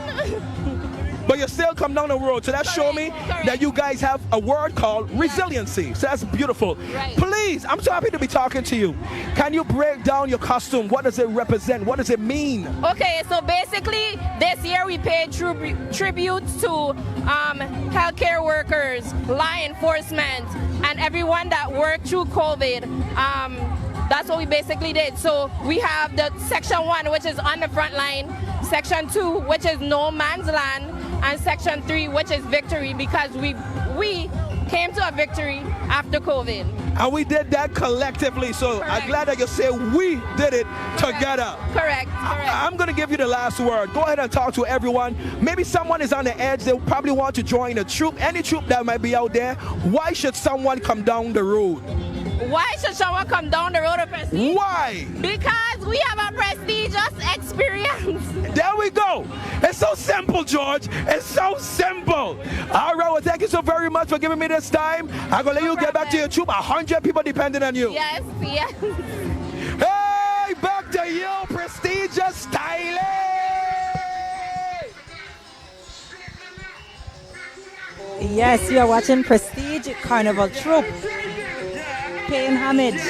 But you still come down the road, so that show me that you guys have a word called resiliency. So that's beautiful. Right. Please, I'm so happy to be talking to you. Can you break down your costume? What does it represent? What does it mean? Okay, so basically this year we paid tributes to healthcare workers, law enforcement, and everyone that worked through COVID. That's what we basically did. So we have the Section 1, which is on the front line, Section 2, which is no man's land, and Section 3, which is victory, because we came to a victory after COVID. And we did that collectively, so I'm glad that you say we did it together. Correct. I'm going to give you the last word. Go ahead and talk to everyone. Maybe someone is on the edge. They probably want to join a troop. Any troop that might be out there, why should someone come down the road? Why should someone come down the road of Prestige? Why? Because we have a prestigious experience. There we go. It's so simple, George. It's so simple. All right, well, thank you so very much for giving me this time. I'm going to let you get back to your troop. 100 people depending on you. Yes. Hey, back to you, prestigious styling. Yes, you are watching Prestige Carnival Troupe. Paying homage.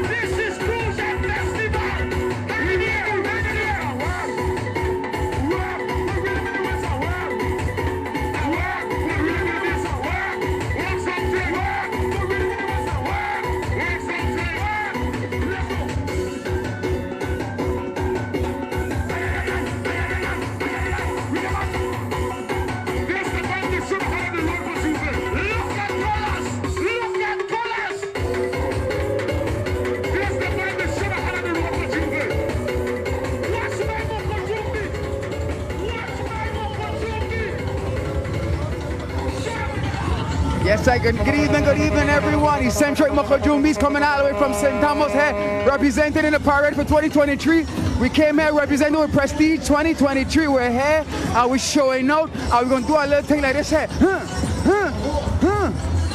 This is Crucian Festival. Yes, sir. Good evening, everyone. Eccentric Mokojumbi's coming all the way from St. Thomas here, representing in the parade for 2023. We came here representing with Prestige 2023. We're here, we're showing out, we're going to do a little thing like this here.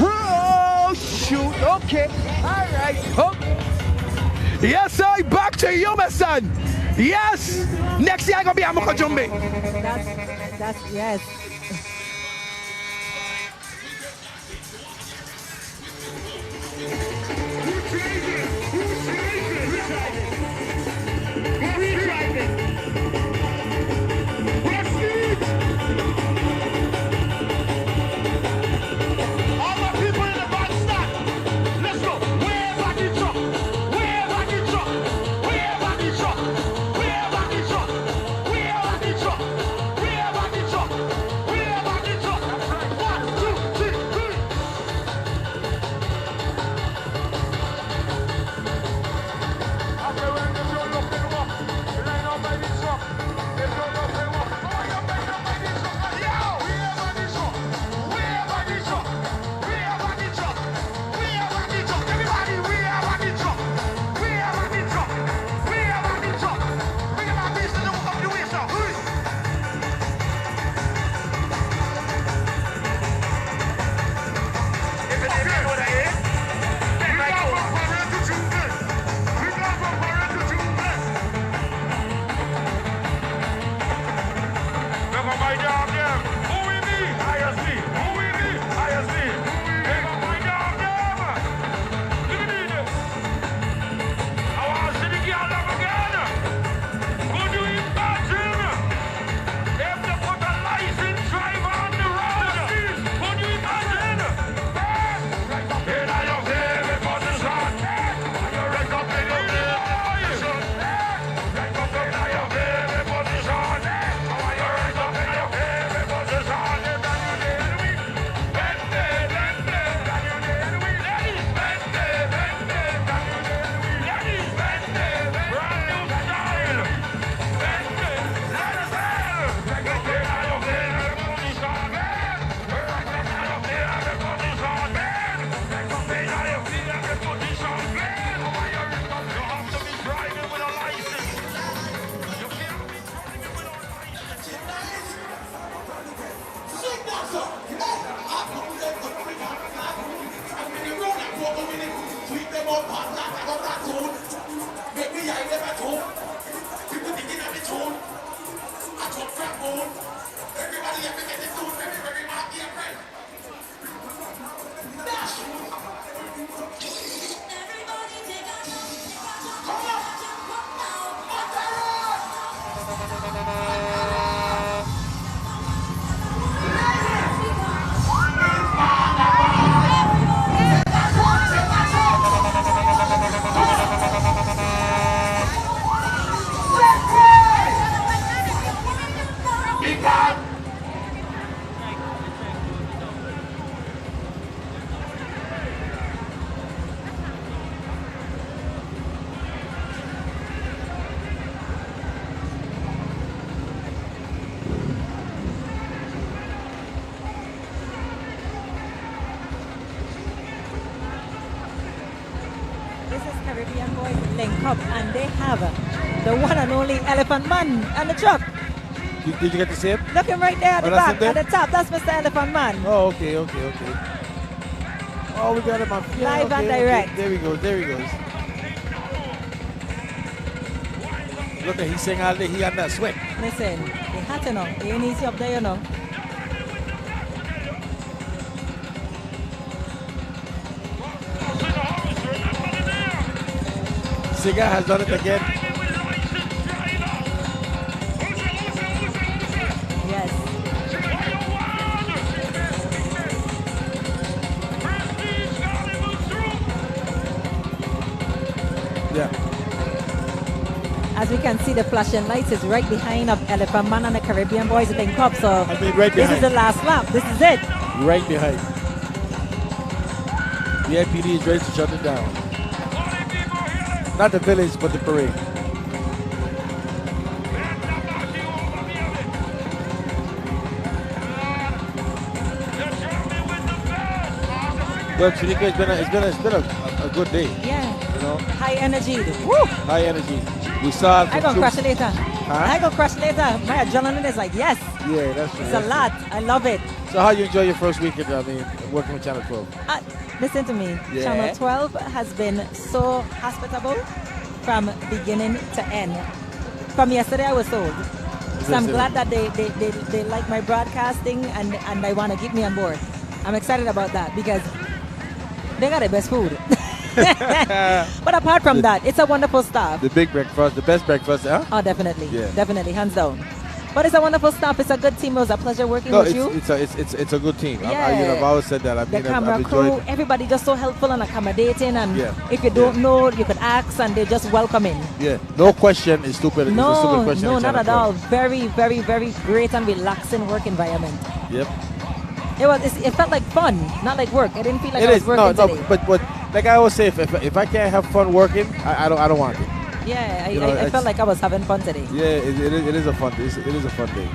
Oh, shoot. Okay. All right. Oh. Yes, sir. Back to you, my son. Yes. Next year, I'm going to be a Mokojumbi. That's yes. Caribbean Boys link up, and they have the one and only Elephant Man on the truck. Did you get to see him? Look him right there at the that's back, him there? at the top. That's Mr. Elephant Man. Oh, okay. Oh, we got him on Live and direct. There he goes. Look at he's saying all day he on that sweat. Listen, they had to know. He ain't easy up there, you know. Siga has done it again. Yes. Yeah. As we can see, the flashing lights is right behind of Elephant Man and the Caribbean Boys link up. So right this behind. is the last lap. This is it. Right behind. The NPD is ready to shut it down. Not the village, but the parade. Well, Shanika, it's been a good day. Yeah. You know, High energy. Woo! high energy. We saw. I gonna crush later. Huh? I gonna crush later. My adrenaline is like, yes. Yeah, that's true. It's a lot. I love it. So how you enjoy your first weekend? I mean, working with Channel 12. Listen to me. Yeah. Channel 12 has been so hospitable from beginning to end. From yesterday, I was told. So I'm glad that they like my broadcasting and they want to keep me on board. I'm excited about that because they got the best food. But apart from that, it's a wonderful staff. The big breakfast, the best breakfast, huh? Oh, definitely. Yeah. Definitely, hands down. But it's a wonderful staff. It's a good team. It was a pleasure working with you. It's a good team. Yeah. I've always said that. I The mean, camera I've crew, enjoyed. everybody just so helpful and accommodating. And Yeah. if you don't know, you could ask, and they just welcoming. Yeah, no question is stupid. It's a No, stupid question no, in not Channel at 12. all. Very, very, very great and relaxing work environment. Yep. It felt like fun, not like work. I didn't feel like It I was is working no, today. but like I always say, if I can't have fun working, I don't want it. Yeah, You know, I felt like I was having fun today. Yeah, it is a fun. It is a fun day.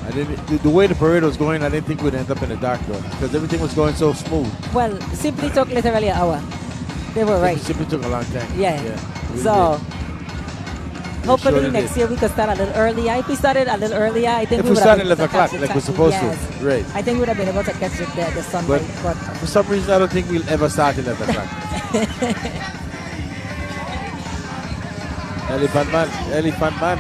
I didn't. The way the parade was going, I didn't think we'd end up in the dark though, because everything was going so smooth. Well, simply took literally an hour. They were right. It simply took a long time. Yeah. We So hopefully sure next did. year we could start a little earlier. If we started a little earlier, I think If we would started have been 11 able to o'clock, catch like it. we're supposed Yes. to, right? I think we would have been able to catch the sunlight. But For some reason, I don't think we'll ever start 11 o'clock. Elephant man.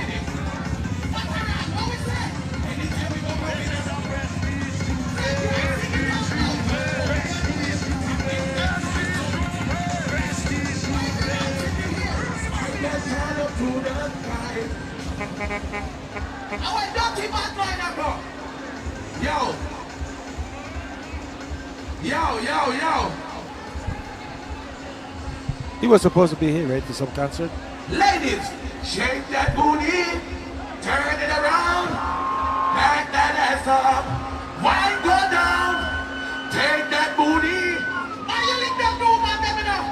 Yo. He was supposed to be here, right, to some concert. Ladies, shake that booty, turn it around, back that ass up, wine go down, take that booty. Are you lick that room and let me know?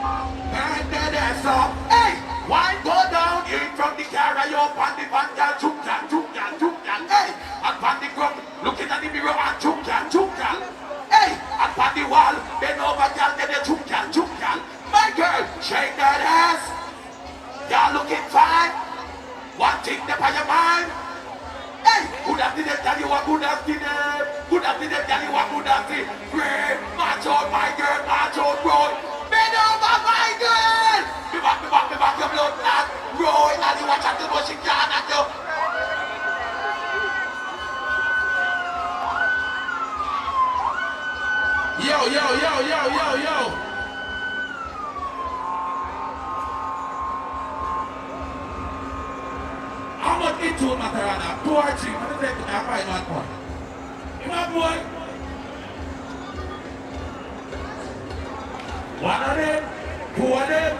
Back that ass up, hey, wine go down, in from the car, you up on the van, girl, chook that, hey, and on the ground, looking at the mirror and chook that, hey, and on the wall, bend over, girl, then you chook that, my girl, shake that ass. Y'all looking fine? One thing up on your mind? Hey, good afternoon, tell you what, good afternoon. Good afternoon, tell you what, good afternoon. Pray, march out, my girl, march out, Roy. Bend over, my girl. Me back, your blood clot. Roy, and you watch out the bush, she can't at you. Yo. How much into Matarana? 2 or 3? I'm going to take a final point. You my boy? One of them, 2 of them,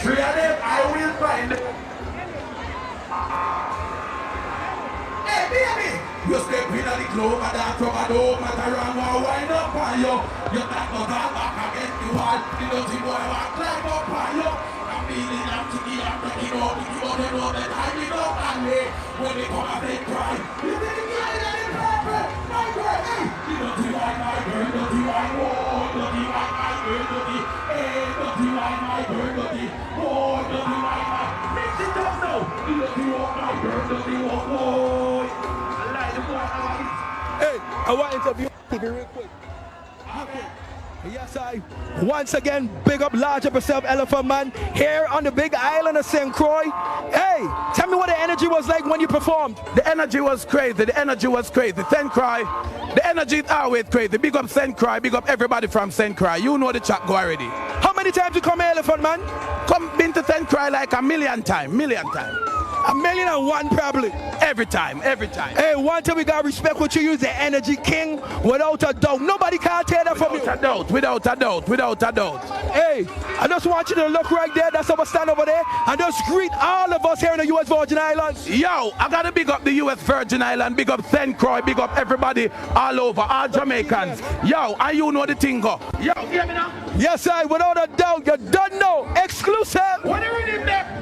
3 of them, I will find them. Hey, baby! You step in the club, and that from a door, Matarana, wind up on you. You not go back against the wall. The dirty boy will climb up on you. I'm feeling I'm thinking I'm breaking up. If you want to know that I give up on me. When they come and they cry, you think the guy that is perfect, my girl, hey! The dirty wine, my girl, dirty wine, oh, dirty wine, my girl, dirty, hey, dirty wine, my girl, dirty, oh, dirty wine, my, mix it up now, the dirty wine, my girl, dirty wine, oh, like the boy, hey, I want to interview TV real quick. Okay. Yes, once again, big up large up yourself, Elephant Man, here on the big island of St. Croix. Hey, tell me what the energy was like when you performed. The energy was crazy. St. Croix, the energy is always crazy. Big up St. Croix, big up everybody from St. Croix. You know the chat go already. How many times you come here, Elephant Man? Been to St. Croix like a million times. 1,000,001 probably. Every time. Hey, one time we got respect what you use, the energy king, without a doubt. Nobody can tear that from you. Without a doubt. Hey, I just want you to look right there, that's our stand over there, and just greet all of us here in the U.S. Virgin Islands. Yo, I gotta big up the U.S. Virgin Islands, big up St. Croix, big up everybody all over, all Jamaicans. Yo, and you know the thing go. Yo, hear me now? Yes, I, without a doubt, you don't know. Exclusive. What are we doing there?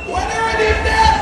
What are we doing there?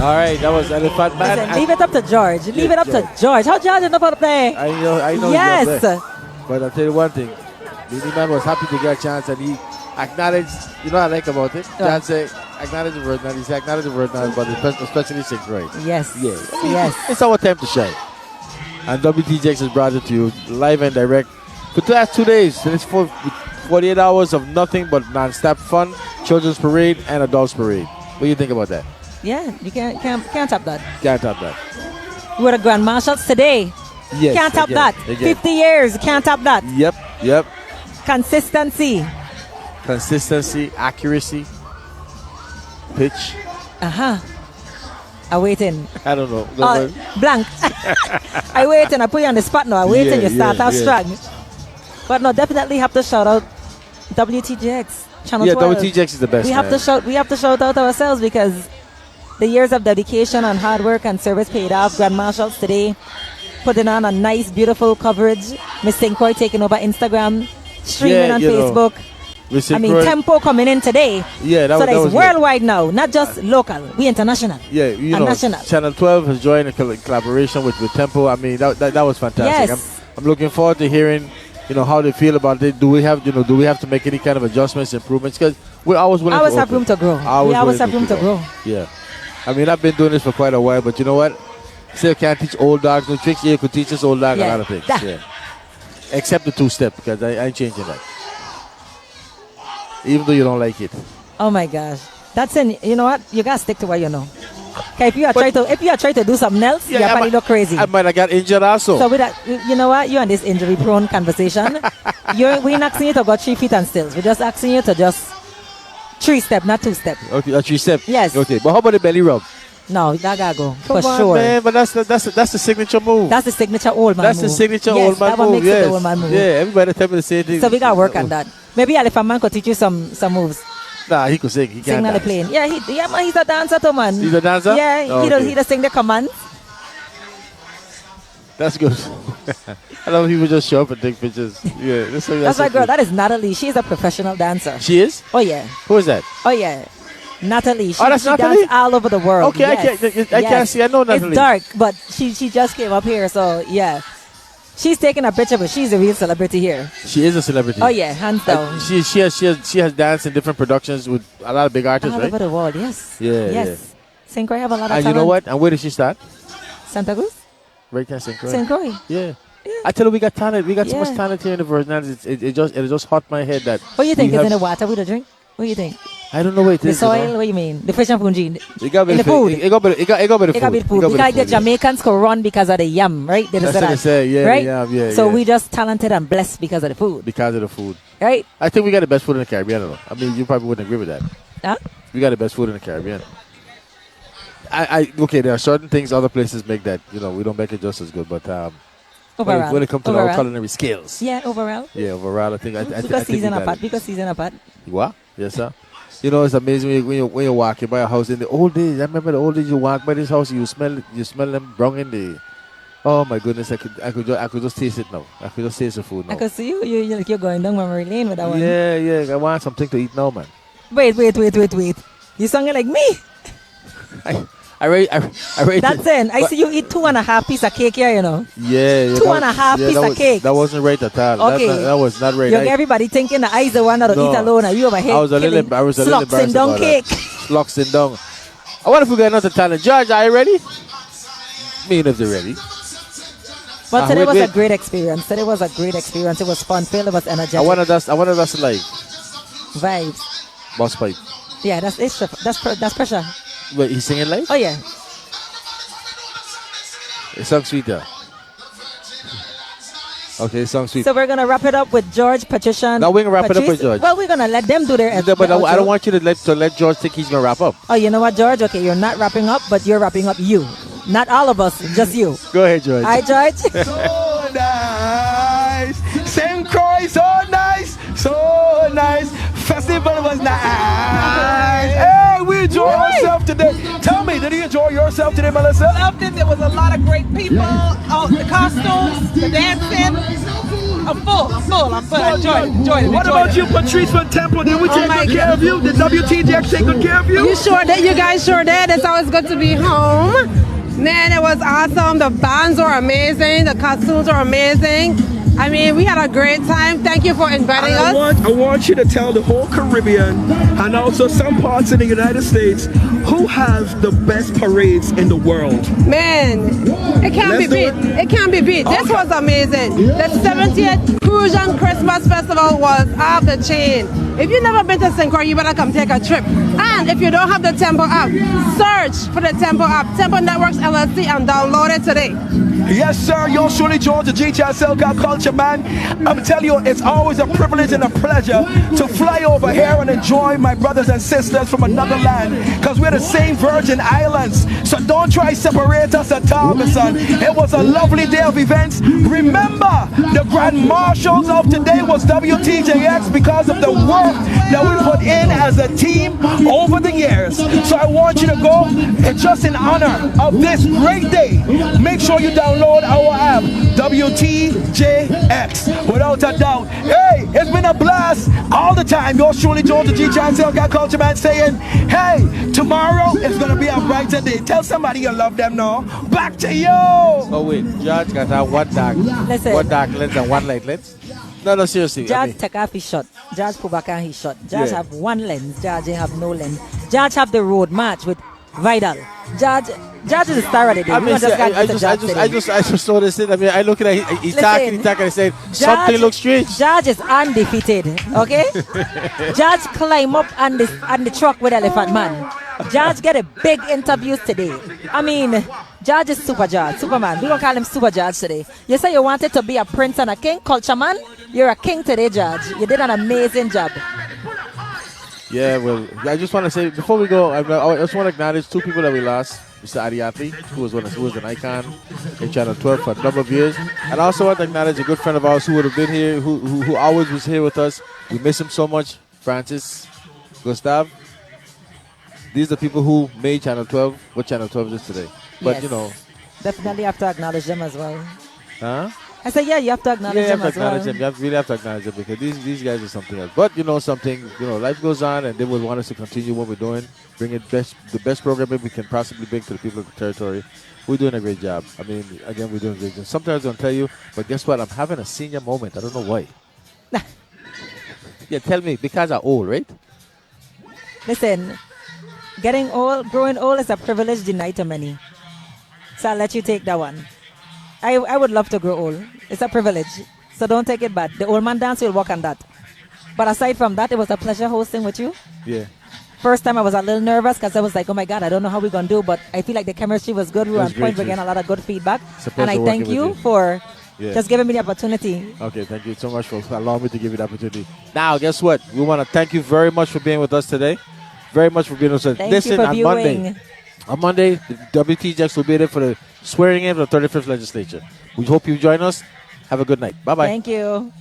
All right, that was Elephant Man. Listen, leave it up to George. Leave it up to George. How George is not going to play? I know. Yes. He's up there. But I'll tell you one thing. Beanie Man was happy to get a chance, and he acknowledged, you know what I like about it? John said, acknowledge the word now. He said, acknowledge the word now, but especially St. Croix. Yes. Yeah. Yes. It's our time to shine. And WTJX has brought it to you live and direct for the last 2 days. So it's 48 hours of nothing but non-stop fun, children's parade, and adults parade. What do you think about that? Yeah, you can't top that. Can't top that. We're the Grand Marshals today. Yes, can't top again, that. again. 50 years, can't top that. Yep. Consistency, accuracy, pitch. I waiting. I don't know. Blank. I waiting. I put you on the spot now. I waiting. You start out strong. But no, definitely have to shout out WTJX Channel 12. WTJX is the best. We have to shout out ourselves because the years of dedication and hard work and service paid off. Grand Marshals today putting on a nice, beautiful coverage. Miss St. Croix taking over Instagram, streaming on Facebook. Tempo coming in today. Yeah, that so was worldwide now, not just local. We international. Yeah, national. Channel 12 has joined a collaboration with Tempo. I mean, that was fantastic. Yes. I'm looking forward to hearing, how they feel about it. Do we have to make any kind of adjustments, improvements? Because we're always willing. Always have room to grow. We always have room to grow. Yeah, I mean, I've been doing this for quite a while, but you know what? Still can't teach old dogs no tricks. Yeah, you could teach this old dog a lot of things. Yeah. Except the two-step, because I ain't changing that. Even though you don't like it. Oh my gosh, that's in. You know what? You gotta stick to what you know. Okay, if you are trying to do something else, you probably look crazy. I might have got injured also. So with that, you know what? You're on this injury-prone conversation. We're not asking you to go 3 feet and stills. We're just asking you to just 3-step, not 2-step. Okay, a 3-step. Yes. Okay, but how about the belly rub? No, that gotta go Come for on, sure. Man, but that's the signature move. That's the signature old man That's move. the signature yes, old man that one move. Makes it the old man move. Yeah, everybody tell me the same thing. So we gotta work on that. Maybe Elephant Man could teach you some moves. Nah, he could sing. He sing can't on the dance. plane. Yeah, he's a dancer too, man. He's a dancer? Yeah, Oh, he does sing the commands. That's good. I love people just show up and take pictures. Yeah, that's my girl. That is Natalie. She's a professional dancer. She is? Oh yeah. Who is that? Oh yeah. Natalie. She That's Natalie? dances all over the world. Okay, yes. I can't see. I know Natalie. It's dark, but she just came up here, so yeah. She's taking a picture, but she's a real celebrity here. She is a celebrity. Oh yeah, hands down. She has danced in different productions with a lot of big artists, all right? over the world. Yes. Yeah. Yes. Yeah. St. Croix have a lot of And talent. you know what? And where did she start? Santa Cruz. Right there, St. Croix. St. Croix. Yeah. I tell you, we got talent. We got so much talent here in the Virgin. It just hot my head that. What do you think is in the water with the drink? What do you think? I don't know what it the is. soil. What do you mean? The fish and punji. It got in the food. It got the food. Because the Jamaicans could run because of the yam, right? That's what they say. Yeah, right? the yam, yeah. So yeah. we just talented and blessed because of the food. Because of the food. Right? I think we got the best food in the Caribbean. I don't know. I mean, you probably wouldn't agree with that. Huh? We got the best food in the Caribbean. Okay, there are certain things other places make that, we don't make it just as good, but overall, when it comes to our culinary skills. Yeah, overall. Yeah, overall, I think because season apart. Because season apart. What? Yes, sir. It's amazing when you're walking by a house in the old days. I remember the old days. You walk by this house, you smell them brung in the. Oh my goodness! I could just taste it now. I could just taste the food now. I could see you're going down memory lane with that one. Yeah. I want something to eat now, man. Wait! You sounding like me. I rate That's it. I see you eat 2.5 pieces of cake here, Yeah. 2.5 pieces of cake. That wasn't right at all. Okay. That was not right. Everybody thinking that I's the one that'll eat alone and you over here. I was a little embarrassed about cake. Slocks and down. I wonder if we got another talent. George, are you ready? Me if they're ready. But today was a great experience. It was fun filled. It was energetic. I wanted us live. Vibes. Boss pipe. Yeah, that's pressure. Wait, he's singing live? Oh yeah. It sounds sweeter. Okay, it sounds sweet. So we're gonna wrap it up with George, Patricia. Now we're gonna wrap it up with George. Well, we're gonna let them do their. But I don't want you to let George think he's gonna wrap up. Oh, you know what, George? Okay, you're not wrapping up, but you're wrapping up you. Not all of us, just you. Go ahead, George. Hi, George. So nice. St. Croix, so nice. So nice. Festival was nice. Hey, we enjoyed ourselves today. Tell me, did you enjoy yourself today, Melissa? Loved it. There was a lot of great people. Oh, the costumes, the dancing. I'm full. I'm full. I enjoyed it. What about you, Patrice from Temple? Did we take good care of you? Did WTJX take good care of you? You sure did. You guys sure did. It's always good to be home. Man, it was awesome. The bands were amazing. The costumes were amazing. I mean, we had a great time. Thank you for inviting us. I want you to tell the whole Caribbean and also some parts in the United States who has the best parades in the world. Man, it can't be beat. It can't be beat. This was amazing. The 70th Crucian Christmas Festival was off the chain. If you've never been to St. Croix, you better come take a trip. And if you don't have the Temple app, search for the Temple app, Temple Networks LLC, and download it today. Yes, sir. Yours truly, George, the GTSL Culture Man. I'm telling you, it's always a privilege and a pleasure to fly over here and enjoy my brothers and sisters from another land, because we're the same Virgin Islands. So don't try to separate us at all, my son. It was a lovely day of events. Remember, the Grand Marshals of today was WTJX because of the work that we put in as a team over the years. So I want you to go, and just in honor of this great day, make sure you download our app, WTJX, without a doubt. Hey, it's been a blast all the time. Yours truly, George, the GTSL Culture Man, saying, hey, tomorrow is going to be a brighter day. Tell somebody you love them now. Back to you. Oh, wait. George got that one dark lens and one light lens? No, seriously. George take off his shot. George pull back on his shot. George have one lens. George have no lens. George have the road match with Vidal. George is a star of the day. I just saw this thing. I mean, I look at it. He's talking. I said, something looks strange. George is undefeated. Okay? George climb up on the truck with Elephant Man. George get a big interview today. I mean, George is Superman. We gonna call him Super George today. You say you wanted to be a prince and a king, culture man. You're a king today, George. You did an amazing job. Yeah, well, I just want to say, before we go, I just want to acknowledge two people that we lost. Mr. Ariati, who was an icon in Channel 12 for a number of years. And I also want to acknowledge a good friend of ours who would have been here, who always was here with us. We miss him so much, Francis, Gustav. These are the people who made Channel 12 what Channel 12 is today. But, yes. you know. Definitely have to acknowledge them as well. Huh? I said, yeah, you have to acknowledge them as well. You really have to acknowledge them because these guys are something else. But you know something, life goes on, and they would want us to continue what we're doing, bring in the best programming we can possibly bring to the people of the territory. We're doing a great job. I mean, again, we're doing a great job. Sometimes I don't tell you, but guess what? I'm having a senior moment. I don't know why. Yeah, tell me, because I'm old, right? Listen, growing old is a privilege denied to many. So I'll let you take that one. I would love to grow old. It's a privilege. So don't take it bad. The old man dance will work on that. But aside from that, it was a pleasure hosting with you. Yeah. First time I was a little nervous because I was like, oh my God, I don't know how we're going to do. But I feel like the chemistry was good. We were on point. We're getting a lot of good feedback. And I thank you for just giving me the opportunity. Okay, thank you so much for allowing me to give you the opportunity. Now, guess what? We want to thank you very much for being with us today. Very much for being with us. Thank you for viewing. On Monday, the WTJX will be there for the swearing in of the 35th legislature. We hope you join us. Have a good night. Bye-bye. Thank you.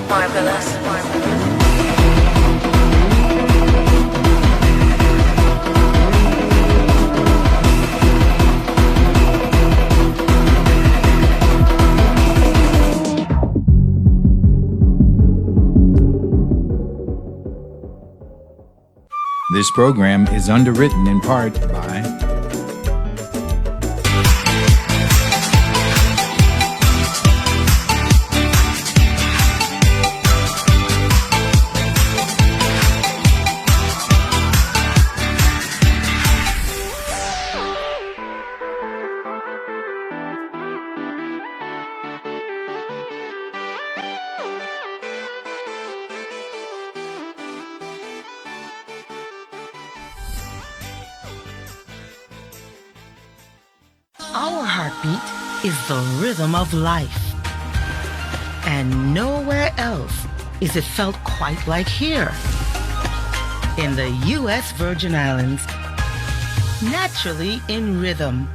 Marvelous. This program is underwritten in part by Our heartbeat is the rhythm of life. And nowhere else is it felt quite like here. In the U.S. Virgin Islands, naturally in rhythm.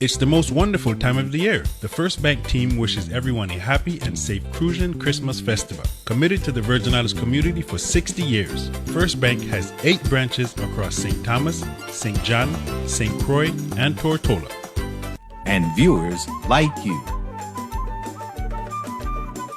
It's the most wonderful time of the year. The First Bank team wishes everyone a happy and safe Crucian Christmas festival. Committed to the Virgin Islands community for 60 years. First Bank has 8 branches across St. Thomas, St. John, St. Croix, and Tortola. And viewers like you.